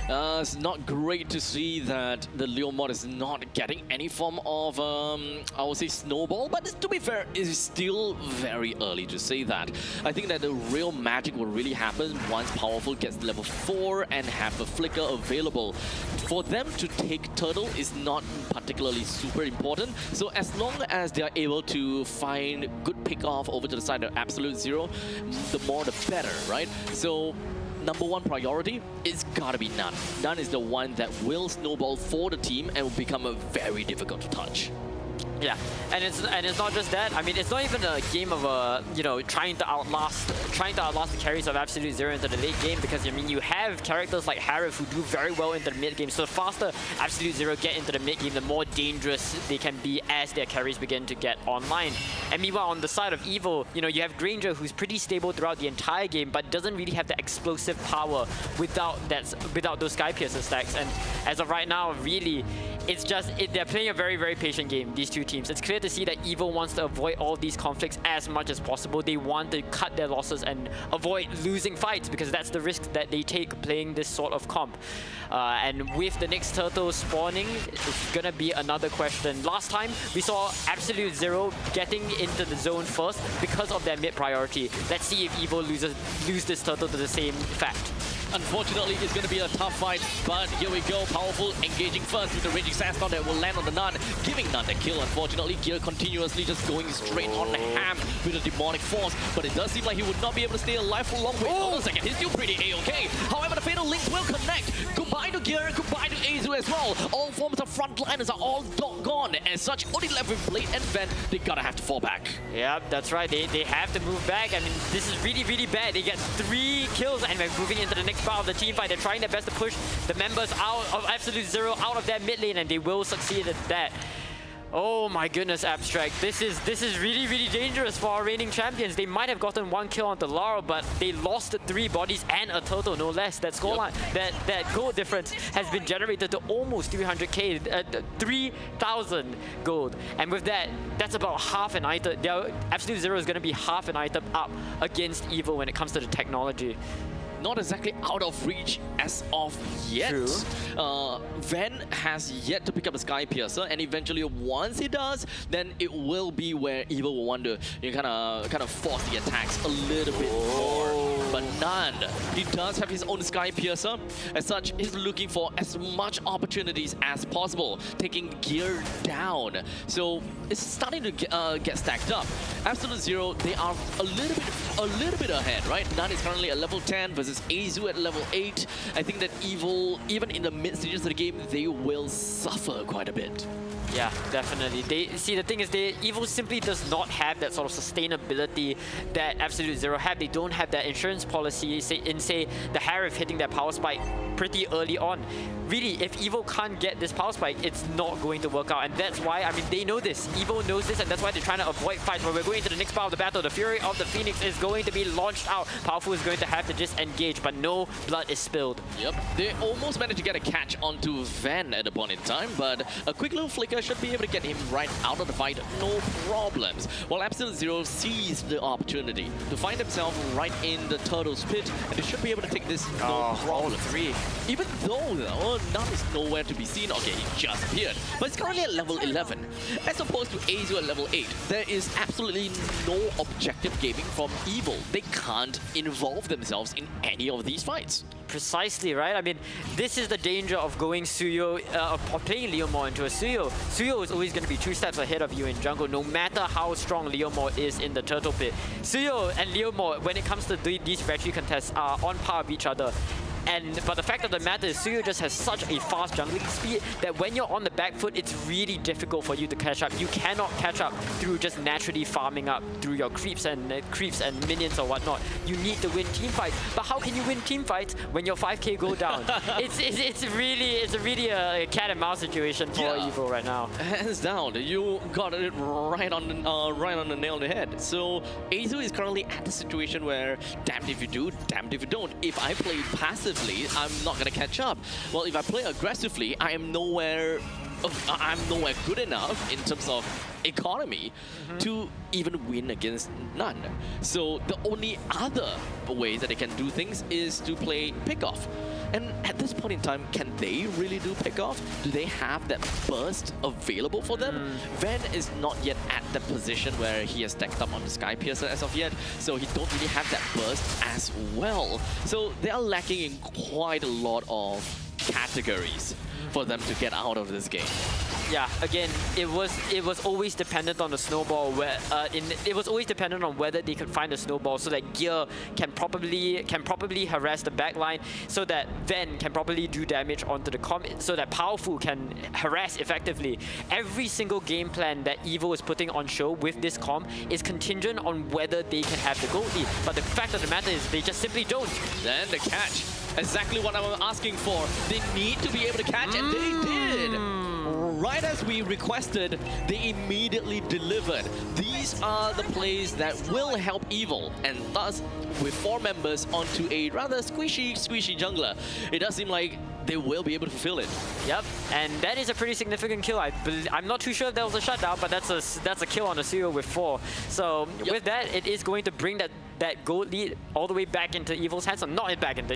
It's not great to see that the Leomord is not getting any form of, I would say, snowball, but to be fair, it is still very early to say that. I think that the real magic will really happen once Powerful gets level 4 and have a flicker available. For them to take turtle is not particularly super important, so as long as they are able to find good pick off over to the side of Absolute Zero, the more the better, right? So number 1 priority is gotta be None. None is the one that will snowball for the team and will become very difficult to touch. Yeah, and it's not just that. I mean, it's not even a game of trying to outlast the carries of Absolute Zero into the late game, because I mean you have characters like Harif who do very well into the mid game. So the faster Absolute Zero get into the mid game, the more dangerous they can be as their carries begin to get online. And meanwhile, on the side of Evil, you have Granger who's pretty stable throughout the entire game, but doesn't really have the explosive power without those Sky Piercer stacks. And as of right now, really, it's just they're playing a very, very patient game, these two teams. It's clear to see that Evil wants to avoid all these conflicts as much as possible. They want to cut their losses and avoid losing fights, because that's the risk that they take playing this sort of comp. And with the next turtle spawning, it's gonna be another question. Last time, we saw Absolute Zero getting into the zone first because of their mid priority. Let's see if Evil lose this turtle to the same fact. Unfortunately, it's going to be a tough fight, but here we go. Powerful engaging first with the Raging Sandstorm that will land on the Nun, giving Nun the kill. Unfortunately, Gear continuously just going straight on the ham with the Demonic Force, but it does seem like he would not be able to stay alive for long. Wait, hold on a second, he's still pretty A-okay. However, the Fatal Links will connect. Goodbye to Gear, goodbye to Azu as well. All forms of frontliners are all gone. As such, only left with Blade and Vent, they gotta have to fall back. Yeah, that's right. They have to move back. I mean, this is really, really bad. They get 3 kills, and we're moving into the next part of the team fight. They're trying their best to push the members out of Absolute Zero out of their mid lane, and they will succeed at that. Oh my goodness, Abstract. This is really, really dangerous for our reigning champions. They might have gotten 1 kill onto Lara, but they lost 3 bodies and a turtle, no less. That scoreline, that gold difference has been generated to almost 300k, 3,000 gold. And with that, that's about half an item. Absolute Zero is going to be half an item up against Evil when it comes to the technology. Not exactly out of reach as of yet. Ven has yet to pick up the Sky Piercer, and eventually once he does, then it will be where Evil will want to kind of force the attacks a little bit more. but none. He does have his own Sky Piercer. As such, he's looking for as much opportunities as possible, taking gear down. So it's starting to get stacked up. Absolute Zero, they are a little bit ahead, right? None is currently at level 10 versus Azu at level 8. I think that Evil, even in the mid stages of the game, they will suffer quite a bit. Yeah, definitely. The thing is, Evil simply does not have that sort of sustainability that Absolute Zero have. They don't have that insurance policy in, say, the Harif hitting that power spike pretty early on. Really, if Evil can't get this power spike, it's not going to work out. And that's why, I mean, they know this. Evil knows this, and that's why they're trying to avoid fights. But we're going to the next part of the battle. The Fury of the Phoenix is going to be launched out. Powerful is going to have to just engage, but no blood is spilled. Yep, they almost managed to get a catch onto Van at a point in time, but a quick little flicker should be able to get him right out of the fight, no problems. While Absolute Zero sees the opportunity to find himself right in the Turtle's pit, and they should be able to take this no problem. Even though None is nowhere to be seen. Okay, he just appeared, but it's currently at level 11. As opposed to Azu at level 8, there is absolutely no objective gaming from Evil. They can't involve themselves in any of these fights. Precisely, right? I mean, this is the danger of going Suyo, of playing Leomore into a Suyo. Suyo is always going to be 2 steps ahead of you in jungle, no matter how strong Leomore is in the turtle pit. Suyo and Leomore, when it comes to these battery contests, are on par with each other. But the fact of the matter is, Suyo just has such a fast jungling speed that when you're on the back foot, it's really difficult for you to catch up. You cannot catch up through just naturally farming up through your creeps and minions or whatnot. You need to win team fights. But how can you win team fights when your 5k go down? it's really a cat and mouse situation for Evil right now. Hands down, you got it right on the nail on the head. So Azu is currently at the situation where damned if you do, damned if you don't. If I play passively, I'm not gonna catch up. Well, if I play aggressively, I'm nowhere good enough in terms of economy to even win against None. So the only other way that they can do things is to play pickoff. And at this point in time, can they really do pickoff? Do they have that burst available for them? Van is not yet at the position where he has stacked up on the Sky Piercer as of yet, so he don't really have that burst as well. So they are lacking in quite a lot of categories for them to get out of this game. Yeah, again, it was always dependent on the snowball. It was always dependent on whether they could find a snowball so that Gear can properly harass the backline, so that Ven can properly do damage onto the comp, so that Powerful can harass effectively. Every single game plan that Evil is putting on show with this comp is contingent on whether they can have the gold lead. But the fact of the matter is they just simply don't. Then the catch, exactly what I'm asking for. They need to be able to catch, and they did. Right as we requested, they immediately delivered. These are the plays that will help Evil, and thus, with 4 members onto a rather squishy jungler, it does seem like they will be able to fulfill it. Yep, and that is a pretty significant kill. I'm not too sure if that was a shutdown, but that's a kill on a Zero with 4. So with that, it is going to bring that gold lead all the way back into Evil's hands. So not back into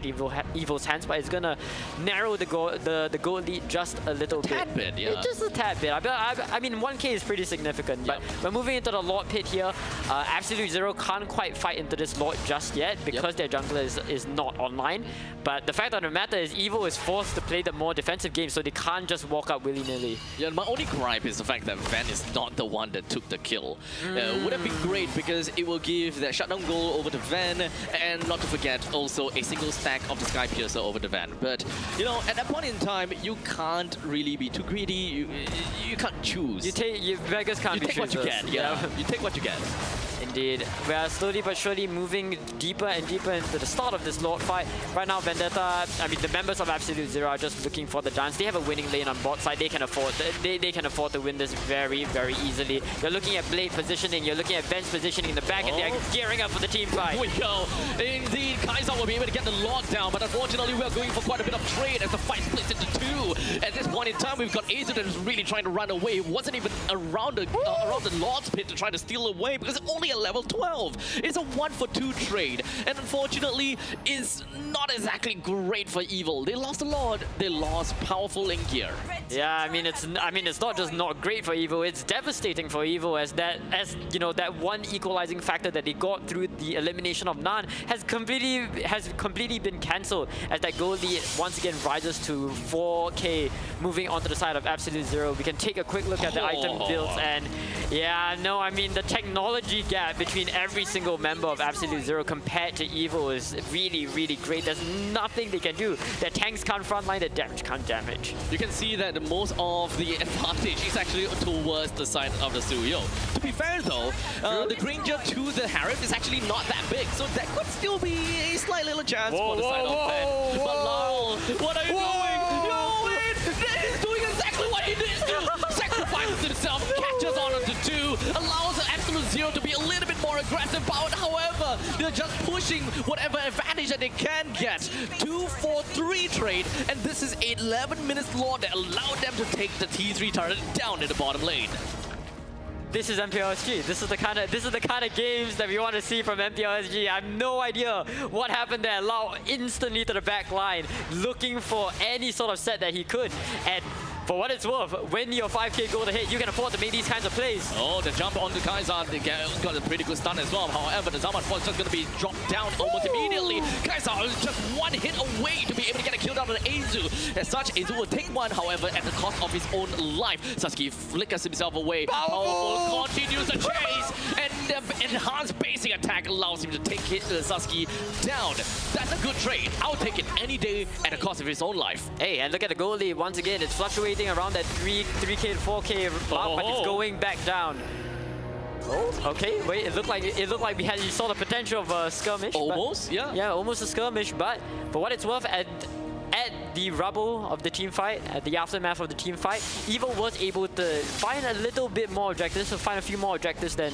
Evil's hands, but it's gonna narrow the gold lead just a little bit. Tad bit, yeah. Just a tad bit. I mean, 1k is pretty significant, but we're moving into the Lord pit here. Absolute Zero can't quite fight into this Lord just yet because their jungler is not online. But the fact of the matter is, Evil is forced to play the more defensive game, so they can't just walk up willy-nilly. Yeah, my only gripe is the fact that Van is not the one that took the kill. Would have been great because it will give that shutdown goal over to Van, and not to forget also a single stack of the Sky Piercer over to Van. But you know, at that point in time, you can't really be too greedy. You can't choose. Beggars can't be choosers. You take what you get. Yeah, you take what you get. Indeed. We are slowly but surely moving deeper and deeper into the start of this Lord fight. Right now, Vendetta, I mean, the members of Absolute Zero are just looking for the Giants. They have a winning lane on bot side. They can afford to win this very, very easily. You're looking at Blade positioning. You're looking at Ben's positioning in the back, and they're gearing up for the team fight. Here we go. Indeed, Kaiser will be able to get the lockdown, but unfortunately, we are going for quite a bit of trade as the fight splits into 2. At this point in time, we've got Azu that is really trying to run away. He wasn't even around the Lord's pit to try to steal away because it's only at level 12. It's a 1-for-2 trade, and unfortunately, it's not exactly great for Evil. They lost a lot. They lost powerful lane gear. Yeah, I mean it's not just not great for Evo, it's devastating for Evo as you know, that one equalizing factor that they got through the elimination of Nan has completely been cancelled as that goal lead once again rises to 4K, moving onto the side of Absolute Zero. We can take a quick look at the item builds, and yeah, no, I mean the technology gap between every single member of Absolute Zero compared to Evo is really, really great. There's nothing they can do. Their tanks can't frontline, their damage can't damage. You can see that most of the advantage is actually towards the side of the Suyo. To be fair though, the Granger to the Harif is actually not that big, so that could still be a slight little chance for the side of Ben. But Laurel, what are you doing? No, wait! He's doing exactly what he needs to! Sacrifices himself, catches on onto 2, allows Absolute Zero to be a little bit more aggressive, but however, they're just pushing whatever advantage that they can get. 2-4-3 trade, and this is 11 minutes long that allowed them to take the T3 turret down in the bottom lane. This is MPL SG. This is the kind of games that we want to see from MPL SG. I have no idea what happened there. Lau instantly to the back line, looking for any sort of set that he could. And for what it's worth, when you're 5K goal to hit, you can afford to make these kinds of plays. Oh, the jump on the Kai'Sa, they got a pretty good stun as well. However, the Zaman Force is just going to be dropped down almost immediately. Kai'Sa is just one hit away to be able to get a kill down on Azu. As such, Azu will take one, however, at the cost of his own life. Sasuke flickers himself away. Powerful continues the chase, and the enhanced basic attack allows him to take Sasuke down. That's a good trade. I'll take it any day at the cost of his own life. Hey, and look at the goal lead. Once again, it's fluctuating around that 3K to 4K mark, but it's going back down. Okay, wait, it looked like you saw the potential of a skirmish. Almost, yeah. Yeah, almost a skirmish, but for what it's worth, at the rubble of the team fight, at the aftermath of the team fight, Evo was able to find a little bit more objectives, to find a few more objectives than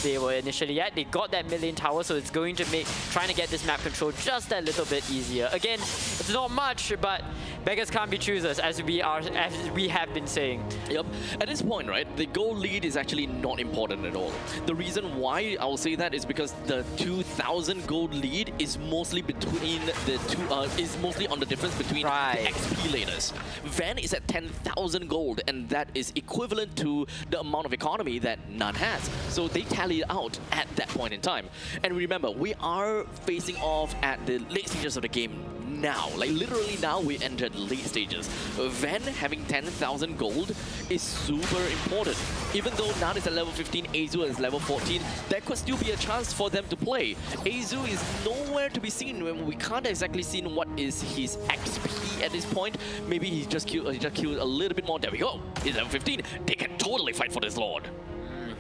they were initially at. They got that mid-lane tower, so it's going to make trying to get this map control just a little bit easier. Again, it's not much, but beggars can't be choosers, as we have been saying. Yep. At this point, right, the goal lead is actually not important at all. The reason why I will say that is because the 2,000 gold lead is mostly between the two. Is mostly on the difference between the XP laners. Van is at 10,000 gold, and that is equivalent to the amount of economy that Nan has. So they tally it out at that point in time. And remember, we are facing off at the late stages of the game now. Like literally now we entered late stages. Van having 10,000 gold is super important. Even though Nan is at level 15, Azu is level 14, there could still be a chance for them to play. Azu is nowhere to be seen when we can't exactly see what is his XP at this point. Maybe he just killed a little bit more. There we go. He's level 15. They can totally fight for this Lord.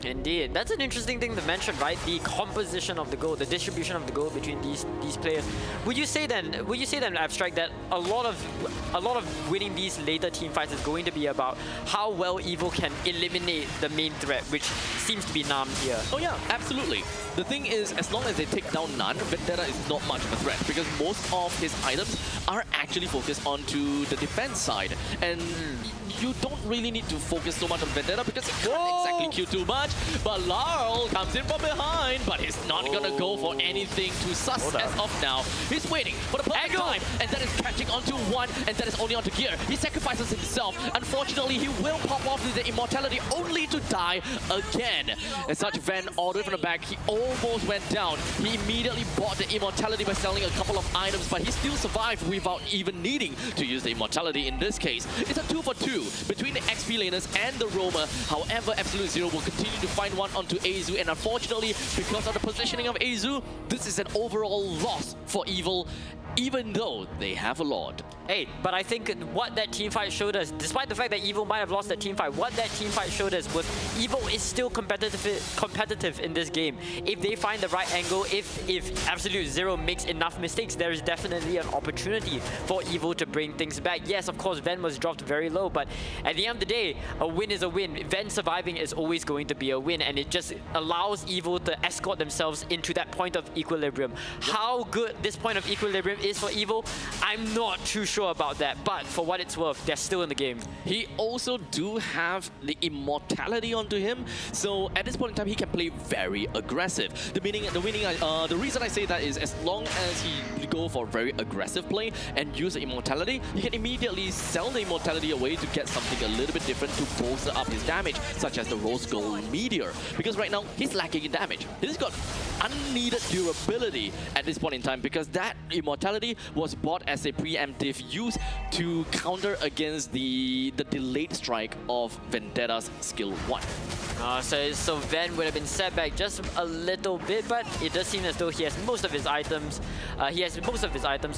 Indeed. That's an interesting thing to mention, right? The composition of the goal, the distribution of the goal between these players. Would you say then, Abstract, that a lot of winning these later team fights is going to be about how well Evo can eliminate the main threat, which seems to be Nam here? Oh yeah, absolutely. The thing is, as long as they take down Nan, Vendetta is not much of a threat because most of his items are actually focused onto the defense side. And you don't really need to focus so much on Vendetta because he can't exactly kill too much. But Laurel comes in from behind, but he's not gonna go for anything too sus as of now. He's waiting for the perfect time, and that is catching onto one, and that is only onto gear. He sacrifices himself. Unfortunately, he will pop off with the immortality only to die again. As such, Van all the way from the back, he almost went down. He immediately bought the immortality by selling a couple of items, but he still survived without even needing to use the immortality in this case. It's a 2-for-2 between the XP laners and the roamer. However, Absolute Zero will continue to find one onto Azu, and unfortunately, because of the positioning of Azu, this is an overall loss for Evil, even though they have a Lord. Hey, but I think what that teamfight showed us, despite the fact that Evo might have lost that teamfight, what that teamfight showed us was Evo is still competitive in this game. If they find the right angle, if Absolute Zero makes enough mistakes, there is definitely an opportunity for Evo to bring things back. Yes, of course, Ven was dropped very low, but at the end of the day, a win is a win. Ven surviving is always going to be a win, and it just allows EVO to escort themselves into that point of equilibrium. How good this point of equilibrium is for EVO, I'm not too sure about that, but for what it's worth, they're still in the game. He also do have the immortality onto him, so at this point in time he can play very aggressive. The reason I say that is as long as he go for very aggressive play and use the immortality, he can immediately sell the immortality away to get something a little bit different to bolster up his damage, such as the Rose Gold Meteor. Because right now he's lacking in damage. He's got unneeded durability at this point in time because that immortality was bought as a preemptive use to counter against the delayed strike of Vendetta's skill 1. So Ven would have been set back just a little bit, but it does seem as though he has most of his items.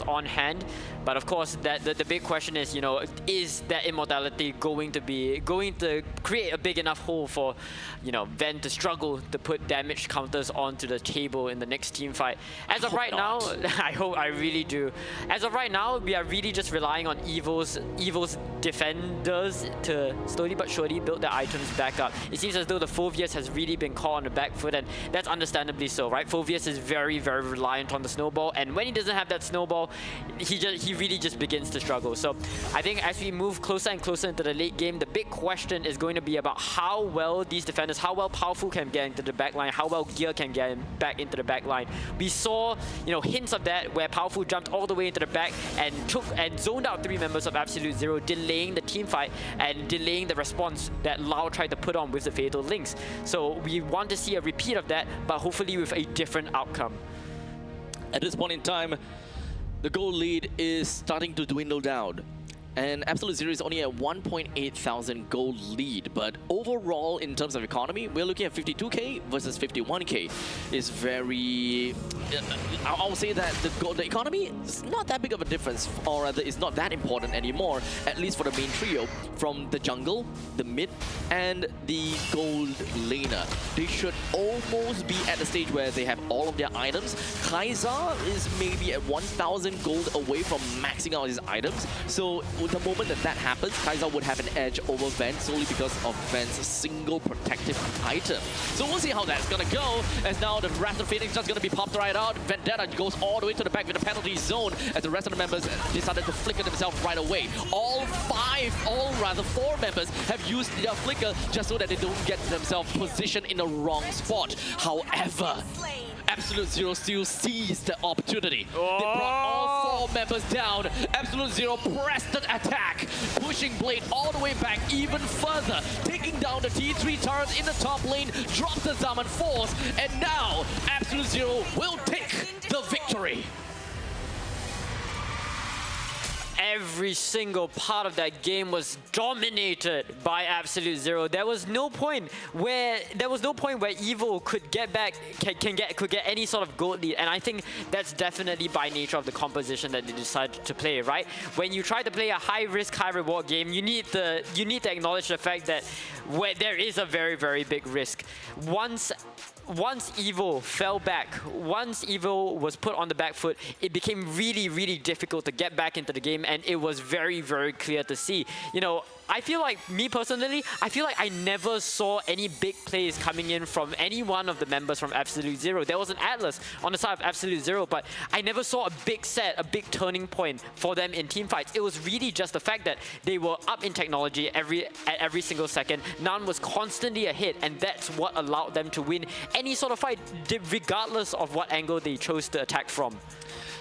On hand. But of course, the big question is, you know, is that immortality going to create a big enough hole for, you know, Ven to struggle to put damage counters onto the table in the next team fight? As of right now, I really do. As of right now, we are really just relying on EVO's defenders to slowly but surely build their items back up. It seems as though the Phoveus has really been caught on the back foot, and that's understandably so, right? Phoveus is very, very reliant on the snowball, and when he doesn't have that snowball, he really just begins to struggle. So I think as we move closer and closer into the late game, the big question is going to be about how well these defenders, how well Powerful can get into the backline, how well Gear can get back into the backline. We saw, you know, hints of that where Powerful jumped all the way into the back and zoned out 3 members of Absolute Zero, delaying the team fight and delaying the response that Lau tried to put on with the Fatal Links. So we want to see a repeat of that, but hopefully with a different outcome. At this point in time, the goal lead is starting to dwindle down. And Absolute Zero is only at 1.8 thousand gold lead, but overall in terms of economy, we're looking at 52k versus 51k. Is very, I'll say that the economy is not that big of a difference, or rather it's not that important anymore, at least for the main trio, from the jungle, the mid, and the gold laner. They should almost be at the stage where they have all of their items. Kai'Sa is maybe at 1,000 gold away from maxing out his items, so the moment that happens, Kai'Sa would have an edge over Ven solely because of Ven's single protective item. So we'll see how that's gonna go, as now the Raptor Phoenix just gonna be popped right out. Vendetta goes all the way to the back with the penalty zone as the rest of the members decided to flicker themselves right away. All 4 members have used their flicker just so that they don't get themselves positioned in the wrong spot. However, Absolute Zero still seized the opportunity. They brought all 4 members down. Absolute Zero pressed the attack, pushing Blade all the way back even further, taking down the T3 turrets in the top lane, drops the Zaman Force, and now Absolute Zero will take the victory. Every single part of that game was dominated by Absolute Zero. There was no point where EVO could get back, could get any sort of gold lead, and I think that's definitely by nature of the composition that they decided to play. Right, when you try to play a high risk, high reward game, you need to acknowledge the fact that there is a very, very big risk. Once EVO fell back, once EVO was put on the back foot, it became really, really difficult to get back into the game, and it was very, very clear to see. You know, I feel like, me personally, I never saw any big plays coming in from any one of the members from Absolute Zero. There was an Atlas on the side of Absolute Zero, but I never saw a big set, a big turning point for them in team fights. It was really just the fact that they were up in technology at every single second. None was constantly a hit, and that's what allowed them to win any sort of fight, regardless of what angle they chose to attack from.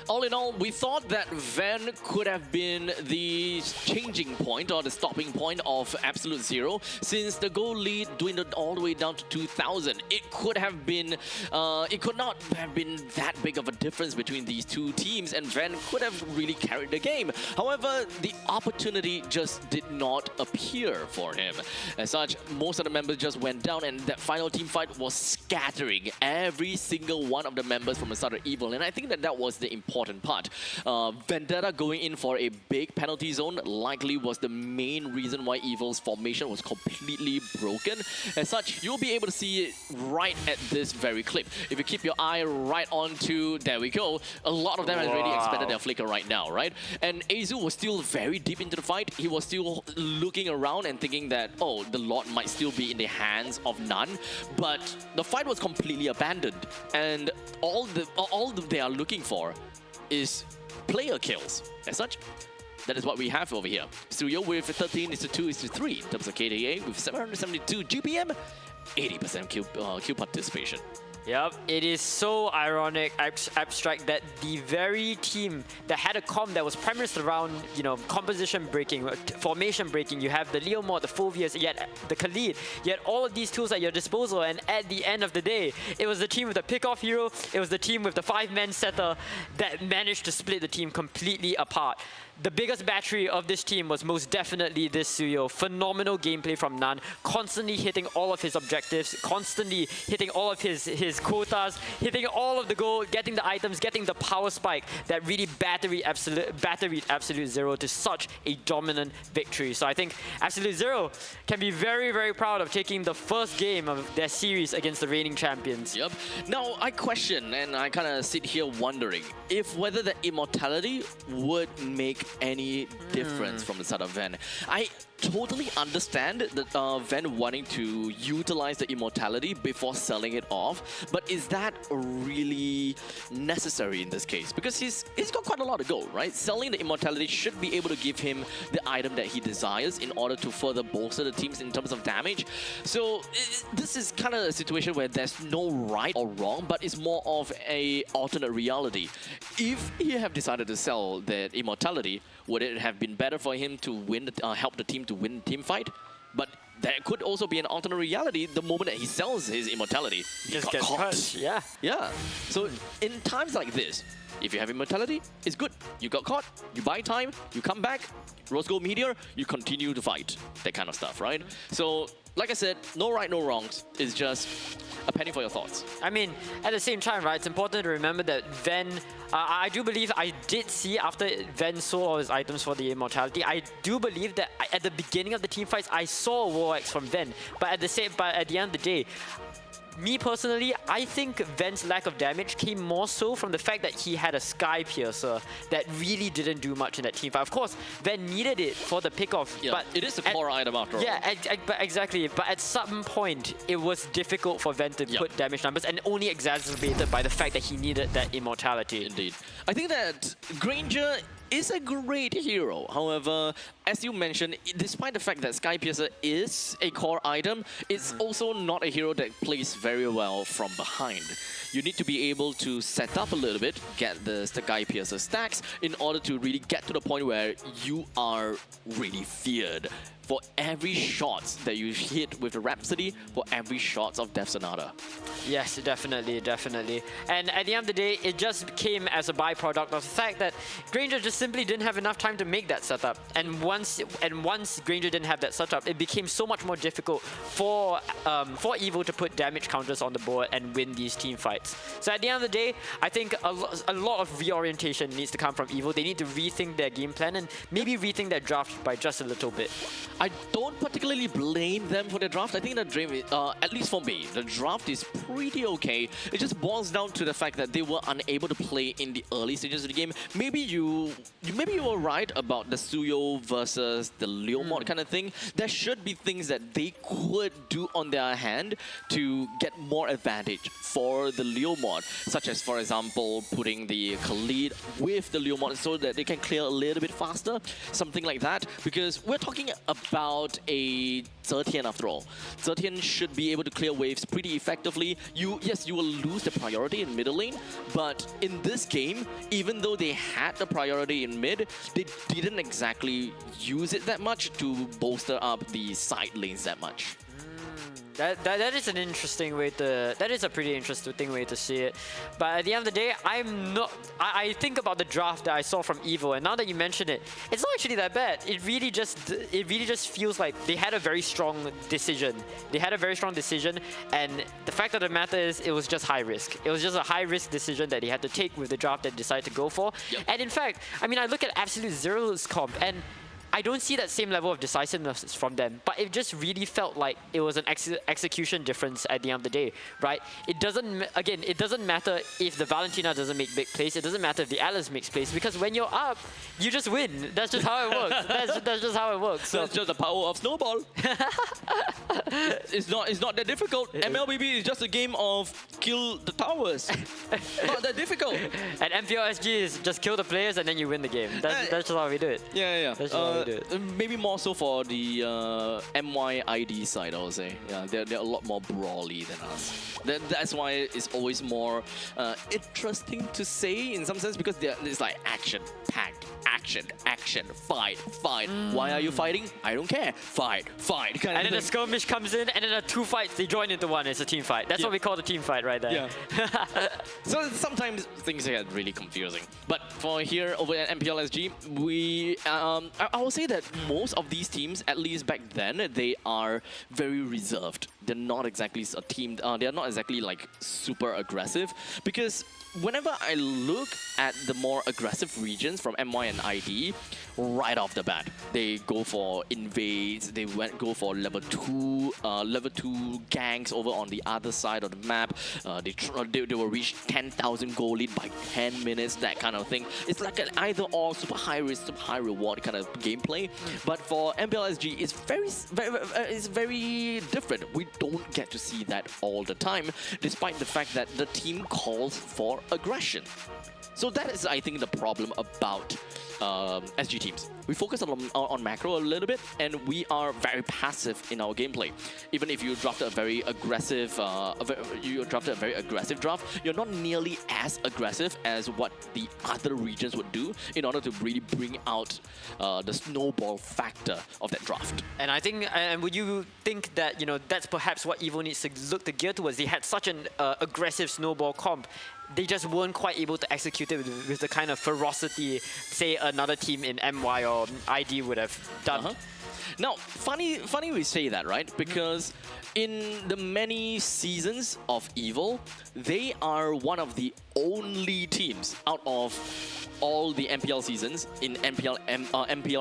All in all, we thought that Ven could have been the changing point or the stopping point of Absolute Zero, since the goal lead dwindled all the way down to 2,000. It could have been, it could not have been that big of a difference between these two teams, and Ven could have really carried the game. However, the opportunity just did not appear for him. As such, most of the members just went down, and that final team fight was scattering every single one of the members from the start of Evil, and I think that was the important important part. Vendetta going in for a big penalty zone likely was the main reason why Evil's formation was completely broken. As such, you'll be able to see it right at this very clip. If you keep your eye right onto, there we go, a lot of them has already expended their flicker right now, right? And Azu was still very deep into the fight. He was still looking around and thinking that, oh, the Lord might still be in the hands of none. But the fight was completely abandoned. And all they are looking for is player kills. As such, that is what we have over here. Studio with 13:2:3 in terms of KDA, with 772 GPM, 80% kill participation. Yep, it is so ironic, abstract, that the very team that had a comp that was premised around, you know, composition breaking, formation breaking, you have the Leo mod, the Phobias, yet the Khalid, yet all of these tools at your disposal, and at the end of the day, it was the team with the pick-off hero, it was the team with the 5-man setter that managed to split the team completely apart. The biggest battery of this team was most definitely this Suyo. Phenomenal gameplay from Nan, constantly hitting all of his objectives, constantly hitting all of his quotas, hitting all of the goal, getting the items, getting the power spike that really batteried Absolute Zero to such a dominant victory. So I think Absolute Zero can be very, very proud of taking the first game of their series against the reigning champions. Yep. Now, I question, and I kind of sit here wondering, if whether the immortality would make any difference from the side of Ven. I totally understand that Ven wanting to utilize the immortality before selling it off, but is that really necessary in this case? Because he's got quite a lot of gold, right? Selling the immortality should be able to give him the item that he desires in order to further bolster the teams in terms of damage. So this is kind of a situation where there's no right or wrong, but it's more of a alternate reality. If he have decided to sell that immortality, would it have been better for him to win, help the team to win the team fight? But there could also be an alternate reality. The moment that he sells his immortality, he got caught. Yeah. Yeah. So in times like this, if you have immortality, it's good. You got caught, you buy time, you come back, Rose Gold Meteor, you continue to fight. That kind of stuff, right? So, like I said, no right, no wrongs. It's just a penny for your thoughts. I mean, at the same time, right, it's important to remember that Ven, I do believe I did see after Ven sold all his items for the immortality, I do believe that at the beginning of the team fights, I saw War Axe from Ven. But at the end of the day, me personally, I think Ven's lack of damage came more so from the fact that he had a Sky Piercer that really didn't do much in that team fight. Of course, Ven needed it for the pickoff. Yeah, but it is the core item after all. Yeah, exactly. But at some point, it was difficult for Ven to put damage numbers, and only exacerbated by the fact that he needed that immortality. Indeed. I think that Granger is a great hero. However, as you mentioned, despite the fact that Sky Piercer is a core item, it's also not a hero that plays very well from behind. You need to be able to set up a little bit, get the Sky Piercer stacks in order to really get to the point where you are really feared. For every shot that you hit with the Rhapsody, for every shot of Death Sonata. Yes, definitely. And at the end of the day, it just came as a byproduct of the fact that Granger just simply didn't have enough time to make that setup. And once Granger didn't have that setup, it became so much more difficult for Evo to put damage counters on the board and win these team fights. So at the end of the day, I think a lot of reorientation needs to come from Evo. They need to rethink their game plan and maybe rethink their draft by just a little bit. I don't particularly blame them for their draft. I think the dream, at least for me, the draft is pretty okay. It just boils down to the fact that they were unable to play in the early stages of the game. Maybe you were right about the Suyo versus the Leo mod kind of thing. There should be things that they could do on their hand to get more advantage for the Leo mod, such as, for example, putting the Khalid with the Leo mod so that they can clear a little bit faster, something like that. Because we're talking about a Zetian after all. Zetian should be able to clear waves pretty effectively. Yes, you will lose the priority in middle lane, but in this game, even though they had the priority in mid, they didn't exactly use it that much to bolster up the side lanes that much. That is an interesting way to. That is a pretty interesting way to see it. But at the end of the day, I'm not. I think about the draft that I saw from Evo, and now that you mention it, it's not actually that bad. It really just feels like they had a very strong decision. And the fact of the matter is, it was just high risk. It was just a high risk decision that they had to take with the draft that they decided to go for. Yep. And in fact, I mean, I look at Absolute Zero's comp, and I don't see that same level of decisiveness from them, but it just really felt like it was an execution difference at the end of the day, right? It doesn't matter if the Valentina doesn't make big plays, it doesn't matter if the Alice makes plays, because when you're up, you just win. That's just how it works. That's just how it works. So it's just the power of snowball. it's not that difficult. MLBB is just a game of kill the towers. Not that difficult. And MPL SG is just kill the players and then you win the game. That's just how we do it. Yeah. That's just how we do it. Maybe more so for the MYID side, I would say. Yeah, they're a lot more brawly than us. That's why it's always more interesting to say in some sense, because it's like action-packed, action, fight. Why are you fighting? I don't care. Fight. Kind and then a skirmish comes in, and then the two fights, they join into one. It's a team fight. That's what we call the team fight right there. Yeah. So sometimes things get really confusing. But for here over at MPL SG, we I will say that most of these teams, at least back then, they are very reserved. They're not exactly a team. They are not exactly like super aggressive, because whenever I look at the more aggressive regions from MY and ID, right off the bat, they go for invades. They go for level 2 gangs over on the other side of the map. They will reach 10,000 goal lead by 10 minutes, that kind of thing. It's like an either-or, super high risk, super high reward kind of gameplay. But for MPL SG, it's very different. We don't get to see that all the time, despite the fact that the team calls for aggression. So that is, I think, the problem about SG teams. We focus on macro a little bit, and we are very passive in our gameplay. Even if you drafted a very aggressive, draft, you're not nearly as aggressive as what the other regions would do in order to really bring out the snowball factor of that draft. And I think, and would you think that, you know, that's perhaps what Evo needs to look to gear towards? They had such an aggressive snowball comp. They just weren't quite able to execute it with the kind of ferocity, say, another team in MY or ID would have done. Now, funny we say that, right? Because in the many seasons of Evil, they are one of the only teams out of all the MPL seasons in MPL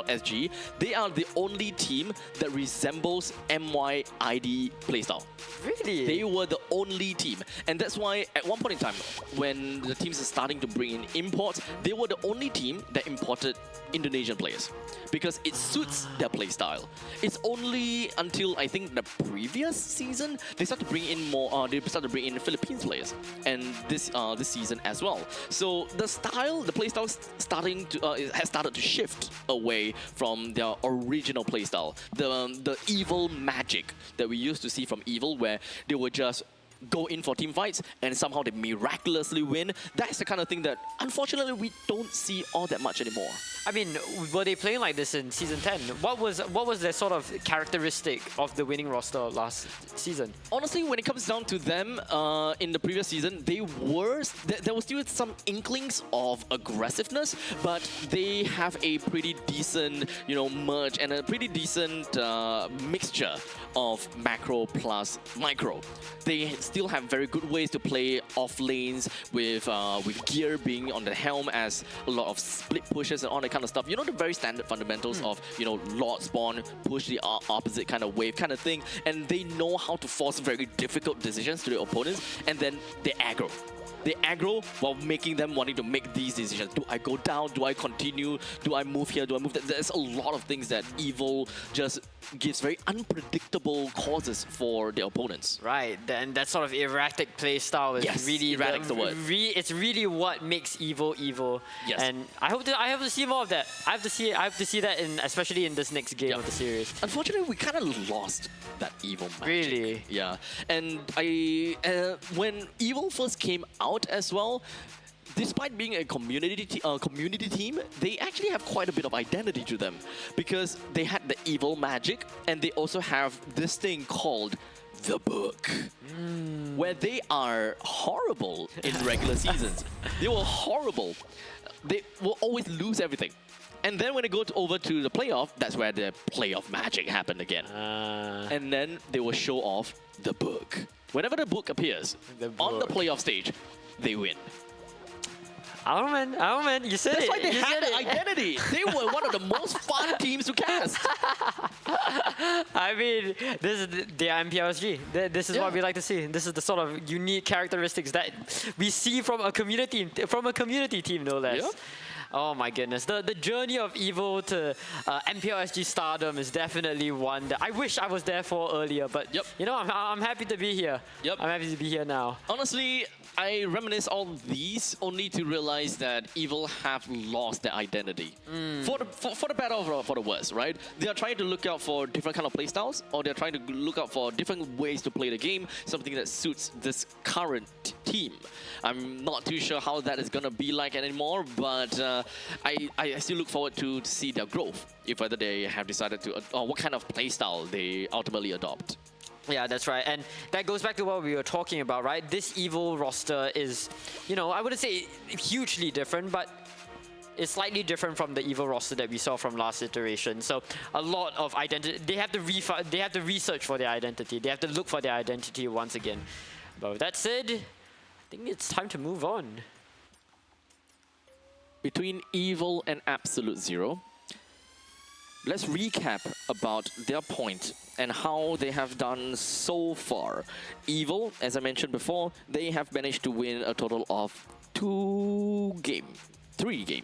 SG. They are the only team that resembles MY ID playstyle. Really? They were the only team. And that's why at one point in time, when the teams are starting to bring in imports, they were the only team that imported Indonesian players, because it suits their playstyle. It's only until, I think, the previous season they started to bring in more. They started to bring in Philippines players, and this season as well. So the playstyle has started to shift away from their original playstyle. The evil magic that we used to see from Evil, where they would just go in for team fights and somehow they miraculously win. That's the kind of thing that, unfortunately, we don't see all that much anymore. I mean, were they playing like this in Season 10? What was their sort of characteristic of the winning roster last season? Honestly, when it comes down to them, in the previous season, there was still some inklings of aggressiveness, but they have a pretty decent, merge and a pretty decent mixture of macro plus micro. They still have very good ways to play off lanes with gear being on the helm, as a lot of split pushes and all that kind of stuff. The very standard fundamentals of, Lord spawn, push the opposite kind of wave kind of thing. And they know how to force very difficult decisions to their opponents, and then they aggro. They aggro while making them wanting to make these decisions. Do I go down? Do I continue? Do I move here? Do I move there? There's a lot of things that Evil just gives very unpredictable causes for their opponents. Right, and that sort of erratic play style is really erratic's the word. It's really what makes Evil Evil. Yes. And I hope to see more of that. I have to see that especially in this next game of the series. Unfortunately, we kind of lost that Evil magic. Really? Yeah. And when Evil first came out as well, despite being a community team, they actually have quite a bit of identity to them, because they had the evil magic, and they also have this thing called the book, where they are horrible in regular seasons. They were horrible. They will always lose everything. And then when they go over to the playoff, that's where the playoff magic happened again. And then they will show off the book. Whenever the book appears on the playoff stage, they win. Alman, you said That's it. why they you had said the it. identity. They were one of the most fun teams to cast. I mean, this is the MPL SG. This is what we like to see. This is the sort of unique characteristics that we see from a community team, no less. Yep. Oh my goodness, the journey of Evil to MPL SG stardom is definitely one that I wish I was there for earlier. But you know, I'm happy to be here. I'm happy to be here now. Honestly, I reminisce all these only to realize that Evil have lost their identity. For the better or for the worse, right? They are trying to look out for different kind of play styles, or they're trying to look out for different ways to play the game, something that suits this current team. I'm not too sure how that is going to be like anymore, but I still look forward to see their growth, if whether they have decided to, or what kind of play style they ultimately adopt. Yeah, that's right. And that goes back to what we were talking about, right? This Evil roster is, you know, I wouldn't say hugely different, but it's slightly different from the Evil roster that we saw from last iteration. So a lot of identity, they have to research for their identity. They have to look for their identity once again. But with that said, I think it's time to move on. Between Evil and Absolute Zero, let's recap about their point and how they have done so far. Evil, as I mentioned before, they have managed to win a total of 3 games,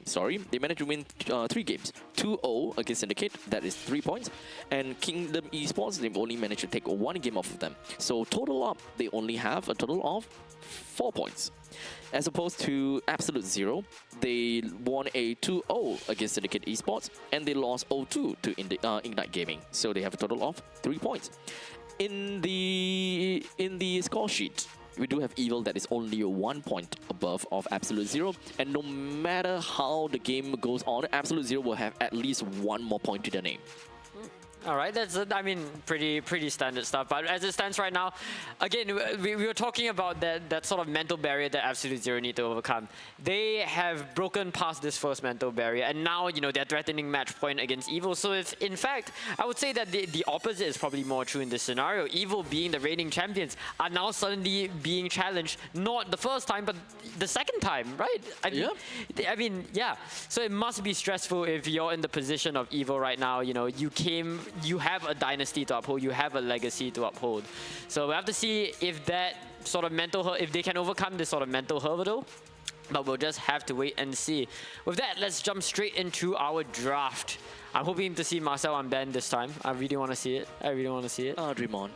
sorry. They managed to win 3 games. 2-0 against Syndicate, that is 3 points. And Kingdom Esports, they've only managed to take 1 game off of them. So total up, they only have a total of 4 points. As opposed to Absolute Zero, they won a 2-0 against Syndicate Esports, and they lost 0-2 to Ignite Gaming. So they have a total of 3 points. In the score sheet, we do have Evil that is only 1 point above of Absolute Zero, and no matter how the game goes on, Absolute Zero will have at least 1 more point to their name. All right, that's, I mean, pretty standard stuff. But as it stands right now, again, we were talking about that sort of mental barrier that Absolute Zero need to overcome. They have broken past this first mental barrier, and now, you know, they're threatening match point against Evil. So if, in fact, I would say that the opposite is probably more true in this scenario. Evil, being the reigning champions, are now suddenly being challenged, not the first time, but the second time, right? I mean, yeah. So it must be stressful if you're in the position of Evil right now. You know, you have a dynasty to uphold, you have a legacy to uphold. So we have to see if that sort of if they can overcome this sort of mental hurdle. But we'll just have to wait and see. With that, let's jump straight into our draft. I'm hoping to see Marcel and Ben this time. I really want to see it. Oh, dream on.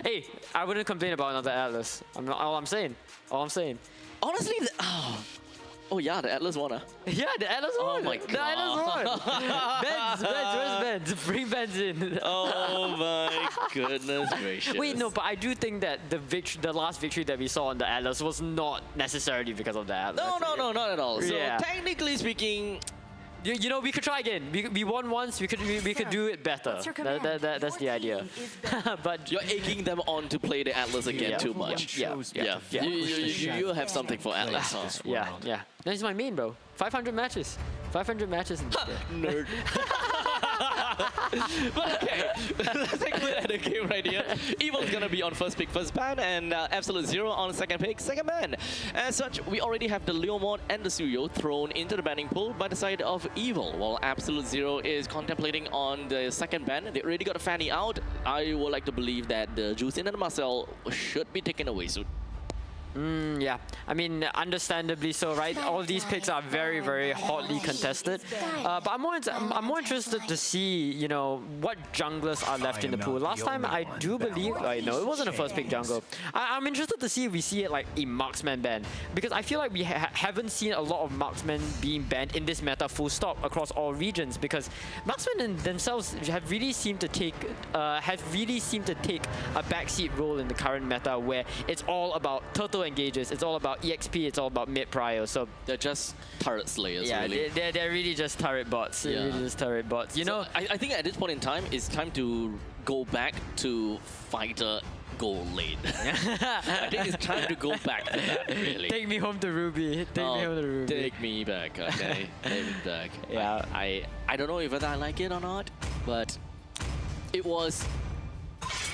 Hey, I wouldn't complain about another Atlas. All I'm saying. Honestly, oh yeah, the Atlas won. Yeah, the Atlas won. Oh my god. The Atlas won. Benz, where's Benz? Bring Benz in. Oh my goodness gracious. Wait, no, but I do think that the last victory that we saw on the Atlas was not necessarily because of the Atlas. No, not at all. So Yeah. technically speaking, you know, we could try again. We won once. We could do it better. That's the idea. But you're egging them on to play the Atlas again too much. Yeah. You have something for Atlas, huh? Yeah. That's my main, bro. 500 matches. 500 matches. Nerd. But okay, let's take a look at the game right here. Evil's gonna be on first pick, first ban, and Absolute Zero on second pick, second ban. As such, we already have the Leomord and the Suyo thrown into the banning pool by the side of Evil, while Absolute Zero is contemplating on the second ban. They already got a Fanny out. I would like to believe that the Juicin and the Marcel should be taken away soon. Yeah, I mean, understandably so, right? All these picks are very, very hotly contested. But I'm more interested to see, you know, what junglers are left in the pool. Last time, I do believe, no, it wasn't a first pick jungle. I'm interested to see if we see it like a marksman ban, because I feel like we haven't seen a lot of marksmen being banned in this meta full stop across all regions, because marksmen themselves have really seemed to take a backseat role in the current meta, where it's all about turtle solo engages. It's all about EXP, it's all about mid prio. So they're just turret slayers, yeah, really. they're really just turret bots. They're really just turret bots. You know, I think at this point in time, it's time to go back to fighter gold lane. I think it's time to go back to that, really. Take me home to Ruby. Take me home to Ruby. Take me back, okay? Take me back. Yeah. I don't know whether I like it or not, but it was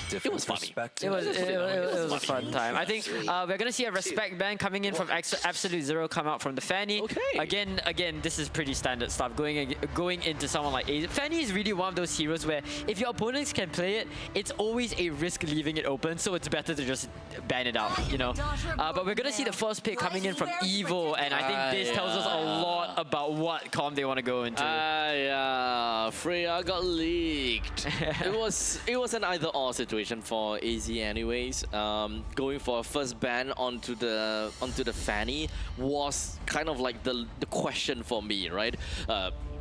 funny. It was a fun time. I think we're gonna see a respect ban coming in from Absolute Zero come out from the Fanny. Okay. Again, this is pretty standard stuff. Going into someone like AZ. Fanny is really one of those heroes where if your opponents can play it, it's always a risk leaving it open. So it's better to just ban it out, you know. But we're gonna see the first pick coming in from Evo, and I think this tells us a lot about what comp they want to go into. Yeah, Freya got leaked. it was an either-or situation for AZ anyways. Going for a first ban onto the Fanny was kind of like the question for me, right?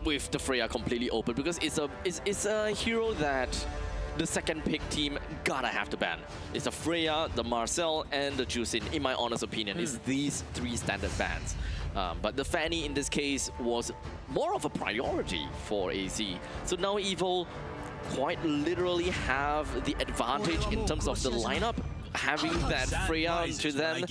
With the Freya completely open, because it's a hero that the second pick team gotta have to ban. It's the Freya, the Marcel, and the Jusin, in my honest opinion. It's these three standard bans. But the Fanny in this case was more of a priority for AZ. So now Evo quite literally have the advantage in terms of the lineup, having that Freya to them.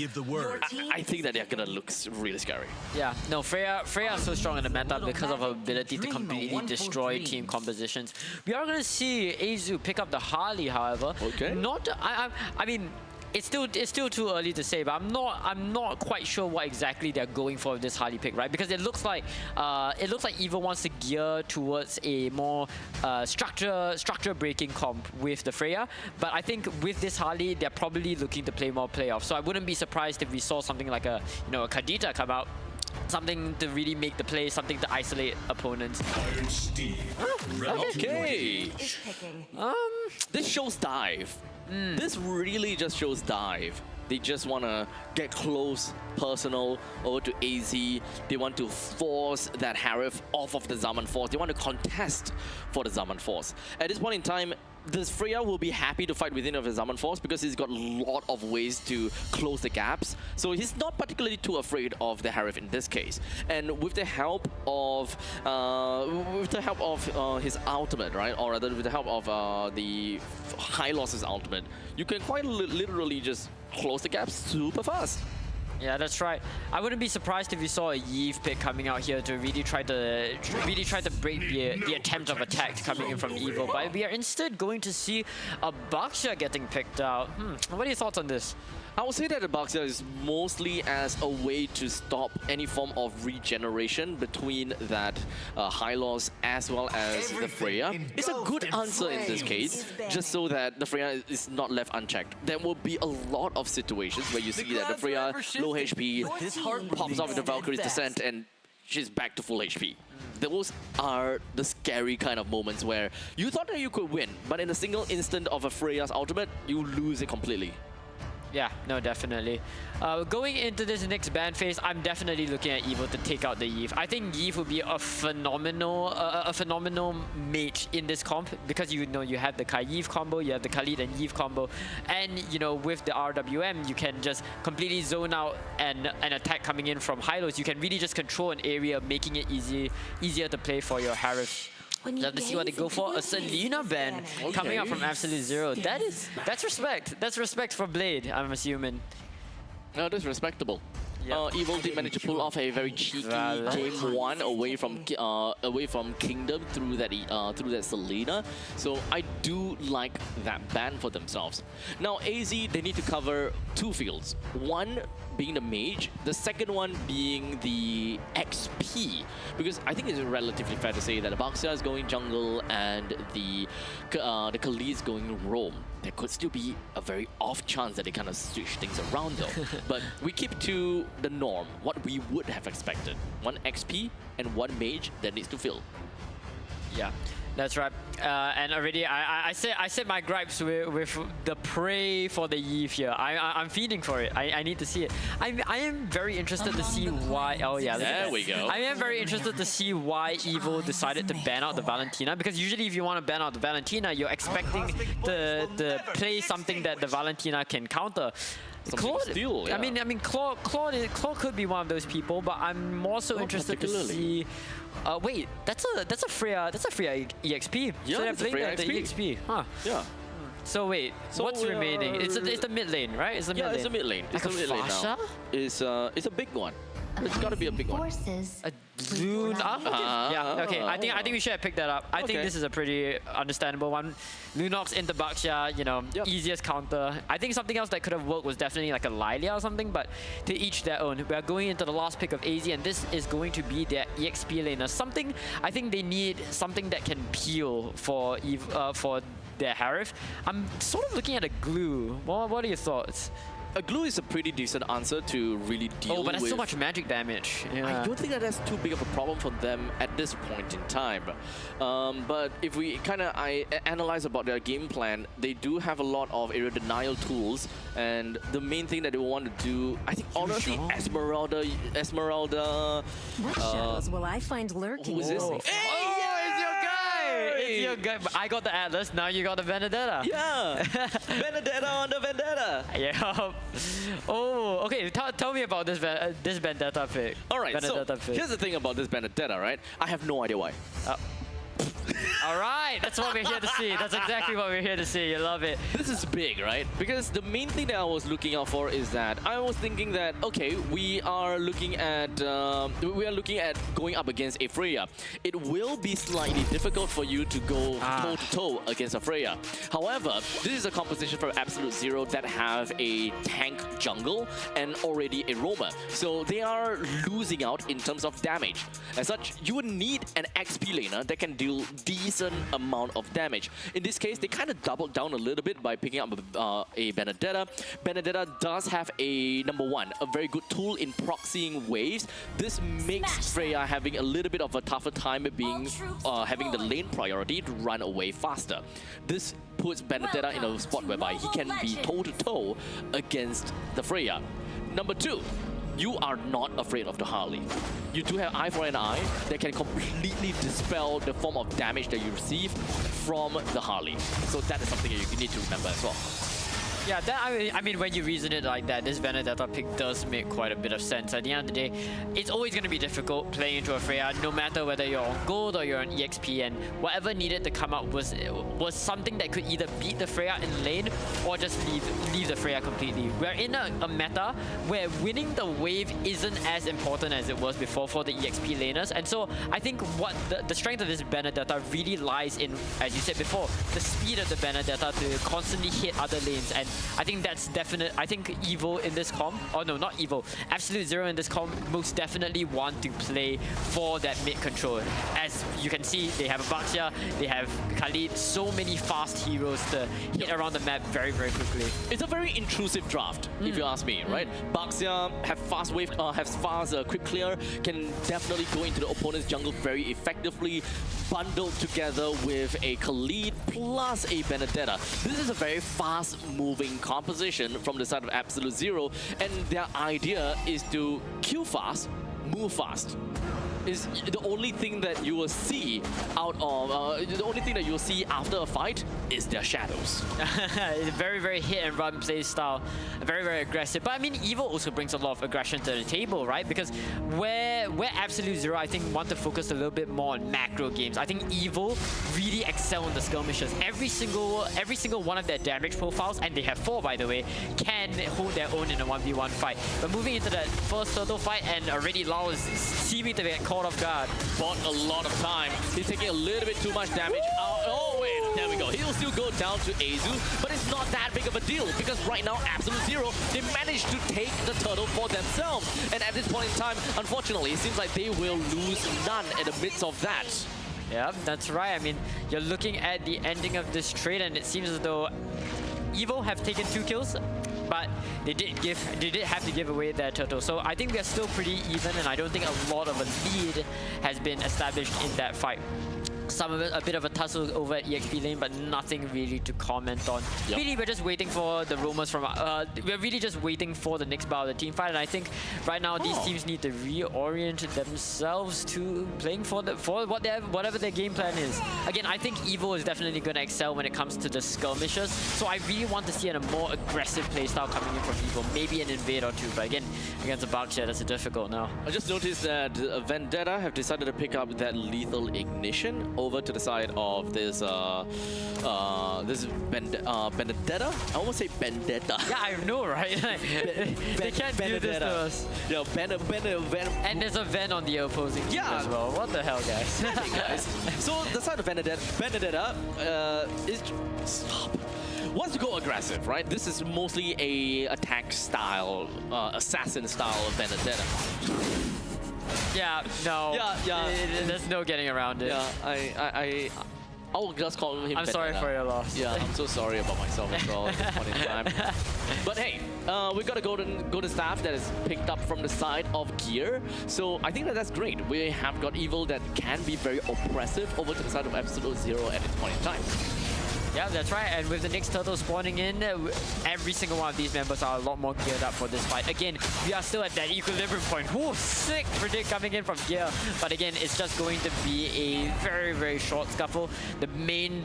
I think that they're gonna look really scary. Yeah, no, Freya is so strong in the meta because of her ability to completely destroy team compositions. We are gonna see Azu pick up the Harley, however. Okay. I mean, it's still too early to say, but I'm not quite sure what exactly they're going for with this Harley pick, right? Because it looks like Evo wants to gear towards a more structure breaking comp with the Freya. But I think with this Harley, they're probably looking to play more playoff. So I wouldn't be surprised if we saw something like a a Kadita come out. Something to really make the play, something to isolate opponents. Okay. This shows dive. This really just shows dive. They just want to get close, personal, over to AZ. They want to force that Harif off of the Zaman Force. They want to contest for the Zaman Force. At this point in time, this Freya will be happy to fight within of his Zaman Force because he's got a lot of ways to close the gaps. So he's not particularly too afraid of the Harif in this case. And with the help of his ultimate, right, or rather with the help of the Hylos' ultimate, you can quite literally just close the gaps super fast. Yeah, that's right. I wouldn't be surprised if we saw a Yeve pick coming out here to really try to break the attempt of attack coming in from Evo. But we are instead going to see a Baxia getting picked out. What are your thoughts on this? I would say that the Baxia is mostly as a way to stop any form of regeneration between that Hylos as well as the Freya. It's a good answer in this case, just so that the Freya is not left unchecked. There will be a lot of situations where you see that the Freya, low HP, pops off with the Valkyrie's Descent and she's back to full HP. Those are the scary kind of moments where you thought that you could win, but in a single instant of a Freya's ultimate, you lose it completely. Yeah, no, definitely. Going into this next ban phase, I'm definitely looking at Evo to take out the Yeve. I think Yeve would be a phenomenal mage in this comp because you have the Kai Yeve combo, you have the Khalid and Yeve combo, and with the RWM you can just completely zone out and an attack coming in from Hylos. You can really just control an area, making it easier to play for your Harif. Love to see what they go for. A Selena ban coming out from Absolute Zero. That's respect. That's respect for Blade, I'm assuming. No, that's respectable. Evo did manage to pull off a very cheeky game one away from Kingdom through that Selena. So I do like that ban for themselves. Now AZ, they need to cover two fields. One being the mage, the second one being the XP. Because I think it's relatively fair to say that the Baxia is going jungle and the Khalid is going roam. There could still be a very off chance that they kind of switch things around though. But we keep to the norm, what we would have expected. One XP and one mage that needs to fill. Yeah, that's right. And already I said my gripes with the prey for the Yeve here. I'm feeding for it. I need to see it. I am very interested to see why. Oh yeah, there we go. I am very interested to see why Evo decided to ban out the Valentina, because usually if you want to ban out the Valentina, you're expecting to play something that the Valentina can counter. something still. Yeah. I mean, Claude could be one of those people, but I'm more so interested to see. Wait, that's a Freya EXP. Yeah, so they're it's a playing Freya the EXP. Huh. Yeah. So wait, what's remaining? It's the mid lane, right? It's the mid lane. It's the mid lane. It's Like the mid lane now. It's a big one. It's gotta be a big one. A Lune up? Yeah, okay. I think we should have picked that up. I think this is a pretty understandable one. Lunox into Baxia, you know, easiest counter. I think something else that could have worked was definitely like a Lilia or something, but to each their own. We are going into the last pick of AZ, and this is going to be their EXP laner. Something, I think they need something that can peel for their Harith. I'm sort of looking at a glue. What are your thoughts? A glue is a pretty decent answer to really deal with. Oh, but that's so much magic damage. Yeah. I don't think that that's too big of a problem for them at this point in time. But if we kind of analyze about their game plan, they do have a lot of area denial tools, and the main thing that they want to do, I think, honestly, Esmeralda. What shadows will I find lurking? Who is this? It's your guy. I got the Atlas, now you got the Vendetta. Yeah! Vendetta on the Vendetta! Yeah. Oh, okay. Tell me about this Vendetta pick. Alright, so here's the thing about this Vendetta, right? I have no idea why. All right, that's what we're here to see. That's exactly what we're here to see. You love it. This is big, right? Because the main thing that I was looking out for is that I was thinking that, okay, we are looking at going up against a Freya. It will be slightly difficult for you to go toe-to-toe against a Freya. However, this is a composition from Absolute Zero that have a tank jungle and already a roamer. So they are losing out in terms of damage. As such, you would need an XP laner that can deal decent amount of damage. In this case, they kind of doubled down a little bit by picking up a Benedetta. Benedetta does have number one, a very good tool in proxying waves. This makes Freya having a little bit of a tougher time being having the lane priority to run away faster. This puts Benedetta in a spot whereby he can be toe-to-toe against the Freya. Number two, you are not afraid of the Harley. You do have eye for an eye that can completely dispel the form of damage that you receive from the Harley. So that is something that you need to remember as well. Yeah, I mean, when you reason it like that, this Vendetta pick does make quite a bit of sense. At the end of the day, it's always going to be difficult playing into a Freya, no matter whether you're on gold or you're on EXP, and whatever needed to come out was something that could either beat the Freya in lane or just leave the Freya completely. We're in a meta where winning the wave isn't as important as it was before for the EXP laners, and so I think what the strength of this Benedetta really lies in, as you said before, the speed of the Benedetta to constantly hit other lanes. And I think that's definite. I think Evo in this comp, oh no, not Evo, Absolute Zero in this comp most definitely want to play for that mid control. As you can see, they have a Baxia, they have Khalid, so many fast heroes to hit around the map very, very quickly. It's a very intrusive draft, if you ask me, right? Baxia have fast wave, has fast quick clear, can definitely go into the opponent's jungle very effectively, bundled together with a Khalid plus a Benedetta. This is a very fast moving composition from the side of Absolute Zero, and their idea is to kill fast, move fast. Is the only thing that you will see out of the only thing that you'll see after a fight is their shadows. Very, very hit and run play style, very, very aggressive. But I mean, Evo also brings a lot of aggression to the table, right? Because where Absolute Zero, I think, want to focus a little bit more on macro games. I think Evo really excel in the skirmishes. Every single one of their damage profiles, and they have 4 by the way, can hold their own in a 1v1 fight. But moving into that first turtle fight, and already Lau is seeming to get caught off guard. Bought a lot of time. He's taking a little bit too much damage. Oh wait, there we go. He'll still go down to Azu, but it's not that big of a deal because right now Absolute Zero, they managed to take the turtle for themselves. And at this point in time, unfortunately, it seems like they will lose none in the midst of that. Yeah, that's right. I mean, you're looking at the ending of this trade, and it seems as though Evo have taken 2 kills, but they did have to give away their turtle. So I think they're still pretty even, and I don't think a lot of a lead has been established in that fight. a bit of a tussle over at EXP lane, but nothing really to comment on. Yep. Really, we're just waiting for the roamers from. We're really just waiting for the next bout of the team fight, and I think right now these teams need to reorient themselves to playing for whatever their game plan is. Again, I think Evo is definitely going to excel when it comes to the skirmishes, so I really want to see a more aggressive playstyle coming in from Evo, maybe an invade or two. But again, against a Boucher, that's difficult now. I just noticed that Vendetta have decided to pick up that lethal ignition over to the side of this Vendetta. I almost say Vendetta. Yeah, I know, right? They can't do this to us. Yeah, and there's a Ven on the opposing team as well. What the hell, guys? Hey guys. So the side of Vendetta wants to go aggressive, right? This is mostly a attack style, assassin style of Vendetta. Yeah, no. Yeah. There's no getting around it. Yeah, I'll just call him I'm sorry for your loss. Yeah, I'm so sorry about myself as well at this point in time. But hey, we've got a golden staff that is picked up from the side of Gear. So I think that's great. We have got Evil that can be very oppressive over to the side of Absolute Zero at this point in time. Yeah, that's right. And with the next turtle spawning in, every single one of these members are a lot more geared up for this fight. Again, we are still at that equilibrium point. Whoa, sick predict coming in from Gear. But again, it's just going to be a very, very short scuffle. The main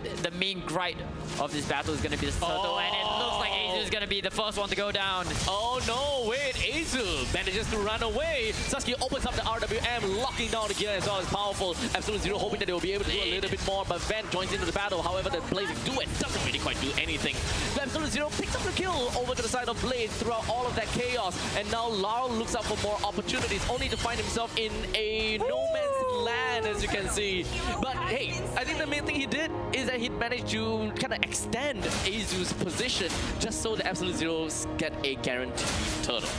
gripe of this battle is going to be this turtle, and it looks like Azu is going to be the first one to go down. Oh no, wait, Azu manages to run away. Sasuke opens up the RWM, locking down the Gear as well as powerful. Absolute Zero hoping that they will be able to do a little bit more, but Van joins into the battle. However, the Blazing Duel doesn't really quite do anything. So Absolute Zero picks up the kill over to the side of Blade throughout all of that chaos, and now Lau looks out for more opportunities, only to find himself in a no man's land, as you can see. But hey, I think the main thing he did is that he managed to kind of extend Azu's position just so the Absolute Zeros get a guaranteed turtle.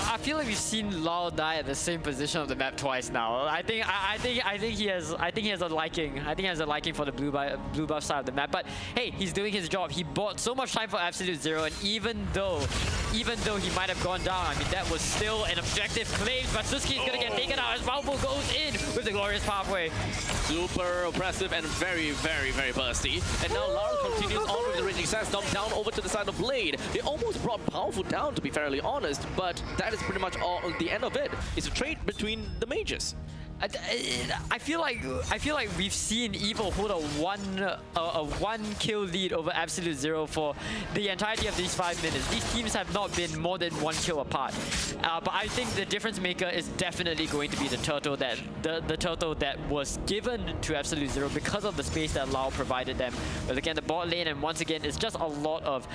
I feel like we've seen Lau die at the same position of the map twice now. I think he has a liking. I think he has a liking for the blue buff side of the map. But hey, he's doing his job. He bought so much time for Absolute Zero, and even though he might have gone down, I mean, that was still an objective claim. But Suzuki's gonna get taken out as Valpo goes in with the glorious pathway. Super oppressive and very, very, very bursty. And now Lau continues on with the Raging Sandstorm down over to the side of Blade. They almost brought Powerful down, to be fairly honest, but that is pretty much all the end of it. It's a trade between the mages. I feel like we've seen Evo hold a one kill lead over Absolute Zero for the entirety of these 5 minutes. These teams have not been more than 1 kill apart. But I think the difference maker is definitely going to be the turtle that was given to Absolute Zero because of the space that Lau provided them. But again, the bot lane, and once again, it's just a lot of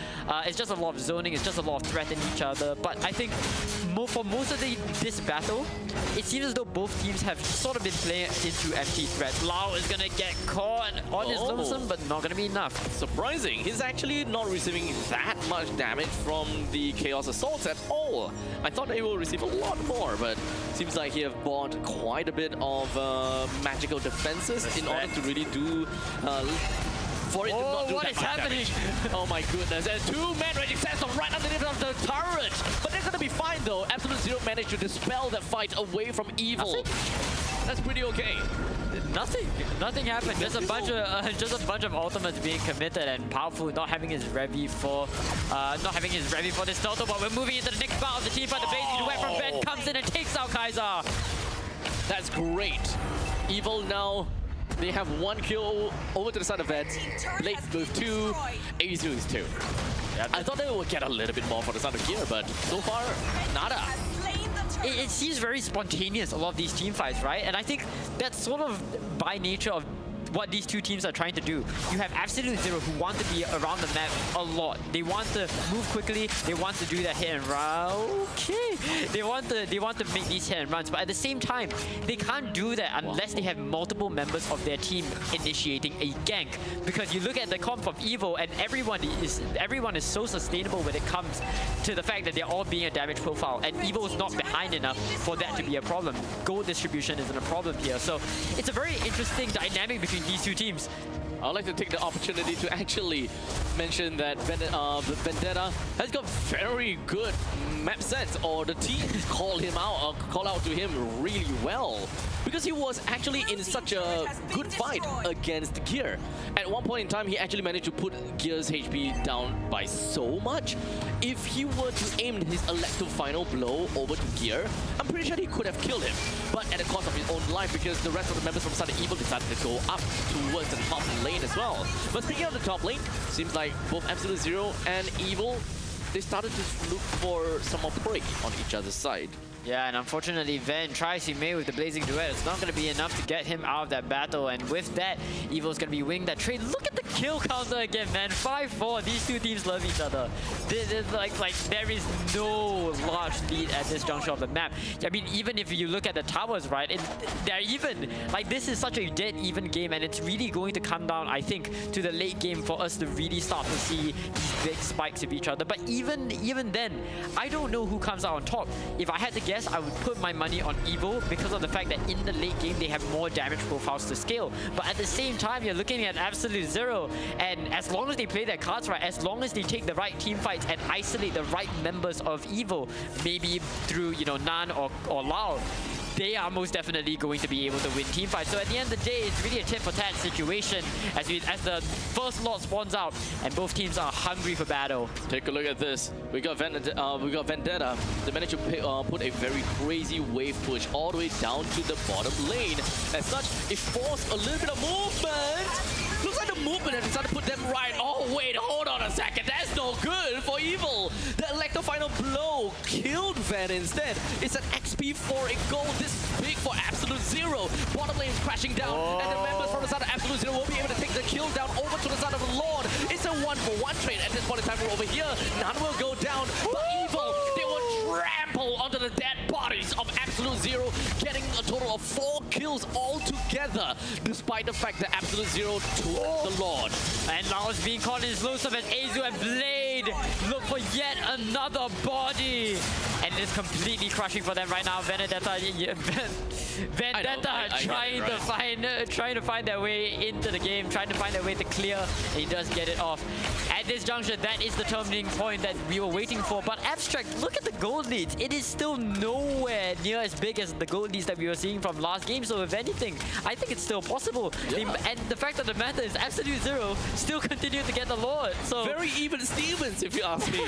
zoning. It's just a lot of threatening each other. But I think for most of this battle, it seems as though both teams have sort of been playing into empty threats. Lau is gonna get caught on his lonesome, but not gonna be enough. Surprising. He's actually not receiving that much damage from the Chaos Assaults at all. I thought he will receive a lot more, but seems like he have bought quite a bit of magical defenses in order to really do for it to not do that much happening? Oh my goodness, and 2-man Raging Sandstorm right underneath of the turret. But they're gonna be fine though. Absolute Zero managed to dispel that fight away from Evil. That's pretty okay. Nothing happened. Just a bunch of ultimates being committed, and Powerful not having his Revy for this turtle. But we're moving into the next part of the team. But the basic duet from Ben comes in and takes out Kaiser. That's great. Evil now. They have 1 kill over to the side of Vets. Blade with 2, Azu is 2. Yeah, I thought they would get a little bit more for the side of Gear, but so far, nada. It seems very spontaneous, a lot of these team fights, right? And I think that's sort of by nature of what these two teams are trying to do. You have Absolute Zero who want to be around the map a lot. They want to move quickly. They want to do that hit and run. Okay. They want to make these hit and runs, but at the same time, they can't do that unless they have multiple members of their team initiating a gank. Because you look at the comp of Evo, and everyone is so sustainable when it comes to the fact that they're all being a damage profile, and Evo is not behind enough for that to be a problem. Gold distribution isn't a problem here, so it's a very interesting dynamic between between these two teams. I'd like to take the opportunity to actually mention that Vendetta has got very good map sense, or the team call out to him really well, because he was actually in such a good fight against Gear. At one point in time, he actually managed to put Gear's HP down by so much. If he were to aim his elective final blow over to Gear, I'm pretty sure he could have killed him, but at the cost of his own life, because the rest of the members from Southern Evil decided to go up towards the top lane as well. But speaking of the top lane, seems like both Absolute Zero and Evil, they started to look for some more prey on each other's side. Yeah, and unfortunately, Ven tries to mate with the Blazing Duet. It's not going to be enough to get him out of that battle, and with that, Evil's going to be winning that trade. Look at the kill counter again, man. 5-4. These two teams love each other. Like there is no large lead at this juncture of the map. I mean, even if you look at the towers, right, they're even. Like, this is such a dead even game, and it's really going to come down, I think, to the late game for us to really start to see these big spikes of each other. But even then, I don't know who comes out on top. If I had to guess, I would put my money on Evil because of the fact that in the late game they have more damage profiles to scale. But at the same time, you're looking at Absolute Zero, and as long as they play their cards right, as long as they take the right team fights and isolate the right members of Evil, maybe through, you know, Nan or Lao, they are most definitely going to be able to win team fights. So at the end of the day, it's really a tit-for-tat situation as the first lot spawns out and both teams are hungry for battle. Take a look at this. We got Vendetta. They managed to put a very crazy wave push all the way down to the bottom lane. As such, it forced a little bit of movement. Looks like the movement has decided to put them right. Oh wait, hold on a second. That's no good for Evil. The electro final blow killed Van instead. It's an XP for a goal this big for Absolute Zero. Bottom lane is crashing down, and the members from the side of Absolute Zero will be able to take the kill down over to the side of the Lord. It's a 1-for-1 trade at this point in time. We're over here. None will go down, but Evil, they will trample onto the dead bodies of Absolute Zero, getting a total of 4 kills altogether, despite the fact that Absolute Zero took the Lord. And now it's being caught in his low stuff as Azu and Blade look for yet another body. And it's completely crushing for them right now. Vendetta trying to find their way into the game, trying to find their way to clear, and he does get it off. At this juncture, that is the terminating point that we were waiting for. But Abstract, look at the gold leads. It is still nowhere near as big as the gold leads that we were seeing from last game. So if anything, I think it's still possible. Yeah. And the fact of the matter is Absolute Zero still continue to get the Lord. So very even Stevens, if you ask me.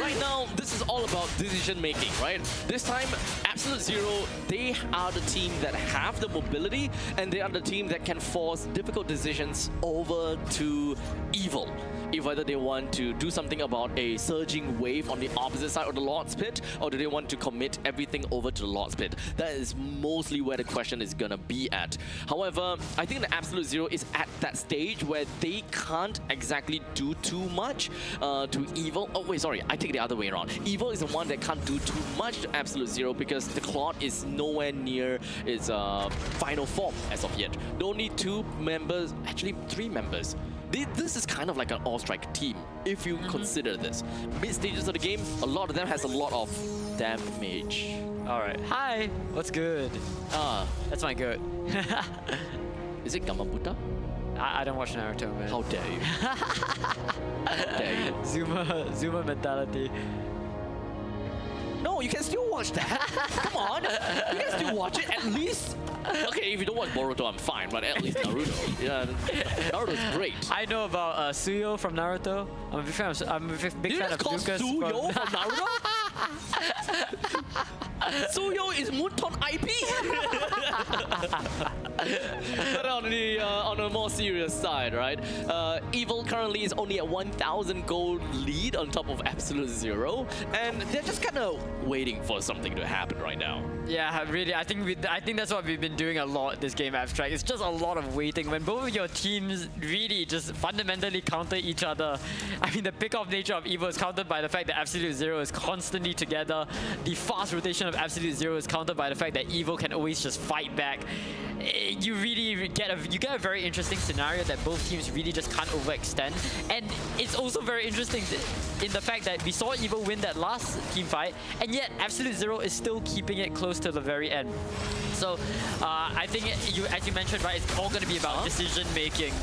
Right now, this is all about decision making, right? This time, Absolute Zero, they are the team that have the mobility, and they are the team that can force difficult decisions over to Evil. If whether they want to do something about a surging wave on the opposite side of the Lord's Pit, or do they want to commit everything over to the Lord's Pit? That is mostly where the question is gonna be at. However, I think the Absolute Zero is at that stage where they can't exactly do too much to Evil. Oh wait, sorry, I take the other way around. Evil is the one that can't do too much to Absolute Zero because the Claude is nowhere near its final form as of yet. The only 2 members, actually 3 members. This is kind of like an all-strike team, if you consider this. Mid stages of the game, a lot of them has a lot of damage. Alright. Hi! What's good? That's my good. Is it Gamambuta? I don't watch Naruto, man. How dare you? How dare you? Zuma mentality. No, you can still watch that. Come on. You can still watch it, at least. Okay, if you don't watch Boruto, I'm fine, but at least Naruto. Yeah, Naruto's great. I know about Suyo from Naruto. I'm a big fan of Lucas Suyo from Naruto? Suyo is Muton IP. But on a more serious side, right? Evil currently is only at 1,000 gold lead on top of Absolute Zero, and they're just kind of waiting for something to happen right now. Yeah, really. I think that's what we've been doing a lot this game, Abstract. It's just a lot of waiting. When both of your teams really just fundamentally counter each other. I mean, the pick-off nature of Evil is countered by the fact that Absolute Zero is constantly together. The fast rotation of Absolute Zero is countered by the fact that Evil can always just fight back. You really get a very interesting scenario that both teams really just can't overextend. And it's also very interesting in the fact that we saw Evil win that last team fight, and yet Absolute Zero is still keeping it close to the very end. So I think, as you mentioned, right, it's all going to be about decision making.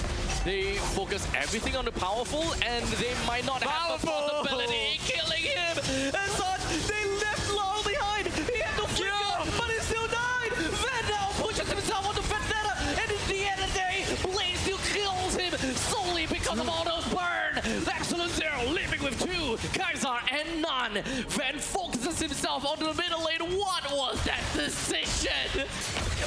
They focus everything on the powerful, and they might not have the possibility in killing him. And so they left Laurel behind. He had no flicker, but he still died. Vandal pushes himself onto Vendetta, and at the end of the day, Blaze still kills him solely because of all those burn. Absolute Zero leaving with 2, Kaiser and none. Van focuses himself onto the middle lane. What was that decision?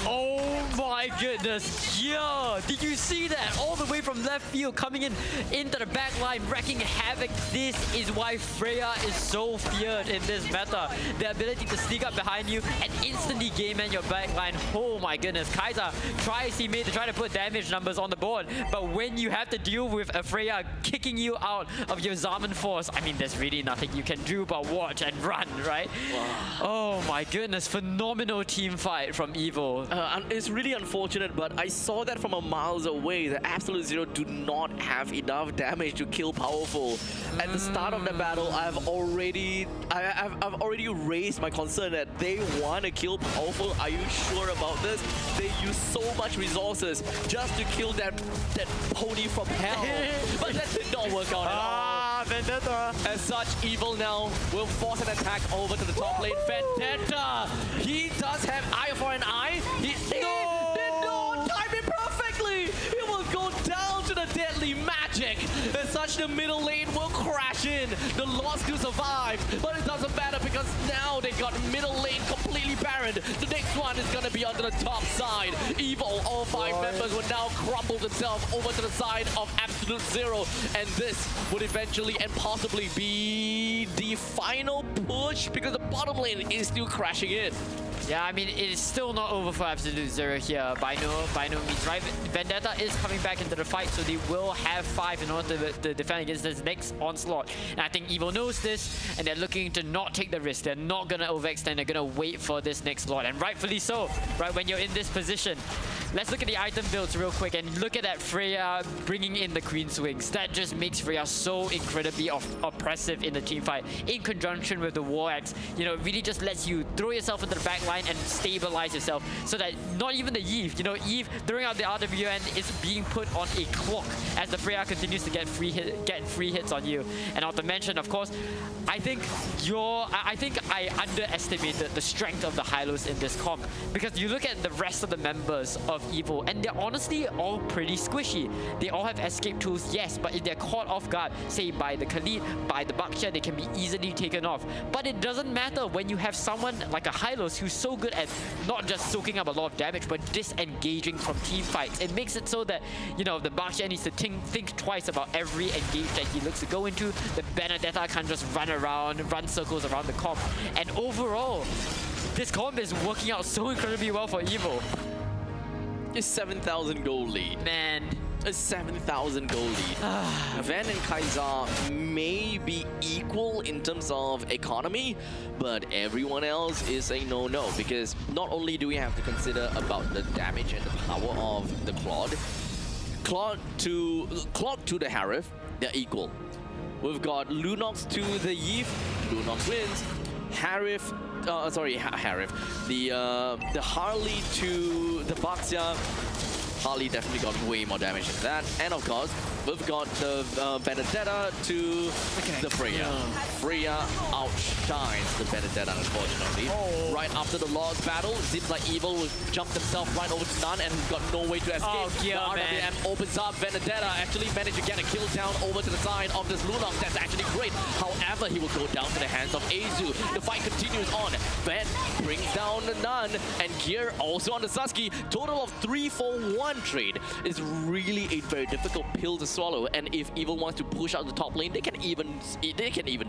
Oh my goodness, yeah! Did you see that? All the way from left field, coming into the back line, wrecking havoc. This is why Freya is so feared in this meta. The ability to sneak up behind you and instantly game in your back line. Oh my goodness, Kaiser tries he made to try to put damage numbers on the board, but when you have to deal with a Freya kicking you out of your Zaman force, I mean, there's really nothing you can do but watch and run, right? Wow. Oh my goodness, phenomenal team fight from Evil. It's really unfortunate, but I saw that from a miles away. The Absolute Zero do not have enough damage to kill Powerful. At the start of the battle, I've already raised my concern that they want to kill Powerful. Are you sure about this? They use so much resources just to kill that pony from hell. But that did not work out at all. Vendetta. As such, Evil now will force an attack over to the top lane. Vendetta! He does have eye for an eye. He did not time it perfectly! He will go down to the deadly magic. As such, the middle lane will crash in. The Lord still survived, but it doesn't matter because now they got middle lane completely barren. The next one is gonna be onto the top side. Evil, all 5 members will now crumble themselves over to the side of Absolute Zero, and this would eventually and possibly be the final push because the bottom lane is still crashing in. Yeah, I mean, it is still not over for Absolute Zero here by no means, right? Vendetta is coming back into the fight, so they will have 5 in order to defend against this next onslaught. And I think Evil knows this, and they're looking to not take the risk. They're not going to overextend. They're going to wait for this next lot, and rightfully so, right? When you're in this position. Let's look at the item builds real quick, and look at that Freya bringing in the Queen's Wings. That just makes Freya so incredibly oppressive in the team fight. In conjunction with the War Axe, you know, it really just lets you throw yourself into the back line and stabilize yourself so that not even the Eve, you know, Eve throwing out the RWN is being put on a clock as the Freya continues to get free hits on you. And not to mention, of course, I think I underestimated the strength of the Hylos in this comp, because you look at the rest of the members of Evil and they're honestly all pretty squishy. They all have escape tools, yes, but if they're caught off guard, say by the Khalid, by the Baksha, they can be easily taken off. But it doesn't matter when you have someone like a Hylos who's so good at not just soaking up a lot of damage, but disengaging from team fights. It makes it so that, you know, the Baksha needs to think twice about every engage that he looks to go into. The Benedetta can't just run around, run circles around the comp. And overall, this comp is working out so incredibly well for Evil. It's 7,000 gold lead. Man. A 7,000 gold lead. Van and Kaiser may be equal in terms of economy, but everyone else is a no-no, because not only do we have to consider about the damage and the power of the Claude to the Harif, they're equal. We've got Lunox to the Yif, Lunox wins. Harif, Harif. The Harley to the Baxia. Harley definitely got way more damage than that. And of course, we've got the Benedetta to the Freya. Freya outshines the Benedetta, unfortunately. Right after the Lord's battle, it seems like Evil will jump himself right over to Nun and got no way to escape. The RWM opens up. Benedetta actually managed to get a kill down over to the side of this Lunox. That's actually great. However, he will go down to the hands of Azu. The fight continues on. Ben brings down the Nun, and Gear also on the Sasuke. Total of 3-4-1 trade is really a very difficult pill to swallow, and if Evil wants to push out the top lane, they can even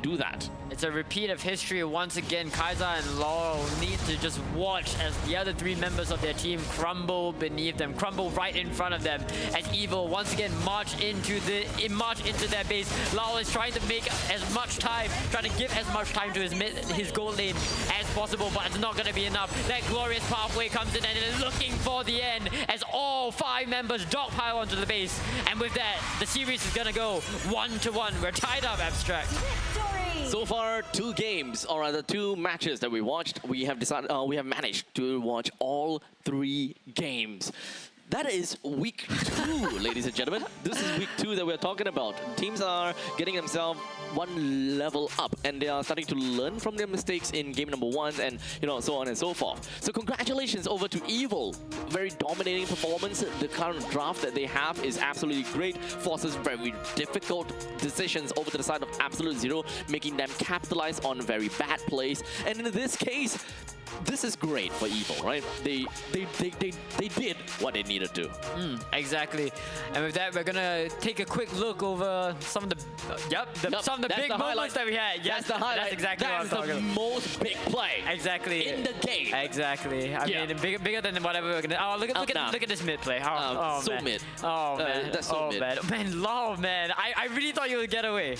do that. It's a repeat of history once again. Kaiser and Laurel need to just watch as the other 3 members of their team crumble beneath them, crumble right in front of them, as Evil once again march into their base. Laurel is trying to make as much time, trying to give as much time to his gold lane as possible, but it's not going to be enough. That glorious pathway comes in and is looking for the end as all 5 members dogpile onto the base. And with that, the series is going to go 1-1. We're tied up, Abstract. So far, 2 games, or rather 2 matches that we watched, we have managed to watch all 3 games. That is week 2, ladies and gentlemen. This is week 2 that we're talking about. Teams are getting themselves one level up, and they are starting to learn from their mistakes in game number 1, and so on and so forth. So congratulations over to Evil. Very dominating performance. The current draft that they have is absolutely great. Forces very difficult decisions over to the side of Absolute Zero, making them capitalize on very bad plays. And in this case, this is great for Evil, right? They did what they needed to. Exactly. And with that, we're gonna take a quick look over some of the some of the big moments that we had. Yes, that's the highlight. That's exactly what I'm talking about. That's the most big play. Exactly. In the game. Exactly. I mean, bigger than whatever we're gonna. Oh, look at this mid play. So man. mid. Oh man. That's so mid. Man. I really thought you would get away.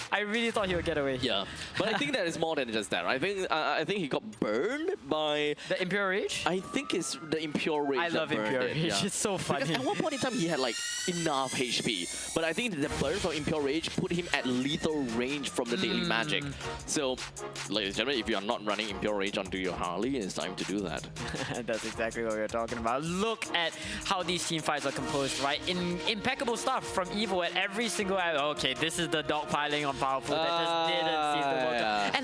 Yeah, but I think that is more than just that. I think he got burned by the Impure Rage. I think it's the Impure Rage. I love Impure Rage. Yeah. It's so funny. Because at one point in time he had like enough HP, but I think the burn from Impure Rage put him at lethal range from the Daily Magic. So, ladies and gentlemen, if you are not running Impure Rage onto your Harley, it's time to do that. That's exactly what we were talking about. Look at how these team fights are composed, right? Impeccable stuff from Evo at every single. Okay, this is the dogpiling on Powerful that just didn't seem to work out.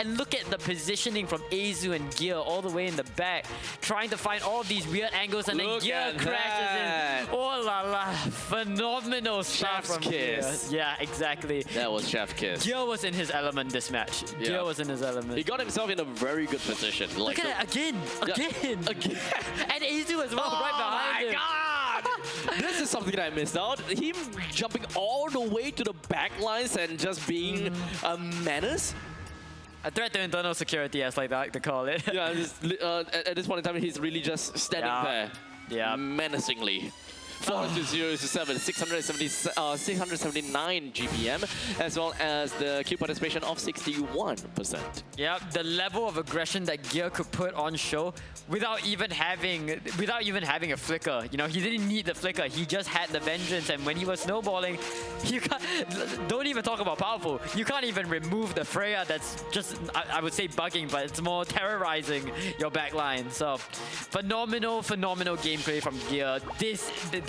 And look at the positioning from Azu and Gear all the way in the back, trying to find all these weird angles, and then Gear crashes in. Oh la la, phenomenal stuff from Gear. Yeah, exactly. That was Chef Kiss. Gear was in his element this match. Gear was in his element. He got himself in a very good position. Look at it again. And Azu as well, right behind him. God! This is something that I missed out. Him jumping all the way to the back lines and just being a menace. A threat to internal security, as like to call it. Yeah, at this point in time, he's really just standing there. Yeah. Menacingly. 4-0-7, 679 GPM, as well as the Q participation of 61%. Yeah, the level of aggression that Gear could put on show without even having a flicker. You know, he didn't need the flicker. He just had the vengeance, and when he was snowballing, you can't. Don't even talk about powerful. You can't even remove the Freya. That's just, I would say, bugging, but it's more terrorizing your backline. So, phenomenal gameplay from Gear.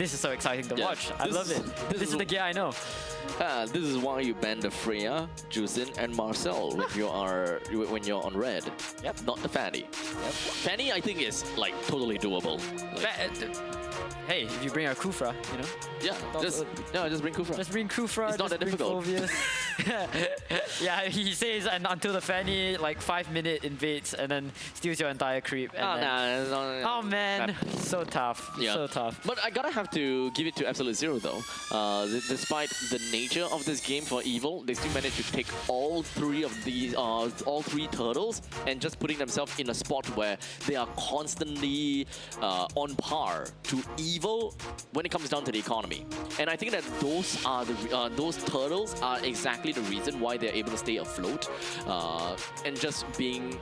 This is so exciting to watch. I love it. This is the Gear I know. This is why you ban the Freya, Jusin, and Marcel when you're on red. Yep. Not the Fanny. Yep. Fanny, I think, is like totally doable. Hey, if you bring a Kufra, you know. Yeah, just bring Kufra. Just bring Kufra. It's not that difficult. Yeah, he says, and until the Fanny like 5-minute invades and then steals your entire creep. And oh man, so tough. Yeah. So tough. But I gotta have to give it to Absolute Zero though. Despite the nature of this game for Evil, they still managed to take all 3 of these, all 3 turtles, and just putting themselves in a spot where they are constantly on par to Evil when it comes down to the economy. And I think that those turtles are exactly the reason why they're able to stay afloat, and just being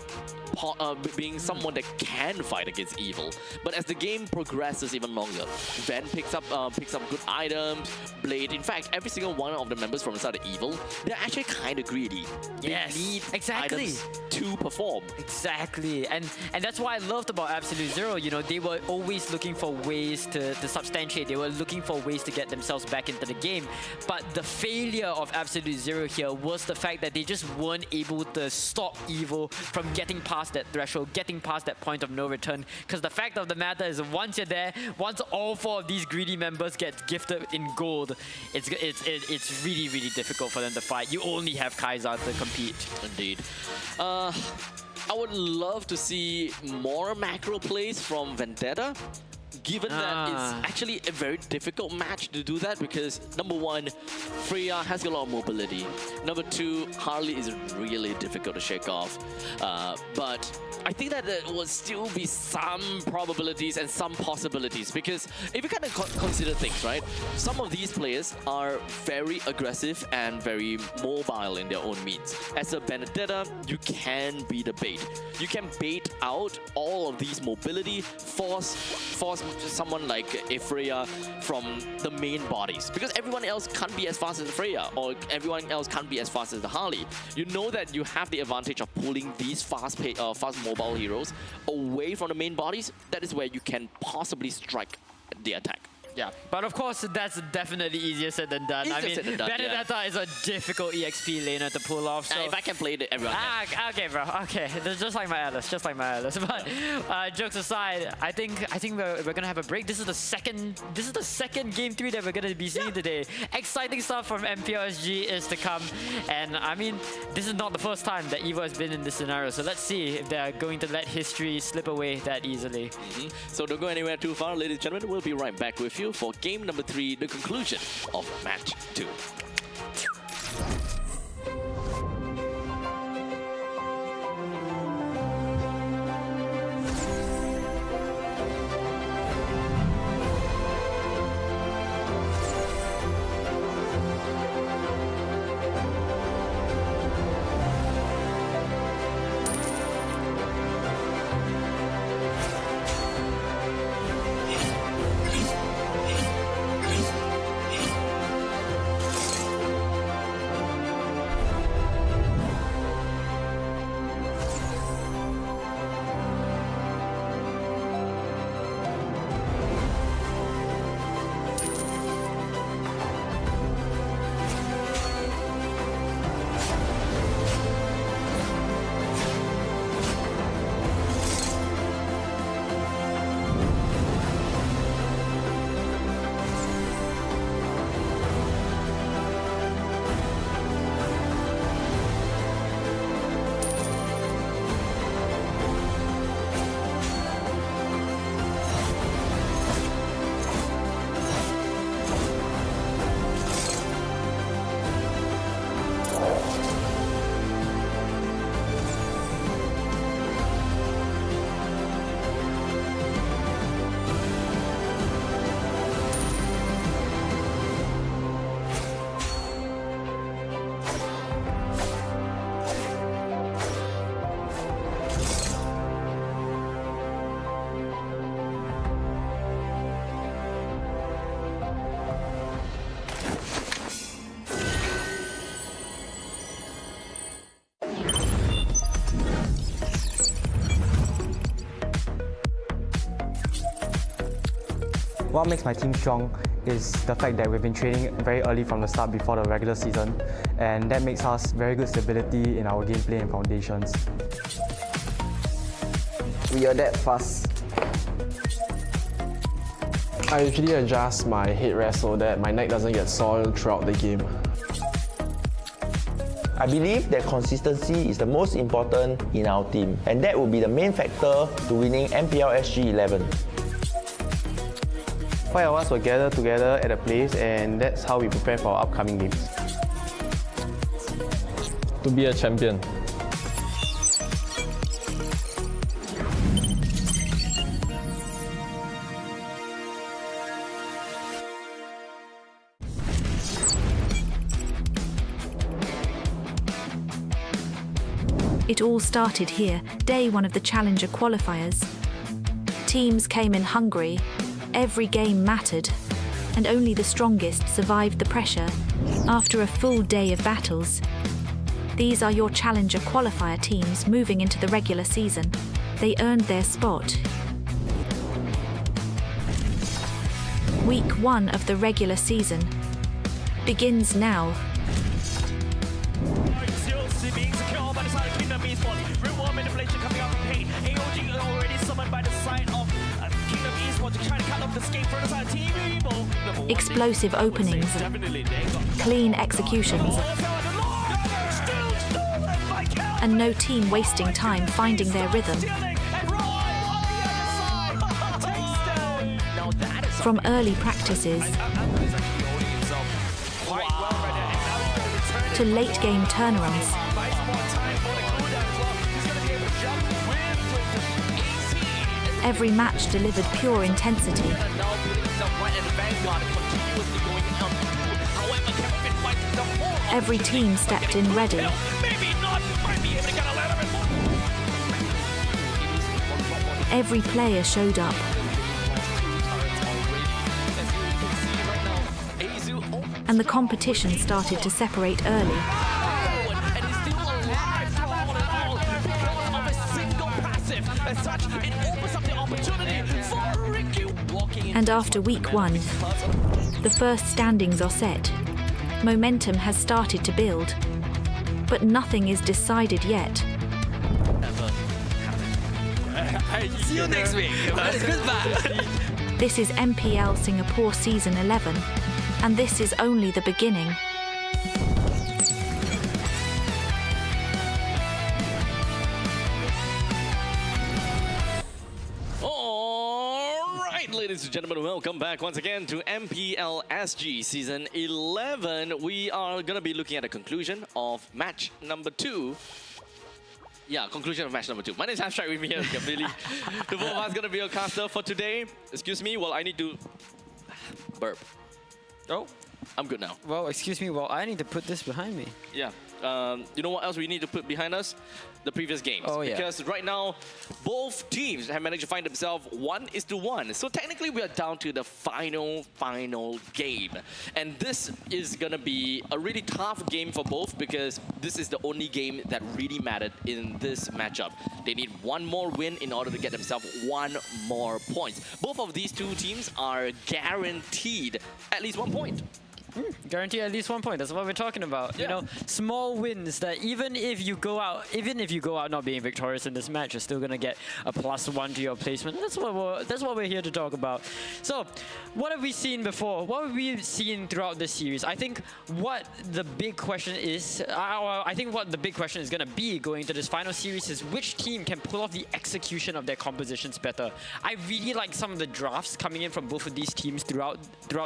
someone that can fight against Evil. But as the game progresses even longer, Van picks up good items, Blade. In fact, every single one of the members from the side of Evil, they're actually kind of greedy. Yes, they need exactly. items to perform. Exactly, and that's what I loved about Absolute Zero. You know, they were always looking for ways to substantiate. They were looking for ways to get themselves back into the game. But the failure of Absolute Zero here was the fact that they just weren't able to stop Evil from getting past that threshold, getting past that point of no return. Because the fact of the matter is, once you're there, once all 4 of these greedy members get gifted in gold, it's really, really difficult for them to fight. You only have Kaiser to compete. Indeed. I would love to see more macro plays from Vendetta, given that it's actually a very difficult match to do that, because number 1, Freya has a lot of mobility. Number 2, Harley is really difficult to shake off. But I think that there will still be some probabilities and some possibilities, because if you kind of consider things, right? Some of these players are very aggressive and very mobile in their own means. As a Benedetta, you can be the bait. You can bait out all of these mobility, force someone like a Freya from the main bodies, because everyone else can't be as fast as Freya, or everyone else can't be as fast as the Harley. You know that you have the advantage of pulling these fast mobile heroes away from the main bodies. That is where you can possibly strike the attack. Yeah, but of course that's definitely easier said than done. Easier said than done, Benedetta is a difficult EXP laner to pull off. So if I can play it, everyone can. Okay, bro. Okay, just like my Alice, just like my Alice. But jokes aside, I think we're gonna have a break. This is the second game 3 that we're gonna be seeing today. Exciting stuff from MPL SG is to come, and I mean, this is not the first time that EVO has been in this scenario. So let's see if they're going to let history slip away that easily. So don't go anywhere too far, ladies and gentlemen. We'll be right back with you for game number 3, the conclusion of match 2. What makes my team strong is the fact that we've been training very early from the start before the regular season, and that makes us very good stability in our gameplay and foundations. We adapt fast. I usually adjust my headrest so that my neck doesn't get soiled throughout the game. I believe that consistency is the most important in our team, and that will be the main factor to winning MPL SG 11. 5 of us will gather together at a place, and that's how we prepare for our upcoming games. To be a champion. It all started here, day 1 of the Challenger qualifiers. Teams came in hungry, every game mattered, and only the strongest survived the pressure after a full day of battles. These are your Challenger qualifier teams moving into the regular season. They earned their spot. Week 1 of the regular season begins now. Being secured by the side of Kingdom Esports. Reward manipulation coming out from Pain. AOG already summoned by the side of Kingdom Esports to try to cut off the escape from the side of Team Evo. Explosive openings, clean executions, and no team wasting time finding their rhythm. From early practices to late game turnarounds, every match delivered pure intensity. Every team stepped in ready. Every player showed up. and the competition started to separate early. And he's still alive through all in all because of a single passive. As such, it opens up the opportunity for Ricky walking in. And after week 1, the first standings are set. Momentum has started to build, but nothing is decided yet. See you next week. Goodbye. This is MPL Singapore Season 11, and this is only the beginning. Alright, ladies and gentlemen, welcome back once again to MPL SG Season 11. We are going to be looking at the conclusion of match number 2. Yeah, conclusion of match number 2. My name is Abstract, with me here, completely. The both of us going to be your caster for today. Excuse me, well, I need to burp. Oh, I'm good now. well, excuse me. Well, I need to put this behind me. Yeah. You know what else we need to put behind us? The previous games. Oh, yeah. Because right now, both teams have managed to find themselves 1-1. So technically, we are down to the final game. And this is going to be a really tough game for both because this is the only game that really mattered in this matchup. They need one more win in order to get themselves 1 more point. Both of these two teams are guaranteed at least 1 point. Guarantee at least 1 point. That's what we're talking about. Yeah. You know, small wins that even if you go out not being victorious in this match, you're still gonna get a +1 to your placement. That's what we're here to talk about. So, what have we seen before? What have we seen throughout this series? I think what the big question is, I think what the big question is gonna be going into this final series is which team can pull off the execution of their compositions better. I really like some of the drafts coming in from both of these teams throughout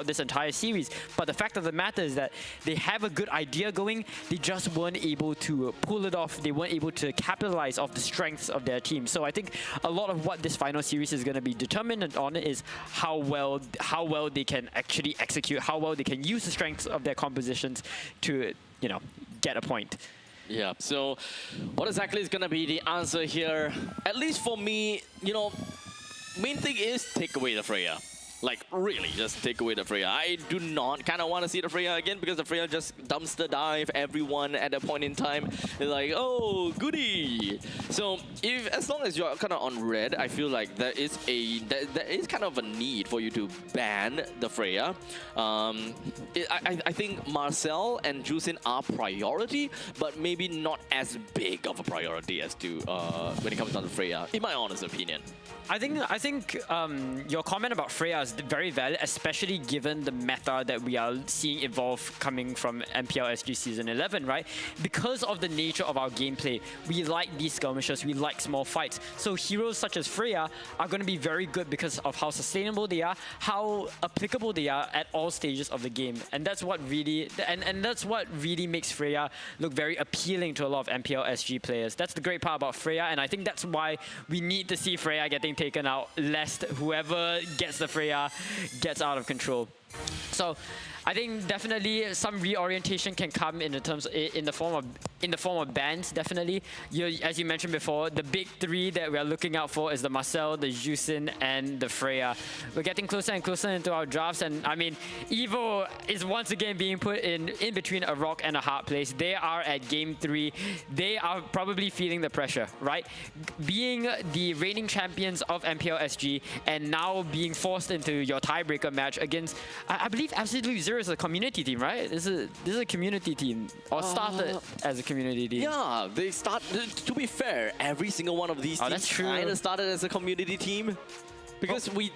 this entire series, but the fact of the matter is that they have a good idea going, they just weren't able to pull it off. They weren't able to capitalize off the strengths of their team. So I think a lot of what this final series is going to be determined on is how well they can actually execute, how well they can use the strengths of their compositions to, you know, get a point. Yeah, so what exactly is going to be the answer here? At least for me, you know, main thing is take away the Freya. Like, really, just take away the Freya. I do not kind of want to see the Freya again because the Freya just dumpster dive everyone at a point in time. They're like, oh, goody. So, as long as you're kind of on red, I feel like there is kind of a need for you to ban the Freya. I think Marcel and Jusin are priority, but maybe not as big of a priority as to when it comes down to Freya, in my honest opinion. I think your comment about Freya is very valid, especially given the meta that we are seeing evolve coming from MPL SG Season 11, right? Because of the nature of our gameplay, we like these skirmishes, we like small fights. So heroes such as Freya are going to be very good because of how sustainable they are, how applicable they are at all stages of the game. And that's what really, and that's what really makes Freya look very appealing to a lot of MPL SG players. That's the great part about Freya, and I think that's why we need to see Freya getting taken out, lest whoever gets the Freya gets out of control. So I think definitely some reorientation can come in the form of bans. Definitely, as you mentioned before, the big 3 that we are looking out for is the Marcel, the Jusin, and the Freya. We're getting closer and closer into our drafts, and I mean, Evo is once again being put in between a rock and a hard place. They are at game 3. They are probably feeling the pressure, right? Being the reigning champions of MPL SG and now being forced into your tiebreaker match against, I believe, Absolute Zero is a community team, right? This is a community team, or started as a community team. Yeah, they start. To be fair, every single one of these teams kind of started as a community team. Because we,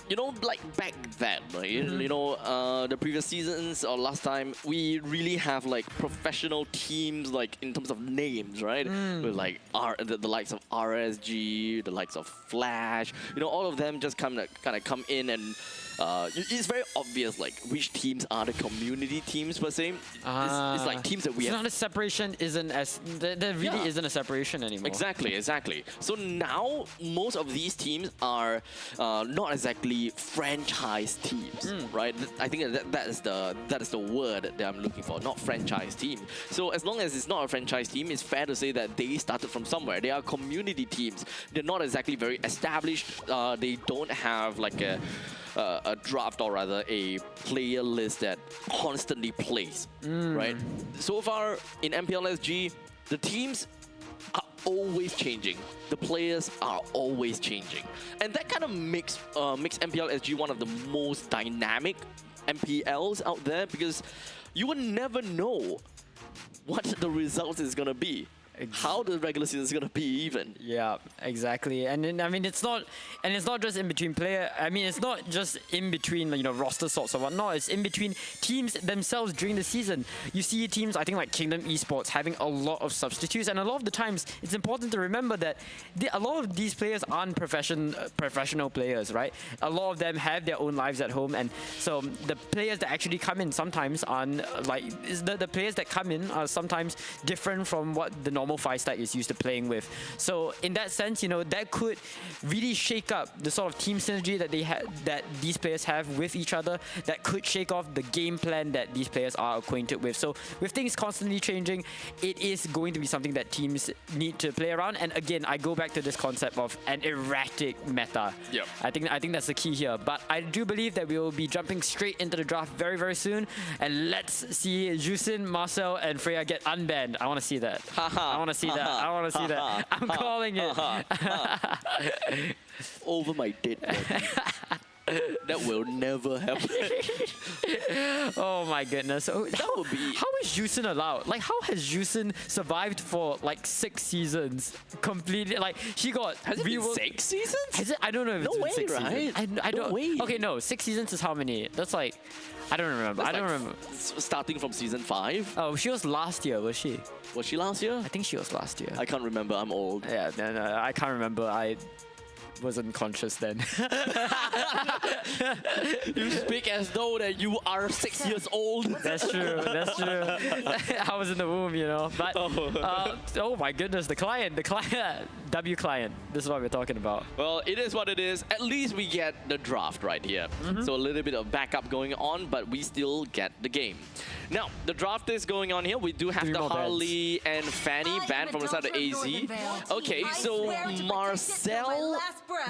you know, like back then, right? You know, the previous seasons or last time, we really have like professional teams, like in terms of names, right? With like the likes of RSG, the likes of Flash, you know, all of them just kind of come in and. It's very obvious, like, which teams are the community teams per se. It's like teams that we have. Not a separation isn't as there really isn't a separation anymore. Exactly. So now most of these teams are not exactly franchise teams, right? I think that is the word that I'm looking for, not franchise team. So as long as it's not a franchise team, it's fair to say that they started from somewhere. They are community teams. They're not exactly very established. They don't have like a a draft, or rather a player list that constantly plays, right? So far in MPL SG, the teams are always changing. The players are always changing. And that kind of makes MPL SG one of the most dynamic MPLs out there, because you will never know what the result is going to be. How the regular season is going to be even. Yeah, exactly. And then, I mean, it's not just in between player. I mean, it's not just in between, you know, roster sorts or whatnot. It's in between teams themselves during the season. You see teams, I think like Kingdom Esports, having a lot of substitutes, and a lot of the times it's important to remember that a lot of these players aren't professional players, right? A lot of them have their own lives at home, and so the players that actually come in sometimes aren't like the players that come in are sometimes different from what the normal 5-star is used to playing with. So in that sense, you know, that could really shake up the sort of team synergy that these players have with each other. That could shake off the game plan that these players are acquainted with. So with things constantly changing, it is going to be something that teams need to play around. And again, I go back to this concept of an erratic meta. Yep. I think that's the key here. But I do believe that we will be jumping straight into the draft very, very soon. And let's see Jusin, Marcel, and Freya get unbanned. I want to see that. I want to see that. I want to see that. I'm calling it. Over my dead body. That will never happen. Oh my goodness. Oh, that would be... How is Jusin allowed? Like, how has Jusin survived for like 6 seasons? Completely, like, she got... Has it been 6 seasons? Has it? I don't know if it's been 6 right? seasons. I don't... No way. Okay, no, 6 seasons is how many? That's like... I don't remember. That's I don't remember. Starting from season 5? Oh, she was last year, was she? Was she last year? I think she was last year. I can't remember. I'm old. Yeah, no, I can't remember. I wasn't conscious then. You speak as though that you are 6 years old. That's true. That's true. I was in the womb, you know. But oh my goodness, the client, W client. This is what we're talking about. Well, it is what it is. At least we get the draft right here. So a little bit of backup going on, but we still get the game. Now, the draft is going on here. We do have the Harley and Fanny banned from the side of AZ. Okay, so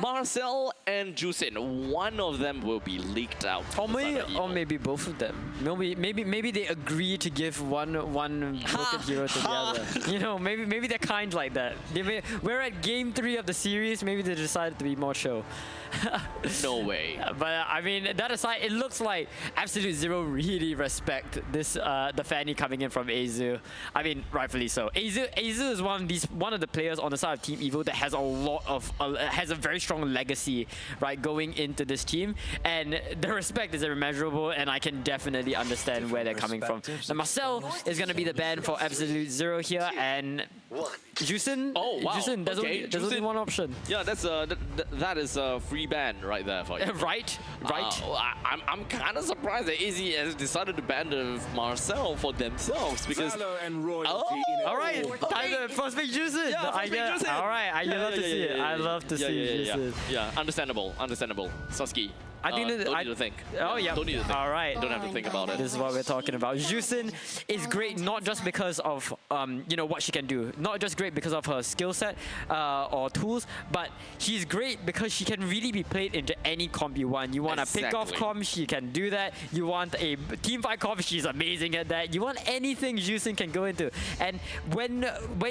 Marcel and Jusin, one of them will be leaked out. Or maybe both of them. Maybe they agree to give one broken hero to the other. You know, maybe they're kind like that. We're at game 3 of the series. Maybe they decided to be more chill. No way. But I mean, that aside, it looks like Absolute Zero really respect this the Fanny coming in from Azu. I mean, rightfully so. Azu is one of the players on the side of Team Evo that has has a very strong legacy, right, going into this team, and the respect is immeasurable, and I can definitely understand where they're coming from. Now, Marcel is going to be the ban for Absolute Zero here, and Jusin. Oh wow. Jusin, there's only one option. Yeah, that is a free ban right there for you. Right. I'm kind of surprised that AZ has decided to ban the Marcel for themselves, because all right, time to first pick Jusin. Yeah, all right, I love to see it. I love to see Jusin. Yeah, understandable. Sasuke. I think don't need to think. Oh yeah. Don't need to think. All right. Don't have to think about it. This is what we're talking about. Jusin is great not just because of you know, what she can do, not just great because of her skill set or tools, but she's great because she can really be played into any comp you want. You want a pick-off comp, she can do that. You want a teamfight comp, she's amazing at that. You want anything Jusin can go into. And when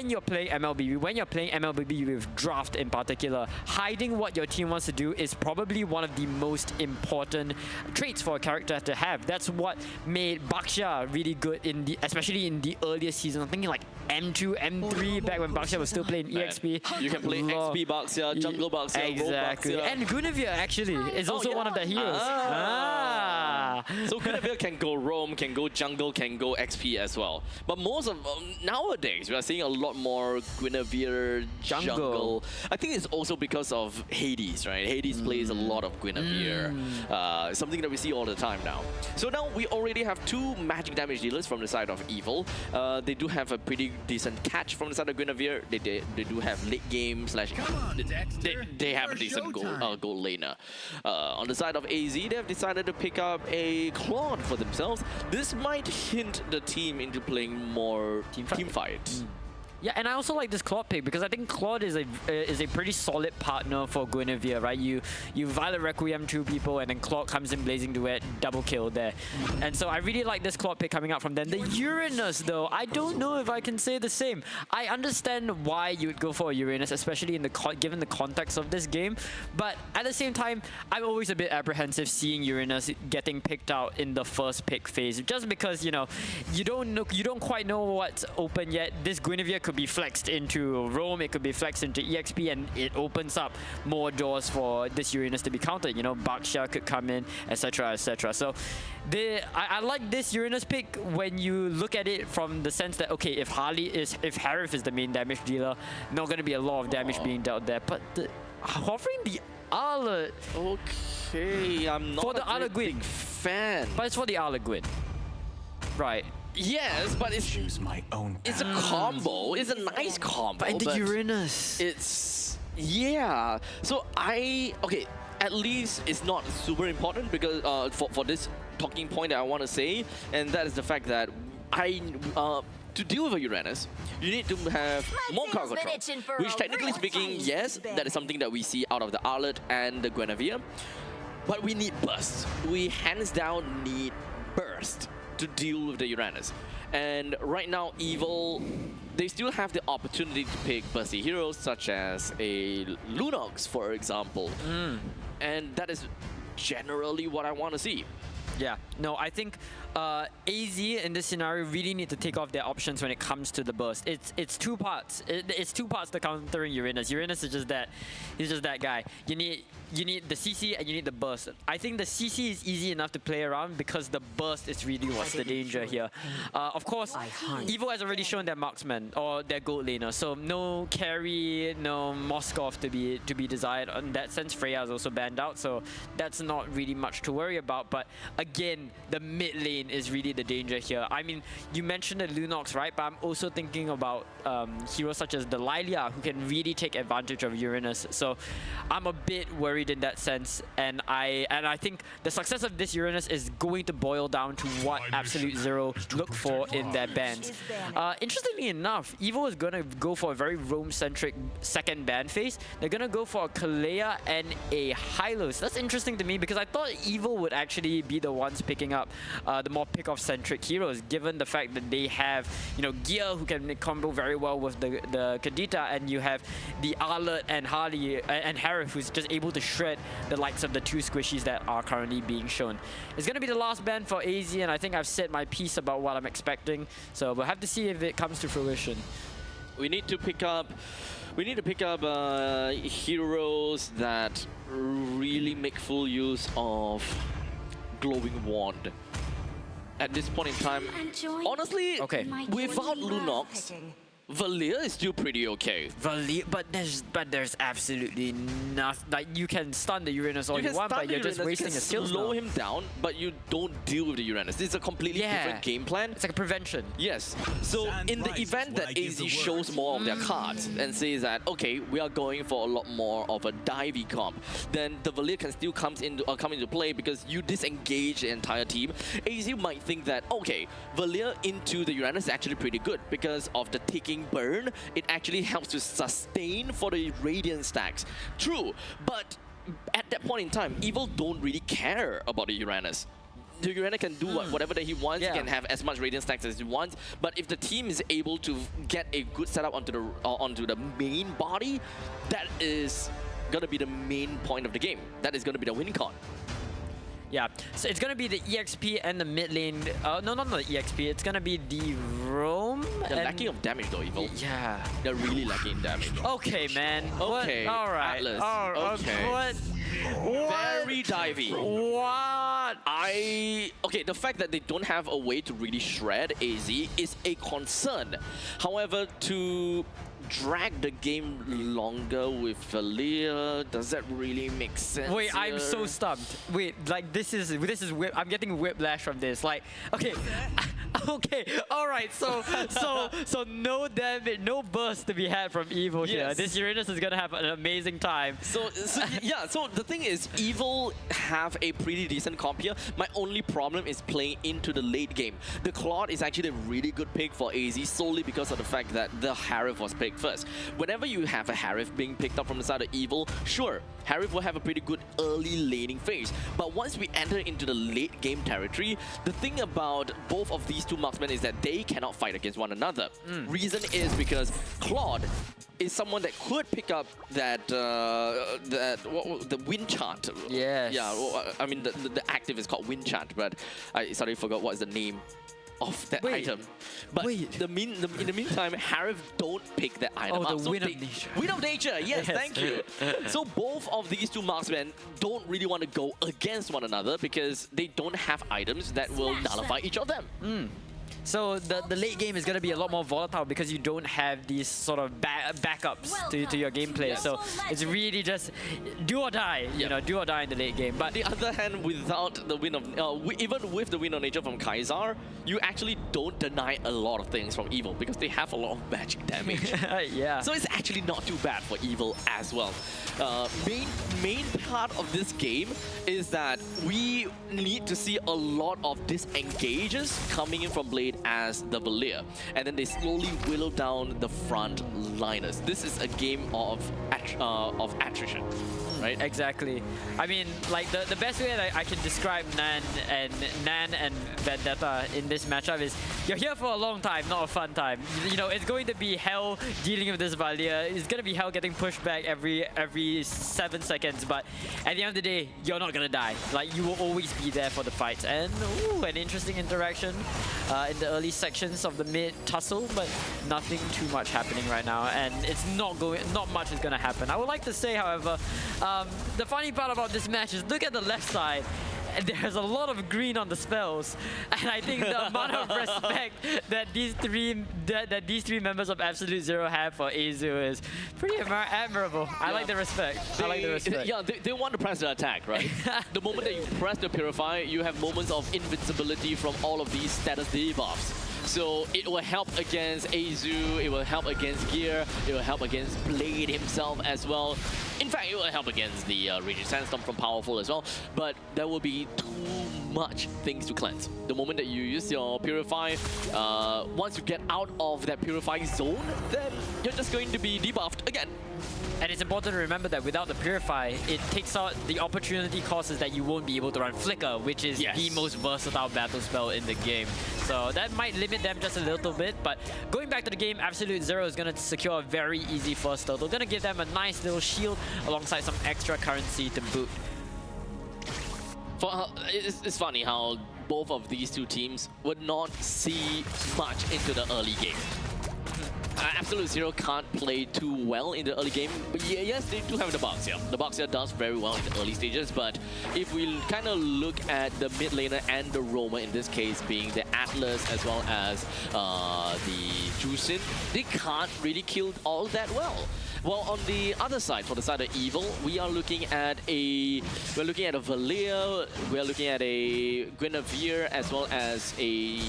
you're playing MLBB, with draft in particular, hiding what your team wants to do is probably one of the most important traits for a character to have. That's what made Baxia really good especially in the earlier season. I'm thinking like M2, M3, back when Baxia was still playing EXP. You can play XP Baxia, Jungle Baxia, exactly. Baxia. And Guinevere actually is also one of the heroes. So Guinevere can go roam, can go jungle, can go XP as well. But most of nowadays we are seeing a lot more Guinevere jungle. I think it's also because of Hades, right? Hades plays a lot of Guinevere. Something that we see all the time now. So now we already have 2 magic damage dealers from the side of Evil. They do have a pretty decent catch from the side of Guinevere. They do have late game slash... They have a decent gold laner. On the side of AZ, they have decided to pick up a Claude for themselves. This might hint the team into playing more team fight. Yeah, and I also like this Claude pick because I think Claude is a pretty solid partner for Guinevere, right? You Violet Requiem 2 people, and then Claude comes in Blazing Duet, double kill there. And so I really like this Claude pick coming out from them. The Uranus, though, I don't know if I can say the same. I understand why you would go for a Uranus, especially in the given the context of this game, but at the same time, I'm always a bit apprehensive seeing Uranus getting picked out in the first pick phase, just because you don't quite know what's open yet. This Guinevere could be flexed into Rome, it could be flexed into EXP, and it opens up more doors for this Uranus to be countered. You know, Baksha could come in, etc., etc. So I like this Uranus pick when you look at it from the sense that, okay, if Harif is the main damage dealer, not going to be a lot of damage being dealt there, but offering the Arlet. Okay, I'm not a big fan. But it's for the Arlet. Right. Yes, but it's choose my own path. It's a combo. It's a nice combo. But the Uranus. Yeah. So at least it's not super important because for this talking point that I want to say, and that is the fact that to deal with a Uranus, you need to have more card control. Which technically speaking, yes, that is something that we see out of the Arlet and the Guinevere. But we need burst. We hands down need burst to deal with the Uranus. And right now, Evil, they still have the opportunity to pick bursty heroes such as a Lunox, for example. And that is generally what I want to see. Yeah, no, I think AZ in this scenario really need to take off their options when it comes to the burst. It's two parts. It's two parts to countering Uranus. Uranus is just that. He's just that guy. You need the CC and you need the burst. I think the CC is easy enough to play around because the burst is really what's the danger here. Of course, Evo has already shown their marksman or their gold laner, so no carry, no Moskov to be desired. In that sense, Freya is also banned out, so that's not really much to worry about. But again, the mid lane is really the danger here. I mean, you mentioned the Lunox, right? But I'm also thinking about heroes such as the Lilia, who can really take advantage of Uranus. So I'm a bit worried in that sense, and I think the success of this Uranus is going to boil down to what Absolute Zero look for in their bans. Interestingly enough, Evo is going to go for a very roam-centric second ban phase. They're going to go for a Kalea and a Hylos. That's interesting to me because I thought Evo would actually be the ones picking up the more pick-off-centric heroes, given the fact that they have, you know, Gear, who can combo very well with the Kadita, and you have the Arlet and Harley and Harif, who's just able to shred the likes of the two squishies that are currently being shown. It's going to be the last ban for AZ, and I think I've said my piece about what I'm expecting, so we'll have to see if it comes to fruition. We need to pick up heroes that really make full use of Glowing Wand. At this point in time, honestly, without Lunox, Valir is still pretty okay. Valir, but there's absolutely nothing. Like, you can stun the Uranus all you want, but you're just wasting your skills. Slow him down, but you don't deal with the Uranus. It's a completely different game plan. It's like a prevention. Yes. So in the event that AZ shows more of their cards and says that, okay, we are going for a lot more of a divey comp, then the Valir can still come into play because you disengage the entire team. AZ might think that, okay, Valir into the Uranus is actually pretty good because of the taking burn. It actually helps to sustain for the Radiant stacks. True, but at that point in time, Evil don't really care about the Uranus. The Uranus can do whatever that he wants. He can have as much Radiant stacks as he wants. But if the team is able to get a good setup onto the main body, that is gonna be the main point of the game. That is gonna be the win con. Yeah, so it's going to be the EXP and the mid lane. No, not the EXP. It's going to be the Roam. They're lacking of damage though, Evil. Yeah. They're really lacking in damage. Okay, man. Okay. What? All right. Atlas. Okay. What? Very divey. What? Okay, the fact that they don't have a way to really shred AZ is a concern. However, to drag the game longer with Valir, does that really make sense? Wait, I'm so stumped. Wait, like this is I'm getting whiplash from this. Like, okay, Okay, all right. So no damage, no burst to be had from Evil here. Yes. This Uranus is gonna have an amazing time. So yeah, so the thing is, Evil have a pretty decent comp here. My only problem is playing into the late game. The Claude is actually a really good pick for AZ solely because of the fact that the Harif was picked first. Whenever you have a Harif being picked up from the side of Evil, sure, Harif will have a pretty good early laning phase. But once we enter into the late game territory, the thing about both of these two marksmen is that they cannot fight against one another. Reason is because Claude is someone that could pick up that the wind chant. Yes. Yeah. I mean the active is called wind chant, but I suddenly forgot what's the name of that item. But in the meantime, Harif don't pick that item up. The Wind of Nature. Wind of Nature, yes, thank you. So both of these two marksmen don't really want to go against one another because they don't have items that will nullify each of them. So the late game is going to be a lot more volatile because you don't have these sort of backups to your gameplay. So it's really just do or die, you know, do or die in the late game. But on the other hand, without the Wind of, even with the Wind of Nature from Kaisar, you actually don't deny a lot of things from Evil because they have a lot of magic damage. Yeah. So it's actually not too bad for Evil as well. Main part of this game is that we need to see a lot of disengages coming in from Blade as the Valir, and then they slowly whittle down the front liners. This is a game of attrition, right? Exactly. I mean, like the best way that I can describe Nan and Vendetta in this matchup is you're here for a long time, not a fun time. You know, it's going to be hell dealing with this Valir. It's going to be hell getting pushed back every 7 seconds, but at the end of the day, you're not going to die. Like, you will always be there for the fights. And ooh, an interesting interaction in the early sections of the mid tussle, but nothing too much happening right now, and it's not much is going to happen. I would like to say, however, the funny part about this match is look at the left side. And there's a lot of green on the spells, and I think the amount of respect that these three members of Absolute Zero have for Azu is pretty admirable. I like the respect. I like the respect. Yeah, they want to press the attack, right? The moment that you press the Purify, you have moments of invincibility from all of these status debuffs. So it will help against Azu, it will help against Gear, it will help against Blade himself as well. In fact, it will help against the Raging Sandstorm from Powerful as well, but there will be too much things to cleanse. The moment that you use your Purify, once you get out of that Purifying zone, then you're just going to be debuffed again. And it's important to remember that without the Purify, it takes out the opportunity costs that you won't be able to run Flicker, which is the most versatile battle spell in the game. So that might limit them just a little bit, but going back to the game, Absolute Zero is going to secure a very easy first turtle. Going to give them a nice little shield alongside some extra currency to boot. It's funny how both of these two teams would not see much into the early game. Absolute Zero can't play too well in the early game, but yes, they do have the Boxer. The Boxer does very well in the early stages, but if we kind of look at the mid laner and the roamer, in this case being the Atlas as well as the Jusin, they can't really kill all that well. Well, on the other side, for the side of Evil, we are looking at a Valir, we are looking at a Guinevere as well as a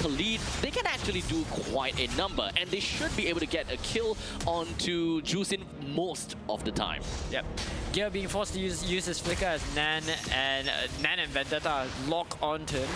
Khalid. They can actually do quite a number, and they should be able to get a kill onto Jusin most of the time. Yep. Gear being forced to use his Flicker as Nan and Vendetta lock onto him.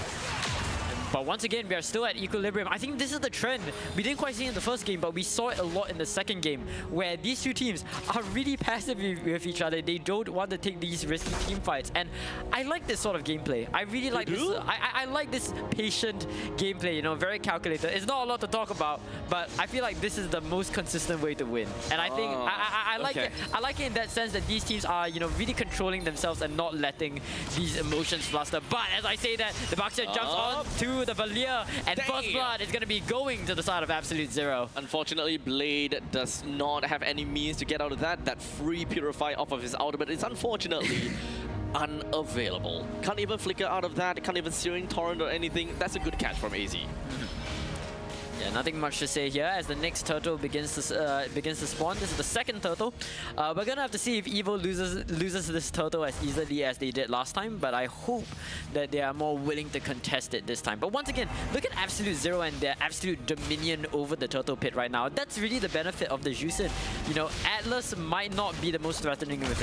But once again, we are still at equilibrium. I think this is the trend. We didn't quite see it in the first game, but we saw it a lot in the second game, where these two teams are really passive with each other. They don't want to take these risky team fights. And I like this sort of gameplay. I really like this. I like this patient gameplay, you know, very calculated. It's not a lot to talk about, but I feel like this is the most consistent way to win. And I think I like it. I like it in that sense that these teams are, you know, really controlling themselves and not letting these emotions fluster. But as I say that, the Boxer jumps on to the Valir, and First Blood is going to be going to the side of Absolute Zero. Unfortunately, Blade does not have any means to get out of that. That free Purify off of his ultimate is unfortunately unavailable. Can't even flicker out of that, can't even Searing Torrent or anything. That's a good catch from AZ. Yeah, nothing much to say here as the next turtle begins to spawn. This is the second turtle. We're gonna have to see if EVO loses this turtle as easily as they did last time, but I hope that they are more willing to contest it this time. But once again, look at Absolute Zero and their absolute dominion over the turtle pit right now. That's really the benefit of the Jusin. You know, Atlas might not be the most threatening with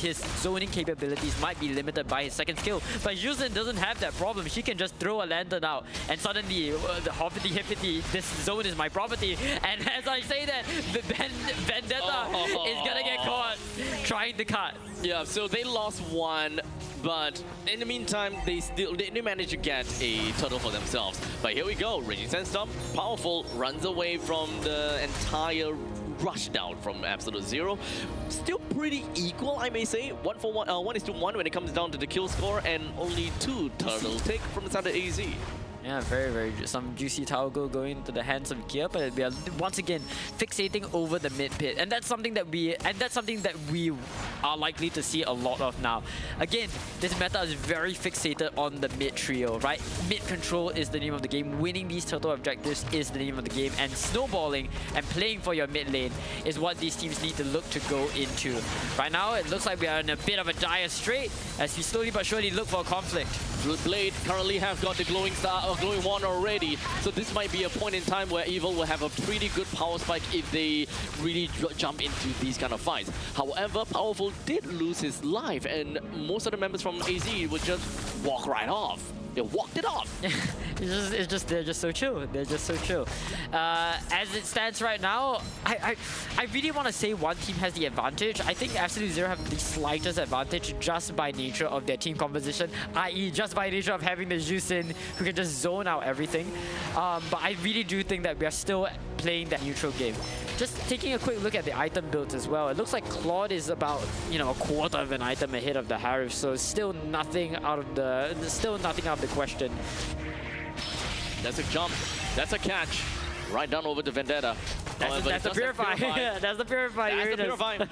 his zoning capabilities might be limited by his second skill, but Jusin doesn't have that problem. She can just throw a lantern out and suddenly the hoppity hippity, this zone is my property. And as I say that, Vendetta is gonna get caught trying to cut. Yeah, so they lost one, but in the meantime, they managed to get a turtle for themselves. But here we go, Raging Sandstorm, powerful, runs away from the entire rush down from Absolute Zero. Still pretty equal, I may say. 1-1 when it comes down to the kill score, and only 2 turtle take from the side of AZ. Yeah, very some juicy tower going to the hands of Gear, but we are once again fixating over the mid pit, and that's something that we are likely to see a lot of now. Again, this meta is very fixated on the mid trio, right? Mid control is the name of the game. Winning these turtle objectives is the name of the game, and snowballing and playing for your mid lane is what these teams need to look to go into. Right now, it looks like we are in a bit of a dire strait as we slowly but surely look for a conflict. Blade currently have got the glowing star or glowing wand already, so this might be a point in time where Evil will have a pretty good power spike if they really jump into these kind of fights. However, Powerful did lose his life, and most of the members from AZ would just walk right off. They walked it off. They're just so chill. They're just so chill. As it stands right now, I really want to say one team has the advantage. I think Absolute Zero have the slightest advantage just by nature of their team composition, i.e. just by nature of having the Jusin who can just zone out everything. But I really do think that we are still playing that neutral game. Just taking a quick look at the item builds as well. It looks like Claude is about, you know, a quarter of an item ahead of the Harif, so still nothing out of the question. That's a jump. That's a catch. Right down over to Vendetta. That's the Purify. That's the Purify. That's the Purify.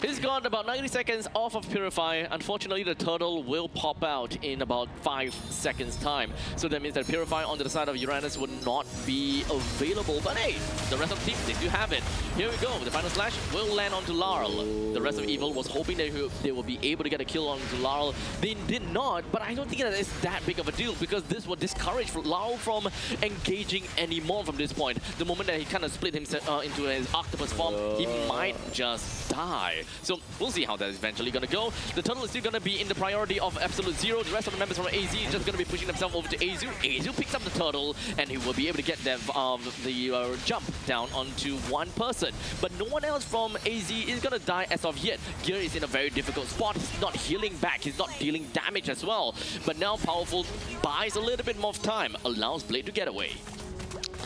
He's got about 90 seconds off of Purify. Unfortunately, the turtle will pop out in about 5 seconds time. So that means that Purify onto the side of Uranus would not be available. But hey, the rest of the team, they do have it. Here we go. The final slash will land onto Larl. The rest of Evil was hoping that they will be able to get a kill onto Larl. They did not, but I don't think that it's that big of a deal because this would discourage Larl from engaging anymore from this point. The moment that he kind of split himself into his octopus form, he might just die. So we'll see how that is eventually going to go. The turtle is still going to be in the priority of Absolute Zero. The rest of the members from AZ is just going to be pushing themselves over to Azu. Azu picks up the turtle, and he will be able to get the jump down onto one person. But no one else from AZ is going to die as of yet. Gear is in a very difficult spot. He's not healing back. He's not dealing damage as well. But now Powerful buys a little bit more time, allows Blade to get away.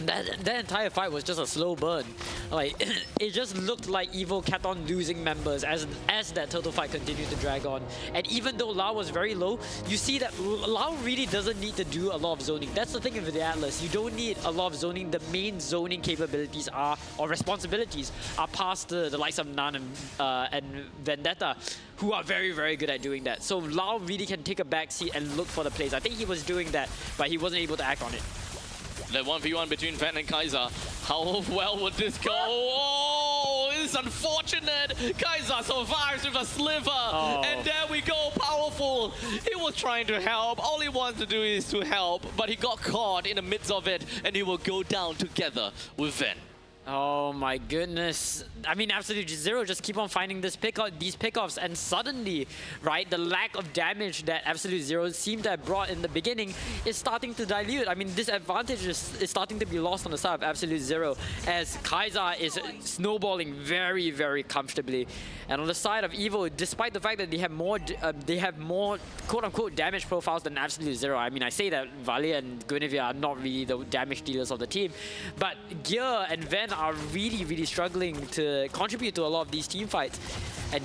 That entire fight was just a slow burn. Like, it just looked like Evo kept on losing members as that turtle fight continued to drag on. And even though Lao was very low, you see that Lao really doesn't need to do a lot of zoning. That's the thing with the Atlas. You don't need a lot of zoning. The main zoning capabilities or responsibilities are past the likes of Nan and Vendetta, who are very, very good at doing that. So Lao really can take a backseat and look for the plays. I think he was doing that, but he wasn't able to act on it. The 1v1 between Ven and Kaiser. How well would this go? Oh, it's unfortunate. Kaiser survives with a sliver. Oh. And there we go, Powerful. He was trying to help. All he wants to do is to help, but he got caught in the midst of it, and he will go down together with Ven. Oh my goodness. I mean, Absolute Zero just keep on finding these pickoffs, and suddenly, right, the lack of damage that Absolute Zero seemed to have brought in the beginning is starting to dilute. I mean, this advantage is starting to be lost on the side of Absolute Zero as Kaiser is snowballing very, very comfortably. And on the side of Evo, despite the fact that they have more quote-unquote damage profiles than Absolute Zero. I mean, I say that Vali and Guinevere are not really the damage dealers of the team, but Gear and Ven are really, really struggling to contribute to a lot of these team fights. And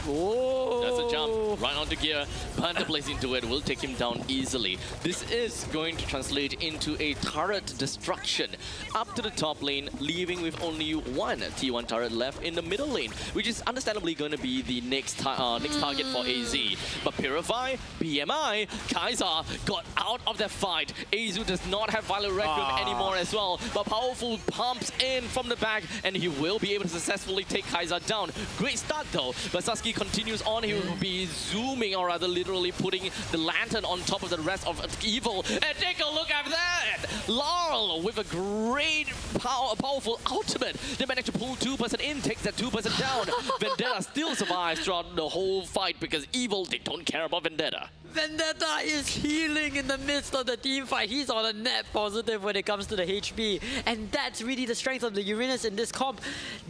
oh, that's a jump right onto gear. Panther plays into it, will take him down easily. This is going to translate into a turret destruction up to the top lane, leaving with only one T1 turret left in the middle lane, which is understandably going to be the next target for AZ. But Purify, BMI, Kai'Sa got out of that fight. AZU does not have Violet Requiem anymore as well, but Powerful pumps in from the back, and he will be able to successfully take Kai'Sa down. Great start though, but Sasuke continues on. He will be zooming, or rather literally putting the lantern on top of the rest of Evil. And take a look at that! Laurel with a great powerful ultimate. They managed to pull 2% in, takes that 2% down. Vendetta still survives throughout the whole fight because Evil, they don't care about Vendetta. Vendetta is healing in the midst of the team fight. He's on a net positive when it comes to the HP. And that's really the strength of the Uranus in this comp.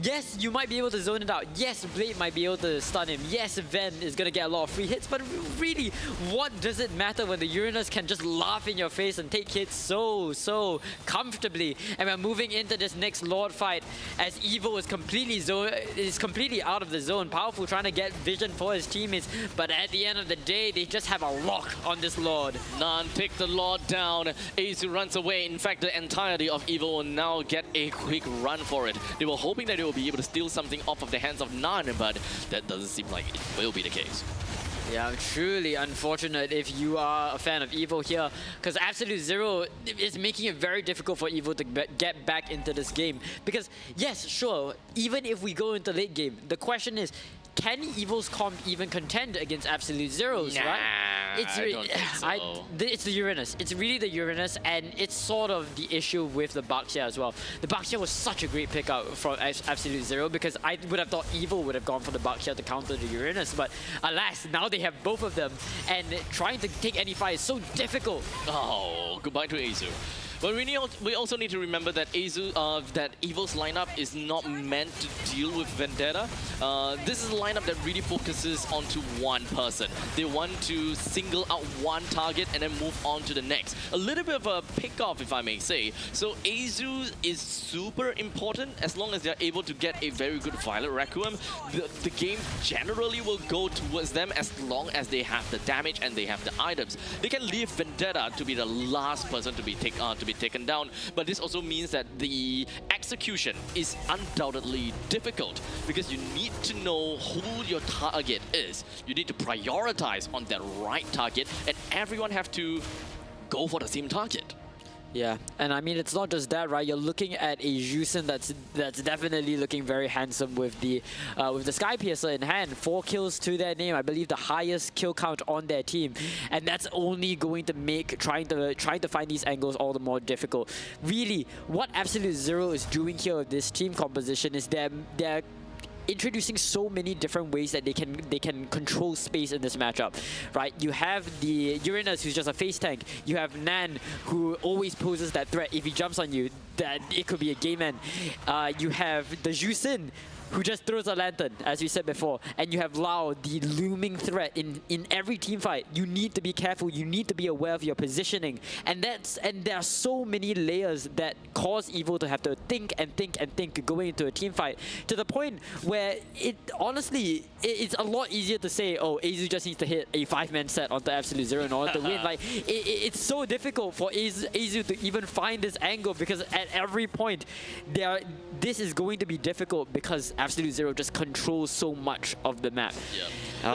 Yes, you might be able to zone it out. Yes, Blade might be able to stun him. Yes, Ven is going to get a lot of free hits. But really, what does it matter when the Uranus can just laugh in your face and take hits so comfortably? And we're moving into this next Lord fight as Evo is completely out of the zone. Powerful trying to get vision for his teammates. But at the end of the day, they just have a lock on this Lord. Nan take the Lord down. Azu runs away. In fact, the entirety of Evil will now get a quick run for it. They were hoping that they will be able to steal something off of the hands of Nan, but that doesn't seem like it will be the case. Yeah, truly unfortunate if you are a fan of Evo here, because Absolute Zero is making it very difficult for Evo to get back into this game. Because, yes, sure, even if we go into late game, the question is, can Evo's comp even contend against Absolute Zeros, right? I don't think so. It's the Uranus. It's really the Uranus, and it's sort of the issue with the Baxia as well. The Baxia was such a great pickup from Absolute Zero, because I would have thought Evo would have gone for the Baxia to counter the Uranus, but alas, now they have both of them, and trying to take any fight is so difficult. Oh, goodbye to Azu. But we also need to remember that that Evil's lineup is not meant to deal with Vendetta. This is a lineup that really focuses onto one person. They want to single out one target and then move on to the next. A little bit of a pick-off, if I may say. So Azu is super important as long as they're able to get a very good Violet Requiem. The game generally will go towards them as long as they have the damage and they have the items. They can leave Vendetta to be the last person to be taken down, but this also means that the execution is undoubtedly difficult because you need to know who your target is. You need to prioritize on that right target, and everyone have to go for the same target. Yeah, and I mean, it's not just that, right? You're looking at a Jusen that's definitely looking very handsome with the Sky Piercer in hand. 4 kills to their name, I believe the highest kill count on their team, and that's only going to make trying to find these angles all the more difficult. Really, what Absolute Zero is doing here with this team composition is they're introducing so many different ways that they can control space in this matchup, right? You have the Uranus, who's just a face tank. You have Nan, who always poses that threat. If he jumps on you, that it could be a game end. You have the Jusin, who just throws a lantern, as we said before. And you have Lao, the looming threat in every team fight. You need to be careful. You need to be aware of your positioning. And there are so many layers that cause Evo to have to think going into a team fight, to the point where honestly, it's a lot easier to say, oh, Azu just needs to hit a 5-man set onto Absolute Zero in order to win. Like, it's so difficult for Azu to even find this angle, because at every point, this is going to be difficult because Absolute Zero just controls so much of the map. Yeah.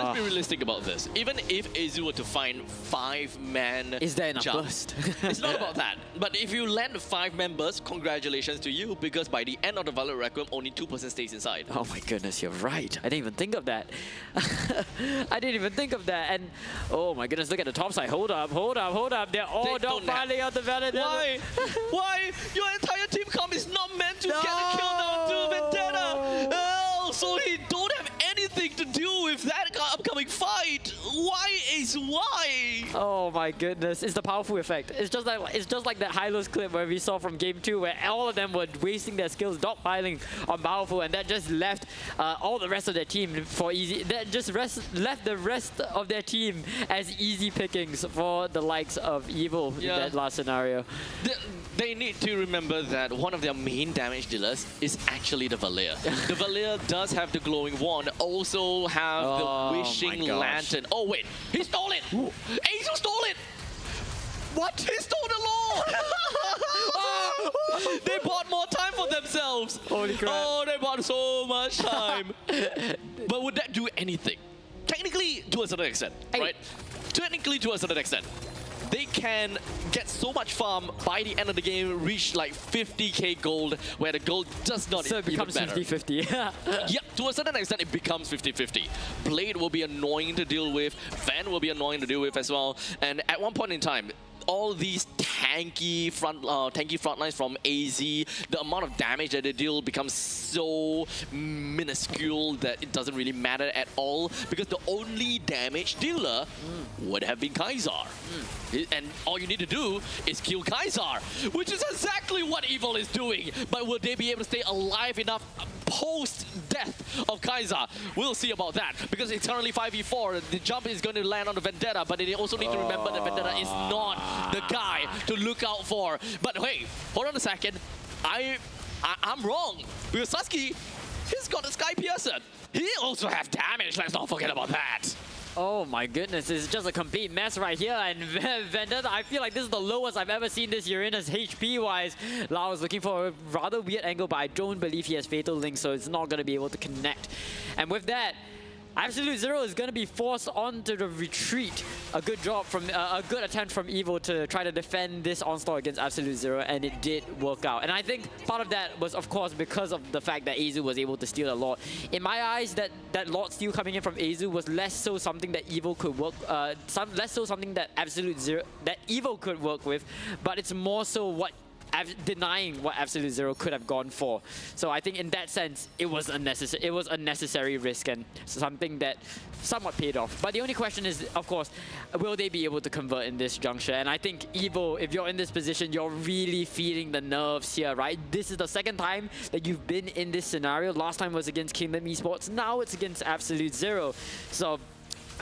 Let's be realistic about this. Even if Azu were to find 5-man is there enough jump, burst? It's not about that. But if you land a 5-man burst, congratulations to you, because by the end of the Violet Requiem, only 2% stays inside. Oh my goodness, you're right. I didn't even think of that. I didn't even think of that. And oh my goodness, look at the top side. Hold up. They're all dogpiling out the Violet. Why? Why? Your entire team comp is not meant to get a kill down to Vendetta. Oh, so he don't have anything to do with that upcoming fight. Why is why? Oh my goodness, it's the powerful effect. It's just like that Hylos clip where we saw from game 2 where all of them were wasting their skills dogpiling on powerful, and that just left all the rest of their team for easy. That just left the rest of their team as easy pickings for the likes of Evil in that last scenario. They need to remember that one of their main damage dealers is actually the Valir. The Valir does have the glowing wand, also have the wishing lantern. Oh wait, he stole it! Azu stole it! What? He stole the Lord! They bought more time for themselves! Holy crap. Oh, they bought so much time! But would that do anything? Technically, to a certain extent, right? Technically, to a certain extent. They can get so much farm by the end of the game, reach like 50k gold, where the gold does not so it becomes 50-50. Yeah, to a certain extent, it becomes 50-50. Blade will be annoying to deal with, Van will be annoying to deal with as well, and at one point in time, all these tanky front lines from AZ, the amount of damage that they deal becomes so minuscule that it doesn't really matter at all, because the only damage dealer would have been Kaisar. And all you need to do is kill Kaisar, which is exactly what Evil is doing. But will they be able to stay alive enough post-death of Kaisar? We'll see about that, because it's currently 5v4. The jump is going to land on the Vendetta, but they also need to remember that Vendetta is not the guy to look out for. But hey, hold on a second. I'm wrong, because Sasuke, he's got the Sky Piercer. He also has damage, let's not forget about that. Oh my goodness, it's just a complete mess right here, and Vendetta, I feel like this is the lowest I've ever seen this Uranus HP-wise. Lau is looking for a rather weird angle, but I don't believe he has Fatal Link, so it's not going to be able to connect. And with that, Absolute Zero is going to be forced onto the retreat. A good job from a good attempt from Evil to try to defend this onslaught against Absolute Zero, and it did work out. And I think part of that was, of course, because of the fact that Azu was able to steal a lot. In my eyes, that Lord steal coming in from Azu was less so something that Evil could work, less so something that Absolute Zero, that Evil could work with, but it's more so what denying what Absolute Zero could have gone for. So I think in that sense, it was unnecessary. It was a necessary risk and something that somewhat paid off. But the only question is, of course, will they be able to convert in this juncture? And I think Evil, if you're in this position, you're really feeling the nerves here, right? This is the second time that you've been in this scenario. Last time was against Kingdom Esports. Now it's against Absolute Zero. So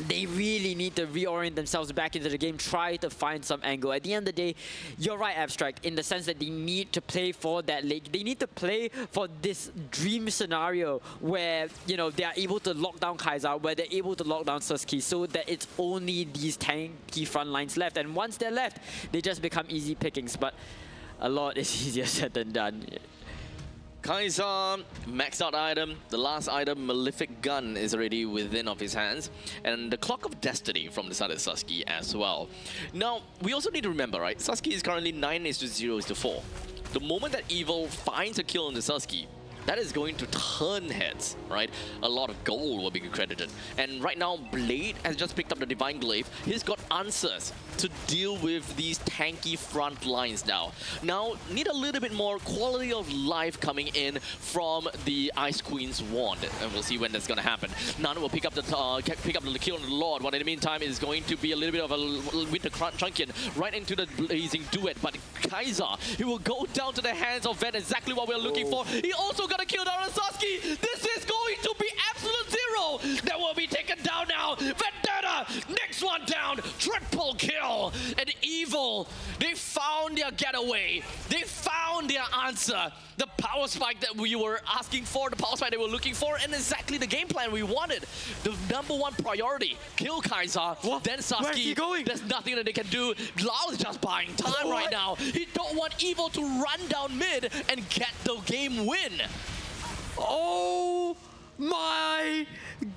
they really need to reorient themselves back into the game, try to find some angle. At the end of the day, you're right, Abstract, in the sense that they need to play for that late. They need to play for this dream scenario where, you know, they are able to lock down Kaisar, where they're able to lock down Sasuke, so that it's only these tanky front lines left. And once they're left, they just become easy pickings. But a lot is easier said than done. Kaisar, maxed out item. The last item, Malefic Gun, is already within of his hands. And the Clock of Destiny from the side of Sasuke as well. Now, we also need to remember, right? Sasuke is currently 9:0:4. The moment that Evil finds a kill on the Sasuke, that is going to turn heads, right? A lot of gold will be credited. And right now, Blade has just picked up the Divine Glaive. He's got answers to deal with these tanky front lines now. Now, need a little bit more quality of life coming in from the Ice Queen's wand, and we'll see when that's gonna happen. Nana will pick up the kill on the Lord, but in the meantime, it's going to be a little bit of a Winter Trunkian right into the Blazing Duet. But Kaisar, he will go down to the hands of Ven, exactly what we're looking for. He also got a kill down on Sasuke. This is going to be Absolute Zero that will be taken down now. Vendetta, next one down, triple kill. And Evil, they found their getaway. They found their answer. The power spike that we were asking for, the power spike they were looking for, and exactly the game plan we wanted. The #1 priority, kill Kaisar, then Sasuke. Where's he going? There's nothing that they can do. Lao is just buying time right now. He don't want Evil to run down mid and get the game win. Oh my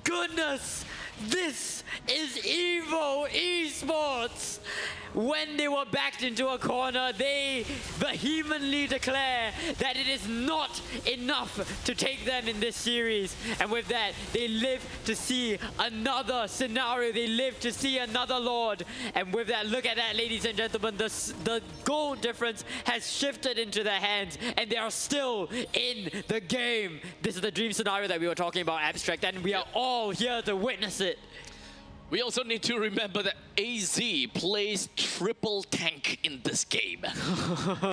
goodness! This is Evo Esports! When they were backed into a corner, they vehemently declare that it is not enough to take them in this series. And with that, they live to see another scenario. They live to see another Lord. And with that, look at that, ladies and gentlemen. The goal difference has shifted into their hands, and they are still in the game. This is the dream scenario that we were talking about, Abstract, and we are all here to witness it. We also need to remember that AZ plays triple tank in this game.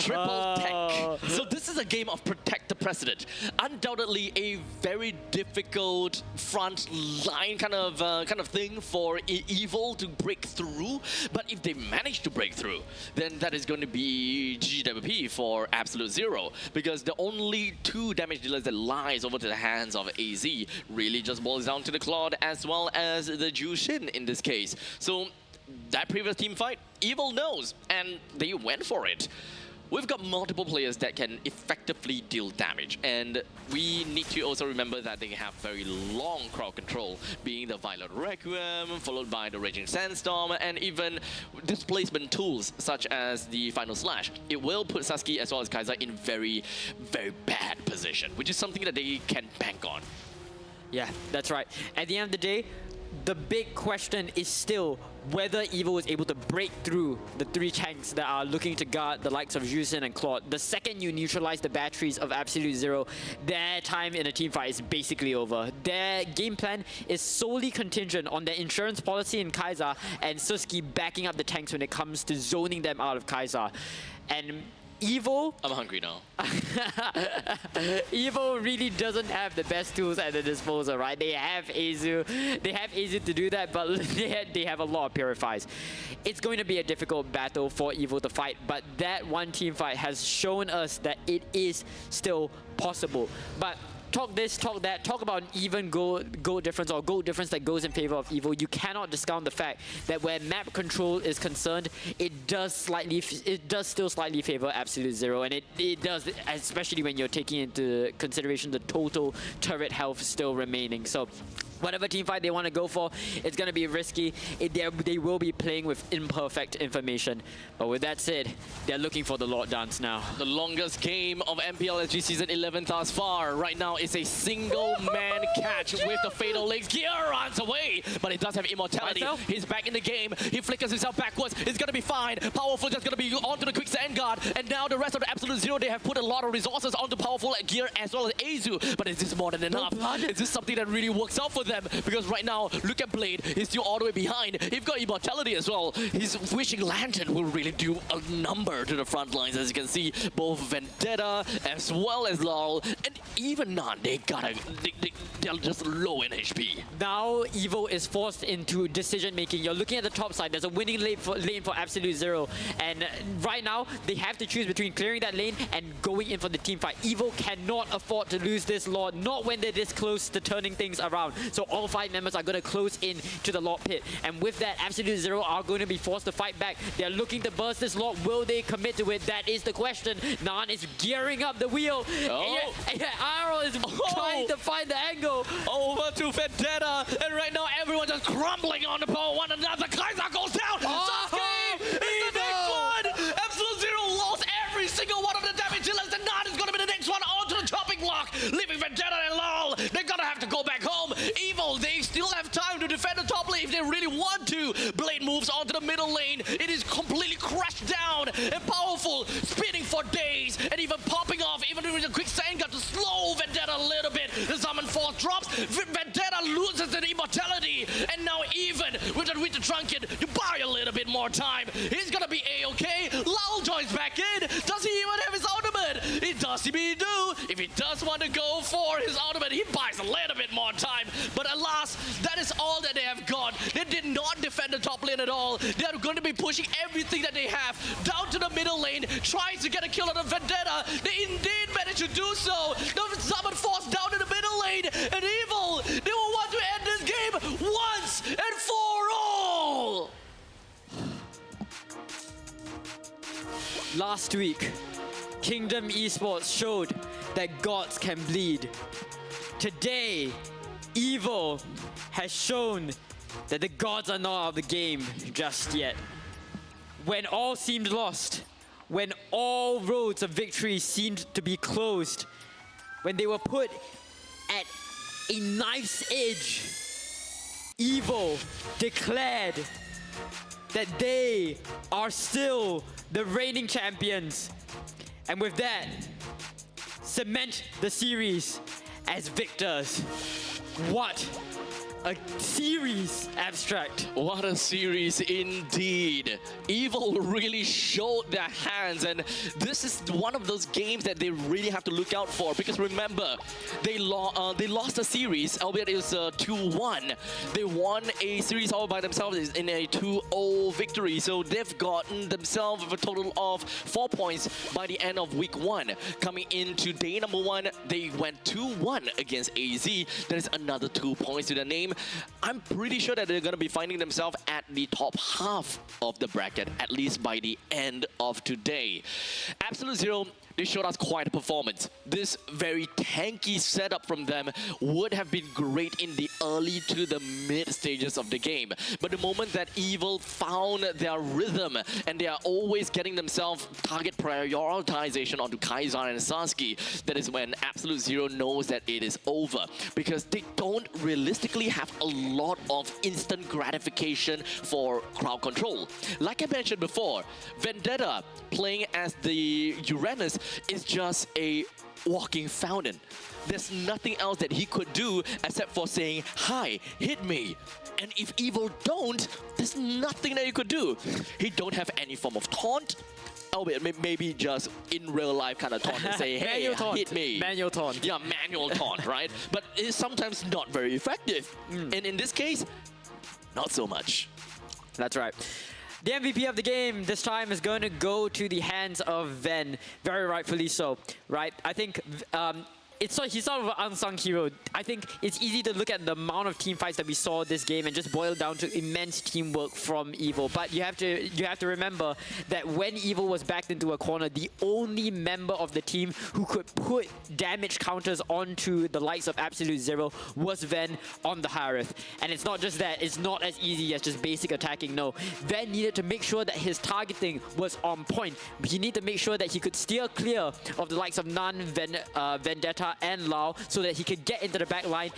Triple tank. So this is a game of protect the president. Undoubtedly a very difficult front line kind of thing for Evil to break through. But if they manage to break through, then that is going to be GGWP for Absolute Zero, because the only two damage dealers that lies over to the hands of AZ really just boils down to the Claude as well as the Jushin in this case. So that previous team fight, Evil knows, and they went for it. We've got multiple players that can effectively deal damage, and we need to also remember that they have very long crowd control, being the Violet Requiem, followed by the Raging Sandstorm, and even displacement tools such as the Final Slash. It will put Sasuke as well as Kaiser in very, very bad position, which is something that they can bank on. Yeah, that's right. At the end of the day, the big question is still whether Evil is able to break through the three tanks that are looking to guard the likes of Jushin and Claude. The second you neutralize the batteries of Absolute Zero, their time in a team fight is basically over. Their game plan is solely contingent on their insurance policy in Kaiser and Suski backing up the tanks when it comes to zoning them out of Kaiser. And Evil... I'm hungry now. Evil really doesn't have the best tools at their disposal, right? They have Azu. They have Azu to do that, but they have a lot of Purifies. It's going to be a difficult battle for Evil to fight, but that one team fight has shown us that it is still possible. But talk this, talk that, talk about an even goal difference or goal difference that goes in favor of Evil. You cannot discount the fact that where map control is concerned, it does still slightly favor Absolute Zero, and it does, especially when you're taking into consideration the total turret health still remaining. So whatever team fight they want to go for, it's going to be risky. They will be playing with imperfect information. But with that said, they're looking for the Lord Dance now. The longest game of MPL SG Season 11 thus far. Right now, it's a single-man catch with the Fatal Legs. Gear runs away, but it does have immortality. He's back in the game. He flickers himself backwards. It's going to be fine. Powerful just going to be onto the quick sand guard. And now the rest of the Absolute Zero, they have put a lot of resources onto Powerful Gear as well as Azu. But is this more than enough? Is this something that really works out for them? Because right now, look at Blade. He's still all the way behind. He's got immortality as well. His Wishing Lantern will really do a number to the front lines. As you can see, both Vendetta as well as Lol, and even Nan, they're just low in HP. Now Evil is forced into decision making. You're looking at the top side. There's a winning lane for Absolute Zero, and right now they have to choose between clearing that lane and going in for the team fight. Evil cannot afford to lose this Lord, not when they're this close to turning things around. So all 5 members are going to close in to the Lord pit, and with that, Absolute Zero are going to be forced to fight back. They're looking to burst this Lord. Will they commit to it? That is the question. Nan is gearing up the wheel. Arrow is trying to find the angle. Over to Vendetta, and right now everyone just crumbling on the power one another. Kaiser goes down. Sasuke is the next one. Absolute Zero lost every single one of the damage dealers, and Nan is going to be the next one onto the chopping block, leaving Vendetta and Lol. They're going to have to go back home. Evil, they still have time to defend the top lane if they really want to. Blade moves onto the middle lane. It is completely crushed down and Powerful, spinning for days and even popping off, even with a quick sand gun to slow Vendetta a little bit. The Summon Force drops. Vendetta loses the immortality, and now even with the Winter Trunket, you buy a little bit more time. He's gonna be A-okay. Lal joins back in. Does he even have his ultimate? It does he do. If he does want to go for his ultimate, he buys a little bit more time. But alas, that is all that they have got. They did not defend the top lane at all. They are going to be pushing everything that they have down to the middle lane, trying to get a kill on the Vendetta. They indeed managed to do so. The Summon Force down in the middle lane, and Evil, they will want to end this game once and for all. Last week, Kingdom Esports showed that gods can bleed. Today, Evil has shown that the gods are not out of the game just yet. When all seemed lost, when all roads of victory seemed to be closed, when they were put at a knife's edge, Evil declared that they are still the reigning champions. And with that, cement the series as victors. What a series, Abstract. What a series indeed. Evil really showed their hands, and this is one of those games that they really have to look out for, because remember, they lost a series, albeit it was 2-1. They won a series all by themselves in a 2-0 victory, so they've gotten themselves a total of 4 points by the end of week 1. Coming into day number 1, they went 2-1 against AZ. That is another 2 points to their name. I'm pretty sure that they're going to be finding themselves at the top half of the bracket, at least by the end of today. Absolute Zero, they showed us quite a performance. This very tanky setup from them would have been great in the early to the mid stages of the game. But the moment that Evil found their rhythm and they are always getting themselves target prioritization onto Kaizan and Sasuke, that is when Absolute Zero knows that it is over. Because they don't realistically have a lot of instant gratification for crowd control. Like I mentioned before, Vendetta playing as the Uranus is just a walking fountain. There's nothing else that he could do except for saying, "Hi, hit me." And if Evil don't, there's nothing that you could do. He don't have any form of taunt. Albeit maybe just in real life kind of taunt and say, "Hey, hit me." Manual taunt. Yeah, manual taunt, right? But it's sometimes not very effective. And in this case, not so much. That's right. The MVP of the game this time is going to go to the hands of Ven, very rightfully so, right? I think he's sort of an unsung hero. I think it's easy to look at the amount of team fights that we saw this game and just boil down to immense teamwork from Evil. But you have to remember that when Evil was backed into a corner, the only member of the team who could put damage counters onto the likes of Absolute Zero was Ven on the Harith. And it's not just that, it's not as easy as just basic attacking, no. Ven needed to make sure that his targeting was on point. He needed to make sure that he could steer clear of the likes of Nan, Vendetta, and Lau, so that he could get into the back line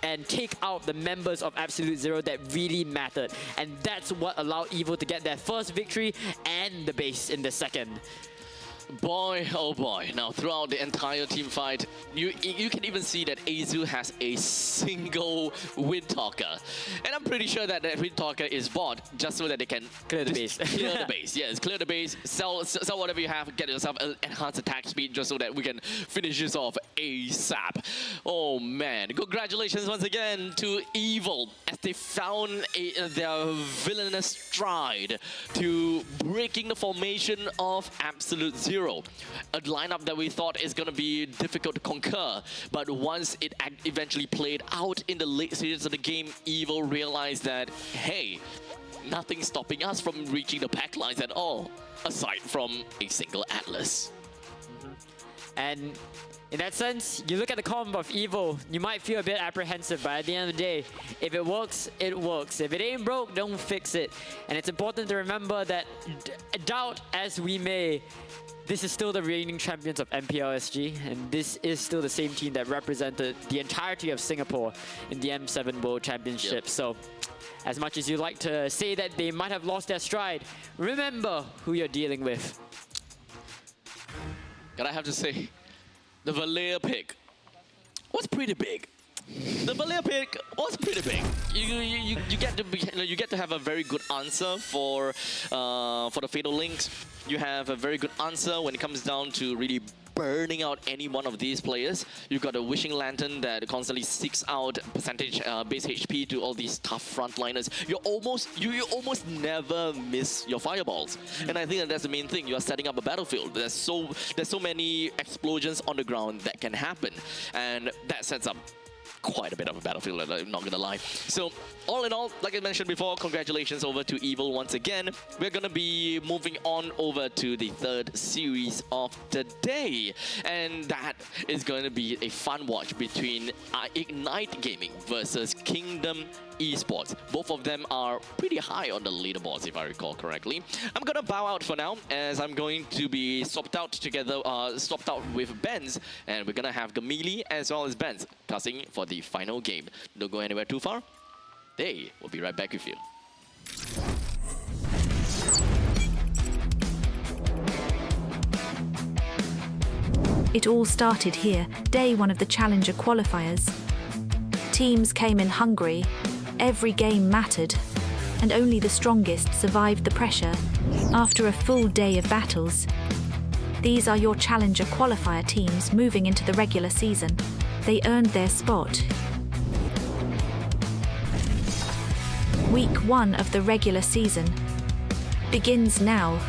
and take out the members of Absolute Zero that really mattered. And that's what allowed Evil to get their first victory and the base in the second. Boy, oh boy. Now, throughout the entire team fight, you can even see that Azu has a single Wind Talker. And I'm pretty sure that Wind Talker is bought just so that they can clear the base. Clear the base, yes. Clear the base, sell whatever you have, get yourself enhanced attack speed just so that we can finish this off ASAP. Oh man, congratulations once again to Evil as they found their villainous stride to breaking the formation of Absolute Zero. A lineup that we thought is going to be difficult to conquer, but once it eventually played out in the late stages of the game, Evil realized that, hey, nothing's stopping us from reaching the pack lines at all, aside from a single Atlas. And in that sense, you look at the combo of Evil, you might feel a bit apprehensive, but at the end of the day, if it works, it works. If it ain't broke, don't fix it. And it's important to remember that, doubt as we may, this is still the reigning champions of MPL SG, and this is still the same team that represented the entirety of Singapore in the M7 World Championship. So, as much as you like to say that they might have lost their stride, remember who you're dealing with. Gotta have to say, the Valea pick was pretty big. The Valea pick was pretty big. You get to have a very good answer for the Fatal Links. You have a very good answer when it comes down to really burning out any one of these players. You've got a Wishing Lantern that constantly seeks out percentage base HP to all these tough frontliners. You almost never miss your fireballs. And I think that's the main thing. You are setting up a battlefield. There's so many explosions on the ground that can happen, and that sets up quite a bit of a battlefield, I'm not gonna lie. So, all in all, like I mentioned before, congratulations over to Evil once again. We're gonna be moving on over to the third series of the day. And that is going to be a fun watch between Ignite Gaming versus Kingdom Esports. Both of them are pretty high on the leaderboards, if I recall correctly. I'm gonna bow out for now, as I'm going to be swapped out with Benz, and we're gonna have Gamili as well as Benz casting for the final game. Don't go anywhere too far. They will be right back with you. It all started here, day one of the Challenger qualifiers. Teams came in hungry, every game mattered, and only the strongest survived the pressure after a full day of battles. These are your Challenger qualifier teams moving into the regular season. They earned their spot. Week 1 of the regular season begins now.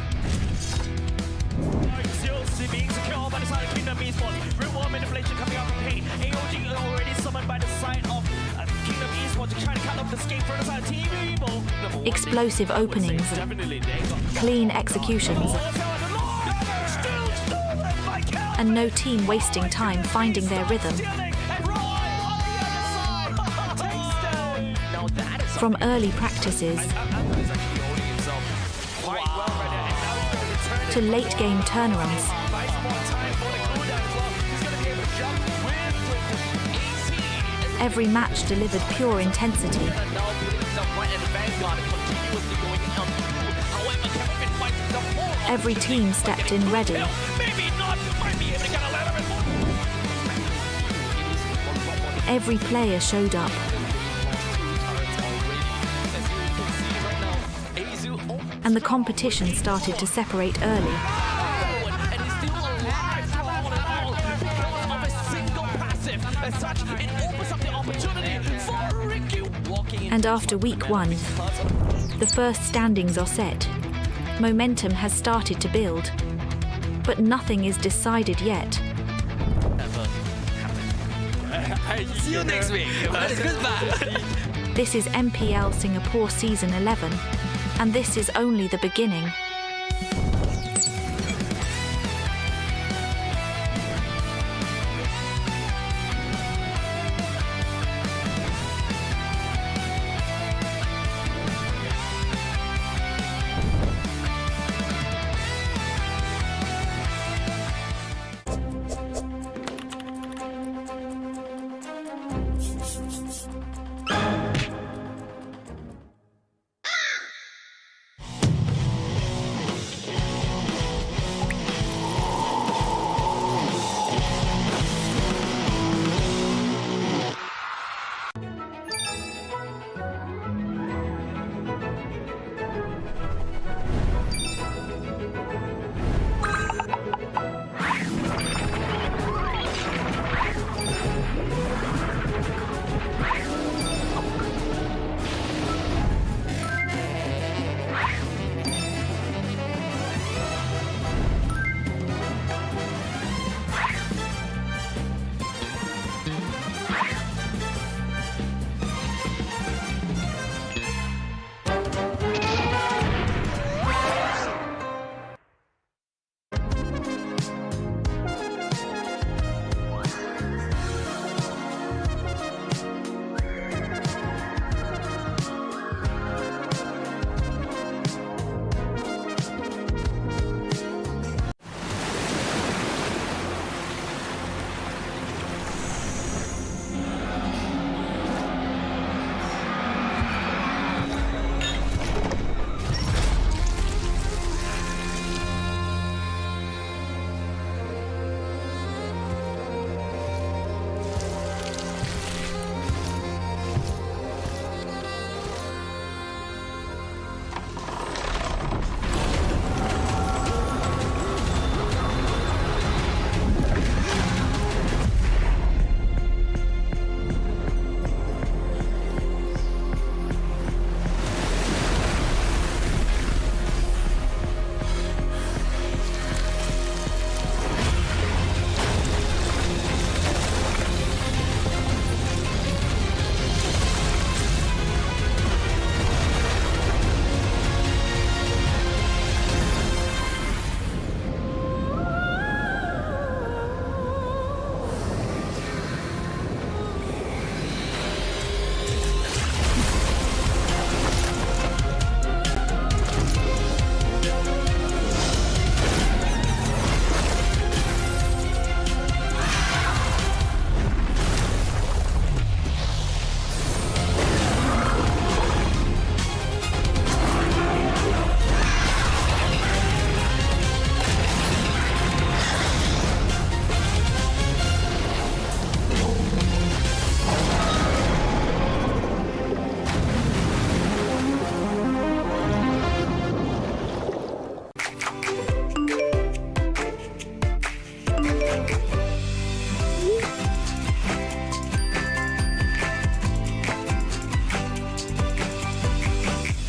Still being secured by the side of Kingdom Esports. Real world manipulation coming out from Pain. AOG already summoned by the side of Kingdom Esports, trying to cut off the escape from the side of Team Evil. Explosive openings, clean executions, and no team wasting time finding their rhythm. From early practices to late game turnarounds, every match delivered pure intensity. Every team stepped in ready. Every player showed up. And the competition started to separate early. And after week 1, the first standings are set. Momentum has started to build, but nothing is decided yet. See you next week. Goodbye. This is MPL Singapore Season 11, and this is only the beginning.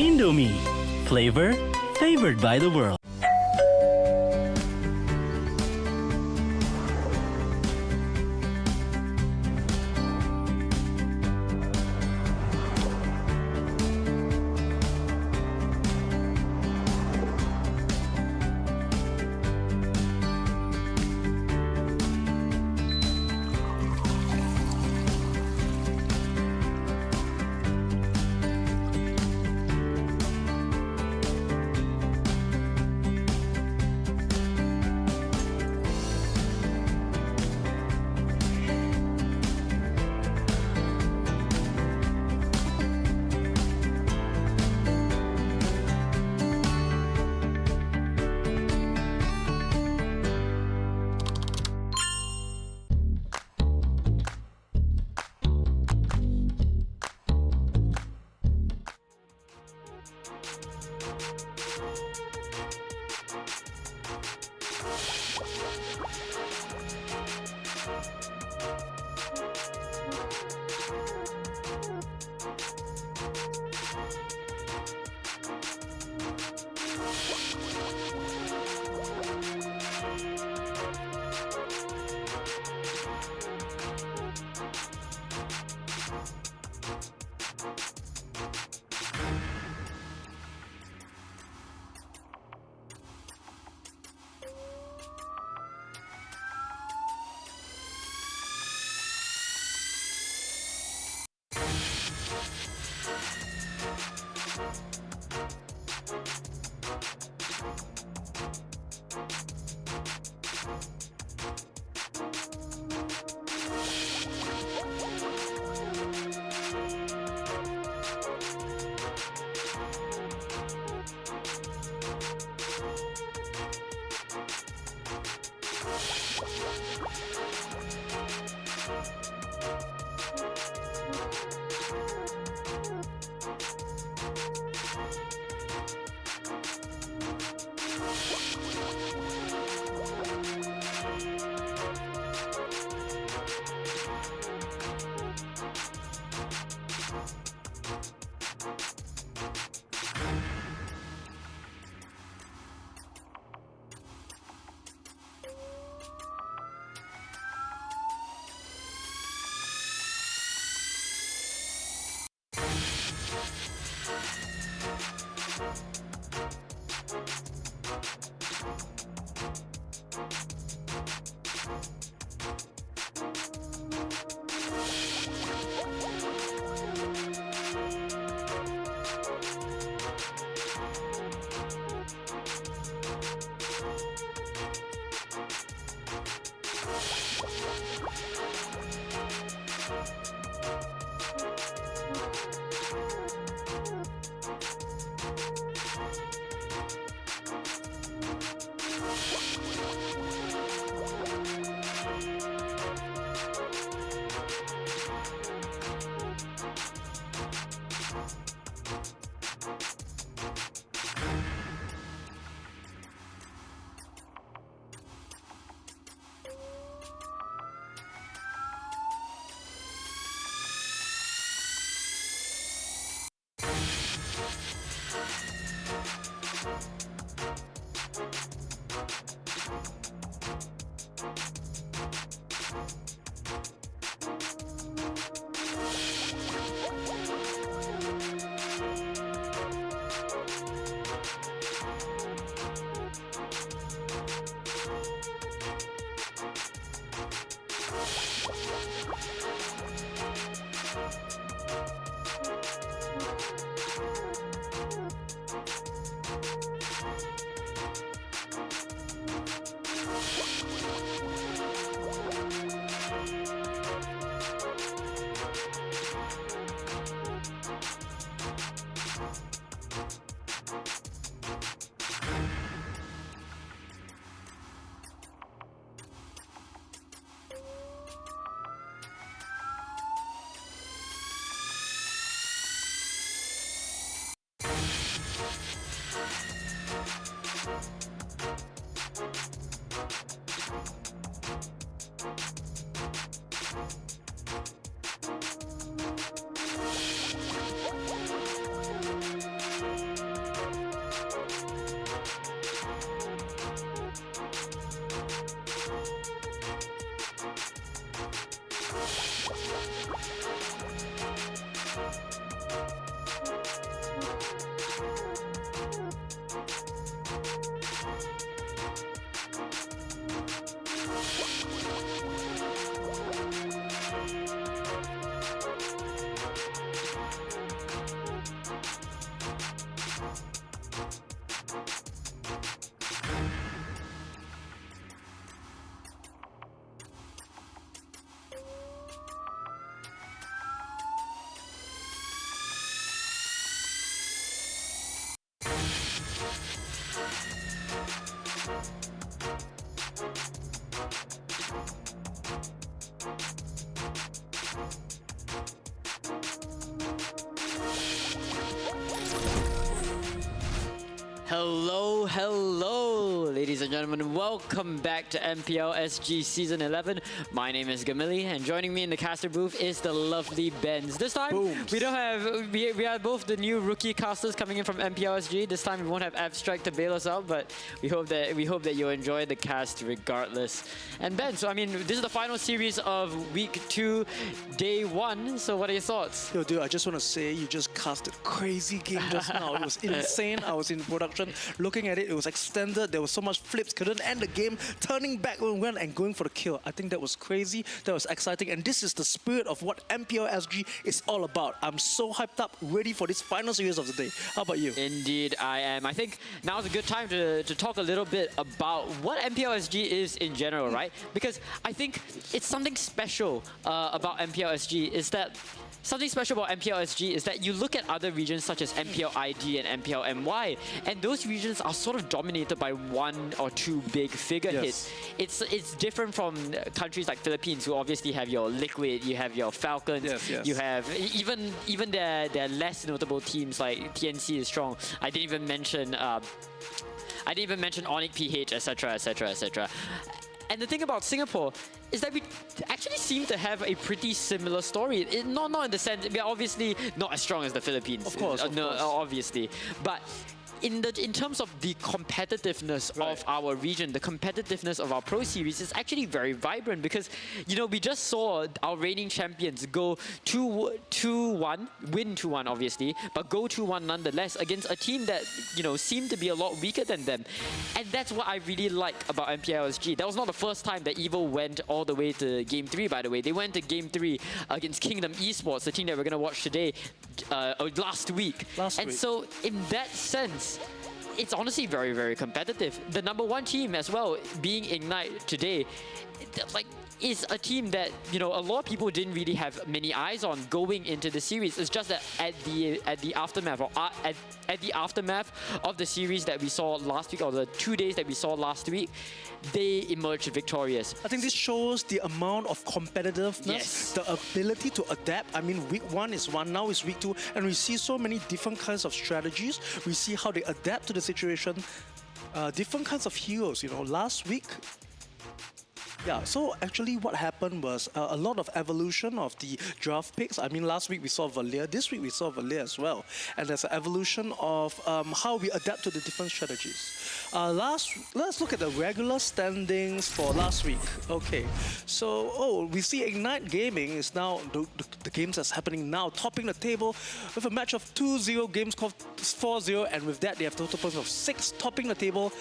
Indomie. Flavor favored by the world. Hello, hello, ladies and gentlemen. Welcome back to MPL SG Season 11. My name is Gamili, and joining me in the caster booth is the lovely Benz. This time, we don't have, we are both the new rookie casters coming in from MPL SG. This time we won't have Abstract to bail us out, but we hope that you enjoy the cast regardless. And Ben, so I mean, this is the final series of Week 2, Day 1. So what are your thoughts? Yo, dude, I just want to say you just cast a crazy game just now. It was insane. I was in production looking at it. It was extended. There was so much flips. Couldn't end the game. Turning back when we went and going for the kill. I think that was crazy. That was exciting. And this is the spirit of what MPL SG is all about. I'm so hyped up, ready for this final series of the day. How about you? Indeed, I am. I think now is a good time to talk a little bit about what MPL SG is in general, right? Because I think it's something special about MPL SG is that something special about MPL SG is that you look at other regions such as MPL ID and MPL MY, and those regions are sort of dominated by one or two big figure hits. It's different from countries like Philippines, who obviously have your Liquid, you have your Falcons, you have even their less notable teams like TNC is strong. I didn't even mention Onyx PH, etc., etc., etc. And the thing about Singapore is that we actually seem to have a pretty similar story. Not in the sense, we're obviously not as strong as the Philippines. Of course, obviously. But in terms of the competitiveness of our region, the competitiveness of our Pro Series is actually very vibrant because, you know, we just saw our reigning champions go 2-1, win 2-1 obviously, but go 2-1 nonetheless against a team that, you know, seemed to be a lot weaker than them. And that's what I really like about MPL SG. That was not the first time that EVO went all the way to Game 3, by the way. They went to Game 3 against Kingdom Esports, the team that we're going to watch today, last week. So in that sense, it's honestly very, very competitive. The #1 team as well, being Ignite today, like, is a team that, you know, a lot of people didn't really have many eyes on going into the series. It's just that at the aftermath of the series that we saw last week, or the 2 days that we saw last week, they emerged victorious. I think this shows the amount of competitiveness, the ability to adapt. I mean, week 1 is one, now is week 2, and we see so many different kinds of strategies. We see how they adapt to the situation, different kinds of heroes. You know, last week, so actually what happened was a lot of evolution of the draft picks. I mean, last week we saw Valir, this week we saw Valir as well. And there's an evolution of how we adapt to the different strategies. Let's look at the regular standings for last week. Okay, so we see Ignite Gaming is now, the games that's happening now, topping the table with a match of 2-0, games called 4-0, and with that they have total points of 6, topping the table.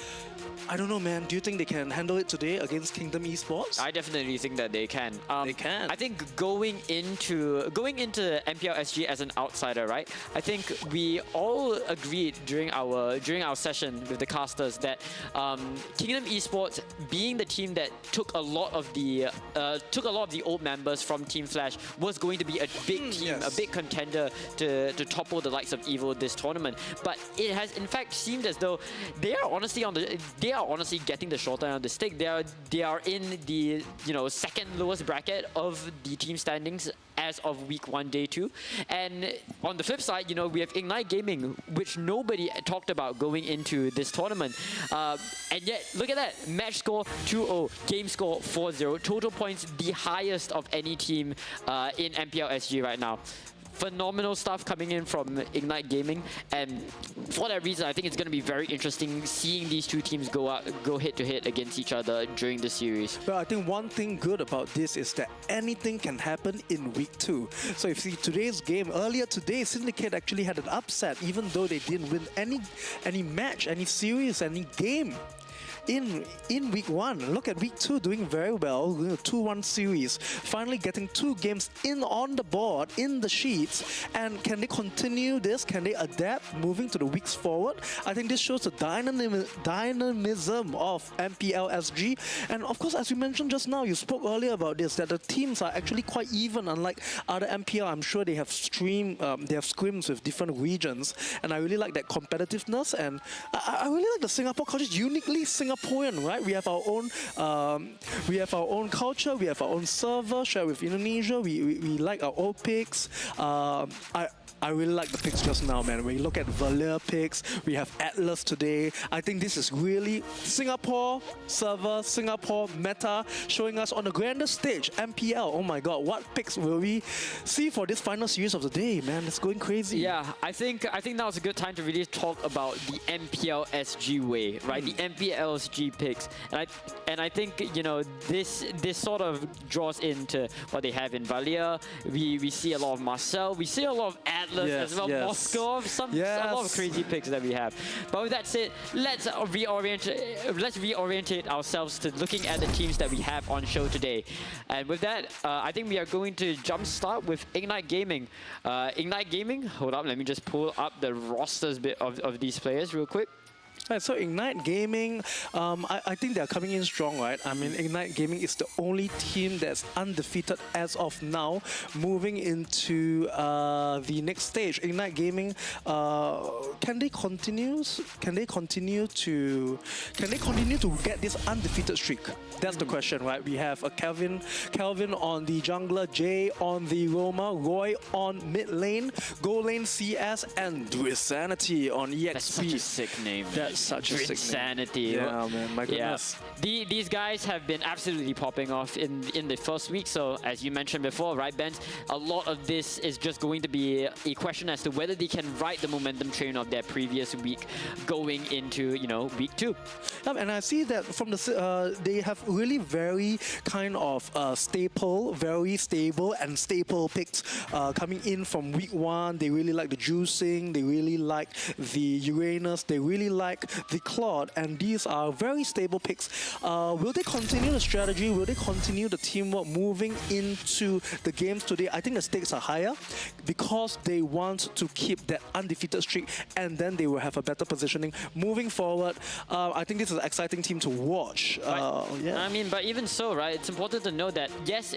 I don't know, man. Do you think they can handle it today against Kingdom Esports? I definitely think that they can. They can. I think going into MPL SG as an outsider, right? I think we all agreed during our session with the casters that Kingdom Esports, being the team that took a lot of the old members from Team Flash, was going to be a big team, a big contender to topple the likes of EVO this tournament. But it has in fact seemed as though they are honestly getting the short end of the stick. They are in the, you know, second lowest bracket of the team standings as of week 1, day 2. And on the flip side, you know, we have Ignite Gaming, which nobody talked about going into this tournament. And yet, look at that. Match score 2-0, game score 4-0, total points the highest of any team in MPL SG right now. phenomenal stuff coming in from Ignite Gaming, and for that reason, I think it's going to be very interesting seeing these two teams go head to head against each other during the series. Well, I think one thing good about this is that anything can happen in week 2. So if you see today's game, earlier today, Syndicate actually had an upset, even though they didn't win any match, any series, any game. In week 1, look at week 2 doing very well, 2-1 series, finally getting 2 games in on the board, in the sheets. And can they continue this? Can they adapt moving to the weeks forward? I think this shows the dynamism of MPL SG. And of course, as you mentioned just now, you spoke earlier about this, that the teams are actually quite even, unlike other MPL. I'm sure they have scrims with different regions, and I really like that competitiveness. And I really like the Singapore culture, uniquely Singaporean, right? We have our own culture, we have our own server shared with Indonesia. We like our old picks. I really like the picks just now, man. When you look at Valir picks, we have Atlas today. I think this is really Singapore server, Singapore meta, showing us on the grandest stage, MPL. Oh my God, what picks will we see for this final series of the day, man? It's going crazy. Yeah, I think now is a good time to really talk about the MPL SG way, right? The MPL SG picks, and I think this sort of draws into what they have in Valir. We see a lot of Marcel, we see a lot of Atlas as well, Moscow, a lot of crazy picks that we have. But with that said, let's reorientate ourselves to looking at the teams that we have on show today. And with that, I think we are going to jumpstart with Ignite Gaming. Ignite Gaming, hold up, let me just pull up the rosters bit of these players real quick. Right, so Ignite Gaming, I think they're coming in strong, right? I mean, Ignite Gaming is the only team that's undefeated as of now, moving into the next stage. Ignite Gaming, can they continue to get this undefeated streak? That's the question, right? We have a Calvin on the jungler, Jay on the Roma, Roy on mid lane, gold lane CS, and Drisanity on EXP. That's such a sick name. That's such a sick name. Drisanity. Yeah, man, my goodness. Yeah. These guys have been absolutely popping off in the first week. So as you mentioned before, right, Ben? A lot of this is just going to be a question as to whether they can ride the momentum train of their previous week going into week 2. And I see that from the they have really very kind of very stable and staple picks coming in from week 1. They really like the juicing, they really like the Uranus, they really like the Claude, and these are very stable picks. Will they continue the strategy? Will they continue the teamwork moving into the games today? I think the stakes are higher because they want to keep that undefeated streak, and then they will have a better positioning moving forward. I think this is an exciting team to watch. I mean, but even so, right, it's important to know that yes,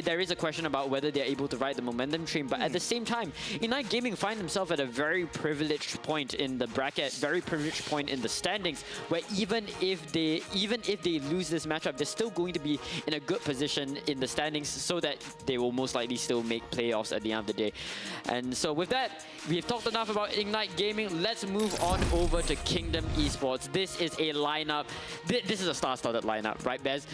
there is a question about whether they're able to ride the momentum train, but at the same time, Ignite Gaming find themselves at a very privileged point in the bracket, very privileged point in the standings, where even if they lose this matchup, they're still going to be in a good position in the standings, so that they will most likely still make playoffs at the end of the day. And so with that, we've talked enough about Ignite Gaming. Let's move on over to Kingdom Esports. This is a lineup. This is a star-studded lineup, right, Bez?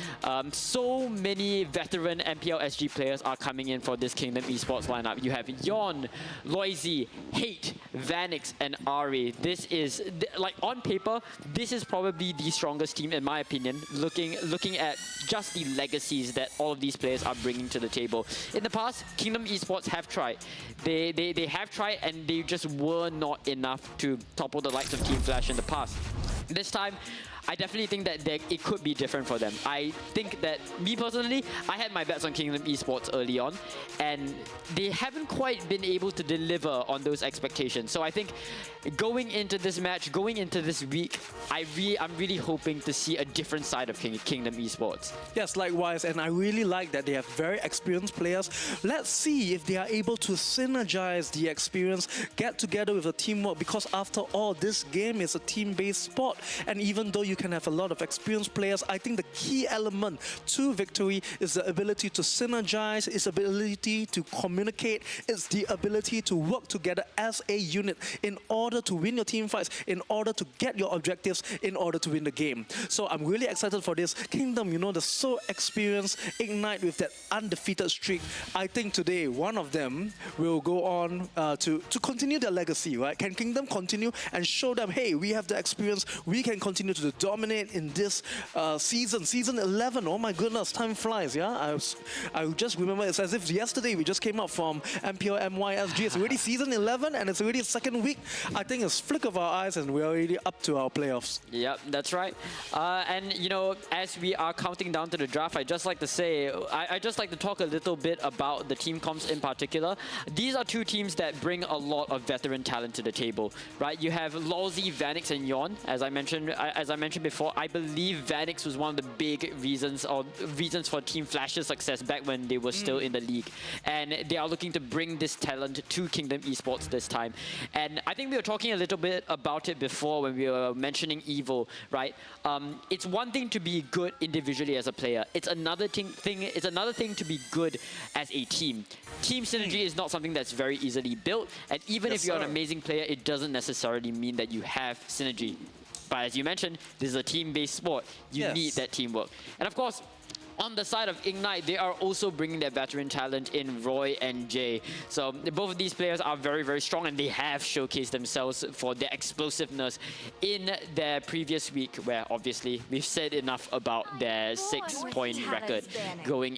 So many veteran MPL SG players are coming in for this Kingdom Esports lineup. You have Yon, Loisy, Hate, Vanix, and Ari. This is, like, on paper, this is probably the strongest team in my opinion, looking at just the legacies that all of these players are bringing to the table. In the past, Kingdom Esports have tried. They have tried, and they just were not enough to topple the likes of Team Flash in the past. This time, I definitely think that it could be different for them. I think that, me personally, I had my bets on Kingdom Esports early on, and they haven't quite been able to deliver on those expectations. So I think going into this match, going into this week, I'm really hoping to see a different side of Kingdom Esports. Yes, likewise, and I really like that they have very experienced players. Let's see if they are able to synergize the experience, get together with a teamwork, because after all, this game is a team-based sport, and even though you you can have a lot of experienced players. I think the key element to victory is the ability to synergize, its ability to communicate, it's the ability to work together as a unit in order to win your team fights, in order to get your objectives, in order to win the game. So I'm really excited for this. Kingdom, you know, they're so experienced. Ignite with that undefeated streak. I think today one of them will go on to continue their legacy, right? Can Kingdom continue and show them, hey, we have the experience, we can continue to dominate in this season 11. Oh my goodness, time flies, yeah? I just remember it's as if yesterday we just came up from MPL SG. It's already season 11 and it's already the second week. I think it's flick of our eyes and we're already up to our playoffs. Yep, that's right. And you know, as we are counting down to the draft, I just like to say, I just like to talk a little bit about the team comps in particular. These are two teams that bring a lot of veteran talent to the table, right? You have Lawsy, Vanix, and Yon. As I mentioned before, I believe Vanix was one of the big reasons for Team Flash's success back when they were still in the league, and they are looking to bring this talent to Kingdom Esports this time. And I think we were talking a little bit about it before when we were mentioning Evo, right? It's one thing to be good individually as a player. It's another thing to be good as a team. Team synergy is not something that's very easily built, and even if you're an amazing player, it doesn't necessarily mean that you have synergy. But as you mentioned, this is a team-based sport. You need that teamwork. And of course, on the side of Ignite, they are also bringing their veteran talent in Roy and Jay. So both of these players are very, very strong, and they have showcased themselves for their explosiveness in their previous week, where obviously we've said enough about their 6-point record going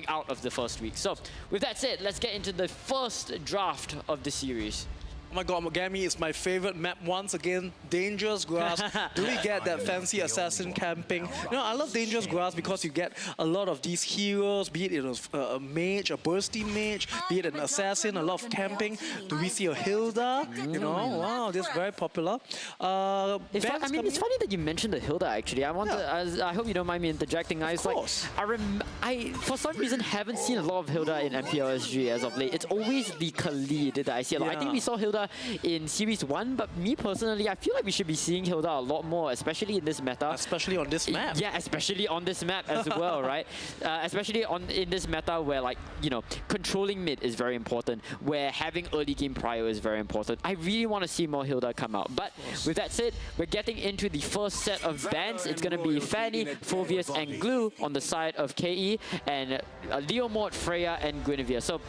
out of the first week. So with that said, let's get into the first draft of the series. Oh my god, Mogami is my favorite map once again. Dangerous Grass. Do we get that fancy assassin camping? You know, I love Dangerous Grass because you get a lot of these heroes, be it a mage, a bursty mage, be it an assassin, a lot of camping. Do we see a Hilda? You know, wow, this is very popular. I mean, it's funny that you mentioned the Hilda, actually. I hope you don't mind me interjecting. I for some reason, haven't seen a lot of Hilda in MPL SG as of late. It's always the Khalid that I see a lot. I think we saw Hilda in Series 1, but me personally, I feel like we should be seeing Hilda a lot more, especially in this meta. Especially on this map. Yeah, especially on this map as well, right? Especially in this meta where, like, you know, controlling mid is very important, where having early game prio is very important. I really want to see more Hilda come out. But with that said, we're getting into the first set of bans. It's going to be Fanny, Phoveus, and Glue on the side of KE, and Leomord, Freya, and Guinevere. So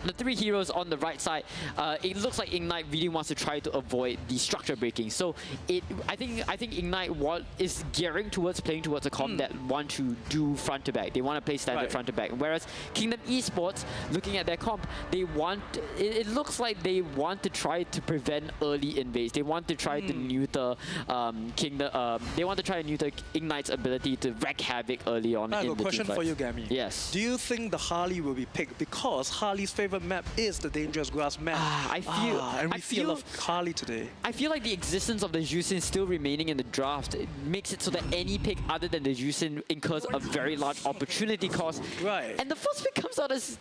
the three heroes on the right side, it looks like Ignite really wants to try to avoid the structure breaking. So I think Ignite is gearing towards playing towards a comp that want to do front to back. They want to play standard front to back. Whereas Kingdom Esports, looking at their comp, it looks like they want to try to prevent early invades. They want to try to neuter they want to try to neuter Ignite's ability to wreak havoc early on. I have a question for you, Gami. Yes. Do you think the Harley will be picked because Harley's favorite map is the Dangerous Grass map? And we see a lot of Harley today. I feel like the existence of the Jusin still remaining in the draft makes it so that any pick other than the Jusin incurs a very large opportunity cost. Right. And the first pick comes out as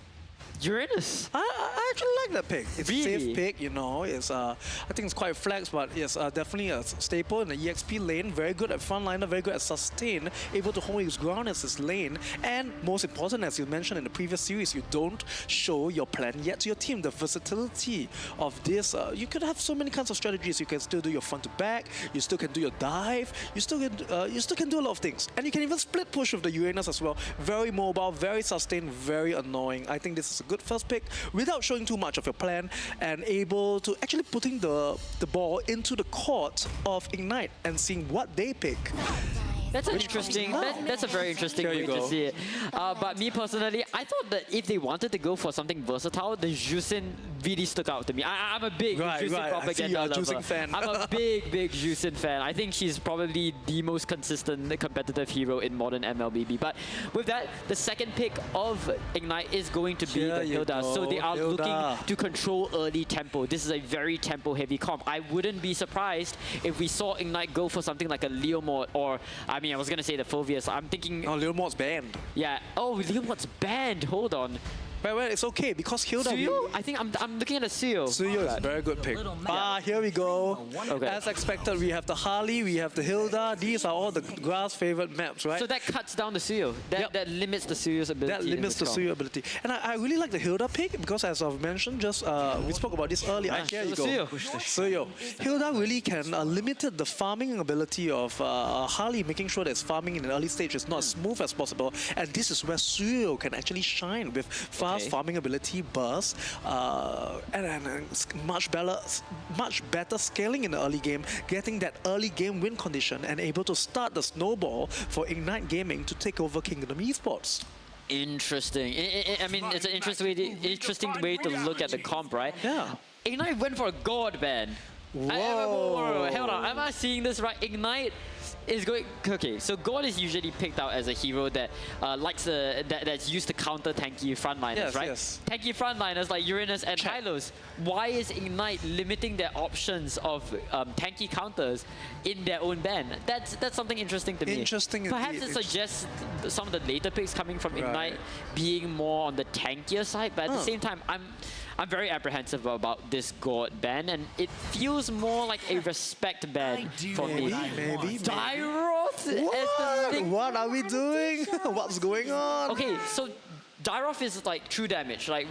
Uranus. I actually like that pick. It's a safe pick, you know. It's I think it's quite flex, but it's definitely a staple in the EXP lane. Very good at frontliner, very good at sustain, able to hold his ground as his lane. And most important, as you mentioned in the previous series, you don't show your plan yet to your team. The versatility of this, you could have so many kinds of strategies. You can still do your front to back. You still can do your dive. You still can do a lot of things. And you can even split push with the Uranus as well. Very mobile, very sustained, very annoying. I think this is a good first pick without showing too much of your plan and able to actually putting the ball into the court of Ignite and seeing what they pick. That's an interesting. That's a very interesting way to see it. But me personally, I thought that if they wanted to go for something versatile, the Jusin really stuck out to me. I'm a big Jusin propaganda lover. Fan. I'm a big Jusin fan. I think she's probably the most consistent competitive hero in modern MLBB. But with that, the second pick of Ignite is going to be the Hilda. So they are looking to control early tempo. This is a very tempo-heavy comp. I wouldn't be surprised if we saw Ignite go for something like a Leomord or, I mean, I was going to say the Phoveus. I'm thinking... Oh, Leomord's banned. Yeah. Oh, Leomord's banned. Hold on. Well, it's okay because Hilda. Suyo? I think I'm looking at a Suyo. Suyo is a very good pick. Here we go. Okay. As expected, we have the Harley, we have the Hilda. These are all the Grass favorite maps, right? So that cuts down the Suyo. That limits the Suyo's ability. That limits the Suyo ability. And I really like the Hilda pick because, as I've mentioned, we spoke about this earlier. Here you go. Suyo. Hilda really can limit the farming ability of Harley, making sure that its farming in the early stage is not as smooth as possible. And this is where Suyo can actually shine with fast farming ability, burst, and much better scaling in the early game, getting that early game win condition, and able to start the snowball for Ignite Gaming to take over Kingdom Esports. Interesting. I mean, it's an interesting way to look at the comp, right? Yeah. Ignite went for a God ban. Whoa. Hold on. Am I seeing this right? Ignite is going. Okay, so God is usually picked out as a hero that that's used to counter tanky frontliners, right? Yes. Tanky frontliners like Uranus and Hylos. Why is Ignite limiting their options of tanky counters in their own ban? That's something interesting to me. Interesting. Perhaps it suggests some of the later picks coming from Ignite being more on the tankier side, but at the same time, I'm very apprehensive about this God ban, and it feels more like a respect ban for me. Maybe. Dyroth? What are we doing? What's going on? Okay, so Dyroth is like true damage, like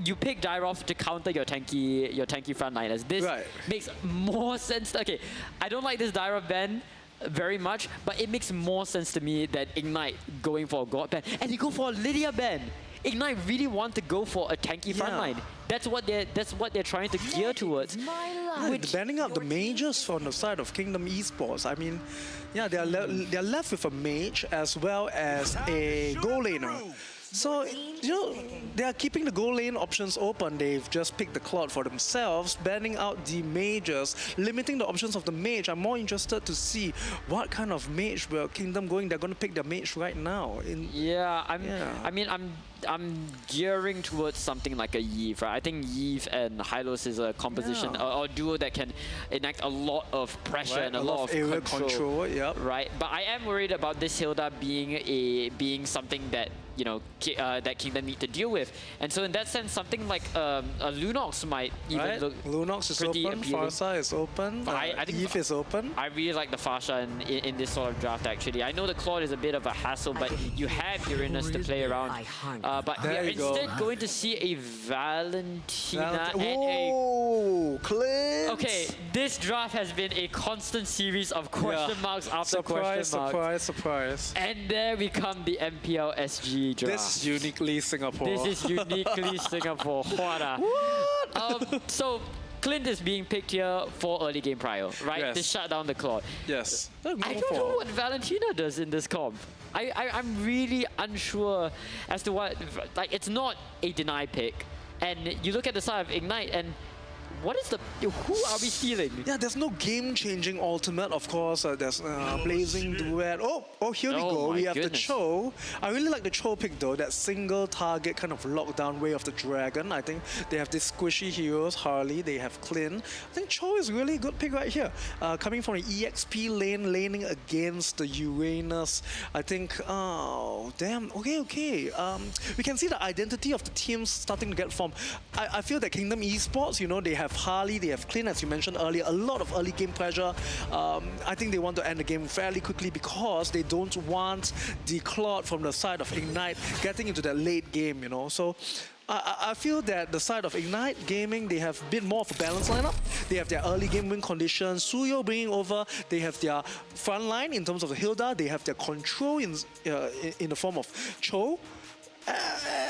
you pick Dyroth to counter your tanky frontliners. This makes more sense. Okay, I don't like this Dyroth ban very much, but it makes more sense to me that Ignite going for a God ban, and you go for a Lydia ban. Ignite really want to go for a tanky frontline. That's what they're trying to gear towards. Banning out the mages from the side of Kingdom Esports. I mean, yeah, they're left with a mage as well as a goal laner. So, they are keeping the goal lane options open. They've just picked the Cloud for themselves, banning out the mages, limiting the options of the mage. I'm more interested to see what kind of mage will Kingdom going. They're going to pick their mage right now. I mean, I'm gearing towards something like a Yves, right? I think Yves and Hylos is a composition or duo that can enact a lot of pressure and a lot of area control. Yep. Right, but I am worried about this Hilda being something that that Kingdom need to deal with, and so in that sense, something like a Lunox might even look. Lunox is open. Appealing. Farsa is open. I think Eve is open. I really like the Farsha in this sort of draft. Actually, I know the Claude is a bit of a hassle, but you have Uranus to play around. But we are instead going to see a Valentina and a Clint. Okay, this draft has been a constant series of question marks after question marks. Surprise. And there we come, the MPL SG draft. This is uniquely Singapore. This is uniquely Singapore. So Clint is being picked here for early game prio, right? Yes. To shut down the Claude. Yes. I don't know what Valentina does in this comp. I'm really unsure as to what. Like, it's not a deny pick, and you look at the side of Ignite and. What is who are we stealing? Yeah, there's no game-changing ultimate, of course. There's Blazing Duet. Oh, here we go. We have the Cho. I really like the Cho pick though. That single target kind of lockdown way of the dragon. I think they have these squishy heroes, Harley. They have Clint. I think Cho is really a good pick right here. Coming from the EXP lane, laning against the Uranus. I think, oh, damn. Okay. We can see the identity of the teams starting to get formed. I feel that Kingdom Esports, they have Harley, they have Clint, as you mentioned earlier, a lot of early game pressure. I think they want to end the game fairly quickly because they don't want the Claude from the side of Ignite getting into that late game, So I feel that the side of Ignite Gaming, they have a bit more of a balanced lineup. They have their early game win conditions, Suyo bringing over, they have their front line in terms of the Hilda, they have their control in the form of Cho.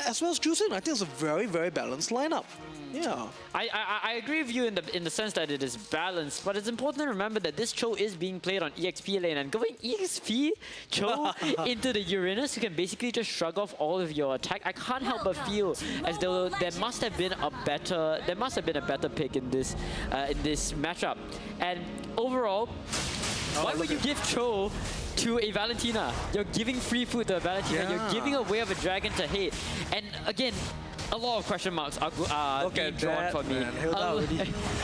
As well as Juicing, I think it's a very, very balanced lineup. Yeah. I agree with you in the sense that it is balanced, but it's important to remember that this Cho is being played on EXP lane, and going EXP Cho into the Uranus, you can basically just shrug off all of your attack. I can't help but feel as though there must have been a better pick in this matchup. And overall, why would you give Cho to a Valentina? You're giving free food to a Valentina. You're giving away of a dragon to hate. And again, a lot of question marks are being drawn for me.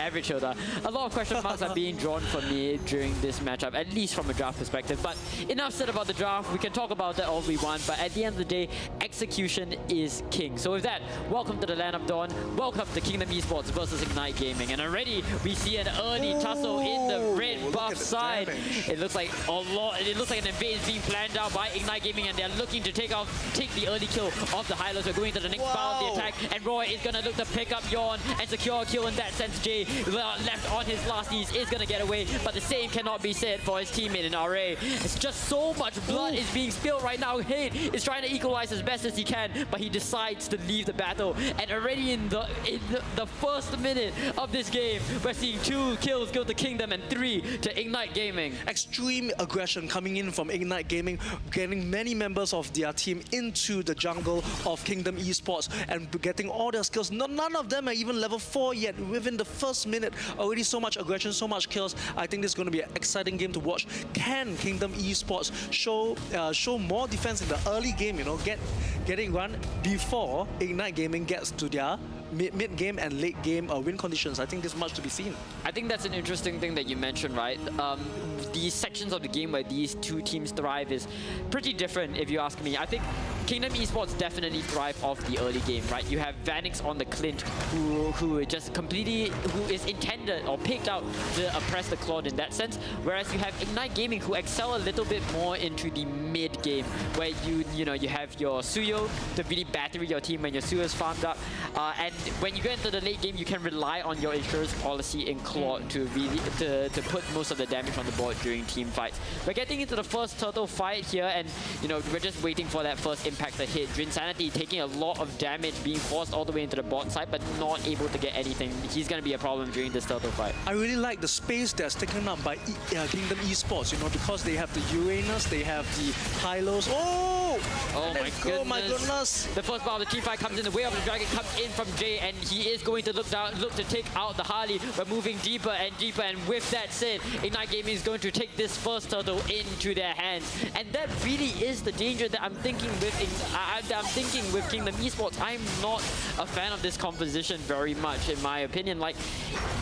Average Hilda. A lot of question marks are being drawn for me during this matchup, at least from a draft perspective. But enough said about the draft. We can talk about that all we want, but at the end of the day, execution is king. So with that, welcome to the Land of Dawn. Welcome to Kingdom Esports versus Ignite Gaming. And already we see an early tussle in the red buff side. It looks like a lot. It looks like an invade is being planned out by Ignite Gaming, and they're looking to take the early kill of the Hylos. We're going to the next part of the attack, and Roy is going to look to pick up Yawn and secure a kill in that sense. Jay, left on his last knees, is going to get away, but the same cannot be said for his teammate in RA. It's just so much blood is being spilled right now. Hate is trying to equalize as best as he can, but he decides to leave the battle. And already in the first minute of this game, we're seeing 2 kills go to Kingdom and 3 to Ignite Gaming. Extreme aggression coming in from Ignite Gaming, getting many members of their team into the jungle of Kingdom Esports and getting all their skills. None of them are even level 4 yet. Within the first minute, already so much aggression, so much kills. I think this is going to be an exciting game to watch. Can Kingdom Esports show more defense in the early game, you know, getting run before Ignite Gaming gets to their mid-game and late-game win conditions? I think there's much to be seen. I think that's an interesting thing that you mentioned, right? These sections of the game where these 2 teams thrive is pretty different, if you ask me. I think Kingdom Esports definitely thrive off the early game, right? You have Vanix on the Clint, who just completely, who is intended or picked out to oppress the Claude in that sense, whereas you have Ignite Gaming, who excel a little bit more into the mid-game, where you have your Suyo to really battery your team when your Suyo is farmed up, and when you get into the late game, you can rely on your insurance policy in Claude to really to put most of the damage on the board during team fights. We're getting into the first turtle fight here, and we're just waiting for that first impact to hit. Drinsanity taking a lot of damage, being forced all the way into the bot side, but not able to get anything. He's going to be a problem during this turtle fight. I really like the space that's taken up by Kingdom Esports, because they have the Uranus, they have the Hylos. Oh my goodness! The first part of the team fight comes in. The way of the dragon comes in from Jay, and he is going to look to take out the Harley. We're moving deeper and deeper, and with that said, Ignite Gaming is going to take this first turtle into their hands, and that really is the danger that I'm thinking with Kingdom Esports. I'm not a fan of this composition very much, in my opinion. Like,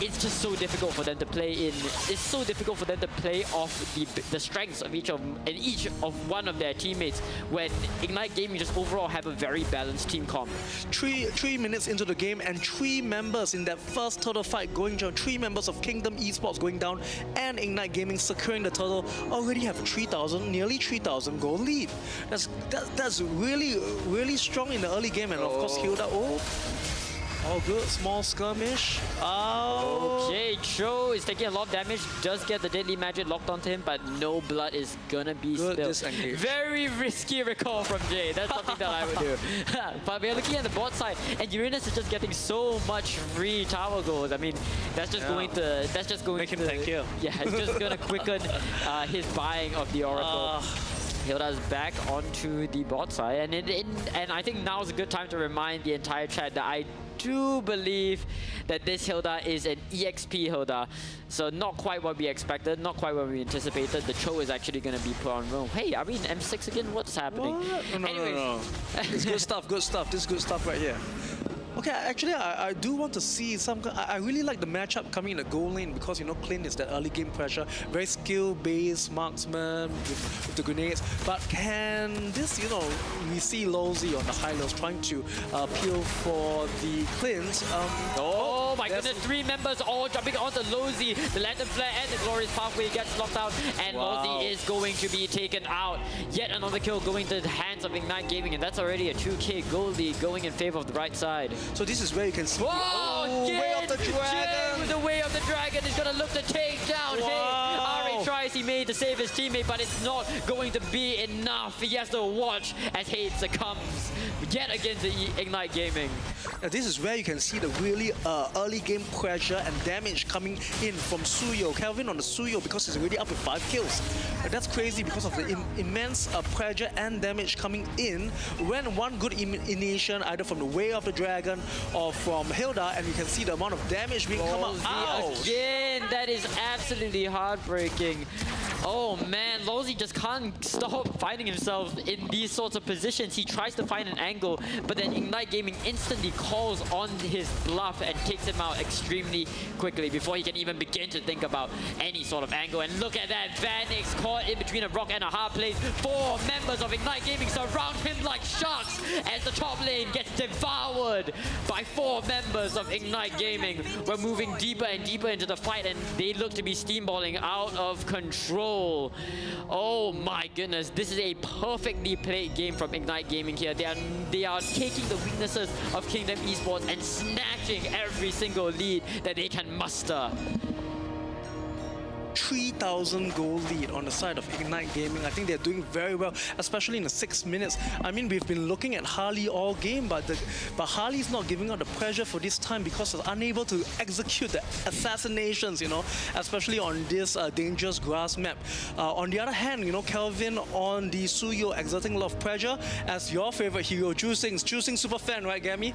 it's just so difficult for them to play in. It's so difficult for them to play off the strengths of each of one of their teammates, when Ignite Gaming just overall have a very balanced team comp. 3 minutes into the game, and 3 members in that first turtle fight going down. 3 members of Kingdom Esports going down, and Ignite Gaming securing the turtle. Already have nearly 3,000 gold lead. That's really strong in the early game, and of course Hilda. Oh, good. Small skirmish. Oh. Okay, Cho is taking a lot of damage. Does get the deadly magic locked onto him, but no blood is gonna be spilled. Disengage. Very risky recall from Jay. That's something that I would do. But we're looking at the bot side, and Uranus is just getting so much free tower gold. I mean, that's just going to make him tank here. Yeah, it's just gonna quicken his buying of the Oracle. Hilda's back onto the bot side, and I think now is a good time to remind the entire chat that I do believe that this Hilda is an EXP Hilda. So not quite what we expected, not quite what we anticipated. The Cho is actually going to be put on roam. Hey, are we in M6 again? What's happening? What? No. It's good stuff, good stuff. This is good stuff right here. Okay, actually, I do want to see some. I really like the matchup coming in the goal lane, because Clint is that early game pressure, very skill-based marksman with the grenades. But can this, we see Lowzy on the Hylos trying to peel for the Clint. Oh my goodness, 3 members all jumping onto Lowzy. The Lantern Flare and the Glorious Pathway gets locked out, and Lowzy is going to be taken out. Yet another kill going to the hands of Ignite Gaming, and that's already a 2K gold lead going in favor of the right side. So this is where you can see Way of the Dragon. The Way of the Dragon is going to look to take down him. RA tries he made to save his teammate, but it's not going to be enough. He has to watch as Hate succumbs yet again to Ignite Gaming. Now this is where you can see the really early game pressure and damage coming in from Suyo. Kelvin on the Suyo, because he's already up with 5 kills. That's crazy because of the immense pressure and damage coming in when one good initiation, either from the Way of the Dragon or from Hilda, and you can see the amount of damage being come out. Again, that is absolutely heartbreaking. Oh man, Lowzy just can't stop finding himself in these sorts of positions. He tries to find an angle, but then Ignite Gaming instantly calls on his bluff and takes him out extremely quickly before he can even begin to think about any sort of angle. And look at that, Vanix caught in between a rock and a hard place. 4 members of Ignite Gaming surround him like sharks as the top lane gets devoured by 4 members of Ignite Gaming. We're moving deeper and deeper into the fight, and they look to be steamballing out of control. Oh my goodness, this is a perfectly played game from Ignite Gaming here. They are taking the weaknesses of Kingdom Esports and snatching every single lead that they can muster. 3,000 goal lead on the side of Ignite Gaming. I think they're doing very well, especially in the 6 minutes. I mean, we've been looking at Harley all game, but Harley's not giving out the pressure for this time because they're unable to execute the assassinations, you know, especially on this dangerous grass map. On the other hand, you know, Kelvin on the Suyo exerting a lot of pressure as your favorite hero, Jusing super fan, right, Gammy?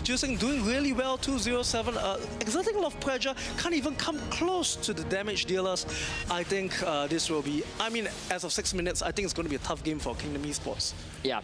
Jusing doing really well, 207, exerting a lot of pressure, can't even come close to the damage dealers. I think this will be, I mean, as of 6 minutes, I think it's going to be a tough game for Kingdom Esports. Yeah.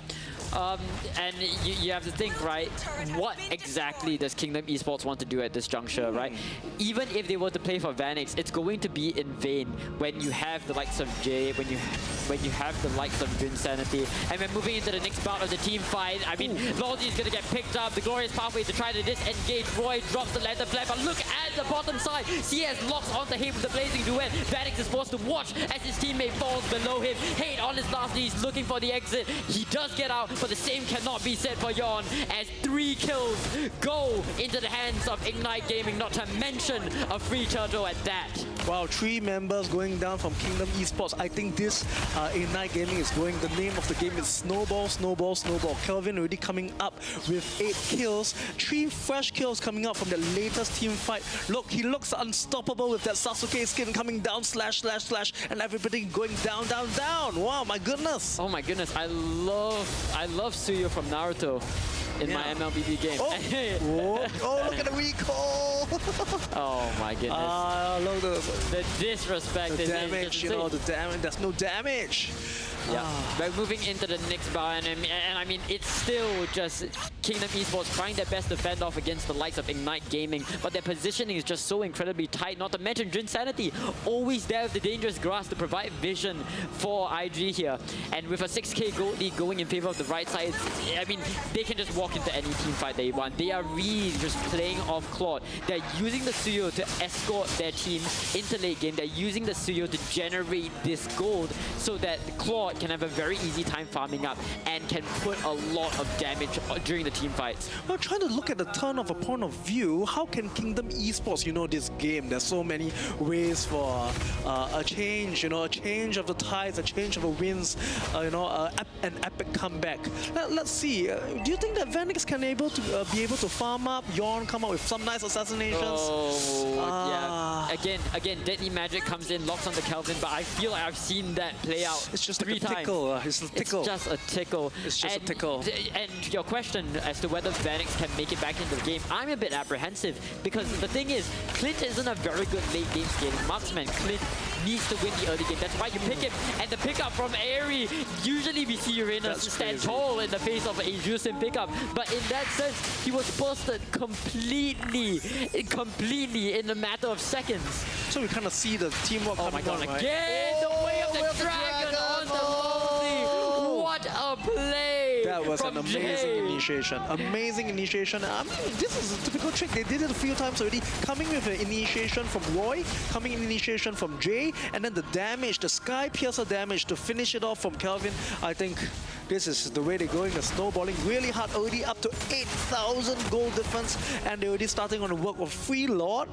And you have to think, right, what exactly does Kingdom Esports want to do at this juncture, right? Even if they were to play for Vanix, it's going to be in vain when you have the likes of Jay, when you have the likes of Insanity. And we're moving into the next bout of the team fight. I mean, Lordy is going to get picked up. The glorious pathway to try to disengage. Roy drops the lantern flare, but look at the bottom side. CS locks onto him with the blazing duet. Vanix is forced to watch as his teammate falls below him. Hate on his last knees, looking for the exit. He does get out, but the same cannot be said for Yon as 3 kills go into the hands of Ignite Gaming, not to mention a free turtle at that. Wow, 3 members going down from Kingdom Esports. I think this Ignite Gaming is going, the name of the game is Snowball, Snowball, Snowball. Kelvin already coming up with 8 kills. 3 fresh kills coming out from the latest team fight. Look, he looks unstoppable with that Sasuke skin coming down, slash, slash, slash, and everybody going down, down, down. Wow, my goodness. Oh my goodness, I love Suyo from Naruto in my MLBB game. Oh, look at the recall. Oh my goodness. Look at the disrespect. The damage, you know, the damage. There's no damage. Yeah, we're moving into the next bout, and I mean, it's still just Kingdom Esports trying their best to fend off against the likes of Ignite Gaming, but their positioning is just so incredibly tight, not to mention Insanity, always there with the dangerous grass to provide vision for IG here. And with a 6k gold lead going in favor of the right side, I mean, they can just walk into any team fight they want. They are really just playing off Claude. They're using the Suyo to escort their team into late game. They're using the Suyo to generate this gold so that Claude can have a very easy time farming up and can put a lot of damage during the team fights. Well, trying to look at the turn of a point of view, how can Kingdom Esports, you know, this game, there's so many ways for a change, you know, a change of the tides, a change of the winds, you know, an epic comeback. Let's see, do you think that Vanix can be able to farm up, Yon come up with some nice assassinations? Oh, yeah. Again, Deadly Magic comes in, locks onto Kelvin, but I feel like I've seen that play out. It's just 3 like a times. Tickle. It's a tickle. It's just a tickle. It's just a tickle. And your question as to whether Vanix can make it back into the game, I'm a bit apprehensive because the thing is, Clint isn't a very good late game scaling marksman. Clint needs to win the early game. That's why you pick him. And the pickup from Airy, usually we see Uranus stand tall in the face of a Jusin pickup. But in that sense, he was busted completely in a matter of seconds. So we kind of see the teamwork coming on, right? Again, the way of the dragon on the Lowzy. What a play! That was from an amazing initiation. Amazing initiation. I mean, this is a typical trick. They did it a few times already. Coming with an initiation from Roy, coming in initiation from Jay, and then the damage, the Sky Piercer damage to finish it off from Kelvin. I think this is the way they're going. The snowballing really hard, already up to 8,000 gold difference, and they're already starting on the work of Free Lord.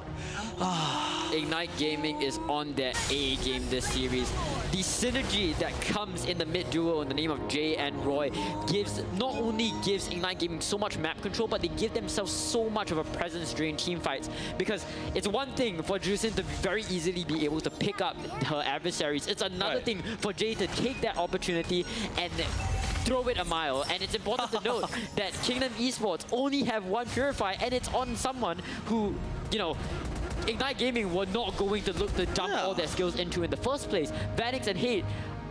Ignite Gaming is on their A game this series. The synergy that comes in the mid duo in the name of Jay and Roy not only gives Ignite Gaming so much map control, but they give themselves so much of a presence during team fights. Because it's one thing for Jusin to very easily be able to pick up her adversaries. It's another thing for Jay to take that opportunity and throw it a mile. And it's important to note that Kingdom Esports only have 1 Purify, and it's on someone who, you know, Ignite Gaming were not going to look to dump all their skills into in the first place. Vanix and Hate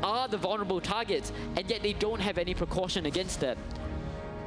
are the vulnerable targets, and yet they don't have any precaution against that.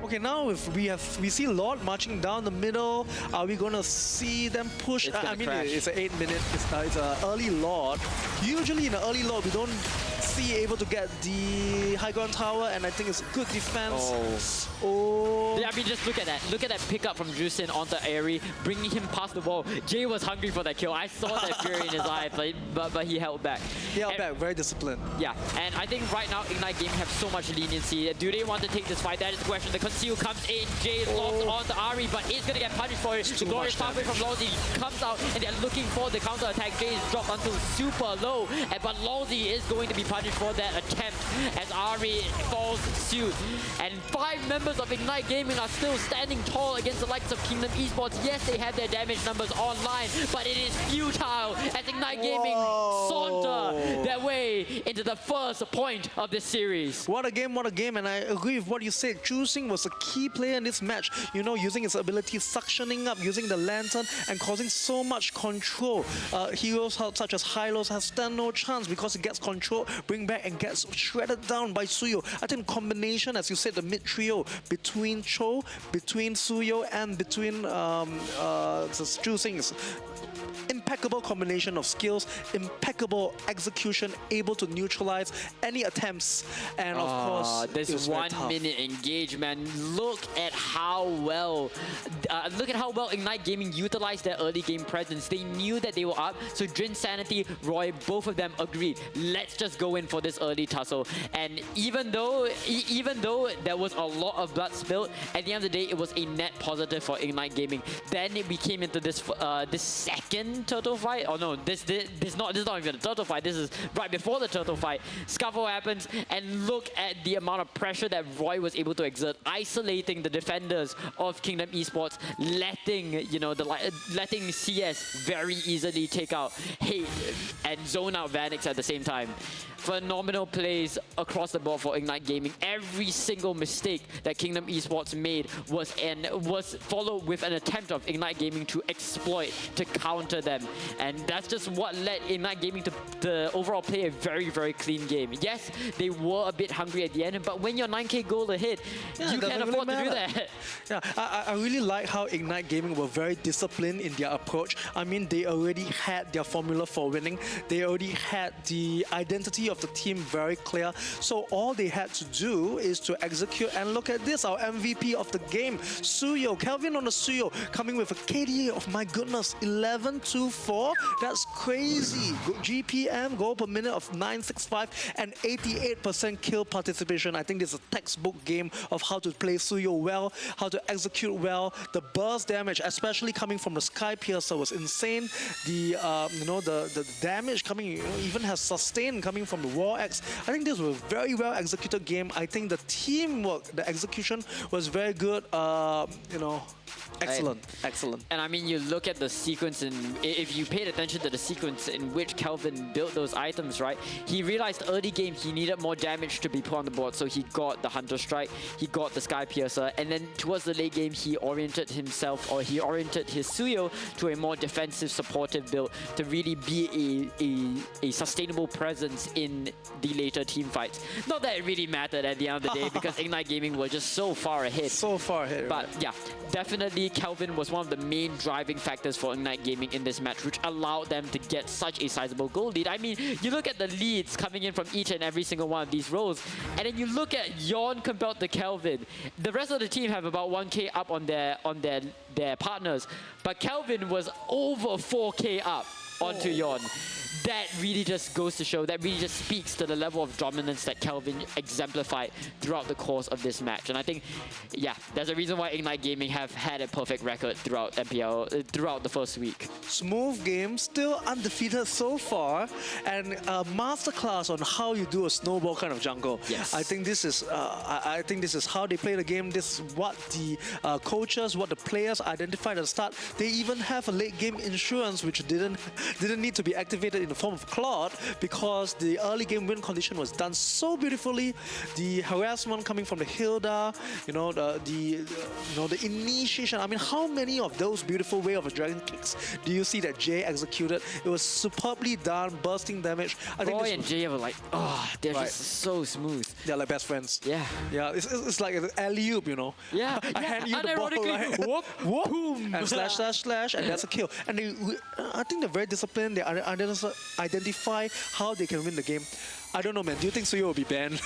Okay, now if we see Lord marching down the middle, are we gonna see them push? I mean, it's an 8-minute, it's an early Lord. Usually in an early Lord, we don't see able to get the high ground tower, and I think it's good defense. Yeah, I mean, just look at that. Look at that pickup from Jusin onto Aerie, bringing him past the wall. Jay was hungry for that kill. I saw that fury in his eye, but he held back. He held back, very disciplined. Yeah, and I think right now Ignite Gaming have so much leniency. Do they want to take this fight? That is the question. The Conceal comes in, Jay locks onto Ari, but is going to get punished for it. The glorious pathway from Lawsy comes out, and they're looking for the counter attack. Jay is dropped until super low, but Lawsy is going to be punished for that attempt as Ari falls suit. And 5 members of Ignite Gaming are still standing tall against the likes of Kingdom Esports. Yes, they have their damage numbers online, but it is futile as Ignite Gaming saunter their way into the first point of this series. What a game, and I agree with what you said. Choosing was a key player in this match, you know, using his ability, suctioning up, using the lantern, and causing so much control. Heroes such as Hylos have stand no chance because he gets control, bring back, and gets shredded down by Suyo. I think combination, as you said, the mid trio between Cho, between Suyo, and between Choosing is impeccable combination of skills, impeccable execution, able to neutralize any attempts, and of course, this 1 minute engagement. Look at how well, Ignite Gaming utilized their early game presence. They knew that they were up, so Drin, Sanity, Roy, both of them agreed. Let's just go in for this early tussle. And even though there was a lot of blood spilled, at the end of the day, it was a net positive for Ignite Gaming. Then we came into this this second turtle fight. Oh no, this is not even a turtle fight. This is right before the turtle fight. Scuffle happens, and look at the amount of pressure that Roy was able to exert, isolating the defenders of Kingdom Esports, letting CS very easily take out Hate and zone out Vanix at the same time. Phenomenal plays across the board for Ignite Gaming. Every single mistake that Kingdom Esports made was followed with an attempt of Ignite Gaming to exploit, to counter them. And that's just what led Ignite Gaming to overall play a very, very clean game. Yes, they were a bit hungry at the end, but when you're 9k gold ahead, you can afford to do that. Yeah, I really like how Ignite Gaming were very disciplined in their approach. I mean, they already had their formula for winning. They already had the identity of the team very clear. So all they had to do is to execute. And look at this, our MVP of the game, Suyo, Kelvin on the Suyo, coming with a KDA of, my goodness, 11.24. That's crazy. GPM, goal per minute of 965 and 88% kill participation. I think this is a textbook game of how to play Suyo well, how to execute well. The burst damage, especially coming from the Sky Piercer, was insane. The damage coming, even has sustain coming from the War Axe. I think this was a very well executed game. I think the teamwork, the execution was very good. Excellent. And I mean, you look at the sequence, and if you paid attention to the sequence in which Kelvin built those items, right? He realized early game he needed more damage to be put on the board, so he got the Hunter Strike, he got the Sky Piercer, and then towards the late game, he oriented his Suyo to a more defensive, supportive build to really be a sustainable presence in the later team fights. Not that it really mattered at the end of the day, because Ignite Gaming were just so far ahead. But yeah, definitely Kelvin was one of the main driving factors for Ignite Gaming in this match, which allowed them to get such a sizable goal lead. I mean, you look at the leads coming in from each and every single one of these roles, and then you look at Yon compared to Kelvin. The rest of the team have about 1k up on their partners, but Kelvin was over 4k up onto Yon. That really just goes to show, that really just speaks to the level of dominance that Kelvin exemplified throughout the course of this match. And I think, yeah, there's a reason why Ignite Gaming have had a perfect record throughout MPL, throughout the first week. Smooth game, still undefeated so far, and a masterclass on how you do a snowball kind of jungle. Yes. I think this is how they play the game. This is what the coaches, what the players identified at the start. They even have a late game insurance which didn't need to be activated in the form of Claude because the early game win condition was done so beautifully. The harassment coming from the Hilda, the initiation. I mean, how many of those beautiful Way of a Dragon kicks do you see that Jay executed? It was superbly done, bursting damage. I think Roy and Jay were like, they're just so smooth. They're like best friends. Yeah. Yeah, it's like an alley-oop, you know. Yeah. I hand you the ball, right? Whoop, whoop, boom. And slash, and that's a kill. And I think they're very disciplined. They identify how they can win the game. I don't know, man. Do you think Suyo will be banned?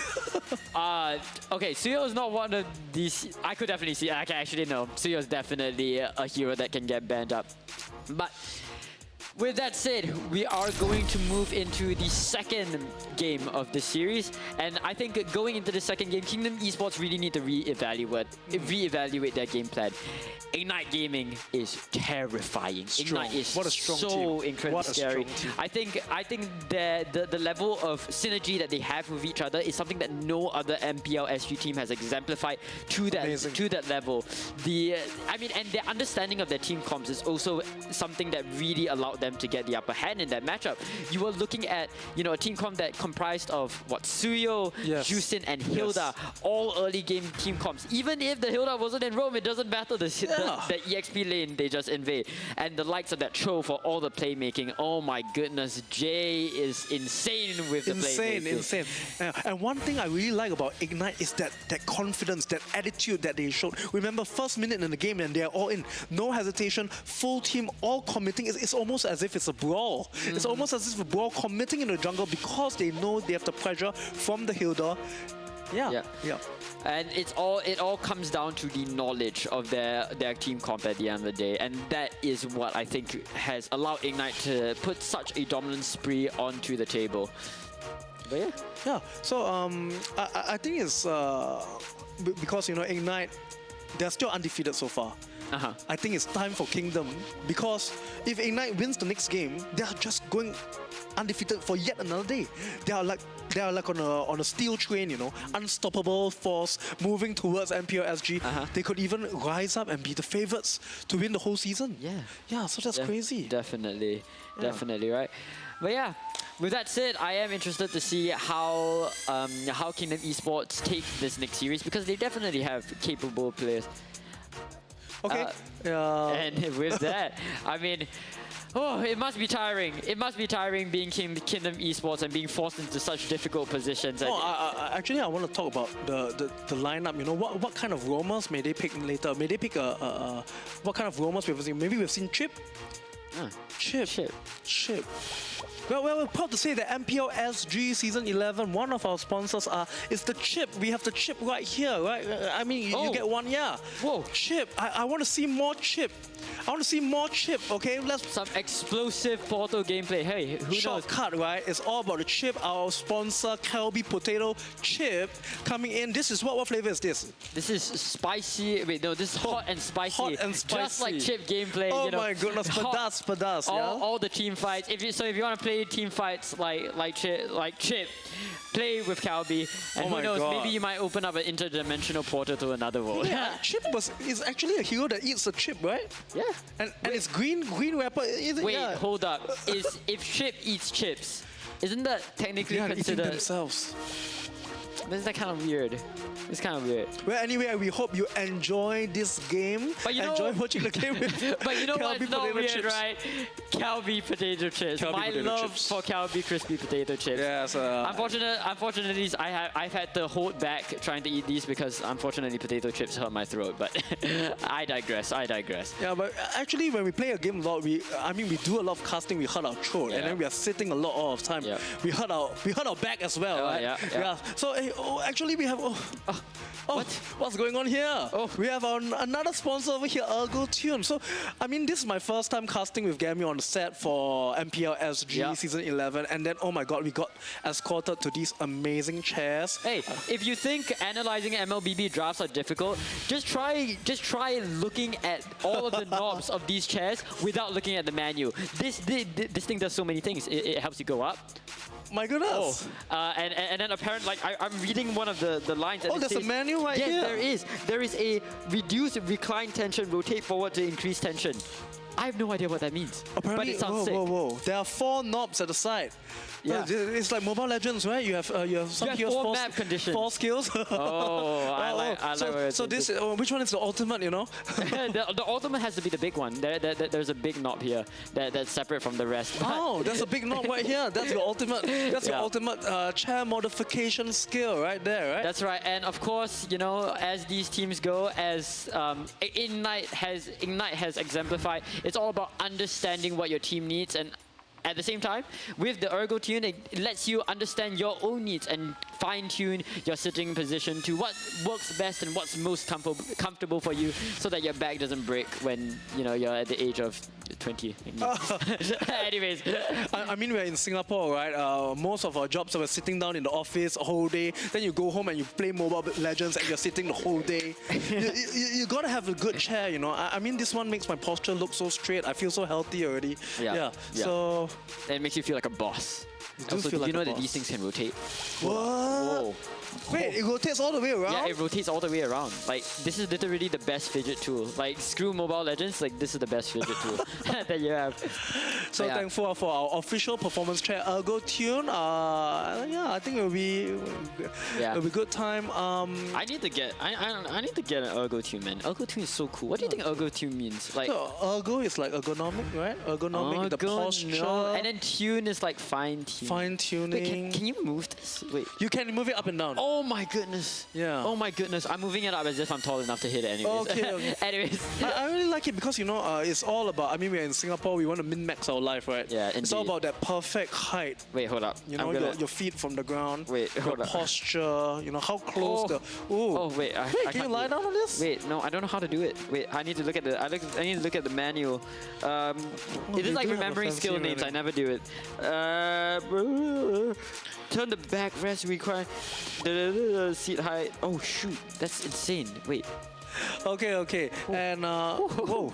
Okay, Suyo is not one of these. I could definitely see. I can actually know. Suyo is definitely a hero that can get banned up. But with that said, we are going to move into the second game of the series. And I think going into the second game, Kingdom Esports really need to reevaluate their game plan. Ignite Gaming is terrifying. Strong. Ignite is what a strong so team. incredibly scary. I think the level of synergy that they have with each other is something that no other MPL SG team has exemplified to that level. And their understanding of their team comps is also something that really allowed them to get the upper hand in that matchup. You were looking at a team comp that comprised of Suyo, Jusin, and Hilda, all early game team comps. Even if the Hilda wasn't in Rome, it doesn't matter. The EXP lane they just invade, and the likes of that Cho for all the playmaking. Oh my goodness, Jay is insane with the playmaking. Insane. And one thing I really like about Ignite is that confidence, that attitude that they showed. Remember, first minute in the game and they're all in, no hesitation, full team, all committing. It's almost as if it's a brawl. It's almost as if a brawl committing in the jungle because they know they have the pressure from the Hilda. Yeah. And it all comes down to the knowledge of their team comp at the end of the day, and that is what I think has allowed Ignite to put such a dominant spree onto the table. But yeah. So I think it's because Ignite, they're still undefeated so far. I think it's time for Kingdom, because if Ignite wins the next game, they are just going undefeated for yet another day. They are like on a steel train, unstoppable force moving towards MPL SG. They could even rise up and be the favorites to win the whole season. Yeah, so that's crazy. Definitely, right? But yeah, with that said, I am interested to see how Kingdom Esports take this next series, because they definitely have capable players. Okay. And with that, I mean, it must be tiring. It must be tiring being Kingdom Esports and being forced into such difficult positions. Actually, I want to talk about the lineup. What kind of roamers may they pick later? May they pick what kind of roamers we've seen? Maybe we've seen Chip. Chip. Well, we're proud to say that MPL SG Season 11, one of our sponsors is the Chip. We have the Chip right here, right? I mean, you get one, Whoa. Chip. I want to see more Chip. Okay? Some explosive Portal gameplay. Hey, who knows? Shortcut, right? It's all about the Chip. Our sponsor, Calbee Potato Chip, coming in. This is what flavor is this? This is spicy. Wait, no, this is hot and spicy. Hot and spicy. Just like Chip gameplay. Oh my goodness, Padas, all the team fights. If you want to play team fights like Chip, play with Calbee, and who knows, maybe you might open up an interdimensional portal to another world. Yeah, Chip is actually a hero that eats a chip, right? Yeah. And it's green wrapper. Wait, hold up. If Chip eats chips, isn't that technically considered themselves? Isn't that kind of weird? It's kind of weird. Well, anyway, we hope you enjoy this game. But enjoy watching the game with But you know what's not weird, chips. right? Calbee potato chips. My love for Calbee crispy potato chips. Yes. Unfortunately, I've had to hold back trying to eat these because unfortunately potato chips hurt my throat. But I digress. Yeah, but actually, when we play a game a lot, we do a lot of casting. We hurt our throat, and then we are sitting a lot of time. Yeah. We hurt our back as well, right? Yeah. So actually, we have. What's going on here? We have another sponsor over here, Ergo Tune. So, I mean, this is my first time casting with Gammy on the set for MPL SG Season 11. And then, oh my god, we got escorted to these amazing chairs. Hey, if you think analyzing MLBB drafts are difficult, just try looking at all of the knobs of these chairs without looking at the menu. This thing does so many things. It helps you go up. My goodness. And then apparently, I'm reading one of the lines. And there's a menu right here. Yes, there is. There is a reduce recline tension, rotate forward to increase tension. I have no idea what that means. Apparently, but it sounds sick. whoa. There are 4 knobs at the side. Yeah. It's like Mobile Legends, right? You have some You have heroes, 4 map conditions. 4 skills. Oh, I like so this, which one is the ultimate, you know? the ultimate has to be the big one. There's a big knob here that's separate from the rest. Oh, there's a big knob right here. That's your ultimate. That's your ultimate chair modification skill right there, right? That's right. And of course, you know, as these teams go, as Ignite has exemplified, it's all about understanding what your team needs, and at the same time, with the Ergo Tune, it lets you understand your own needs and fine-tune your sitting position to what works best and what's most comfortable for you, so that your back doesn't break when, you know, you're at the age of 20. Anyways. I mean, we're in Singapore, right? Most of our jobs are sitting down in the office a whole day. Then you go home and you play Mobile Legends and you're sitting the whole day. you gotta have a good chair, you know. I mean, this one makes my posture look so straight. I feel so healthy already. Yeah. So and it makes you feel like a boss. Also, do you know that these things can rotate? What? Whoa. Wait, it rotates all the way around? Yeah, it rotates all the way around. Like, this is literally the best fidget tool. Like, screw Mobile Legends, like, this is the best fidget tool that you have. So thankful for our official performance chair, Ergo Tune. Yeah, I think it'll be a good time. I need to get an Ergo Tune, man. Ergo Tune is so cool. What do you think Ergo Tune means? Like, so Ergo is like ergonomic, right? Ergonomic, the posture. And then tune is like fine tuning. Fine tuning. Wait, can you move this? Wait. You can move it up and down. Oh my goodness. Yeah. Oh my goodness. I'm moving it up as if I'm tall enough to hit it anyways. Okay. Anyways. I really like it because, you know, it's all about, I mean, we're in Singapore, we want to min-max our life, right? Yeah, It's all about that perfect height. Wait, hold up. You know, your feet from the ground. Wait, hold your up. posture, you know, how close the... Ooh. Oh, wait. Can you lie down on this? Wait, no, I don't know how to do it. Wait, I need to look at the... I need to look at the manual. It is like remembering skill names. I never do it. Turn the backrest require seat height. Oh shoot, that's insane. Wait. Okay. And whoa.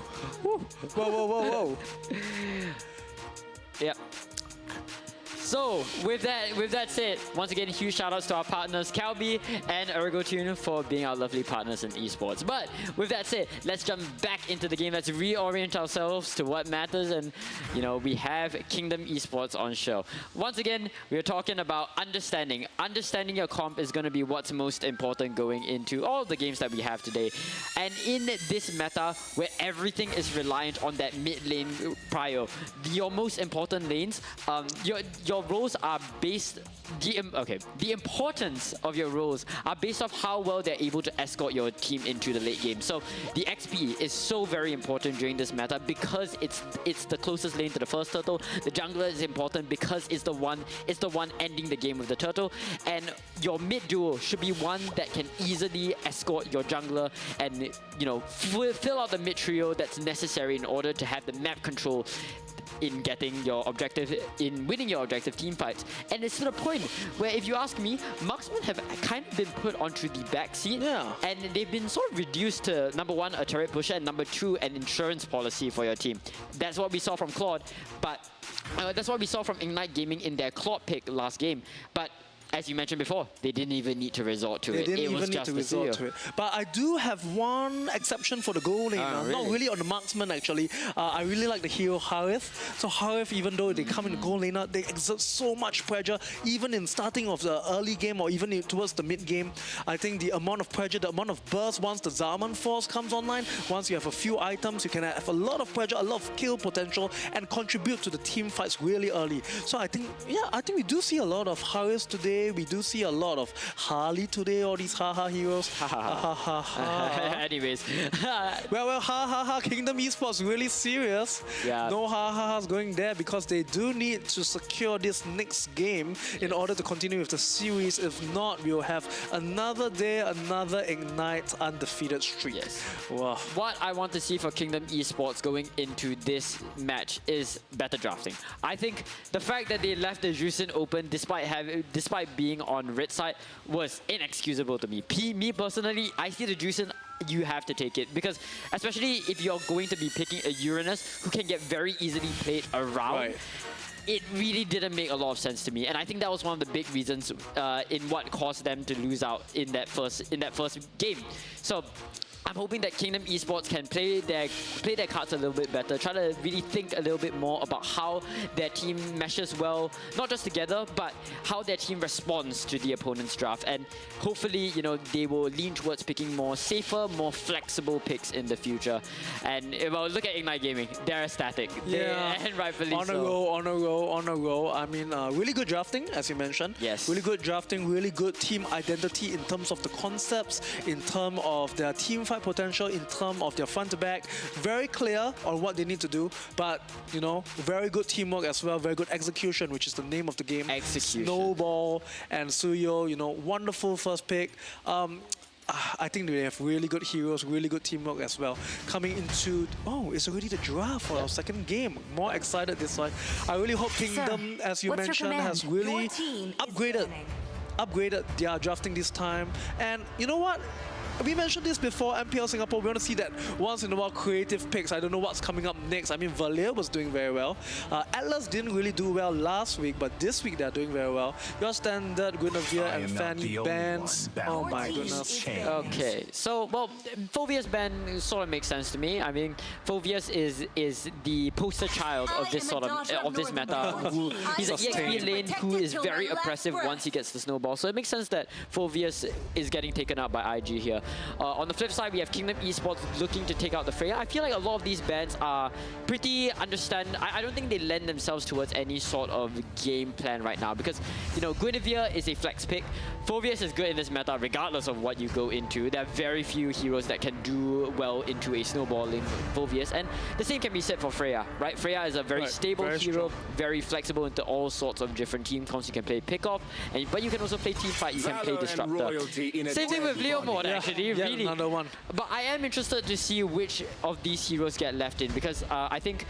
Yeah. So, with that said, once again, huge shout-outs to our partners, Calbee and ErgoTune, for being our lovely partners in esports. But with that said, let's jump back into the game. Let's reorient ourselves to what matters, and you know, we have Kingdom Esports on show. Once again, we're talking about understanding. Understanding your comp is going to be what's most important going into all the games that we have today. And in this meta, where everything is reliant on that mid lane prio, your most important lanes, your roles are based, the importance of your roles are based off how well they're able to escort your team into the late game. So the XP is so very important during this meta because it's the closest lane to the first turtle. The jungler is important because it's the one ending the game with the turtle. And your mid duo should be one that can easily escort your jungler and, you know, fill out the mid trio that's necessary in order to have the map control in getting your objective, in winning your objective team fights. And it's to the point where, if you ask me, marksmen have kind of been put onto the back seat, and they've been sort of reduced to, number one, a turret pusher, and number two, an insurance policy for your team. That's what we saw from Claude, but that's what we saw from Ignite Gaming in their Claude pick last game. But as you mentioned before, they didn't even need to resort to it. They didn't it was even need just to resort to it. But I do have one exception for the goal lane. Really? Not really on the marksman, actually. I really like the hero Harith. So Harith, even though they come in the goal laner, they exert so much pressure, even in starting of the early game or even towards the mid game. I think the amount of pressure, the amount of burst once the Zaman Force comes online, once you have a few items, you can have a lot of pressure, a lot of kill potential, and contribute to the team fights really early. So I think we do see a lot of Harith today. We do see a lot of Harley today, all these haha heroes. Anyways. well, Kingdom Esports really serious. Yeah. No ha-ha-has going there because they do need to secure this next game in order to continue with the series. If not, we'll have another day, another Ignite undefeated streak. Yes. Wow. What I want to see for Kingdom Esports going into this match is better drafting. I think the fact that they left the Juicin open despite being on red side was inexcusable to me. Me personally, I see the Juicin, you have to take it, because especially if you're going to be picking a Uranus who can get very easily played around. Right. It really didn't make a lot of sense to me, and I think that was one of the big reasons in what caused them to lose out in that first game. So I'm hoping that Kingdom Esports can play their cards a little bit better, try to really think a little bit more about how their team meshes well, not just together, but how their team responds to the opponent's draft. And hopefully, you know, they will lean towards picking more safer, more flexible picks in the future. And well, look at Ignite Gaming, they're ecstatic. Yeah, and rightfully on a roll. I mean, really good drafting, as you mentioned. Yes. Really good drafting, really good team identity in terms of the concepts, in terms of their team fight potential, in terms of their front to back. Very clear on what they need to do, but you know, very good teamwork as well, very good execution, which is the name of the game. Execution. Snowball and Suyo, you know, wonderful first pick. I think they have really good heroes, really good teamwork as well. Coming into, it's already the draft for our second game. More excited this one. I really hope Kingdom, as you mentioned, has really upgraded their drafting this time. And you know what? We mentioned this before, MPL Singapore, we want to see that once in a while creative picks. I don't know what's coming up next. I mean, Valir was doing very well. Atlas didn't really do well last week, but this week they're doing very well. Your standard Guinevere and Fanny bans. Oh my goodness. Okay, so, well, Phoveus ban sort of makes sense to me. I mean, Phoveus is the poster child of this sort of this meta. He's an EXP lane who is very oppressive once he gets the snowball. So it makes sense that Phoveus is getting taken out by IG here. On the flip side, we have Kingdom Esports looking to take out the Freya. I feel like a lot of these bans are pretty I don't think they lend themselves towards any sort of game plan right now because, you know, Guinevere is a flex pick. Phoveus is good in this meta regardless of what you go into. There are very few heroes that can do well into a snowballing Phoveus, and the same can be said for Freya, right? Freya is a very stable hero, very flexible into all sorts of different team comps. You can play pick-off, but you can also play team fight, you can play disruptor. Same thing with Leomord, actually. Really. Another one. But I am interested to see which of these heroes get left in because I think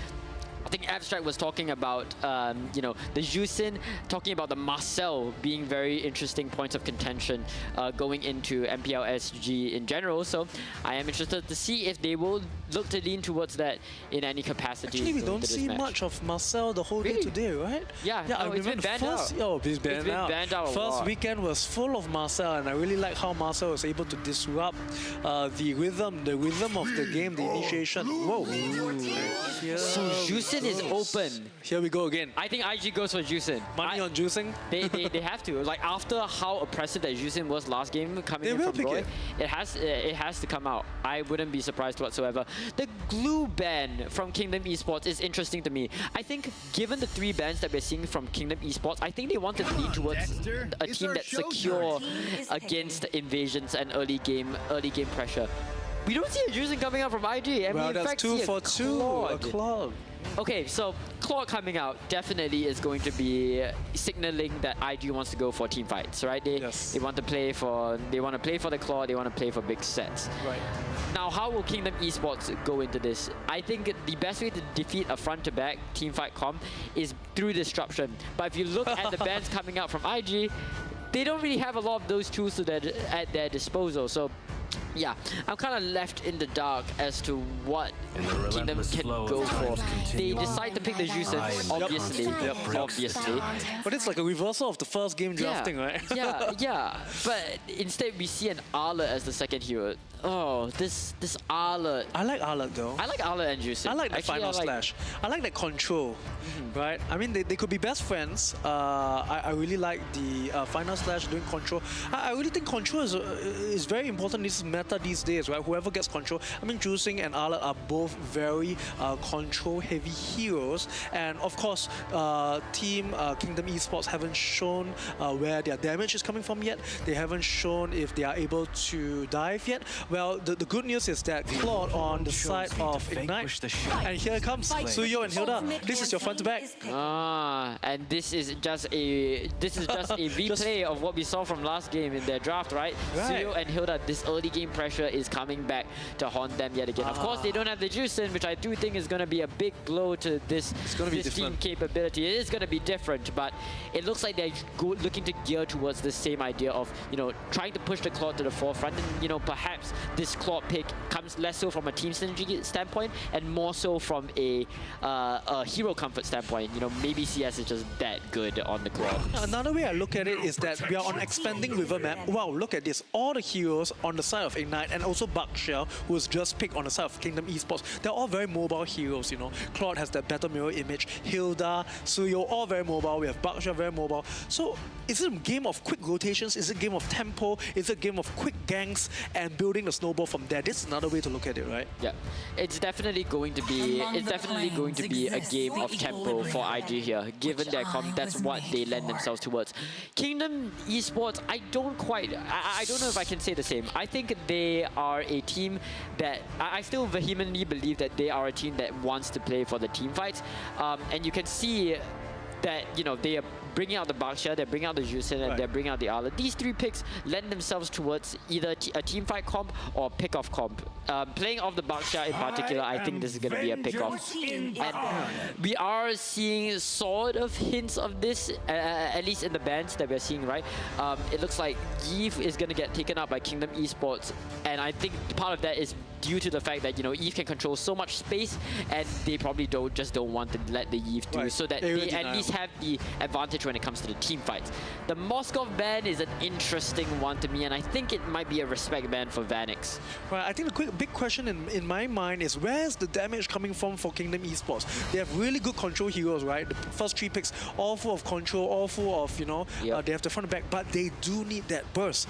Abstract was talking about, you know, the Jusin, talking about the Marcel being very interesting points of contention going into MPL SG in general. So I am interested to see if they will look to lean towards that in any capacity. Actually, we don't see much of Marcel the whole day today, right? Yeah, I it's been banned out. It's been banned out. First weekend was full of Marcel, and I really like how Marcel was able to disrupt the rhythm of the game, the initiation. Whoa. So Jusin is open. Here we go again. I think IG goes for Jusin. Money on Juicing? They have to. Like, after how oppressive that Jusin was last game coming in from Roy, it has to come out. I wouldn't be surprised whatsoever. The glue ban from Kingdom Esports is interesting to me. I think given the 3 bans that we're seeing from Kingdom Esports, I think they want to lean towards a team that's secure against invasions and early game pressure. We don't see a Juicing coming out from IG. And well, that's 2 for 2. A Claude. Okay, so Claude coming out definitely is going to be signaling that IG wants to go for team fights, right? They want to play for the Claude, they want to play for big sets. Right. Now, how will Kingdom Esports go into this? I think the best way to defeat a front-to-back team fight comp is through disruption. But if you look at the bans coming out from IG, they don't really have a lot of those tools at their disposal. So yeah, I'm kind of left in the dark as to what Kingdom can go for. They decide to pick the Juicin, obviously. Obviously. But it's like a reversal of the first game drafting, right? yeah. But instead, we see an Arla as the second hero. Oh, this Arla. I like Arla though. I like Arla and Juicin. I like the final slash. I like that control, right? I mean, they could be best friends. I really like the final slash doing control. I really think control is very important. This is meta these days, right? Whoever gets control. I mean, Juicin and Arla are both very control-heavy heroes, and of course, Team Kingdom Esports haven't shown where their damage is coming from yet. They haven't shown if they are able to dive yet. Well, the good news is that Claude on the side of Ignite, and here comes Suyo and Hilda. This is your front to back. And this is just a replay of what we saw from last game in their draft, right? Suyo and Hilda, this early game pressure is coming back to haunt them yet again. Of course, they don't have the Juicin, which I do think is going to be a big blow to this team capability. It is going to be different, but it looks like they're looking to gear towards the same idea of, you know, trying to push the Claude to the forefront, and, you know, perhaps this Claude pick comes less so from a team synergy standpoint and more so from a hero comfort standpoint. You know, maybe CS is just that good on the Claude. Another way I look at it is that we are on expanding river map. Wow, look at this. All the heroes on the side side of Ignite, and also Bakshia, who was just picked on the side of Kingdom Esports. They're all very mobile heroes, you know. Claude has that better mirror image. Hilda, Suyo, all very mobile. We have Bakshia, very mobile. So is it a game of quick rotations? Is it a game of tempo? Is it a game of quick ganks and building the snowball from there? This is another way to look at it, right? Yeah, it's definitely going to be a game of tempo for IG here. Given their comp, that's what they lend themselves towards. Kingdom Esports, I don't know if I can say the same. I think they are a team that I still vehemently believe that they are a team that wants to play for the team fights, and you can see that, you know, they are bringing out the Bakshia, they're bringing out the Jusin, and they're bringing out the Arla. These three picks lend themselves towards either a team fight comp or pick-off comp. Playing off the Bakshia in particular, I think this is going to be a pick-off. And we are seeing sort of hints of this, at least in the bans that we're seeing, right? It looks like Eve is going to get taken up by Kingdom Esports, and I think part of that is due to the fact that, you know, Eve can control so much space, and they probably don't want to let the Eve do, so that they at least have the advantage when it comes to the team fights. The Moskov ban is an interesting one to me, and I think it might be a respect ban for Vanix. Right, I think the big question in my mind is, where's the damage coming from for Kingdom Esports? They have really good control heroes, right? The first three picks, all full of control, all full of, you know, they have the front and back, but they do need that burst.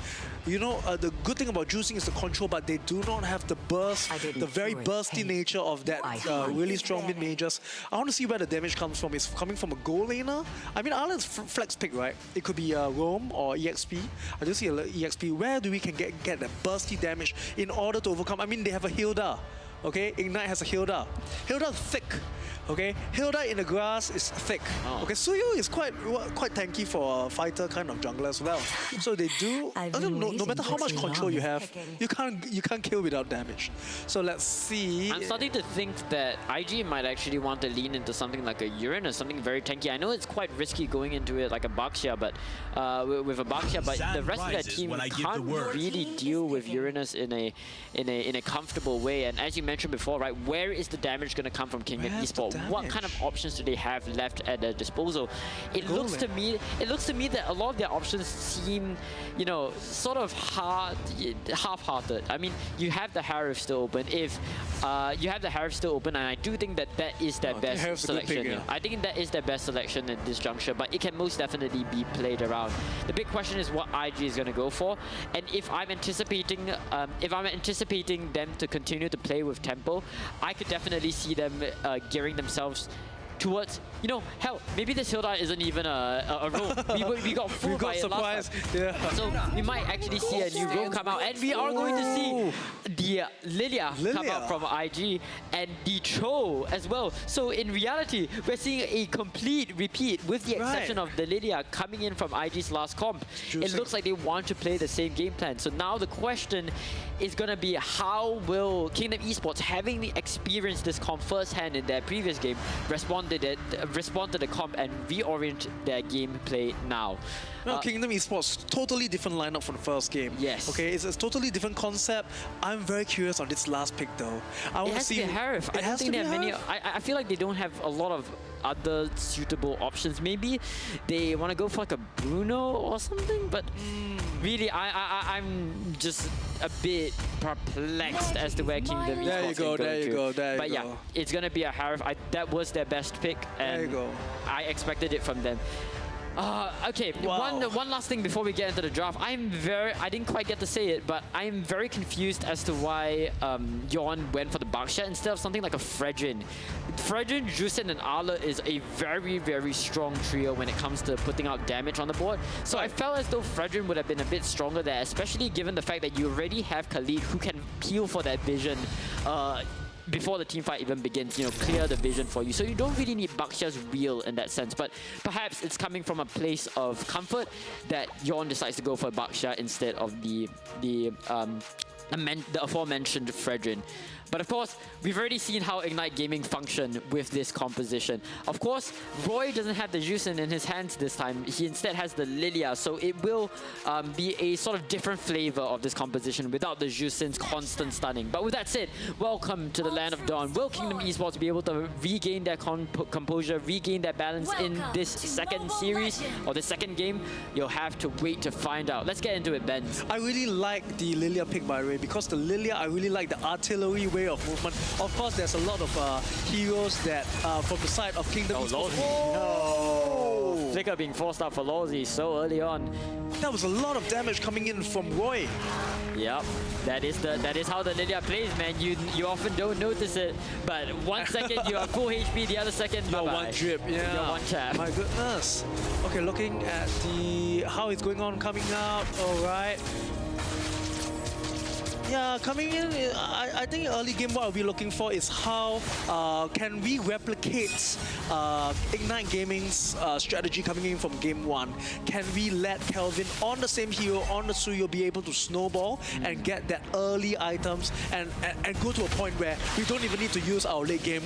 You know, the good thing about juicing is the control, but they do not have the burst, the very bursty nature of that really strong mid majors. I want to see where the damage comes from. It's coming from a goal laner. I mean, Arlen's flex pick, right? It could be Roam or EXP. I just see a EXP. Where do we can get that bursty damage in order to overcome? I mean, they have a Hilda. Okay, Ignite has a Hilda. Hilda is thick. Okay, Hilda in the grass is thick. Okay, Suyu is quite tanky for a fighter kind of jungler as well. So they do. No matter how much control you have, you can't kill without damage. So let's see. I'm starting to think that IG might actually want to lean into something like a Uranus, something very tanky. I know it's quite risky going into it like a Bakshia, but with a Bakshia, but the rest of their team can't really deal with Uranus in a comfortable way. And as you mentioned before, right, where is the damage going to come from Kingdom Esports? What kind of options do they have left at their disposal? It looks to me that a lot of their options seem, you know, sort of half-hearted. I mean, you have the Harif still open. If you have the Harif still open, and I do think that is their best selection. I think that is their best selection at this juncture, but it can most definitely be played around. The big question is what IG is going to go for, and if I'm anticipating them to continue to play with tempo, I could definitely see them gearing themselves towards, you know, hell, maybe this Hilda isn't even a roam. We got fooled by it last time. So we might actually see a new roam come out, and we are going to see the Lilia come out from IG, and the Cho as well. So in reality, we're seeing a complete repeat, with the exception of the Lilia coming in from IG's last comp. It looks like they want to play the same game plan. So now the question is going to be, how will Kingdom Esports, having experienced this comp firsthand in their previous game, respond to the comp and reorient their gameplay now? No, Kingdom Esports, totally different lineup from the first game. Yes. Okay, it's a totally different concept. I'm very curious on this last pick though. I want to see. It has to be Harif. I don't think they have many. I feel like they don't have a lot of other suitable options. Maybe they want to go for like a Bruno or something, but really, I'm just a bit perplexed as to where Kingdom Esports can go. There you go. But yeah, it's gonna be a Harif. That was their best pick, and I expected it from them. Okay, one last thing before we get into the draft. I didn't quite get to say it, but I'm very confused as to why Yon went for the Bakshia instead of something like a Fredrin. Fredrin, Jusin, and Arla is a very, very strong trio when it comes to putting out damage on the board. So I felt as though Fredrin would have been a bit stronger there, especially given the fact that you already have Khalid who can peel for that vision before the team fight even begins, you know, clear the vision for you. So you don't really need Bakshia's wheel in that sense, but perhaps it's coming from a place of comfort that Yon decides to go for Bakshia instead of the aforementioned Fredrin. But of course, we've already seen how Ignite Gaming function with this composition. Of course, Roy doesn't have the Juicen in his hands this time. He instead has the Lilia, so it will be a sort of different flavor of this composition without the Juicen's constant stunning. But with that said, welcome to the Land of Dawn. Will Kingdom Esports be able to regain their composure, regain their balance in this second series or the second game? You'll have to wait to find out. Let's get into it, Ben. I really like the Lilia pick, by the way, because the Lilia, I really like the artillery way of movement. Of course, there's a lot of heroes that from the side of Kingdom Esports. No! Flicker being forced out for Lawsy so early on. That was a lot of damage coming in from Roy. Yep, that is how the Lilia plays, man. You often don't notice it, but 1 second you are full HP, the other second you're bye-bye. one drip, yeah. You're one tap. My goodness. Okay, looking at how it's going on coming out. All right. Yeah, coming in, I think early game what I'll be looking for is how can we replicate Ignite Gaming's strategy coming in from game 1. Can we let Kelvin on the same hero, on the Suyo, be able to snowball and get that early items and go to a point where we don't even need to use our late game.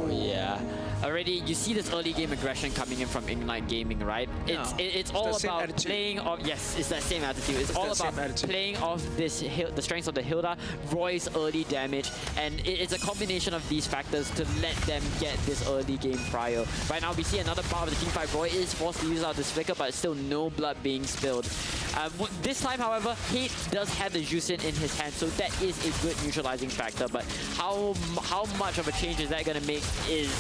Yeah. Already, you see this early game aggression coming in from Ignite Gaming, right? It's all about playing off. Yes, it's that same attitude. It's all about playing off the strengths of the Hilda, Roy's early damage, and it's a combination of these factors to let them get this early game prior. Right now, we see another part of the teamfight. Roy is forced to use out this flicker, but still no blood being spilled. This time, however, Hate does have the Juicen in his hand, so that is a good neutralizing factor. But how much of a change is that going to make is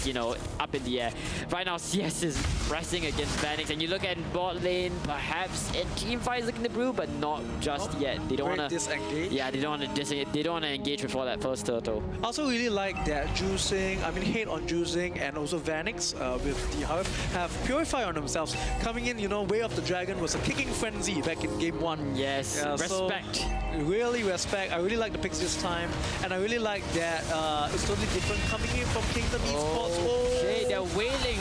you know, up in the air. Right now, CS is pressing against Vanix, and you look at bot lane, perhaps a team fight is looking to brew, but not just yet. They don't want to disengage. Yeah, they don't want to They don't want to engage before that first turtle. I also really like that juicing. I mean, Hate on juicing, and also Vanix with the Harp have Purify on themselves. Coming in, you know, Way of the Dragon was a kicking frenzy back in game 1. Yes, respect. So, really respect. I really like the picks this time, and I really like that it's totally different coming in from Kingdom Esports. Okay, they're wailing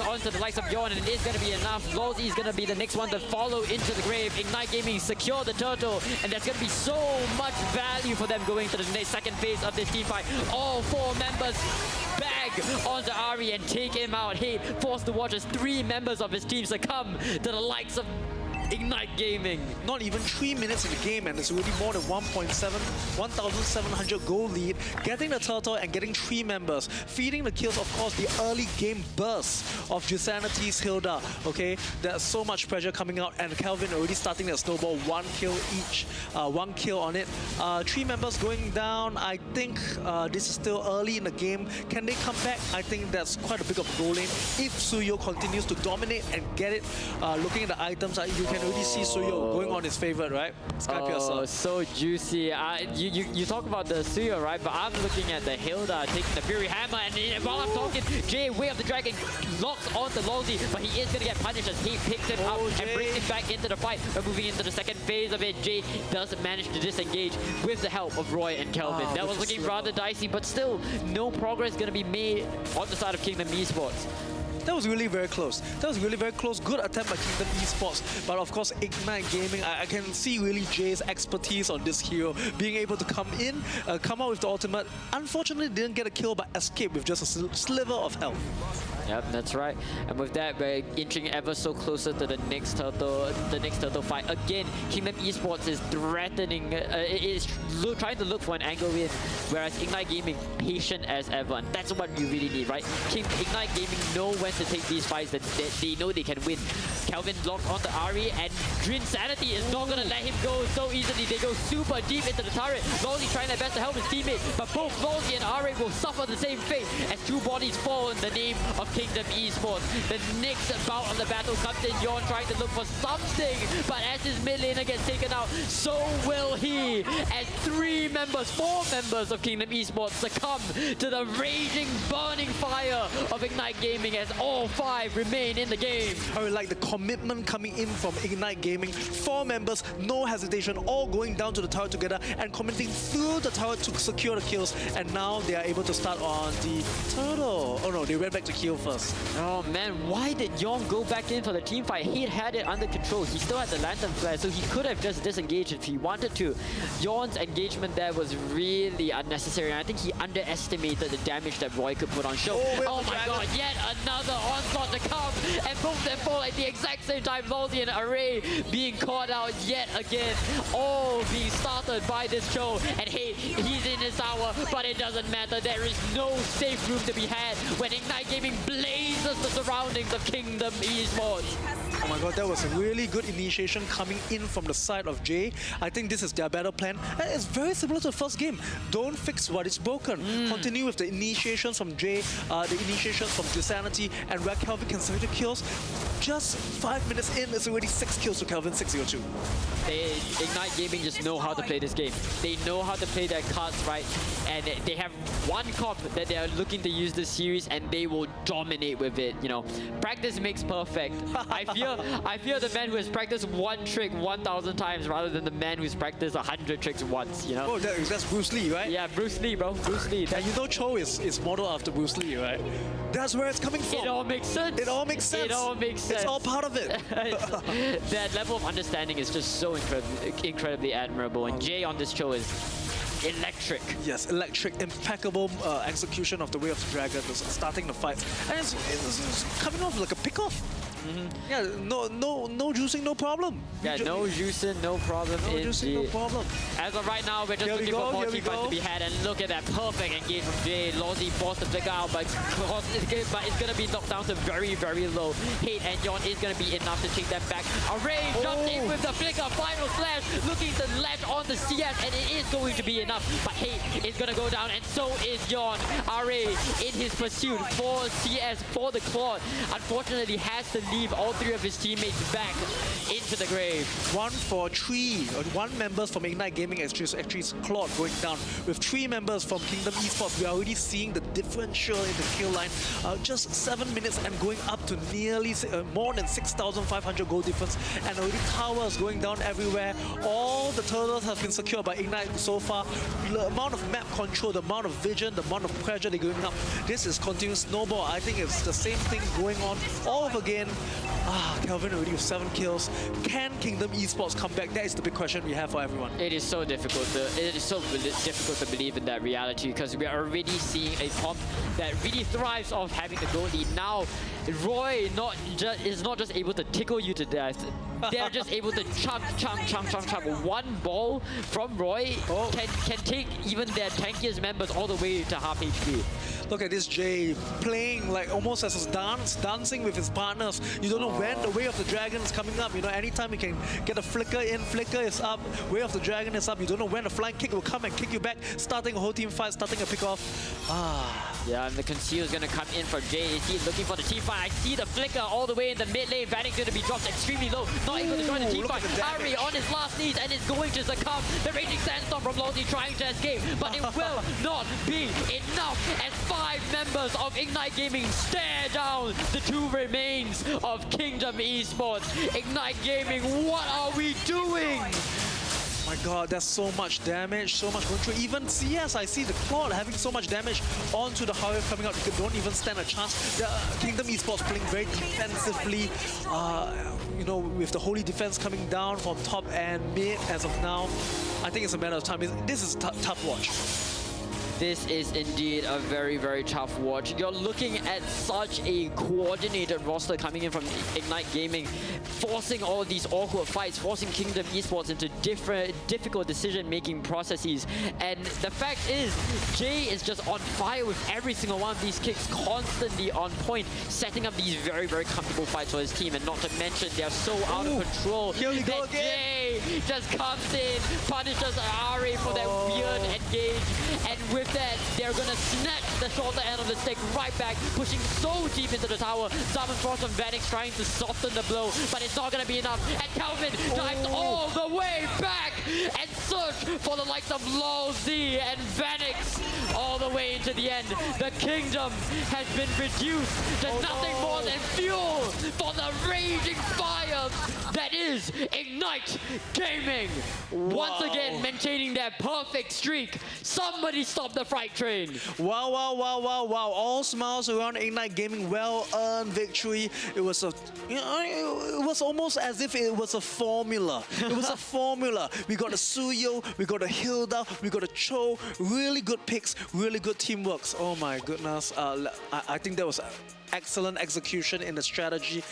onto the likes of Yon, and it is going to be enough. Lawsy is going to be the next one to follow into the grave. Ignite Gaming secure the turtle, and there's going to be so much value for them going to the second phase of this team fight. All 4 members bag onto Ari and take him out. Hate forced to watch as 3 members of his team succumb to the likes of Ignite Gaming. Not even 3 minutes in the game, and it's already more than 1,700 gold lead. Getting the turtle and getting 3 members. Feeding the kills, of course, the early game burst of Jusanity's Hilda. Okay, there's so much pressure coming out, and Kelvin already starting their snowball. 1 kill each, 1 kill on it. 3 members going down. I think this is still early in the game. Can they come back? I think that's quite a big of goal lane. If Suyo continues to dominate and get it, looking at the items, you can already see Suyo going on his favorite, right? Oh, so juicy. You talk about the Suyo, right? But I'm looking at the Hilda taking the Fury Hammer, and while I'm talking, Jay, Way of the Dragon, locks onto Lawsy, but he is going to get punished as he picks him up and brings him back into the fight. We're moving into the second phase of it. Jay does manage to disengage with the help of Roy and Kelvin. That was looking rather dicey, but still, no progress going to be made on the side of Kingdom Esports. That was really very close. That was really very close. Good attempt by Kingdom Esports. But of course, Ignite Gaming, I can see really Jay's expertise on this hero. Being able to come in, come out with the ultimate. Unfortunately, didn't get a kill, but escaped with just a sliver of health. Yep, that's right. And with that, we're inching ever so closer to the next turtle fight. Again, Kingdom Esports is threatening, is trying to look for an angle in, whereas Ignite Gaming, patient as ever. And that's what you really need, right? Ignite Gaming know when to take these fights that they know they can win. Kelvin locked onto Ari, and Drinsanity is not going to let him go so easily. They go super deep into the turret. Lawsy trying their best to help his teammate, but both Lawsy and Ari will suffer the same fate as 2 bodies fall in the name of Kingdom Esports. The next bout of the battle comes in. Yon trying to look for something, but as his mid laner gets taken out, so will he, as 4 members of Kingdom Esports succumb to the raging, burning fire of Ignite Gaming, as all 5 remain in the game. I would like the commitment coming in from Ignite Gaming. 4 members, no hesitation, all going down to the tower together and committing through the tower to secure the kills. And now they are able to start on the turtle. Oh no, they went back to kill first. Oh man, why did Yon go back in for the team fight? He had it under control. He still had the lantern flare, so he could have just disengaged if he wanted to. Yon's engagement there was really unnecessary, and I think he underestimated the damage that Roy could put on show. Oh my god, yet another onslaught to come, and both them fall at the exact same time. Lolzy and Array being caught out yet again, all being started by this show. And hey, he's in his tower, but it doesn't matter. There is no safe room to be had when Ignite Gaming blazes the surroundings of Kingdom Esports. Oh my god, that was a really good initiation coming in from the side of Jay. I think this is their battle plan. And it's very similar to the first game. Don't fix what is broken. Continue with the initiations from Jay, the initiations from Disanity, and where Kelvin can secure kills. Just 5 minutes in, it's already 6 kills to Kelvin, 602. Ignite Gaming just know how to play this game. They know how to play their cards right, and they have one comp that they are looking to use this series, and they will dominate with it. You know, practice makes perfect. I fear the man who has practiced one trick 1,000 times rather than the man who's practiced 100 tricks once. You know. Oh, that's Bruce Lee, right? Yeah, Bruce Lee, bro. Bruce Lee. And you know Cho is modeled after Bruce Lee, right? That's where it's coming from. It all makes sense. It all makes sense. It all makes sense. It's all part of it. That level of understanding is just so incredibly admirable. And Jay on this show is electric. Yes, electric, impeccable execution of the Way of the Dragon, starting the fight. And it's coming off like a pick-off. Yeah, no juicing, no problem. Yeah, no juicing, no problem. No juicing, no problem. As of right now, we're just looking for more team fights to be had, and look at that perfect engage from Jay. Lolzy forced to flicker out, but it's gonna be knocked down to very, very low. Hate and Yon is gonna be enough to take them back. Array jumped in with the flicker, final slash, looking to latch on the CS, and it is going to be enough. But Hate is gonna go down, and so is Yon. Array in his pursuit for CS, for the Claude, unfortunately has to leave all 3 of his teammates back into the grave. 1 for 3, 1 members from Ignite Gaming actually Claude going down. With 3 members from Kingdom Esports, we are already seeing the differential in the kill line. Just 7 minutes and going up to nearly more than 6,500 gold difference, and already towers going down everywhere. All the turtles have been secured by Ignite so far. The amount of map control, the amount of vision, the amount of pressure they're going up, this is continuous snowball. I think it's the same thing going on all over again. Kelvin already with 7 kills. Can Kingdom Esports come back? That is the big question we have for everyone. It is so difficult to believe in that reality, because we are already seeing a comp that really thrives off having the goal lead. Now, Roy is not just able to tickle you to death. They're just able to chunk. One ball from Roy can take even their tankiest members all the way to half HP. Look at this Jay playing like almost as a dancing with his partners. You don't know when the Way of the Dragon is coming up. You know, anytime you can get a flicker in, flicker is up, Way of the Dragon is up. You don't know when the flying kick will come and kick you back, starting a whole team fight, starting a pick-off. Yeah, and the conceal is gonna come in for Jay. He's looking for the team fight. I see the flicker all the way in the mid lane. Vanning's gonna be dropped extremely low, not able to join the team fight. Ari on his last knees and is going to succumb. The raging sandstorm from Lolzy trying to escape, but it will not be enough as 5 members of Ignite Gaming stare down the 2 remains of Kingdom Esports. Ignite Gaming, what are we doing? My god, that's so much damage, so much going through. Even CS, I see the Claude having so much damage onto the Howler coming out. You don't even stand a chance. The Kingdom Esports playing very defensively, you know, with the Holy Defense coming down from top and mid as of now. I think it's a matter of time. This is a tough watch. This is indeed a very, very tough watch. You're looking at such a coordinated roster coming in from Ignite Gaming, forcing all of these awkward fights, forcing Kingdom Esports into difficult decision-making processes. And the fact is, Jay is just on fire with every single one of these kicks, constantly on point, setting up these very, very comfortable fights for his team. And not to mention, they're so out of control Here we go that again. Jay just comes in, punishes Ari for that weird good engage. And with that, they're going to snatch the shoulder end of the stick right back, pushing so deep into the tower. Summon Frost and Vanix trying to soften the blow, but it's not going to be enough. And Calvin dives all the way back and search for the likes of Lol Z and Vanix all the way into the end. The kingdom has been reduced to nothing more than fuel for the raging fire that is Ignite Gaming. Once again, maintaining their perfect streak. Somebody stop the fright train. Wow, wow, wow, wow, wow. All smiles around Ignite Gaming. Well-earned victory. It was a, it was almost as if it was a formula. It was a formula. We got a Suyo, we got a Hilda, we got a Cho. Really good picks, really good teamwork. Oh my goodness. I think that was excellent execution in the strategy.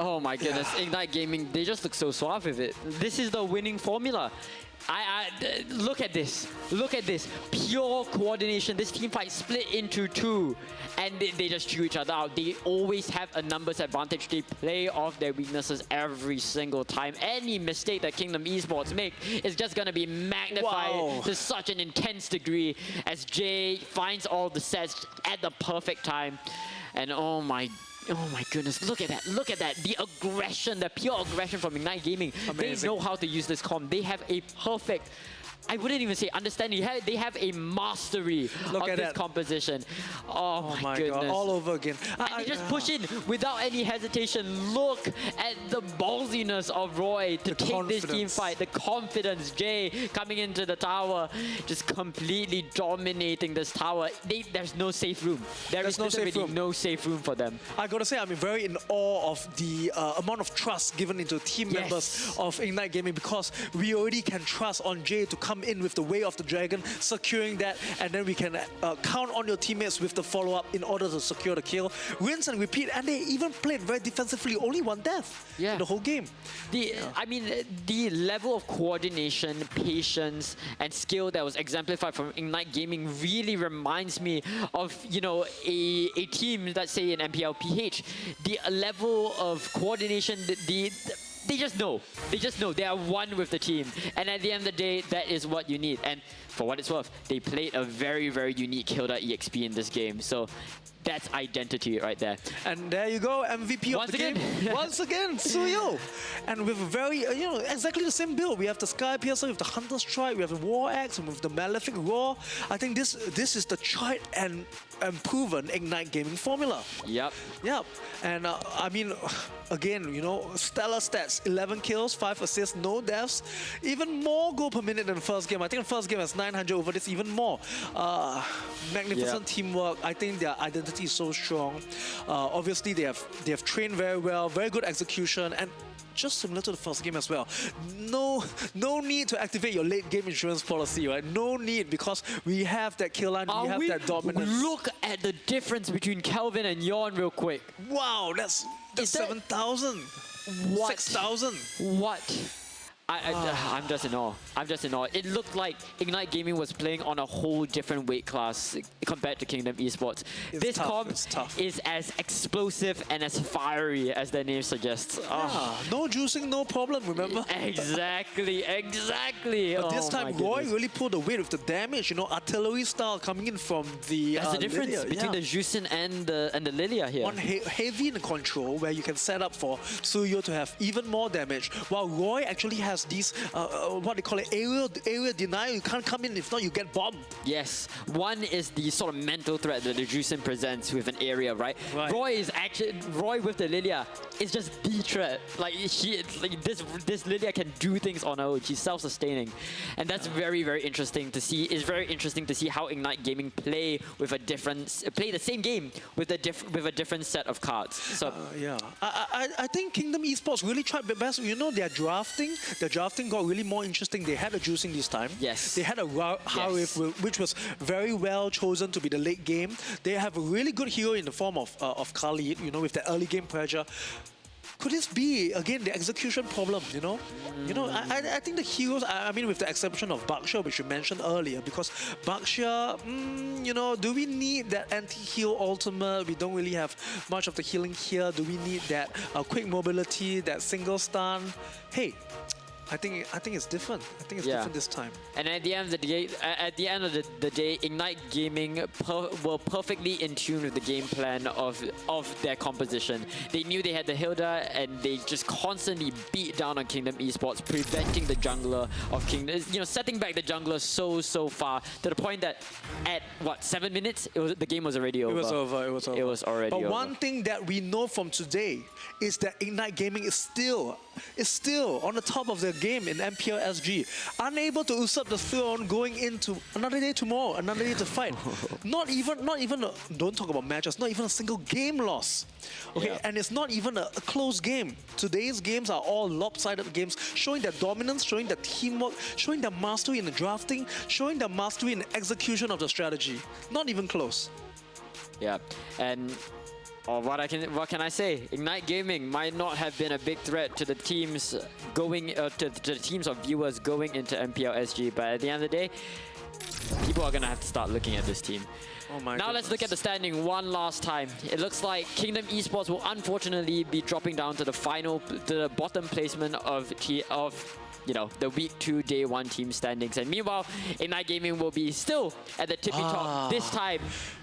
Oh my goodness, Ignite Gaming, they just look so suave with it. This is the winning formula. Look at this. Look at this. Pure coordination. This team fight split into two. And they just chew each other out. They always have a numbers advantage. They play off their weaknesses every single time. Any mistake that Kingdom Esports make is just going to be magnified to such an intense degree as Jay finds all the sets at the perfect time. And oh my goodness, look at that, look at that. The aggression, the pure aggression from Ignite Gaming. Amazing. They know how to use this comp. They have a perfect, I wouldn't even say understanding. They have a mastery of this composition. Oh my goodness. God, all over again. And they just push in without any hesitation. Look at the ballsiness of Roy to take this team fight. The confidence. Jay coming into the tower, just completely dominating this tower. There's no safe room. There's no safe room for them. I gotta say, I'm very in awe of the amount of trust given into team members of Ignite Gaming, because we already can trust on Jay to come in with the Way of the Dragon, securing that, and then we can count on your teammates with the follow-up in order to secure the kill. Rinse and repeat, and they even played very defensively, only one death in the whole game. I mean, the level of coordination, patience, and skill that was exemplified from Ignite Gaming really reminds me of, you know, a team, let's say in MPL PH. The level of coordination, they just know. They just know. They are one with the team. And at the end of the day, that is what you need. And for what it's worth, they played a very, very unique Hilda EXP in this game. So that's identity right there. And there you go, MVP of the game. Once again, Suyo. And with a very, you know, exactly the same build. We have the Sky Piercer with the Hunter Strike, we have the War Axe, and with the Malefic Roar. I think this is the tried and proven Ignite Gaming formula. Yep. And I mean, again, you know, stellar stats. 11 kills, 5 assists, no deaths. Even more goal per minute than the first game. I think the first game has 900, over this even more. Magnificent teamwork. I think their identity is so strong. Obviously, they have trained very well, very good execution, and just similar to the first game as well. No need to activate your late game insurance policy, right? No need, because we have that kill line, we have that dominance. Look at the difference between Kelvin and Yawn real quick. Wow, that's 7,000. 6,000. What? I'm just in awe. I'm just in awe. It looked like Ignite Gaming was playing on a whole different weight class compared to Kingdom Esports. This comp is as explosive and as fiery as the name suggests. No juicing, no problem, remember? Exactly. But this time, Roy really pulled the weight with the damage, you know, artillery style coming in from the That's the difference Lilia. between the Juicin and the Lilia here. One heavy in control, where you can set up for Suyo to have even more damage, while Roy actually has these, what they call it, area denial. You can't come in, if not you get bombed. Yes, one is the sort of mental threat that the Juicin presents with an area, right? Roy with the Lilia is just the threat. Like this Lilia can do things on her own. She's self-sustaining, and that's very, very interesting to see. It's very interesting to see how Ignite Gaming play the same game with a different set of cards. So I think Kingdom Esports really tried their best. You know, their drafting got really more interesting. They had a juicing this time. Yes. They had a Harif, which was very well chosen to be the late game. They have a really good hero in the form of Khalid, you know, with the early game pressure. Could this be, again, the execution problem, you know? You know, I think the heroes, I mean, with the exception of Baksha, which you mentioned earlier, because Baksha, you know, do we need that anti-heal ultimate? We don't really have much of the healing here. Do we need that quick mobility, that single stun? Hey, I think it's different. I think it's Yeah. different this time. And at the end of the day, Ignite Gaming were perfectly in tune with the game plan of their composition. They knew they had the Hilda, and they just constantly beat down on Kingdom Esports, preventing the jungler of Kingdom, setting back the jungler so far to the point that at 7 minutes, the game was already over. It was over. It was already over. But one thing that we know from today is that Ignite Gaming is still on the top of their game in MPL SG, unable to usurp the throne going into another day tomorrow, another day to fight. not even don't talk about matches, not even a single game loss. Okay, Yeah. and it's not even a close game. Today's games are all lopsided games, showing their dominance, showing their teamwork, showing their mastery in the drafting, showing their mastery in the execution of the strategy. Not even close. Yeah, and what can I say? Ignite Gaming might not have been a big threat to the teams to the teams of viewers going into MPL SG, but at the end of the day, people are gonna have to start looking at this team. Oh my Now let's look at the standing one last time. It looks like Kingdom Esports will unfortunately be dropping down to the bottom placement of the week 2 day 1 team standings, and meanwhile Ignite Gaming will be still at the tippy top, this time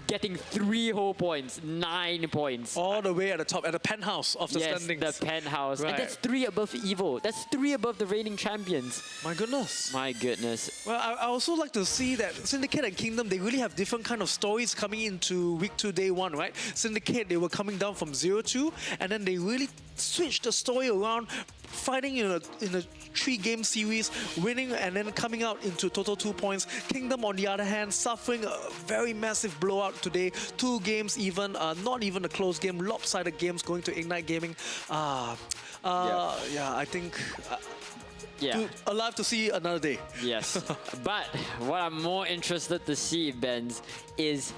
getting 3 whole points, 9 points. All the way at the top, at the penthouse of the standings. Yes, the penthouse. Right. And that's 3 above EVO. That's 3 above the reigning champions. My goodness. My goodness. Well, I also like to see that Syndicate and Kingdom, they really have different kind of stories coming into week 2, day 1, right? Syndicate, they were coming down from 0-2, and then they really switched the story around, fighting in a 3-game series, winning and then coming out into total 2 points. Kingdom, on the other hand, suffering a very massive blowout today. 2 games even, not even a close game, lopsided games going to Ignite Gaming. Yeah, I think... alive to see another day. Yes. But what I'm more interested to see, Benz, is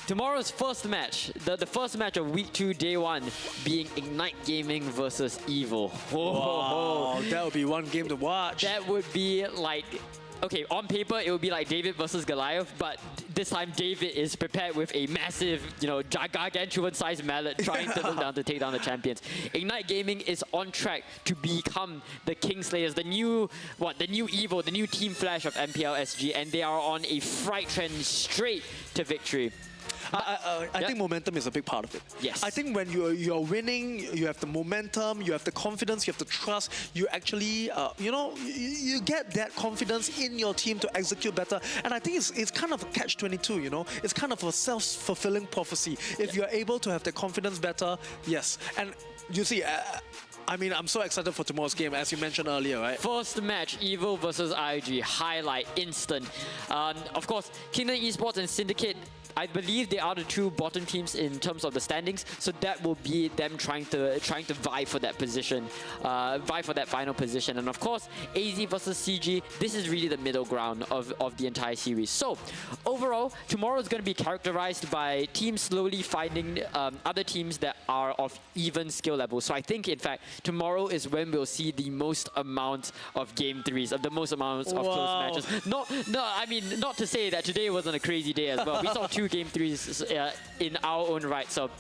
tomorrow's first match, the first match of week 2, day 1, being Ignite Gaming versus EVO. Wow, that would be one game to watch. That would be like, okay, on paper it would be like David versus Goliath, but this time David is prepared with a massive, gargantuan-sized mallet trying to take down the champions. Ignite Gaming is on track to become the Kingslayers, the new EVO, the new Team Flash of MPL SG, and they are on a fright trend straight to victory. I think momentum is a big part of it. Yes. I think when you're winning, you have the momentum, you have the confidence, you have the trust. You actually, you get that confidence in your team to execute better. And I think it's kind of a catch-22. It's kind of a self-fulfilling prophecy. If you're able to have the confidence better, yes. And you see. I'm so excited for tomorrow's game, as you mentioned earlier, right? First match, EVO versus IG, highlight, instant. Of course, Kingdom Esports and Syndicate, I believe they are the 2 bottom teams in terms of the standings, so that will be them trying to vie for that position, vie for that final position. And of course, AZ versus CG, this is really the middle ground of the entire series. So overall, tomorrow is going to be characterized by teams slowly finding other teams that are of even skill level. So I think, in fact, tomorrow is when we'll see the most amount of game 3s, of the most amounts of close matches. Not to say that today wasn't a crazy day as well. We saw 2 game 3s in our own right. So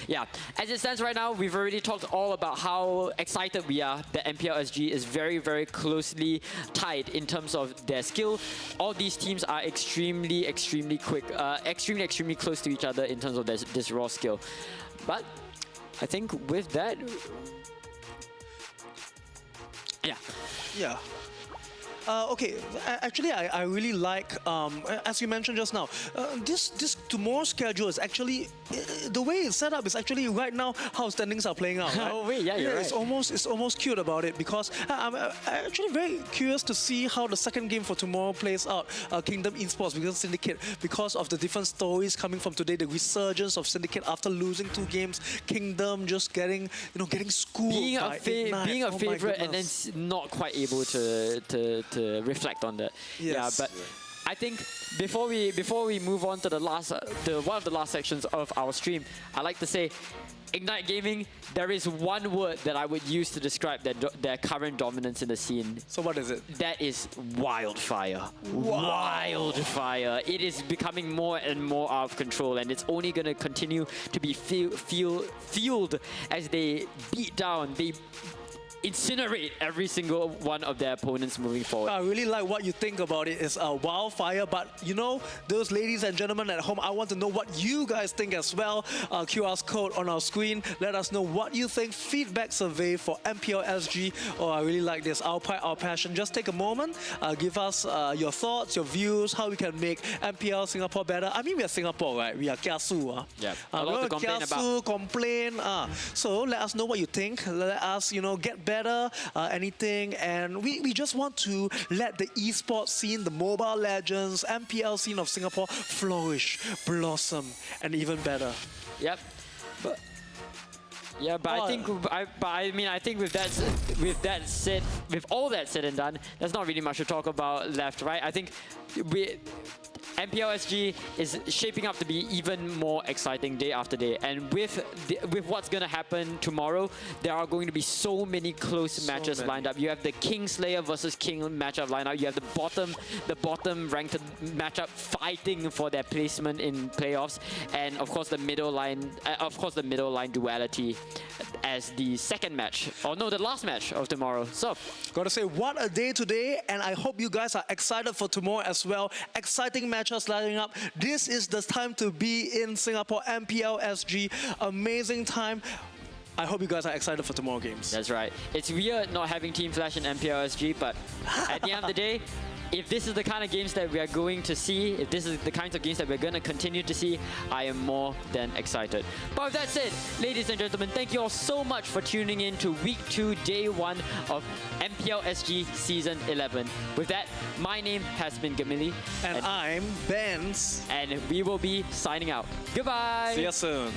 yeah, as it stands right now, we've already talked all about how excited we are that MPL SG is very, very closely tied in terms of their skill. All these teams are extremely quick, extremely close to each other in terms of this raw skill. But I think with that, yeah. Okay, actually, I really like, as you mentioned just now, this tomorrow's schedule is actually, the way it's set up is actually right now how standings are playing out. Right? Oh wait, yeah, you're right. It's almost cute about it, because I'm actually very curious to see how the second game for tomorrow plays out. Kingdom Esports because Syndicate, because of the different stories coming from today, the resurgence of Syndicate after losing 2 games, Kingdom just getting schooled being by Ignite. being a favorite and then not quite able to reflect on that. Yes. Yeah, but I think before we move on to one of the last sections of our stream, I like to say, Ignite Gaming, there is one word that I would use to describe their current dominance in the scene. So what is it? That is wildfire. Wildfire. It is becoming more and more out of control, and it's only going to continue to be fueled as they beat down, incinerate every single one of their opponents moving forward. I really like what you think about it. It's a wildfire, but you know, those ladies and gentlemen at home, I want to know what you guys think as well. QR code on our screen. Let us know what you think. Feedback survey for MPL SG. Oh, I really like this. Our pride, our passion. Just take a moment. Give us your thoughts, your views, how we can make MPL Singapore better. I mean, we are Singapore, right? We are kiasu. Yeah, a lot to complain about. Complain. So let us know what you think. Let us, you know, get better, anything. And we just want to let the esports scene, the Mobile Legends, MPL scene of Singapore flourish, blossom, and even better. Yep. But I think with all that said and done, there's not really much to talk about left, right? I think MPL SG is shaping up to be even more exciting day after day, and with what's going to happen tomorrow, there are going to be so many close matches lined up. You have the Kingslayer versus King matchup lined up. You have the bottom ranked matchup fighting for their placement in playoffs, and of course the middle line duality as the second match, or no, the last match of tomorrow. So, gotta say, what a day today, and I hope you guys are excited for tomorrow as well. Exciting matches lining up. This is the time to be in Singapore. MPL SG, amazing time. I hope you guys are excited for tomorrow games. That's right. It's weird not having Team Flash in MPL SG, but at the end of the day, if this is the kind of games that we are going to see, if this is the kinds of games that we're going to continue to see, I am more than excited. But with that said, ladies and gentlemen, thank you all so much for tuning in to Week 2, Day 1 of MPL SG Season 11. With that, my name has been Gamili. And I'm Benz. And we will be signing out. Goodbye! See you soon.